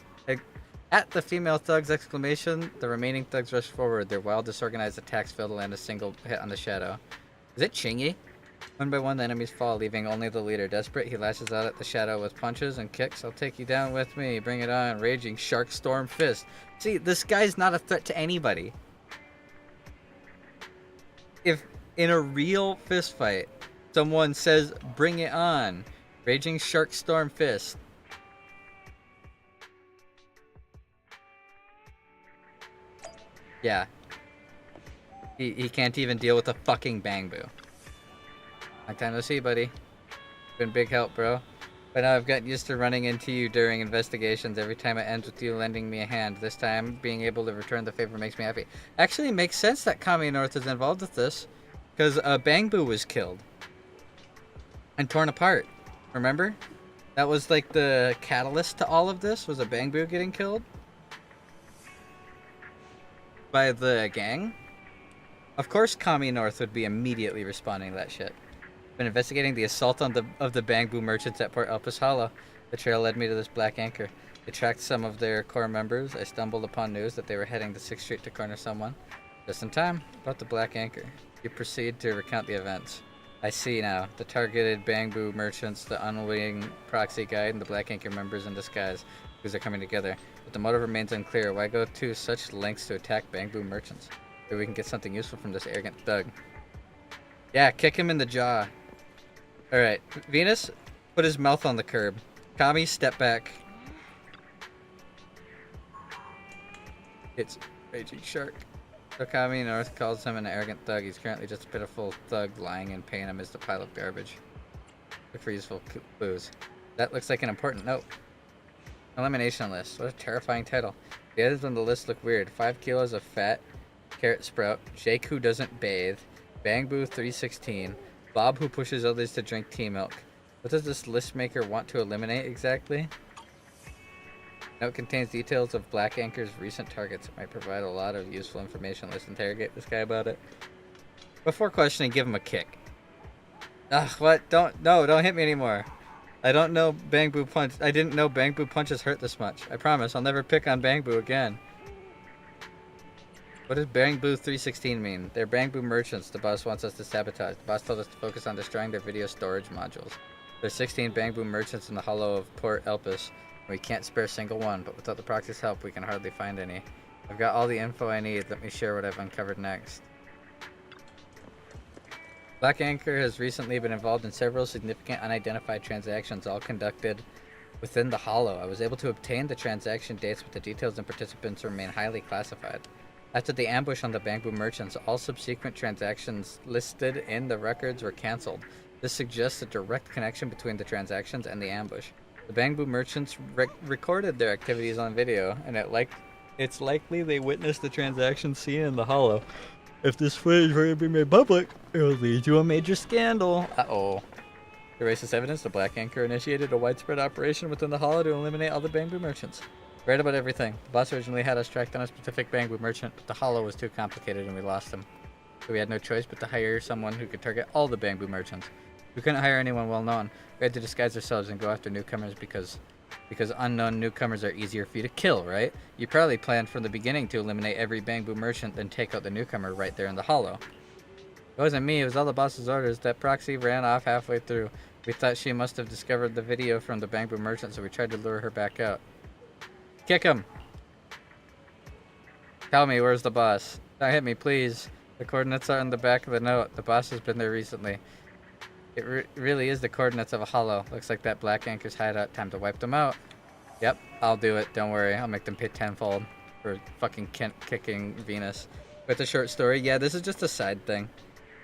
the remaining thugs rush forward. Their wild, disorganized attacks fail to land a single hit on the shadow. Is it Chingy? One by one, the enemies fall, leaving only the leader. Desperate, he lashes out at the shadow with punches and kicks. I'll take you down with me. Bring it on. Raging Shark Storm Fist. See, this guy's not a threat to anybody. If in a real fist fight, someone says, bring it on. Raging Shark Storm Fist. Yeah. He can't even deal with a fucking Bang Boo. Long time no see, buddy. Been big help, bro. By now I've gotten used to running into you during investigations. Every time it ends with you lending me a hand. This time, being able to return the favor makes me happy. Actually, it makes sense that Kami North is involved with this. Because Bangbu was killed. And torn apart. Remember? That was like the catalyst to all of this, was a Bangbu getting killed. By the gang. Of course Kami North would be immediately responding to that shit. Been investigating the assault of the Bangbu merchants at Port Elpis Hollow. The trail led me to this black anchor. It tracked some of their core members. I stumbled upon news that they were heading to 6th Street to corner someone. Just in time. About the black anchor. You proceed to recount the events. I see now. The targeted Bangbu merchants, the unwitting proxy guide, and the black anchor members in disguise. Who's are coming together. But the motive remains unclear. Why go to such lengths to attack Bangbu merchants? Maybe we can get something useful from this arrogant thug. Yeah, kick him in the jaw. Alright, Venus, put his mouth on the curb. Kami, step back. It's Raging Shark. So Kami North calls him an arrogant thug. He's currently just a pitiful thug lying in pain amidst a pile of garbage. Look for useful clues. That looks like an important note. Elimination list. What a terrifying title. The others on the list look weird. 5 kilos of fat. Carrot Sprout. Jake who doesn't bathe. Bangbu 316. Bob who pushes others to drink tea milk. What does this list maker want to eliminate exactly? Note contains details of Black Anchor's recent targets. It might provide a lot of useful information. Let's interrogate this guy about it. Before questioning, give him a kick. Ugh, what? Don't hit me anymore. I don't know Bangbu punch. I didn't know Bangbu punches hurt this much. I promise I'll never pick on Bangbu again. What does Bangbu 316 mean? They're Bangbu merchants the boss wants us to sabotage. The boss told us to focus on destroying their video storage modules. There's 16 Bangbu merchants in the hollow of Port Elpis. We can't spare a single one, but without the proxy's help, we can hardly find any. I've got all the info I need. Let me share what I've uncovered next. Black Anchor has recently been involved in several significant unidentified transactions, all conducted within the hollow. I was able to obtain the transaction dates, but the details and participants remain highly classified. After the ambush on the Bangbu merchants, all subsequent transactions listed in the records were cancelled. This suggests a direct connection between the transactions and the ambush. The Bangbu merchants recorded their activities on video, and it's likely they witnessed the transaction scene in the hollow. If this footage were to be made public, it will lead to a major scandal. Uh-oh. To erase this evidence, the Black Anchor initiated a widespread operation within the hollow to eliminate all the Bangbu merchants. Right about everything. The boss originally had us track down a specific Bangbu merchant, but the hollow was too complicated and we lost him. So we had no choice but to hire someone who could target all the Bangbu merchants. We couldn't hire anyone well known. We had to disguise ourselves and go after newcomers because unknown newcomers are easier for you to kill, right? You probably planned from the beginning to eliminate every Bangbu merchant, then take out the newcomer right there in the hollow. It wasn't me, it was all the boss's orders. That proxy ran off halfway through. We thought she must have discovered the video from the Bangbu merchant, so we tried to lure her back out. Kick him! Tell me, where's the boss? Don't hit me, please. The coordinates are on the back of the note. The boss has been there recently. It really is the coordinates of a hollow. Looks like that Black Anchor's hideout. Time to wipe them out. Yep, I'll do it. Don't worry. I'll make them pay tenfold for fucking kicking Venus. With the short story, yeah, this is just a side thing.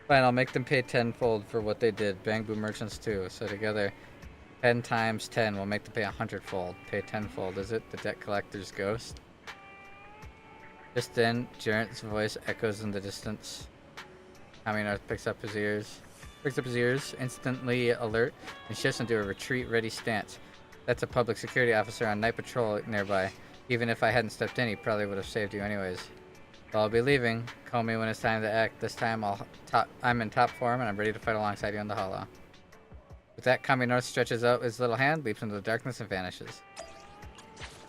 Fine, I'll make them pay tenfold for what they did. Bangbu merchants too. So together, 10 times 10 will make them pay 100-fold. Pay tenfold. Is it the debt collector's ghost? Just then, Jarrett's voice echoes in the distance. Kami North picks up his ears, instantly alert, and shifts into a retreat-ready stance. That's a public security officer on night patrol nearby. Even if I hadn't stepped in, he probably would have saved you anyways. Well, I'll be leaving. Call me when it's time to act. This time I'm in top form and I'm ready to fight alongside you in the hollow. With that, Kami North stretches out his little hand, leaps into the darkness, and vanishes.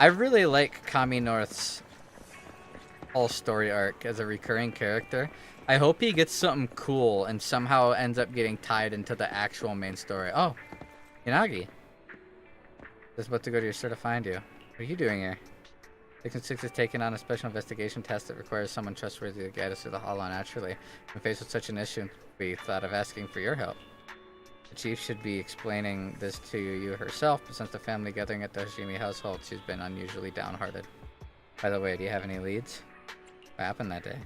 I really like Kami North's whole story arc as a recurring character. I hope he gets something cool and somehow ends up getting tied into the actual main story. Oh, Yanagi. Just about to go to your store to find you. What are you doing here? Section 6 has taken on a special investigation test that requires someone trustworthy to guide us through the hollow naturally. When faced with such an issue, we thought of asking for your help. The chief should be explaining this to you herself, but since the family gathering at the Hashimi household, she's been unusually downhearted. By the way, do you have any leads? What happened that day?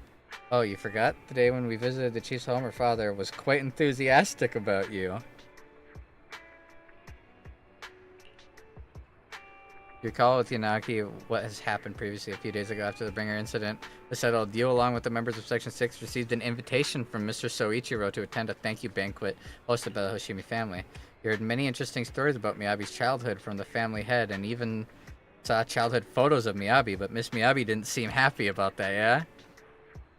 Oh, you forgot? The day when we visited the chief's home, her father was quite enthusiastic about you. You recall with Yanagi what has happened previously a few days ago after the Bringer incident was settled. You, along with the members of Section 6, received an invitation from Mr. Soichiro to attend a thank you banquet hosted by the Hoshimi family. You heard many interesting stories about Miyabi's childhood from the family head and even saw childhood photos of Miyabi, but Miss Miyabi didn't seem happy about that, yeah?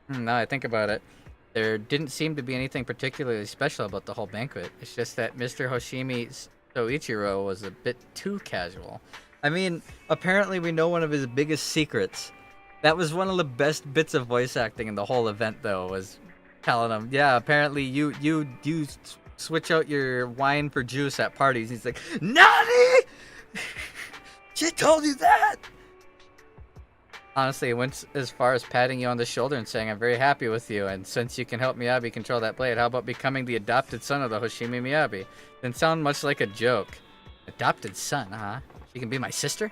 Now I think about it, there didn't seem to be anything particularly special about the whole banquet. It's just that Mr. Hoshimi Soichiro was a bit too casual. I mean, apparently we know one of his biggest secrets. That was one of the best bits of voice acting in the whole event, though, was telling him, yeah, apparently you switch out your wine for juice at parties. He's like, Nani? She told you that? Honestly, it went as far as patting you on the shoulder and saying, I'm very happy with you, and since you can help Miyabi control that blade, how about becoming the adopted son of the Hoshimi Miyabi? Didn't sound much like a joke. Adopted son, huh? She can be my sister?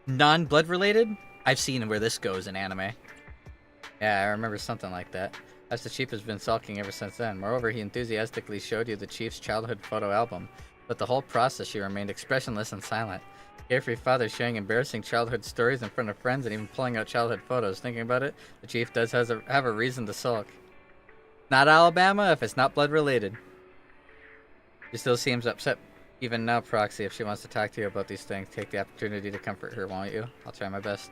Non-blood related? I've seen where this goes in anime. Yeah, I remember something like that. As the chief has been sulking ever since then. Moreover, he enthusiastically showed you the chief's childhood photo album. But the whole process, she remained expressionless and silent. Carefree father sharing embarrassing childhood stories in front of friends and even pulling out childhood photos. Thinking about it, the chief does have a reason to sulk. Not Alabama if it's not blood related. She still seems upset even now, Proxy. If she wants to talk to you about these things, take the opportunity to comfort her, won't you? I'll try my best.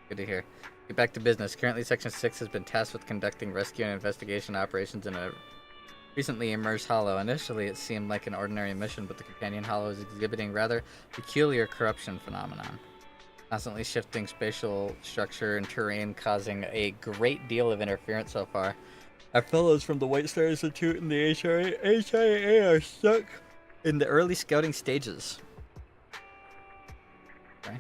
Good to hear. Get back to business. Currently, Section 6 has been tasked with conducting rescue and investigation operations in a recently emerged hollow. Initially, it seemed like an ordinary mission, but the companion hollow is exhibiting rather peculiar corruption phenomenon. Constantly shifting spatial structure and terrain, causing a great deal of interference so far. Our fellows from the White Star Institute and the HIA are stuck in the early scouting stages. Okay.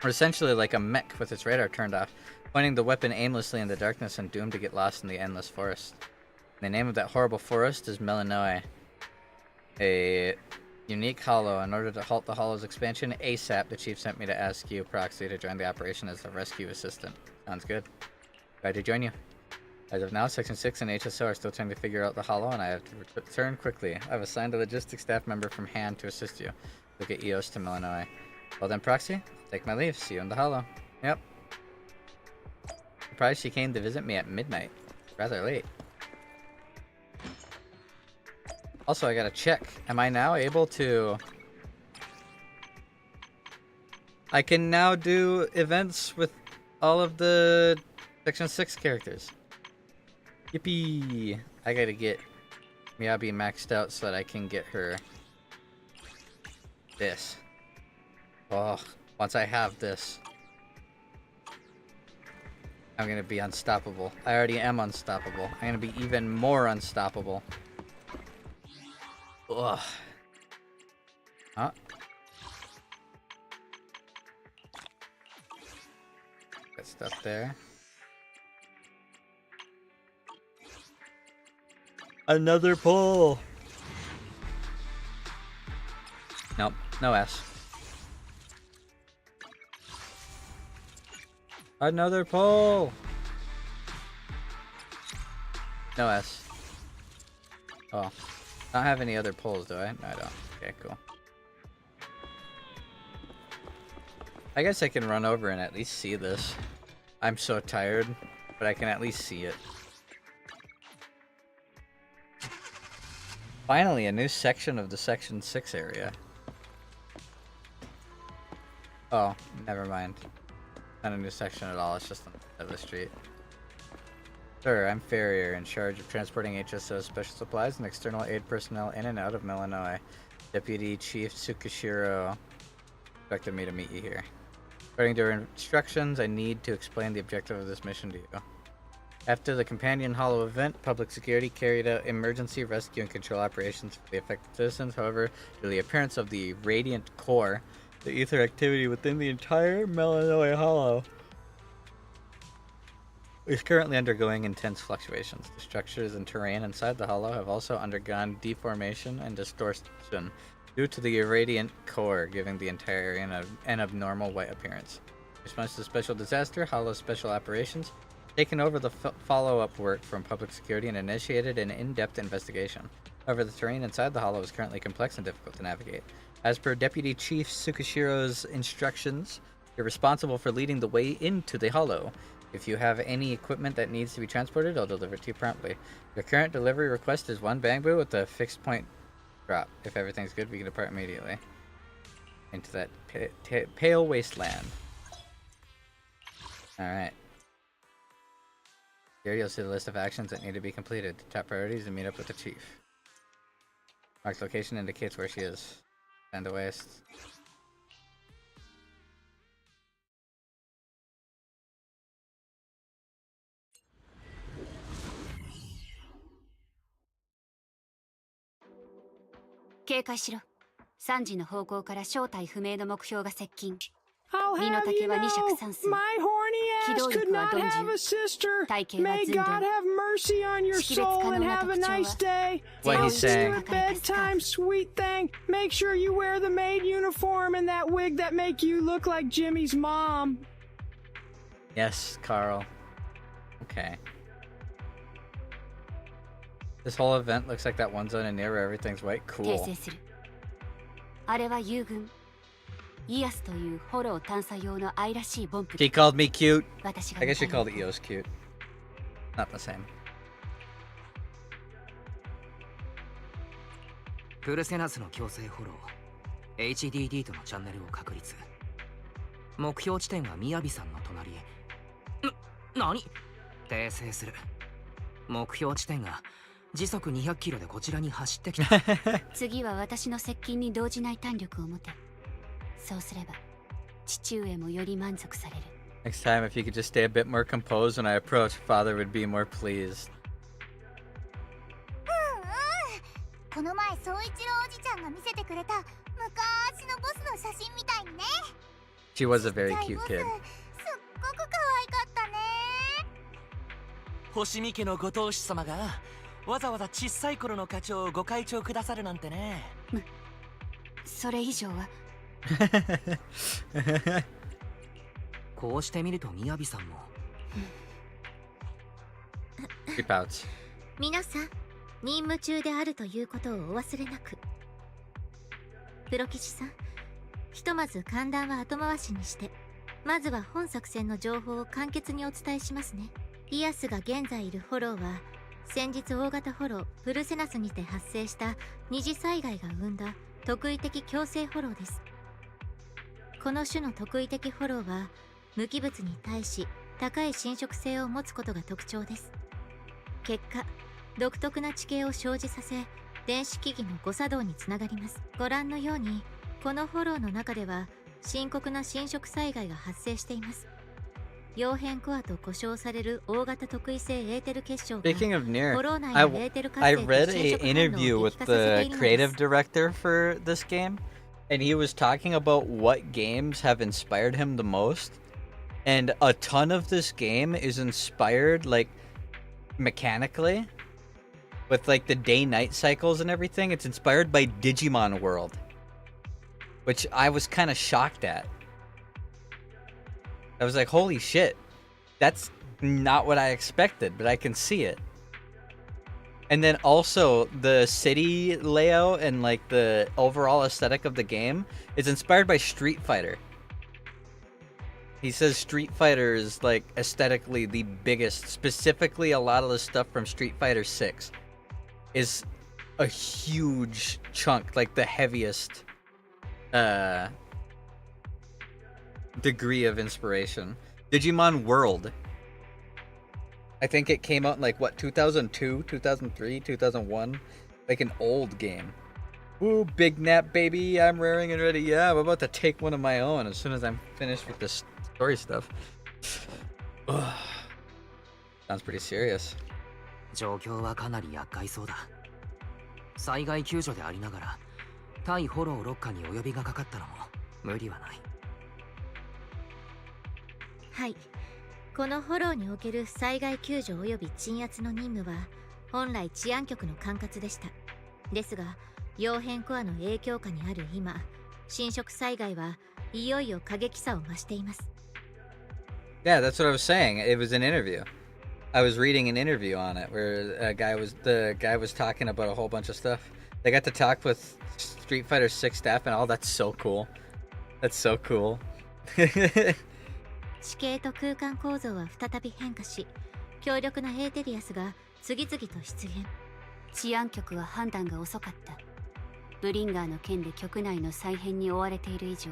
We're essentially like a mech with its radar turned off, pointing the weapon aimlessly in the darkness and doomed to get lost in the endless forest. The name of that horrible forest is Melanoe, a unique hollow. In order to halt the hollow's expansion ASAP, the chief sent me to ask you, Proxy, to join the operation as a rescue assistant. Sounds good. Glad to join you. As of now, Section 6 and HSO are still trying to figure out the hollow, and I have to return quickly. I've assigned a logistics staff member from Han to assist you. We'll get EOS to Melanoe. Well then, Proxy, take my leave. See you in the hollow. Yep. Surprised she came to visit me at midnight. Rather late. Also, I gotta check. Am I now able to... I can now do events with all of the Section 6 characters. Yippee! I gotta get Miyabi maxed out so that I can get her this. Oh, once I have this, I'm gonna be unstoppable. I already am unstoppable. I'm gonna be even more unstoppable. Ugh. Huh? Got stuff there. Another pull! Nope, no S. Another pull! No S. Oh. I don't have any other pulls, do I? No, I don't. Okay, cool. I guess I can run over and at least see this. I'm so tired, but I can at least see it. Finally, a new section of the Section 6 area. Oh, never mind. Not a new section at all, it's just on the side of the street. Sir, I'm Farrier, in charge of transporting HSO special supplies and external aid personnel in and out of Melanoe. Deputy Chief Tsukishiro expected me to meet you here. According to her instructions, I need to explain the objective of this mission to you. After the Companion Hollow event, public security carried out emergency rescue and control operations for the affected citizens. However, due to the appearance of the Radiant Core, the ether activity within the entire Melanoe Hollow is currently undergoing intense fluctuations. The structures and terrain inside the hollow have also undergone deformation and distortion due to the Radiant Core, giving the entire area an abnormal white appearance. In response to the special disaster, Hollow Special Operations taken over the follow-up work from public security and initiated an in-depth investigation. However, the terrain inside the hollow is currently complex and difficult to navigate. As per Deputy Chief Tsukishiro's instructions, you're responsible for leading the way into the hollow. If you have any equipment that needs to be transported, I'll deliver it to you promptly. Your current delivery request is 1 bamboo with a fixed point drop. If everything's good, we can depart immediately into that pale wasteland. Alright. Here you'll see the list of actions that need to be completed. Top priorities and meet up with the chief. Marked location indicates where she is. Send the waste.3時の方向から正体不明の目標が接近。身の丈は2尺3寸。機動力は鈍重。体型は寸胴。識別可能な特徴は What he's saying. bedtime, sweet thing. Make sure you wear the maid uniform and that wig that make you look like Jimmy's mom. Yes, Carl. Okay. This whole event looks like that one zone in near where everything's white. Cool. あれは友軍イアスというホロー探査用の愛らしいボンプ。 She called me cute. I guess she called Eos cute. Not the same. プルセナスの強制フォロー HDD とのチャンネルを確立。目標地点は雅さんの隣。何？訂正する。目標地点が時速200キロでこちらに走ってきた。次は私の接近に動じない胆力を持て。そうすれば父上もより満足される。Next time, if you could just stay a bit more composed when I approach, Father would be more pleased. この前宗一郎おじちゃんが見せてくれた昔のボスの写真みたいにね。 She was a very cute kid. すっごく可愛かったね。星見家のご当主様がわざわざ小さい頃の課長をご会長くださるなんてね。それ以上はこうしてみると雅さんも。She pouts. 皆さん、任務中であるということをお忘れなく。プロ騎士さん、ひとまず歓談は後回しにして、まずは本作戦の情報を簡潔にお伝えしますね。イアスが現在いるホローは、先日大型ホロープルセナスにて発生した二次災害が生んだ特異的強制ホローです。この種の特異的ホローは無機物に対し高い侵食性を持つことが特徴です。結果、独特な地形を生じさせ電子機器の誤作動につながります。ご覧のようにこのホローの中では深刻な侵食災害が発生しています。溶片コアと呼称される大型特異性エーテル結晶が Speaking of near, ホロー内のエーテル活 I 性と read 侵 an 食反応を interview 激 with 化させて the いるのです。 creative director for this game, and he was talking about what games have inspired him the most. And a ton of this game is inspired, like, mechanically, with, like, the day-night cycles and everything. It's inspired by Digimon World, which I was kind of shocked at. I was like, holy shit. That's not what I expected, but I can see it. And then also, the city layout and, like, the overall aesthetic of the game is inspired by Street Fighter. He says Street Fighter is, like, aesthetically the biggest. Specifically, a lot of the stuff from Street Fighter 6 is a huge chunk, like, the heaviest degree of inspiration. Digimon World. I think it came out in, like, what, 2002, 2003, 2001? Like an old game. Ooh, big nap, baby. I'm raring and ready. Yeah, I'm about to take one of my own as soon as I'm finished with this story stuff. Sounds pretty serious. 状況はかなり厄介そうだ。災害救助でありながら、対フォロー6課にお呼びがかかったのも無理はない。はい。このホローにおける災害救助及び鎮圧の任務は本来治安局の管轄でした。ですが、溶片コアの影響下にある今、侵食災害はいよいよ過激さを増しています。Yeah, that's what I was saying. It was an interview. I was reading an interview on it where the guy was talking about a whole bunch of stuff. They got to talk with Street Fighter 6 staff and all. That's so cool. That's so cool. 地形と空間構造は再び変化し、強力なエーテリアスが次々と出現。治安局は判断が遅かった。ブリンガーの件で局内の再編に追われている以上、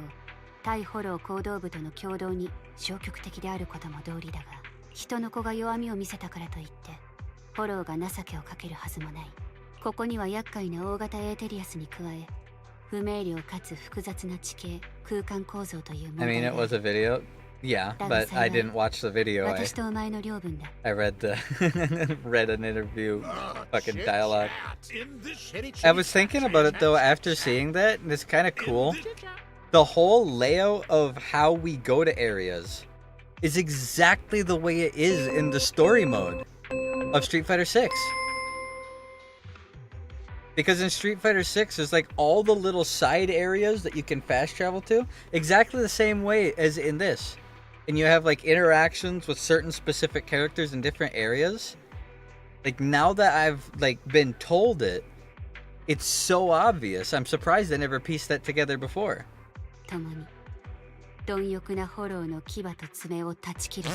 対フォロー行動部との共同に消極的であることも道理だが、人の子が弱みを見せたからといってフォローが情けをかけるはずもない。ここには厄介な大型エーテリアスに加え、不明瞭かつ複雑な地形、空間構造という問題 I mean, it was a video. Yeah, but I didn't watch the video. I read read an interview, fucking dialogue. I was thinking about it though after seeing that, and it's kind of cool. The whole layout of how we go to areas is exactly the way it is in the story mode of Street Fighter 6. Because in Street Fighter 6, there's like all the little side areas that you can fast travel to, exactly the same way as in this. And you have like interactions with certain specific characters in different areas. Like now that I've like been told it, it's so obvious. I'm surprised I never pieced that together before. 共に貪欲なフォローの牙と爪を断ち切る。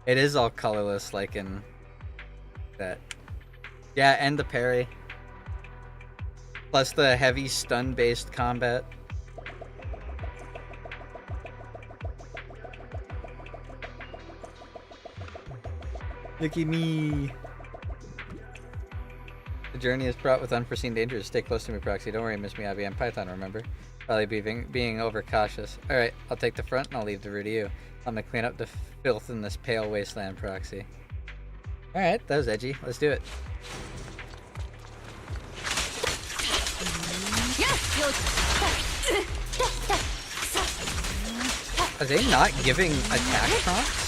It is all colorless like in that. Yeah, and the parry. Plus the heavy stun-based combat. Look at me. The journey is fraught with unforeseen dangers. Stay close to me, Proxy. Don't worry, Miss Miyabi. I'm Python, remember? Probably being overcautious. Alright, I'll take the front and I'll leave the rear to you. I'm gonna clean up the filth in this pale wasteland, Proxy. Alright, that was edgy. Let's do it. Are they not giving attack prompts?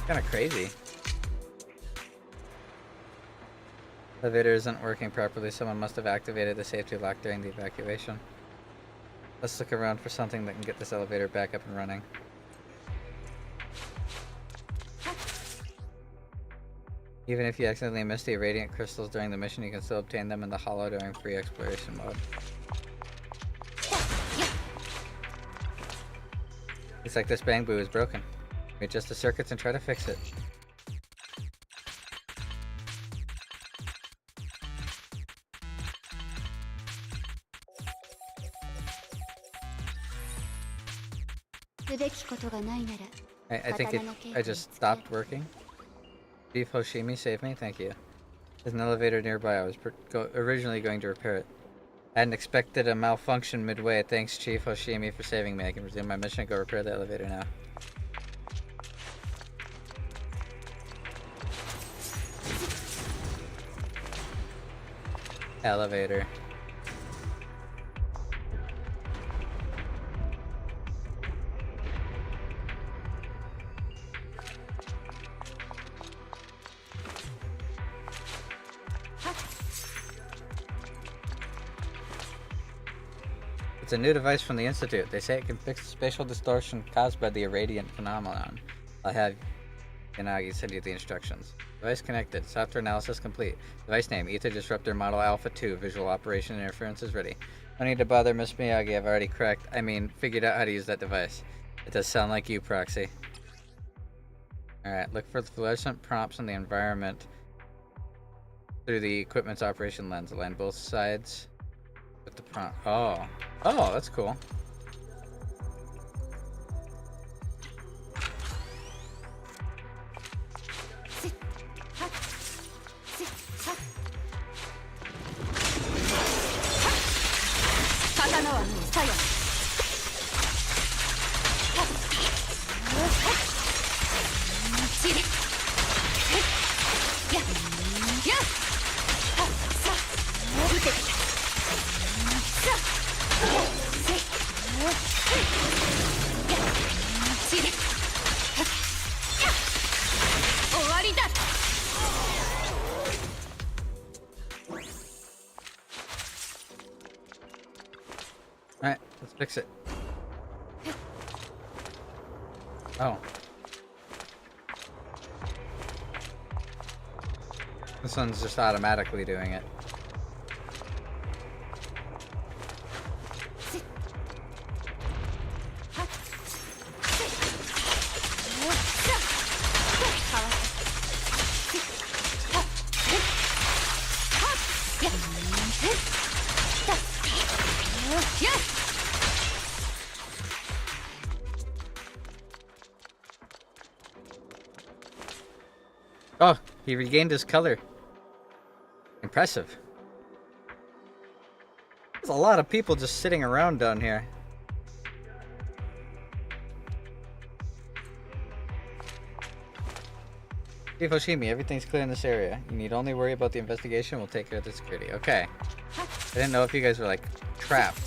Kind of crazy. Elevator isn't working properly. Someone must have activated the safety lock during the evacuation. Let's look around for something that can get this elevator back up and running. Even if you accidentally miss the radiant crystals during the mission, you can still obtain them in the hollow during free exploration mode. Looks like this bang boo is broken. Readjust the circuits and try to fix it. I think I just stopped working. Chief Hoshimi, save me, thank you. There's an elevator nearby. I was originally going to repair it. I hadn't expected a malfunction midway. Thanks, Chief Hoshimi, for saving me. I can resume my mission and go repair the elevator now. Elevator. It's a new device from the Institute. They say it can fix the spatial distortion caused by the irradiant phenomenon. I'll have Yanagi send you the instructions. Device connected. Software analysis complete. Device name, Ether Disruptor Model Alpha 2. Visual operation interference is ready. No need to bother, Miss Miyagi. I've already figured out how to use that device. It does sound like you, Proxy. Alright, look for fluorescent prompts in the environment through the equipment's operation lens. Align both sides with the prompt. Oh, that's cool. Alright, let's fix it. Oh. This one's just automatically doing it. Oh, he regained his color. Impressive. There's a lot of people just sitting around down here. Chief Oshimi, everything's clear in this area. You need only worry about the investigation. We'll take care of the security. Okay. I didn't know if you guys were, like, trapped.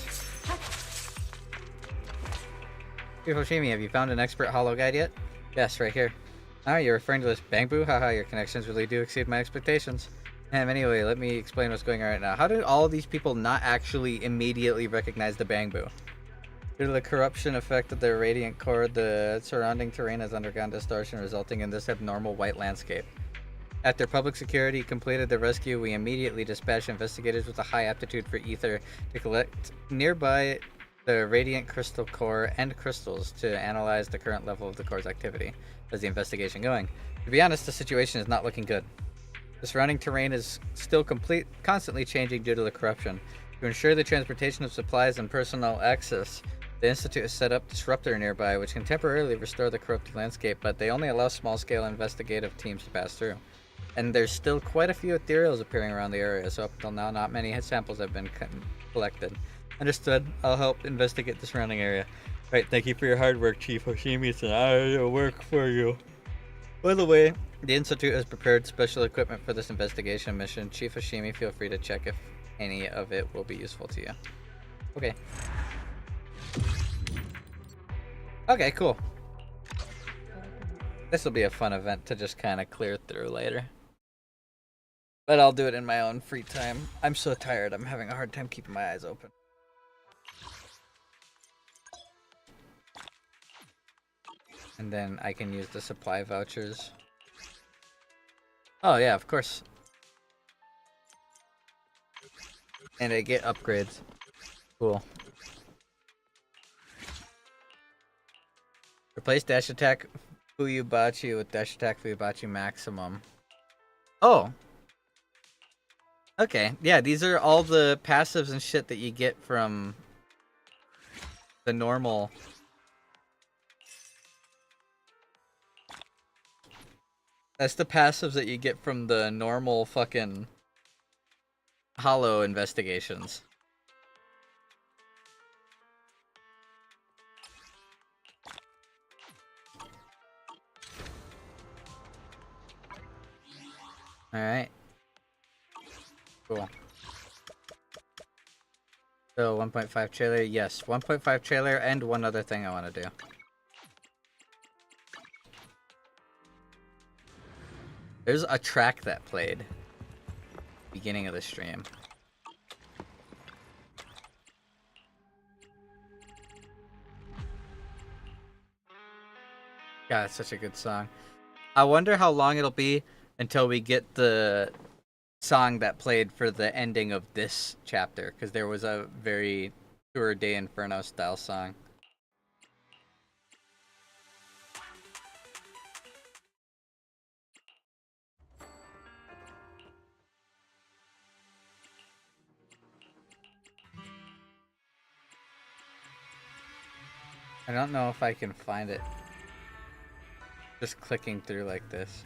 Chief Oshimi, have you found an expert holo guide yet? Yes, right here. Oh, you're referring to this Bangbu? Haha, your connections really do exceed my expectations. Anyway, let me explain what's going on right now. How did all these people not actually immediately recognize the Bangbu? Due to the corruption effect of the radiant core, the surrounding terrain has undergone distortion, resulting in this abnormal white landscape. After public security completed the rescue, we immediately dispatched investigators with a high aptitude for ether to collect nearby the radiant crystal core and crystals to analyze the current level of the core's activity. How's the investigation going? To be honest, the situation is not looking good. The surrounding terrain is still constantly changing due to the corruption. To ensure the transportation of supplies and personnel access, the Institute has set up disruptor nearby, which can temporarily restore the corrupted landscape, but they only allow small-scale investigative teams to pass through. And there's still quite a few ethereals appearing around the area, so up until now, not many samples have been collected. Understood. I'll help investigate the surrounding area. Right, thank you for your hard work, Chief Oshimi. It's an honor to work for you. By the way, the Institute has prepared special equipment for this investigation mission. Chief Oshimi, feel free to check if any of it will be useful to you. Okay. Okay, cool. This will be a fun event to just kind of clear through later. But I'll do it in my own free time. I'm so tired, I'm having a hard time keeping my eyes open. And then I can use the supply vouchers. Oh yeah, of course. And I get upgrades. Cool. Replace dash attack Fuyubachi with dash attack Fuyubachi maximum. Oh. Okay, yeah, these are all the passives and shit that you get from the normal. That's the passives that you get from the normal fucking hollow investigations. Alright. Cool. So 1.5 trailer, yes. 1.5 trailer and one other thing I want to do. There's a track that played. Beginning of the stream. God, it's such a good song. I wonder how long it'll be until we get the song that played for the ending of this chapter, because there was a very Tour de Inferno style song. I don't know if I can find it. Just clicking through like this.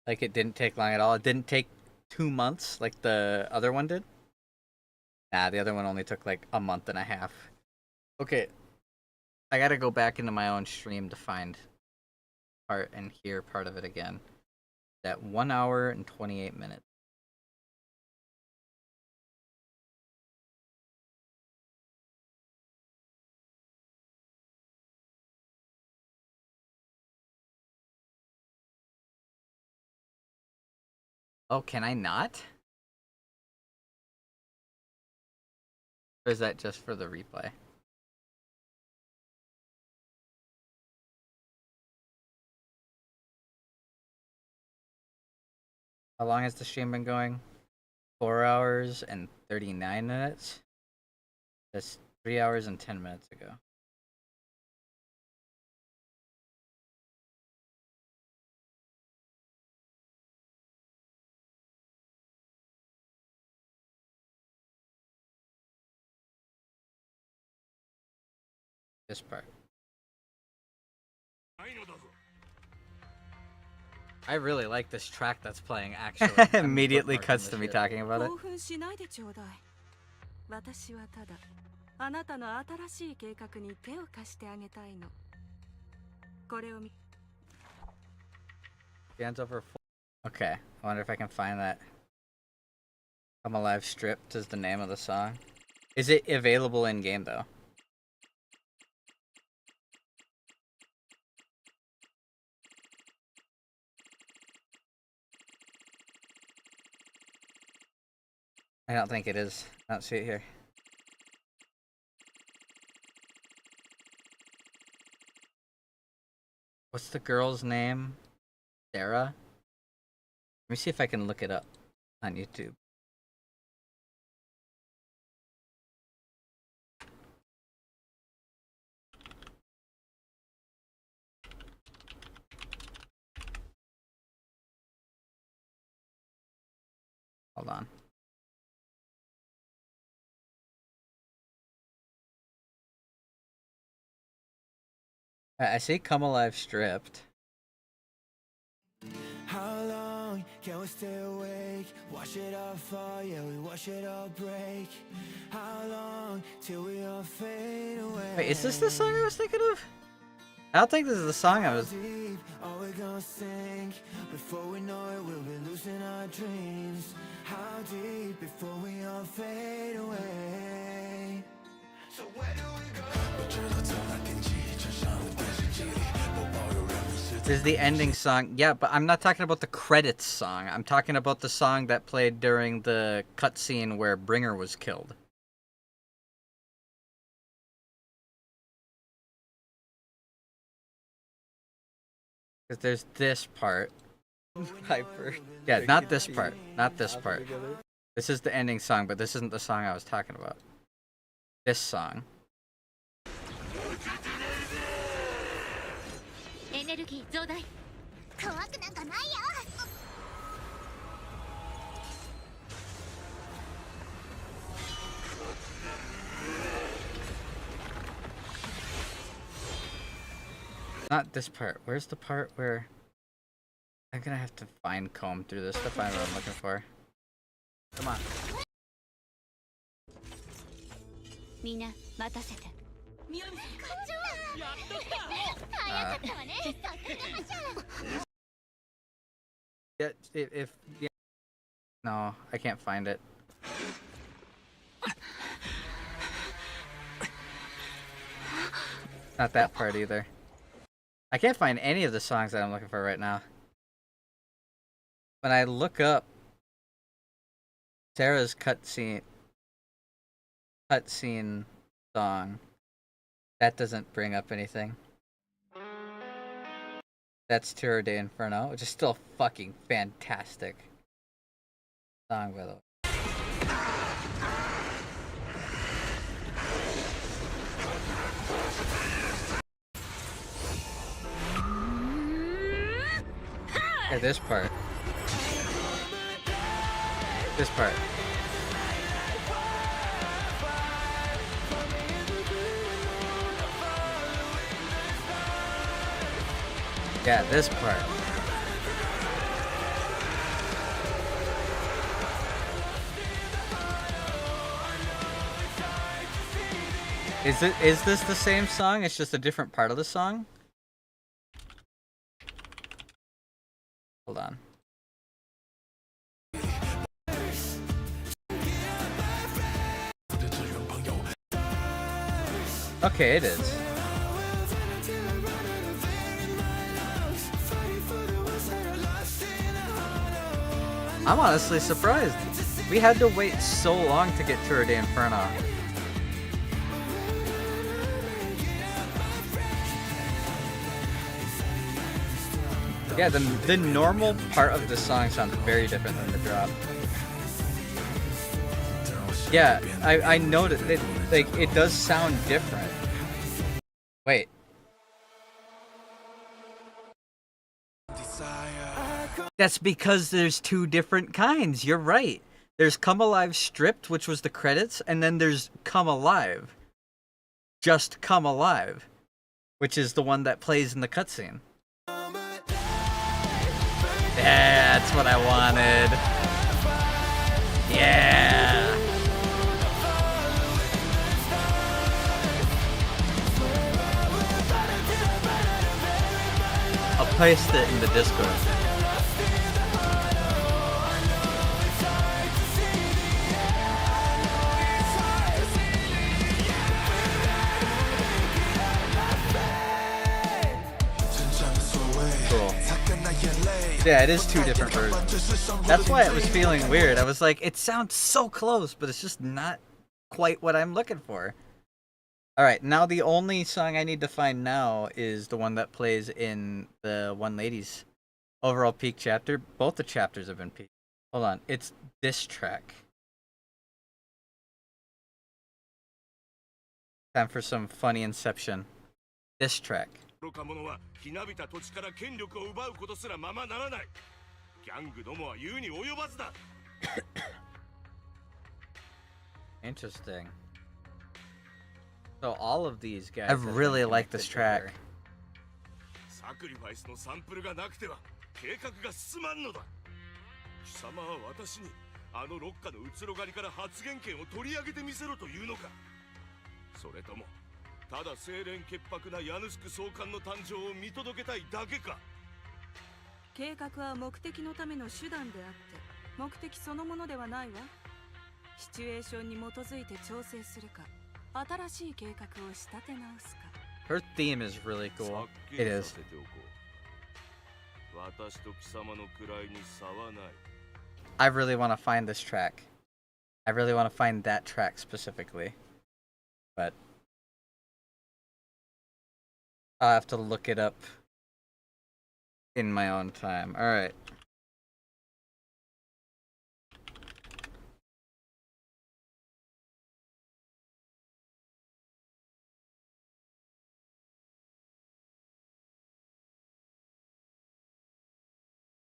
Like it didn't take long at all. It didn't take 2 months like the other one did. Nah, the other one only took like a month and a half. Okay. I gotta go back into my own stream to find part and hear part of it again. That 1 hour and 28 minutes. Oh, can I not? Or is that just for the replay? How long has the stream been going? 4 hours and 39 minutes? That's 3 hours and 10 minutes ago. This part. I really like this track that's playing, actually. Immediately cuts to me talking about it. 興奮しないでちょうだい。私はただあなたの新しい計画に手を貸してあげたいの。これを見。Stands over. Okay, I wonder if I can find that. I'm Alive Stripped is the name of the song. Is it available in game though? I don't think it is. I don't see it here. What's the girl's name? Sarah? Let me see if I can look it up on YouTube. Hold on. I see Come Alive Stripped. How long can we stay awake? Wash it all fall, yeah, we wash it all break. How long till we all fade away? Wait, is this the song I was thinking of? I don't think this is the song I was. Are we gonna sink? Before we know it, we'll be losing our dreams. How deep before we all fade away? So where do we go? This is the ending song. Yeah, but I'm not talking about the credits song. I'm talking about the song that played during the cutscene where Bringer was killed. Because there's this part. Hyper. Yeah, not this part. Not this part. This is the ending song, but this isn't the song I was talking about. This song. Not this part. Where's the part where I'm gonna have to comb through this to find what I'm looking for. Come on. Yeah, no, I can't find it. Not that part either. I can't find any of the songs that I'm looking for right now. When I look up Sarah's cutscene song, that doesn't bring up anything. That's Tour de Inferno, which is still fucking fantastic song, by the way. Yeah, this part. This part. Yeah, this part. Is this the same song? It's just a different part of the song? Hold on. Okay, it is. I'm honestly surprised. We had to wait so long to get Tour de Inferno. Yeah, the normal part of the song sounds very different than the drop. Yeah, I noticed it, like, it does sound different. Wait. That's because there's two different kinds. You're right. There's Come Alive Stripped, which was the credits, and then there's Come Alive. Just Come Alive, which is the one that plays in the cutscene. Yeah, that's what I wanted. Yeah. I'll paste it in the Discord. Cool. Yeah, it is two different versions. That's why it was feeling weird. I was like, it sounds so close, but it's just not quite what I'm looking for. Alright, now the only song I need to find now is the one that plays in the One Lady's overall peak chapter. Both the chapters have been peaked. Hold on, it's this track. Time for some funny Inception. This track. Interesting. So all of these guys. I really like this track. Her theme is really cool. It is. I really want to find this track. I really want to find that track specifically. But I'll have to look it up in my own time. Alright.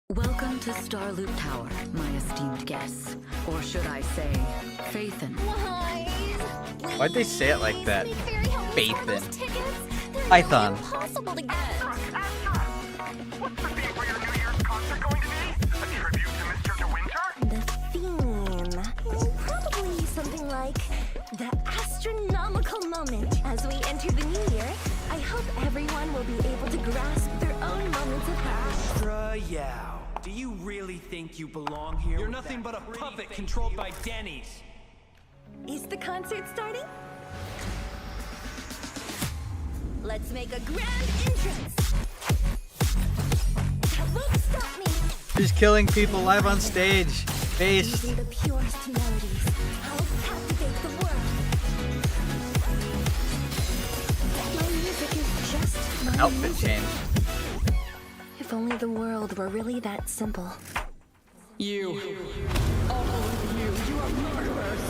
Welcome to Starloop Tower, my esteemed guests. Or should I say, Faithin. Why'd they say it like that? Faithin. Python. Impossible to get. What's the theme for your New Year's concert going to be? A tribute to Mr. De Winter? The theme will probably be something like the astronomical moment. As we enter the new year, I hope everyone will be able to grasp their own moments of happiness. Yeah. Do you really think you belong here? You're nothing but a puppet controlled by Denny's. Is the concert starting? Let's make a grand entrance. That won't stop me. She's killing people live on stage. Based. Using the purest melodies, I'll captivate the world. My music is just my Outfit music. change. If only the world were really that simple. You. All of you. You are murderers.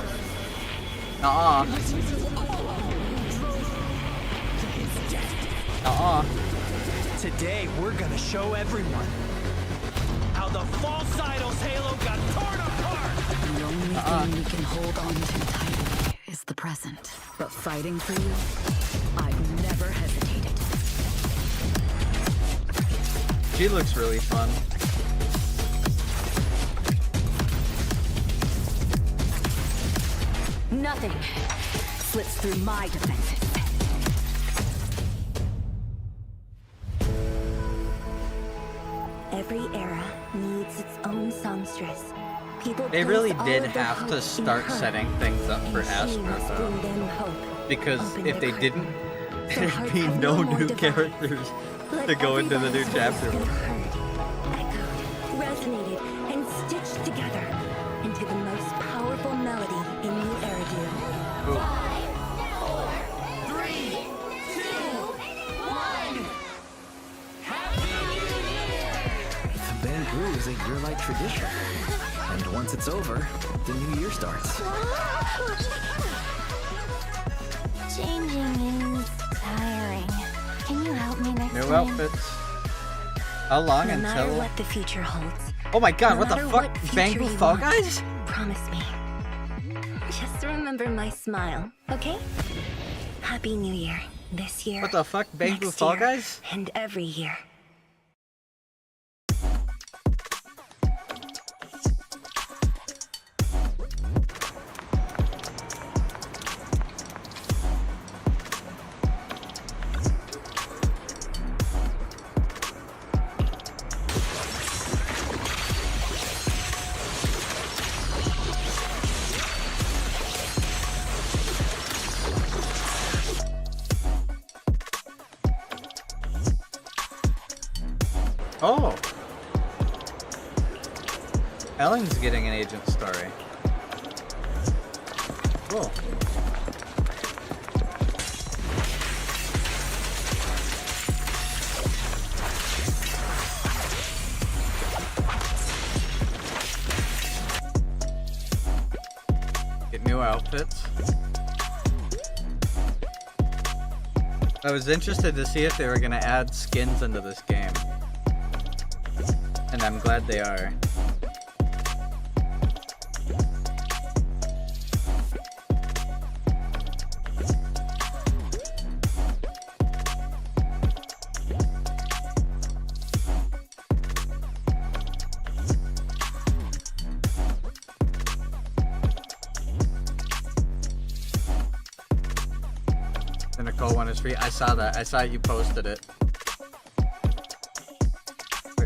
Today we're gonna show everyone how the false idol's halo got torn apart. The only thing we can hold on to tightly is the present. But fighting for you, I've never hesitated. She looks really fun. Nothing slips through my defenses. Every era needs its own songstress. People They really place did all of their have hope to in start her, setting things up for and she Astra must though. bring them hope. Because Open if the they curtain. didn't, So there'd hearts be have no no more new divides. characters Let to go into the new everybody's chapter. voice get heard, echoed, resonated, and stitched together into the most powerful melody in New Eridu. like tradition. And once it's over, the new year starts. Changing is tiring. Can you help me next New time? outfits. How long No matter until? what the future holds. Oh my god, no what the matter fuck? what future Bangbu you Fall want, Guys? Promise me. Just remember my smile, okay? Happy New Year. This year. What the fuck? Bangbu next Fall year, Guys? And every year. Oh! Ellen's getting an agent story. Cool. Get new outfits. I was interested to see if they were gonna add skins into this game. And I'm glad they are. The Nicole one is free. I saw that. I saw you posted it.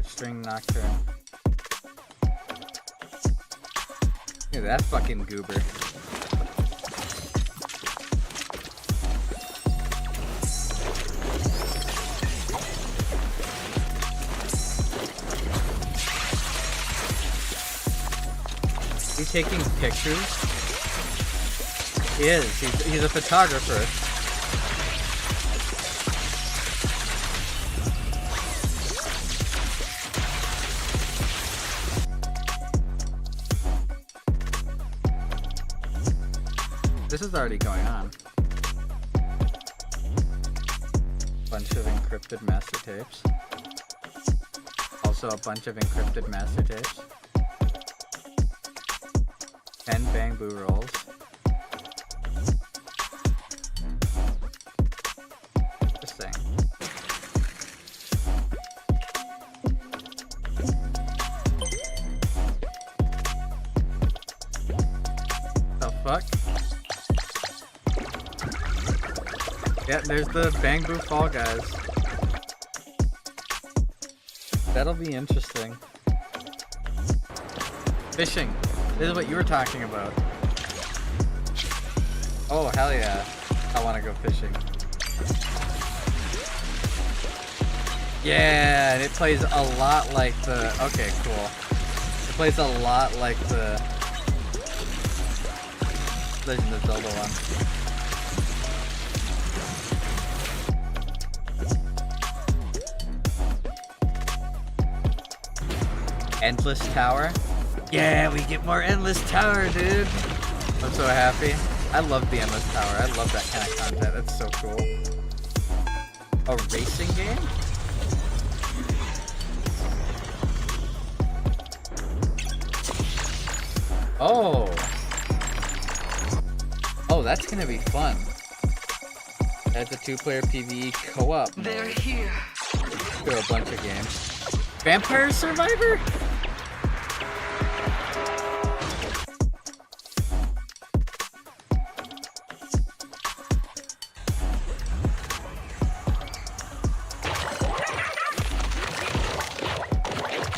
String Nocturne. Look at that fucking goober. Is he taking pictures? He is. He's a photographer. This is already going on. Bunch of encrypted master tapes. Also a bunch of encrypted master tapes. 10 Bangbu rolls. Interesting. The fuck? Yeah, there's the Bangbu Fall Guys. That'll be interesting. Fishing. This is what you were talking about. Oh, hell yeah. I want to go fishing. Yeah, and it plays a lot like the... Okay, cool. It plays a lot like the Legend of Zelda one. Endless Tower. Yeah, we get more Endless Tower, dude. I'm so happy. I love the Endless Tower. I love that kind of content. That's so cool. A racing game? Oh. Oh, that's gonna be fun. That's a 2-player PvE co-op mode. They're here. Do a bunch of games. Vampire Survivor?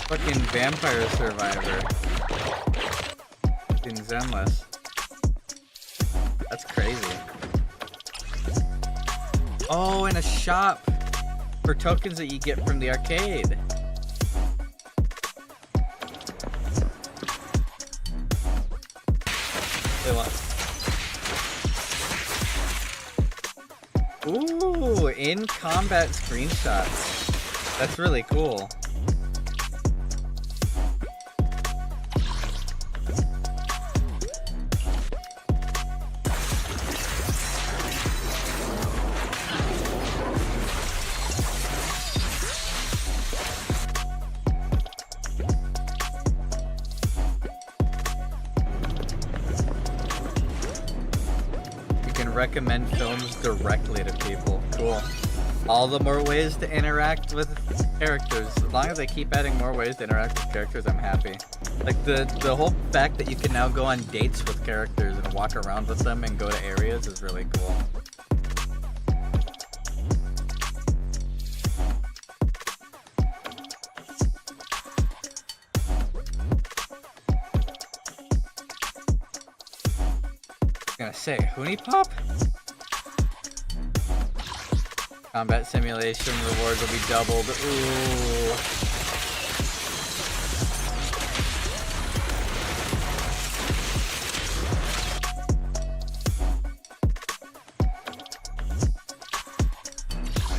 Fucking Vampire Survivor. In Zenless. That's crazy. Oh, and a shop for tokens that you get from the arcade. Ooh, in-combat screenshots. That's really cool. recommend films directly to people. Cool. All the more ways to interact with characters. As long as they keep adding more ways to interact with characters, I'm happy. Like the whole fact that you can now go on dates with characters and walk around with them and go to areas is really cool. Gonna say Hoonie Pop? Combat simulation rewards will be doubled. Ooh.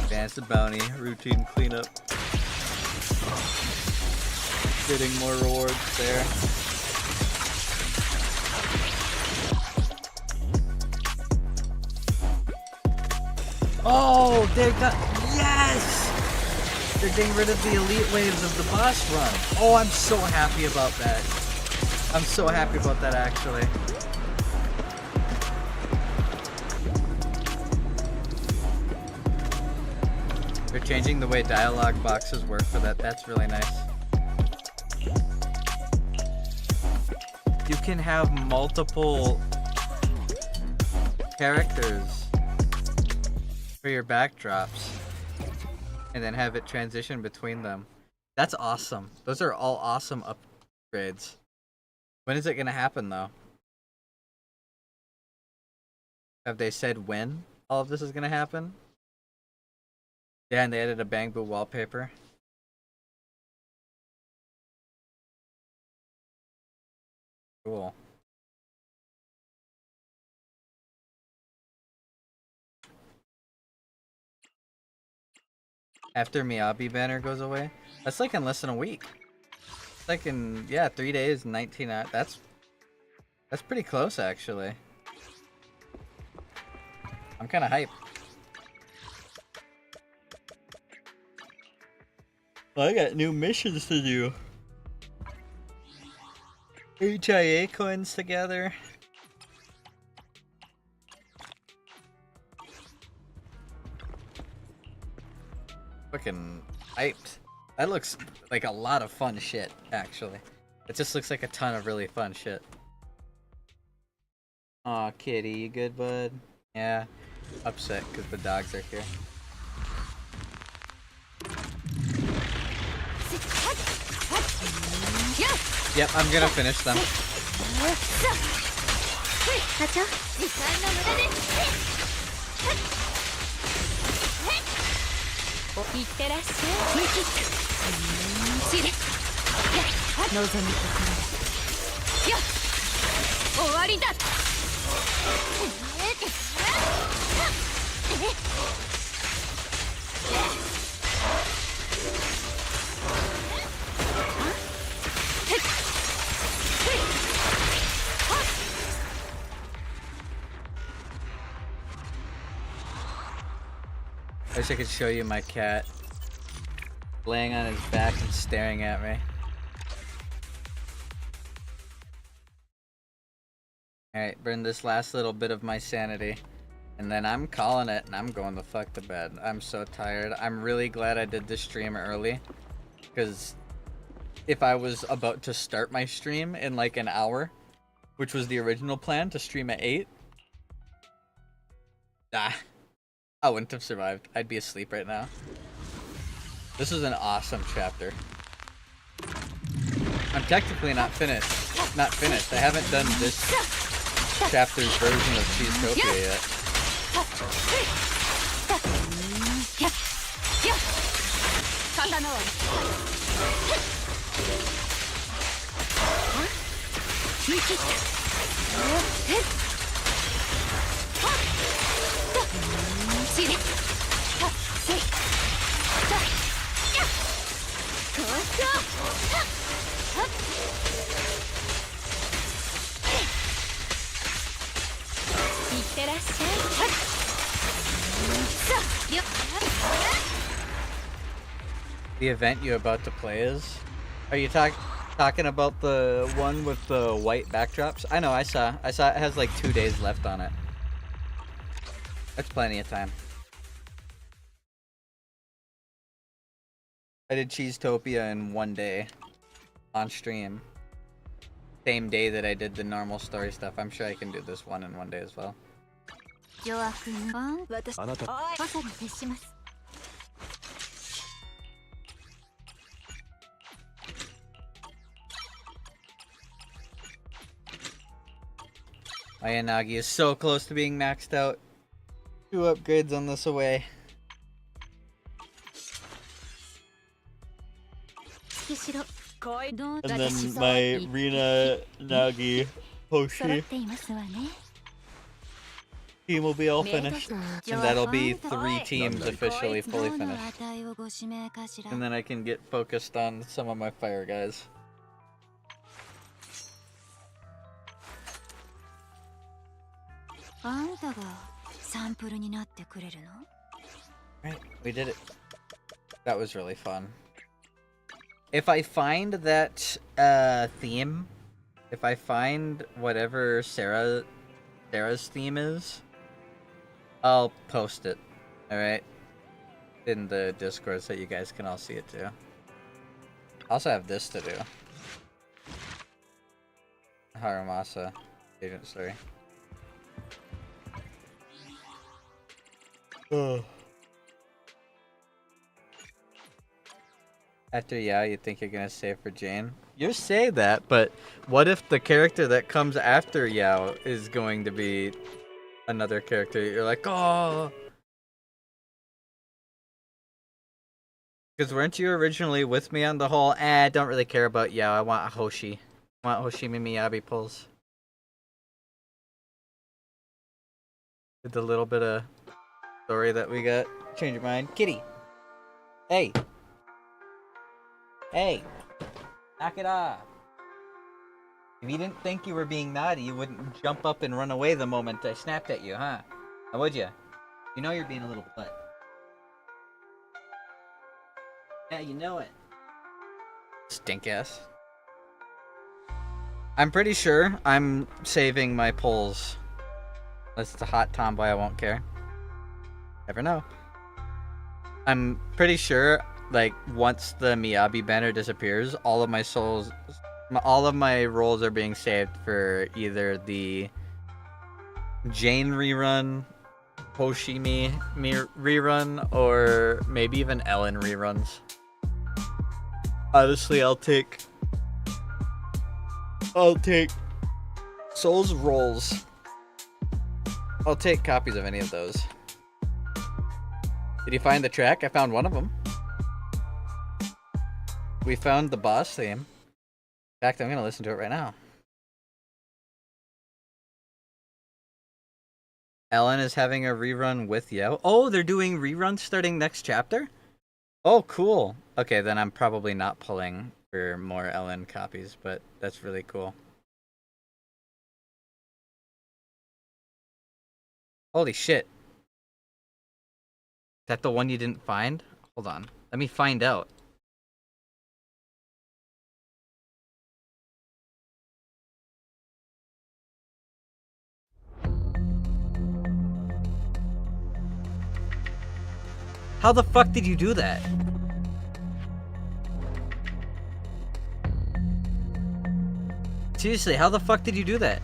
Advance the bounty, routine cleanup. Getting more rewards there. Oh, they got, yes! They're getting rid of the elite waves of the boss run. Oh, I'm so happy about that. I'm so happy about that, actually. They're changing the way dialogue boxes work for that. That's really nice. You can have multiple characters for your backdrops and then have it transition between them. That's awesome. Those are all awesome upgrades. When is it gonna happen though? Have they said when all of this is gonna happen? Yeah, and they added a Bang Boo wallpaper. Cool. After Miyabi banner goes away? That's like in less than a week. It's like in, yeah, 3 days, 19 hours. That's pretty close, actually. I'm kind of hyped. Well, I got new missions to do. HIA coins together. Fucking hyped. That looks like a lot of fun shit, actually. It just looks like a ton of really fun shit. Aw, kitty, you good, bud? Yeah, upset because the dogs are here. Yep, I'm gonna finish them. I wish I could show you my cat laying on his back and staring at me. Alright, burn this last little bit of my sanity. And then I'm calling it and I'm going the fuck to bed. I'm so tired. I'm really glad I did this stream early. Because if I was about to start my stream in like an hour, which was the original plan to stream at 8, I wouldn't have survived. I'd be asleep right now. This is an awesome chapter. I'm technically not finished. I haven't done this chapter's version of Cheesetopia yet. The event you're about to play is? Are you talking about the one with the white backdrops? I know, I saw it has like 2 days left on it. That's plenty of time. I did Cheesetopia in 1 day on stream. Same day that I did the normal story stuff. I'm sure I can do this one in 1 day as well. My Yanagi is so close to being maxed out. 2 upgrades on this away. And then my Rina, Nagi, Hoshi team will be all finished. And that'll be 3 teams officially fully finished. And then I can get focused on some of my fire guys. Right, we did it. That was really fun. If I find that theme, if I find whatever Sarah's theme is, I'll post it. Alright? In the Discord so you guys can all see it too. I also have this to do. Haramasa Agent Story. Ugh. After Yao, you think you're gonna save for Jane? You say that, but what if the character that comes after Yao is going to be another character? You're like, oh! Because weren't you originally with me on the whole, I don't really care about Yao, I want Hoshi. I want Hoshimi Miyabi pulls. With the little bit of story that we got. Change your mind. Kitty! Hey! Hey! Knock it off! If you didn't think you were being naughty, you wouldn't jump up and run away the moment I snapped at you, huh? Now would you? You know you're being a little butt. Yeah, you know it. Stink ass. I'm pretty sure I'm saving my pulls. Unless it's a hot tomboy, I won't care. Never know. I'm pretty sure, like, once the Miyabi banner disappears, all of my souls, all of my rolls are being saved for either the Jane rerun, Hoshimi rerun, or maybe even Ellen reruns. Honestly, I'll take Souls rolls. I'll take copies of any of those. Did you find the track? I found one of them. We found the boss theme. In fact, I'm gonna listen to it right now. Ellen is having a rerun with Yo. Oh, they're doing reruns starting next chapter? Oh, cool. Okay, then I'm probably not pulling for more Ellen copies, but that's really cool. Holy shit. Is that the one you didn't find? Hold on. Let me find out. How the fuck did you do that? Seriously, how the fuck did you do that?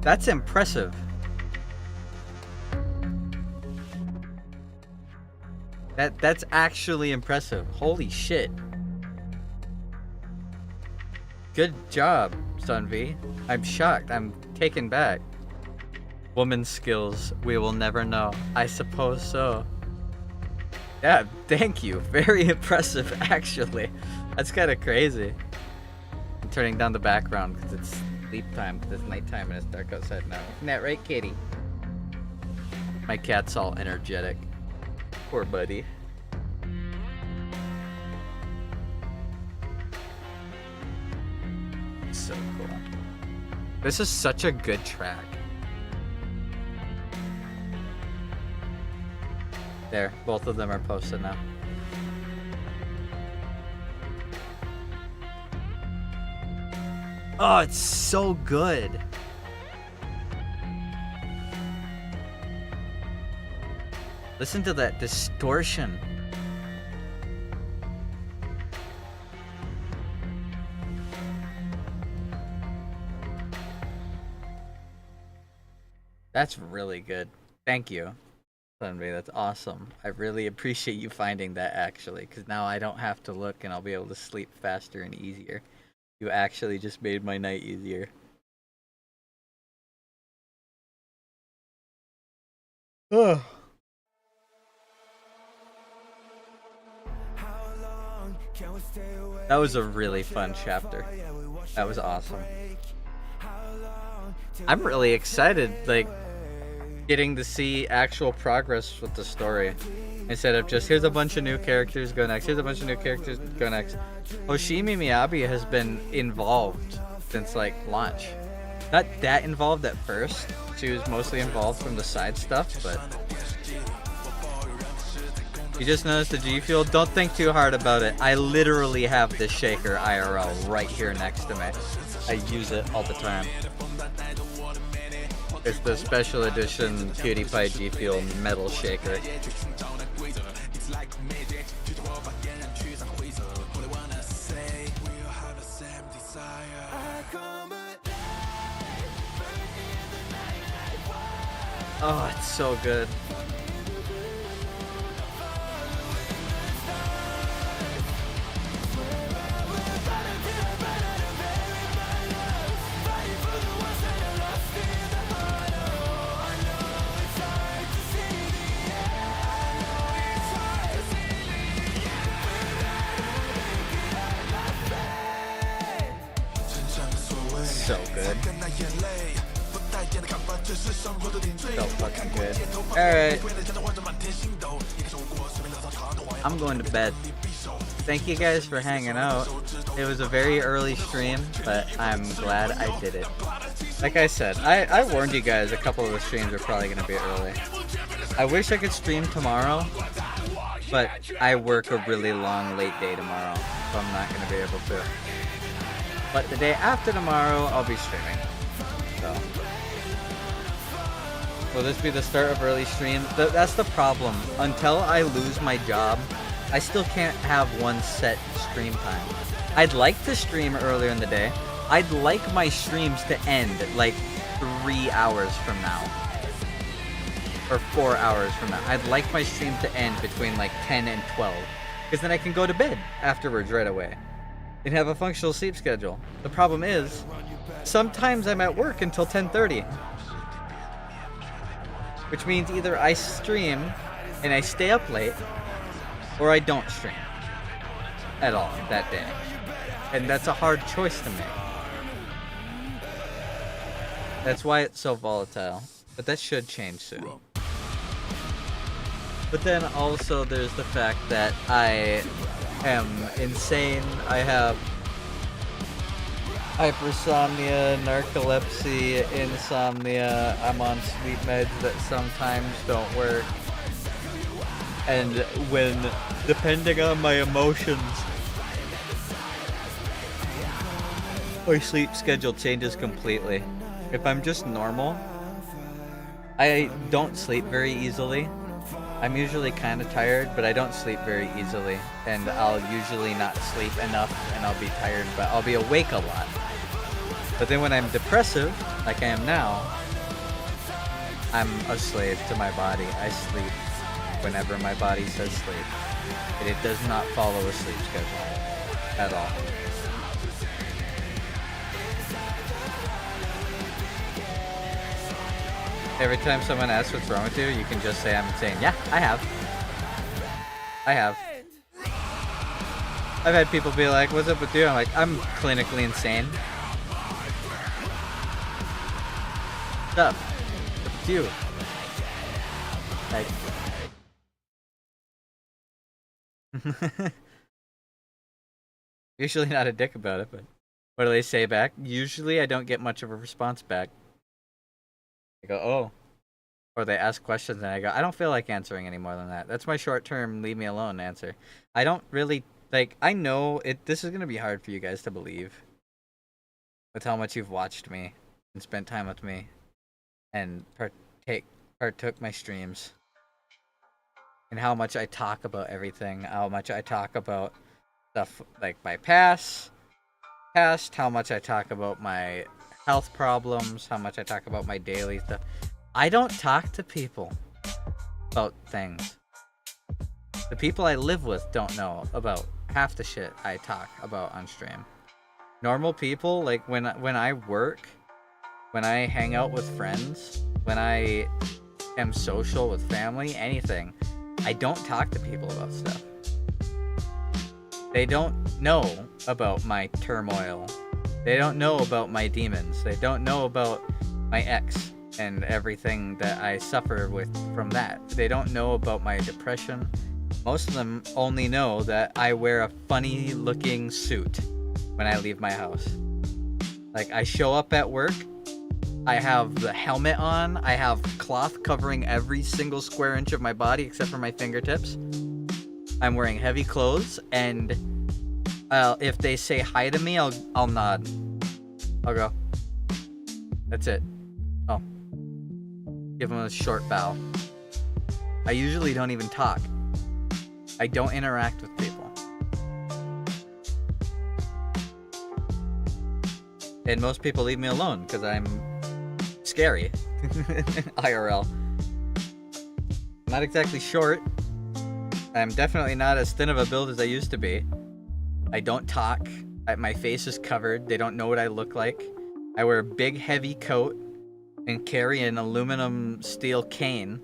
That's impressive. That's actually impressive. Holy shit. Good job, Sun V. I'm shocked. I'm taken back. Woman's skills, we will never know. I suppose so. Yeah, thank you. Very impressive, actually. That's kind of crazy. I'm turning down the background because it's sleep time, because it's nighttime and it's dark outside now. Isn't that right, kitty? My cat's all energetic. Poor buddy. So cool. This is such a good track. There, both of them are posted now. Oh, it's so good. Listen to that distortion. That's really good. Thank you, Sunby. That's awesome. I really appreciate you finding that, actually, because now I don't have to look and I'll be able to sleep faster and easier. You actually just made my night easier. Ugh. That was a really fun chapter. That was awesome. I'm really excited, like, getting to see actual progress with the story. Instead of just, here's a bunch of new characters, go next. Here's a bunch of new characters, go next. Hoshimi Miyabi has been involved since, like, launch. Not that involved at first. She was mostly involved from the side stuff, but... You just noticed the G Fuel? Don't think too hard about it. I literally have this shaker IRL right here next to me. I use it all the time. It's the special edition PewDiePie G Fuel metal shaker. Oh, it's so good. So good. So fucking good. Alright. I'm going to bed. Thank you guys for hanging out. It was a very early stream, but I'm glad I did it. Like I said, I warned you guys a couple of the streams are probably going to be early. I wish I could stream tomorrow, but I work a really long late day tomorrow, so I'm not going to be able to. But the day after tomorrow, I'll be streaming. So, will this be the start of early stream? That's the problem. Until I lose my job, I still can't have one set stream time. I'd like to stream earlier in the day. I'd like my streams to end like 3 hours from now. Or 4 hours from now. I'd like my stream to end between like 10 and 12. Because then I can go to bed afterwards right away. And have a functional sleep schedule. The problem is, sometimes I'm at work until 10:30. Which means either I stream and I stay up late, or I don't stream at all that day. And that's a hard choice to make. That's why it's so volatile. But that should change soon. But then also there's the fact that I am insane. I have hypersomnia, narcolepsy, insomnia. I'm on sleep meds that sometimes don't work. And when, depending on my emotions, my sleep schedule changes completely. If I'm just normal, I don't sleep very easily. I'm usually kind of tired, but I don't sleep very easily. And I'll usually not sleep enough and I'll be tired, but I'll be awake a lot. But then when I'm depressive, like I am now, I'm a slave to my body. I sleep whenever my body says sleep. And it does not follow a sleep schedule at all. Every time someone asks what's wrong with you, you can just say I'm insane. Yeah, I have. I have. I've had people be like, what's up with you? I'm like, I'm clinically insane. What's up? What's up with you? Like... Usually not a dick about it, but... What do they say back? Usually I don't get much of a response back. I go, oh. Or they ask questions and I go, I don't feel like answering any more than that. That's my short-term leave me alone answer. I don't really, like, I know this is going to be hard for you guys to believe. with how much you've watched me and spent time with me and partook my streams, and how much I talk about everything, how much I talk about stuff like my past, how much I talk about my health problems, how much I talk about my daily stuff. I don't talk to people about things. The people I live with don't know about half the shit I talk about on stream. Normal people, like when I work, when I hang out with friends, when I am social with family, anything, I don't talk to people about stuff. They don't know about my turmoil. They don't know about my demons. They don't know about my ex and everything that I suffer with from that. They don't know about my depression. Most of them only know that I wear a funny looking suit when I leave my house. Like, I show up at work, I have the helmet on, I have cloth covering every single square inch of my body except for my fingertips. I'm wearing heavy clothes, and if they say hi to me, I'll nod. I'll go. That's it. Oh. Give them a short bow. I usually don't even talk. I don't interact with people. And most people leave me alone because I'm scary. IRL. Not exactly short. I'm definitely not as thin of a build as I used to be. I don't talk. My face is covered. They don't know what I look like. I wear a big heavy coat and carry an aluminum steel cane.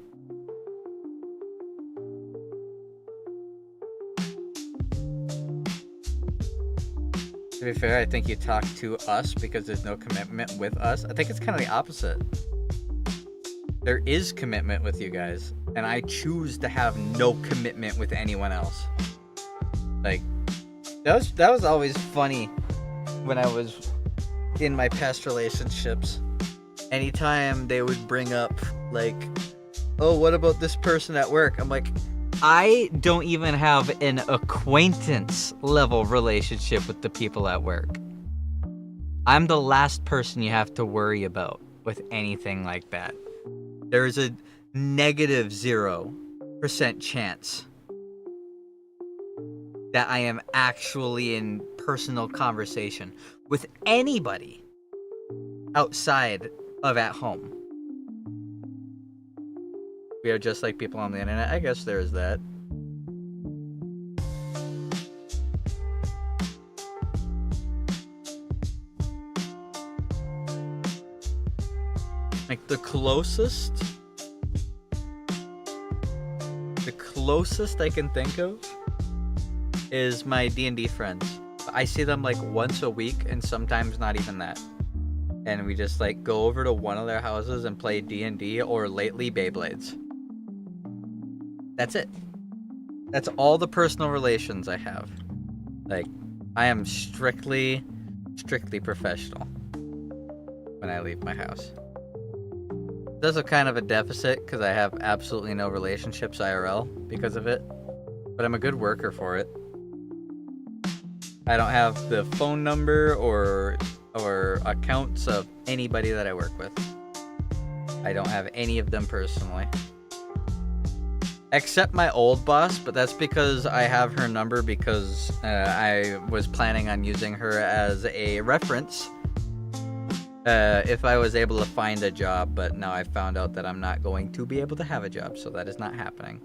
To be fair, I think you talk to us because there's no commitment with us. I think it's kind of the opposite. There is commitment with you guys, and I choose to have no commitment with anyone else. Like, that was always funny when I was in my past relationships. Anytime they would bring up, like, oh, what about this person at work? I'm like, I don't even have an acquaintance level relationship with the people at work. I'm the last person you have to worry about with anything like that. There's a negative 0% chance that I am actually in personal conversation with anybody outside of at home. We are just like people on the internet. I guess there's that. Like the closest I can think of is my D&D friends. I see them like once a week and sometimes not even that. And we just like go over to one of their houses and play D&D or lately Beyblades. That's it. That's all the personal relations I have. Like, I am strictly professional when I leave my house. There's a kind of a deficit because I have absolutely no relationships IRL because of it. But I'm a good worker for it. I don't have the phone number or accounts of anybody that I work with. I don't have any of them personally. Except my old boss, but that's because I have her number because I was planning on using her as a reference if I was able to find a job, but now I found out that I'm not going to be able to have a job, so that is not happening.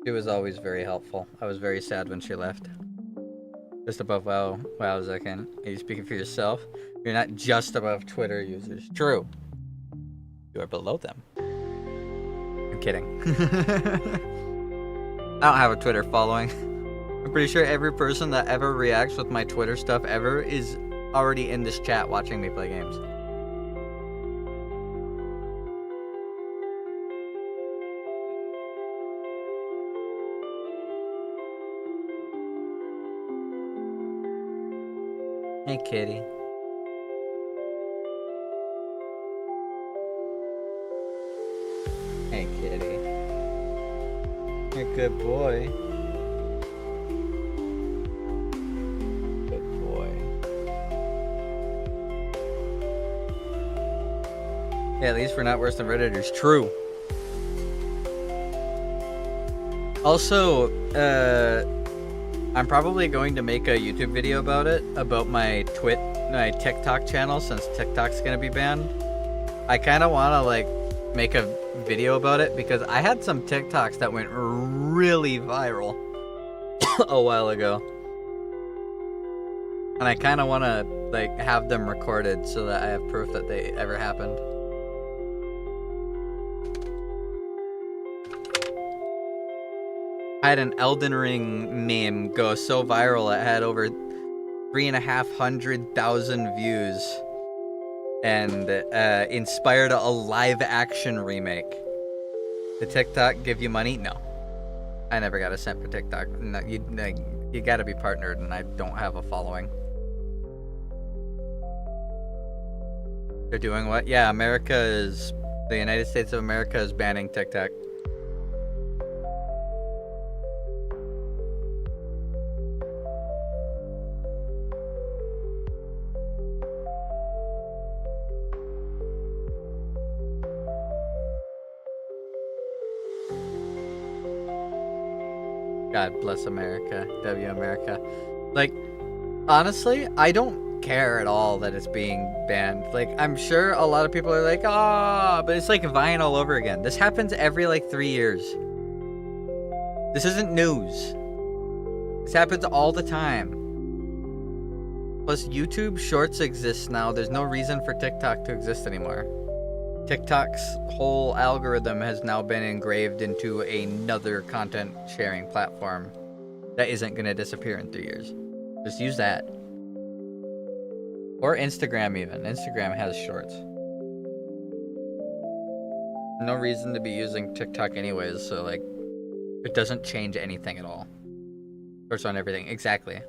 She was always very helpful. I was very sad when she left. Just above WoW as I can. Are you speaking for yourself? You're not just above Twitter users. True. You are below them. I'm kidding. I don't have a Twitter following. I'm pretty sure every person that ever reacts with my Twitter stuff ever is already in this chat watching me play games. Hey, kitty. Hey, kitty. You're a good boy. Good boy. Yeah, at least we're not worse than Redditors. True. Also, I'm probably going to make a YouTube video about it, about my TikTok channel, since TikTok's gonna be banned. I kind of want to like make a video about it because I had some TikToks that went really viral a while ago, and I kind of want to like have them recorded so that I have proof that they ever happened. I had an Elden Ring meme go so viral it had over 3,500,000 views and inspired a live-action remake. Did TikTok give you money? No. I never got a cent for TikTok. No, you gotta be partnered, and I don't have a following. They're doing what? Yeah, the United States of America is banning TikTok. God bless America. W America. Like, honestly, I don't care at all that it's being banned. Like, I'm sure a lot of people are like, but it's like Vine all over again. This happens every, like, 3 years. This isn't news. This happens all the time. Plus, YouTube Shorts exists now. There's no reason for TikTok to exist anymore. TikTok's whole algorithm has now been engraved into another content sharing platform that isn't going to disappear in 3 years. Just use that. Or Instagram even. Instagram has shorts. No reason to be using TikTok anyways, so like, it doesn't change anything at all. Shorts on everything. Exactly.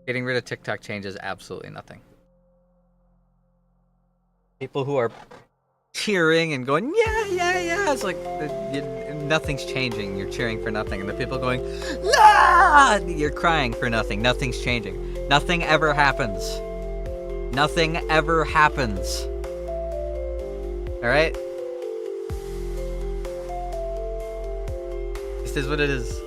Getting rid of TikTok changes absolutely nothing. People who are cheering and going, yeah, it's like nothing's changing. You're cheering for nothing. And the people going, you're crying for nothing. Nothing's changing. Nothing ever happens. Nothing ever happens. Alright? This is what it is.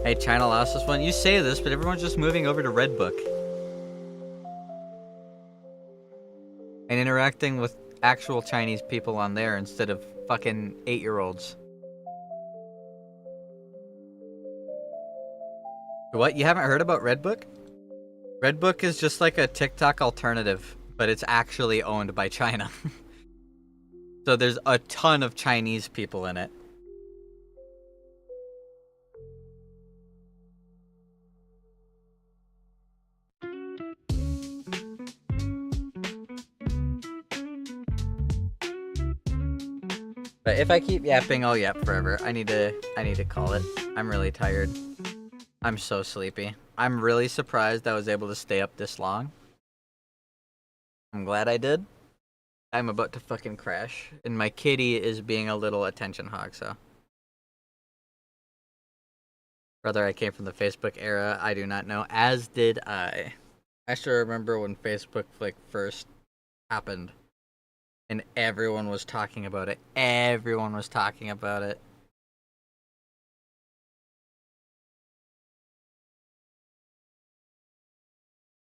Hey, China lost this one. You say this, but everyone's just moving over to Redbook and interacting with actual Chinese people on there instead of fucking 8-year-olds. What? You haven't heard about Redbook? Redbook is just like a TikTok alternative, but it's actually owned by China. So there's a ton of Chinese people in it. But if I keep yapping, I'll yap forever. I need to call it. I'm really tired. I'm so sleepy. I'm really surprised I was able to stay up this long. I'm glad I did. I'm about to fucking crash. And my kitty is being a little attention hog, so. Brother, I came from the Facebook era. I do not know. As did I. I still remember when Facebook like first happened. And everyone was talking about it. Everyone was talking about it.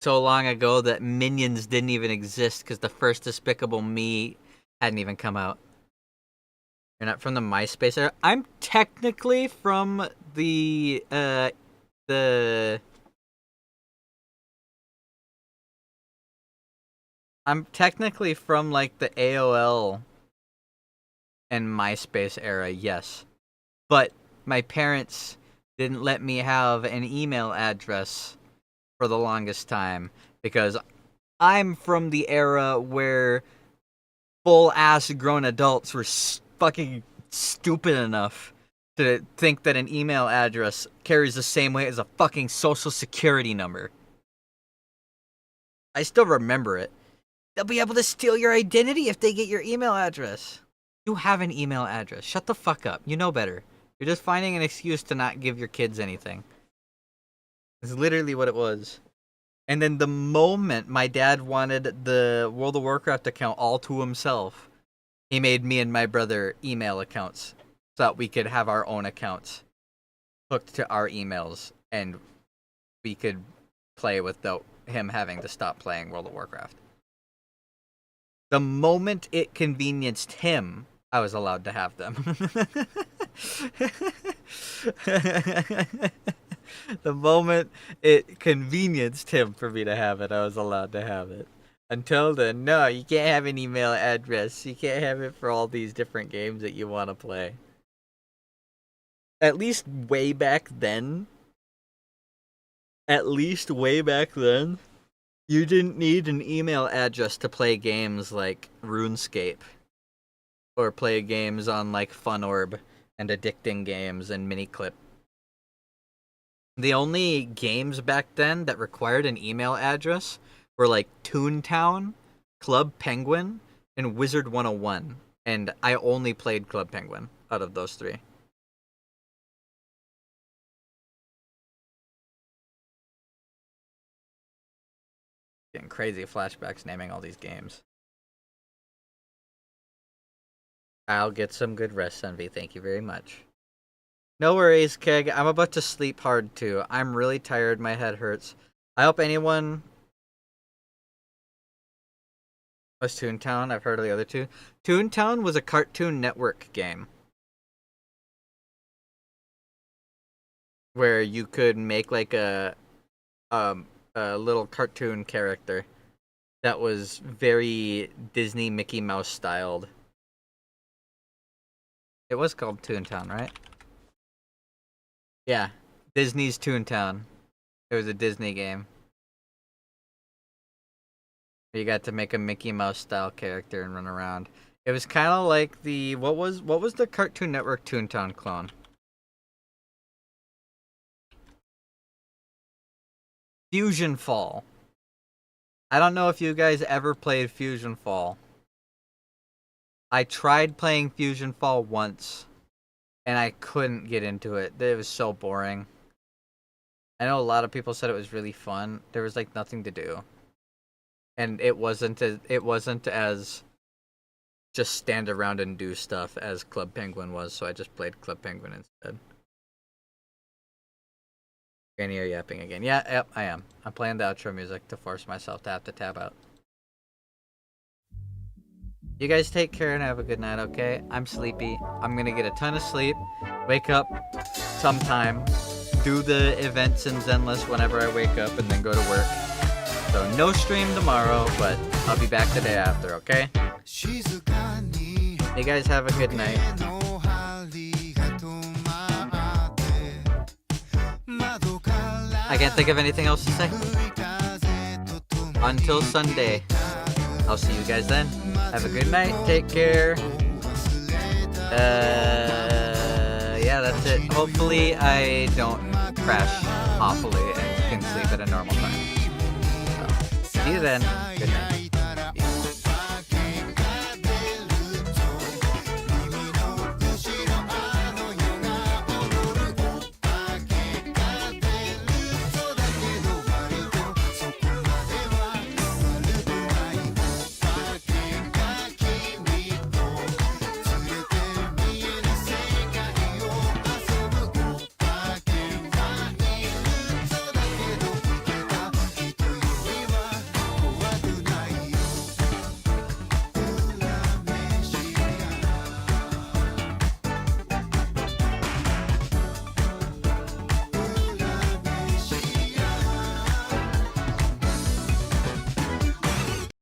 So long ago that Minions didn't even exist because the first Despicable Me hadn't even come out. You're not from the MySpace era? I'm technically from the I'm technically from like the AOL and MySpace era, yes. But my parents didn't let me have an email address for the longest time because I'm from the era where full-ass grown adults were fucking stupid enough to think that an email address carries the same weight as a fucking social security number. I still remember it. They'll be able to steal your identity if they get your email address. You have an email address. Shut the fuck up. You know better. You're just finding an excuse to not give your kids anything. It's literally what it was. And then the moment my dad wanted the World of Warcraft account all to himself, he made me and my brother email accounts so that we could have our own accounts hooked to our emails and we could play without him having to stop playing World of Warcraft. The moment it convenienced him, I was allowed to have them. The moment it convenienced him for me to have it, I was allowed to have it. Until then, no, you can't have an email address. You can't have it for all these different games that you want to play. At least way back then, you didn't need an email address to play games like RuneScape. Or play games on like FunOrb and addicting games and Miniclip. The only games back then that required an email address were like Toontown, Club Penguin, and Wizard 101. And I only played Club Penguin out of those three. Getting crazy flashbacks naming all these games. I'll get some good rest, Envy. Thank you very much. No worries, Keg. I'm about to sleep hard, too. I'm really tired. My head hurts. I hope anyone... What's Toontown? I've heard of the other two. Toontown was a Cartoon Network game. Where you could make like a little cartoon character that was very Disney Mickey Mouse styled. It was called Toontown, right? Yeah, Disney's Toontown. It was a Disney game. You got to make a Mickey Mouse style character and run around. It was kind of like the what was the Cartoon Network Toontown clone? Fusion Fall. I don't know if you guys ever played Fusion Fall. I tried playing Fusion Fall once, and I couldn't get into it. It was so boring. I know a lot of people said it was really fun. There was like nothing to do. And it wasn't as just stand around and do stuff as Club Penguin was, so I just played Club Penguin instead. Granny, are yapping again? Yeah, yep, I am. I'm playing the outro music to force myself to have to tab out. You guys take care and have a good night, okay? I'm sleepy. I'm gonna get a ton of sleep, wake up sometime, do the events in Zenless whenever I wake up, and then go to work. So no stream tomorrow, but I'll be back the day after, okay? You guys have a good night. I can't think of anything else to say. Until Sunday. I'll see you guys then. Have a good night. Take care. Yeah, that's it. Hopefully I don't crash awfully and can sleep at a normal time. So, see you then. Good night.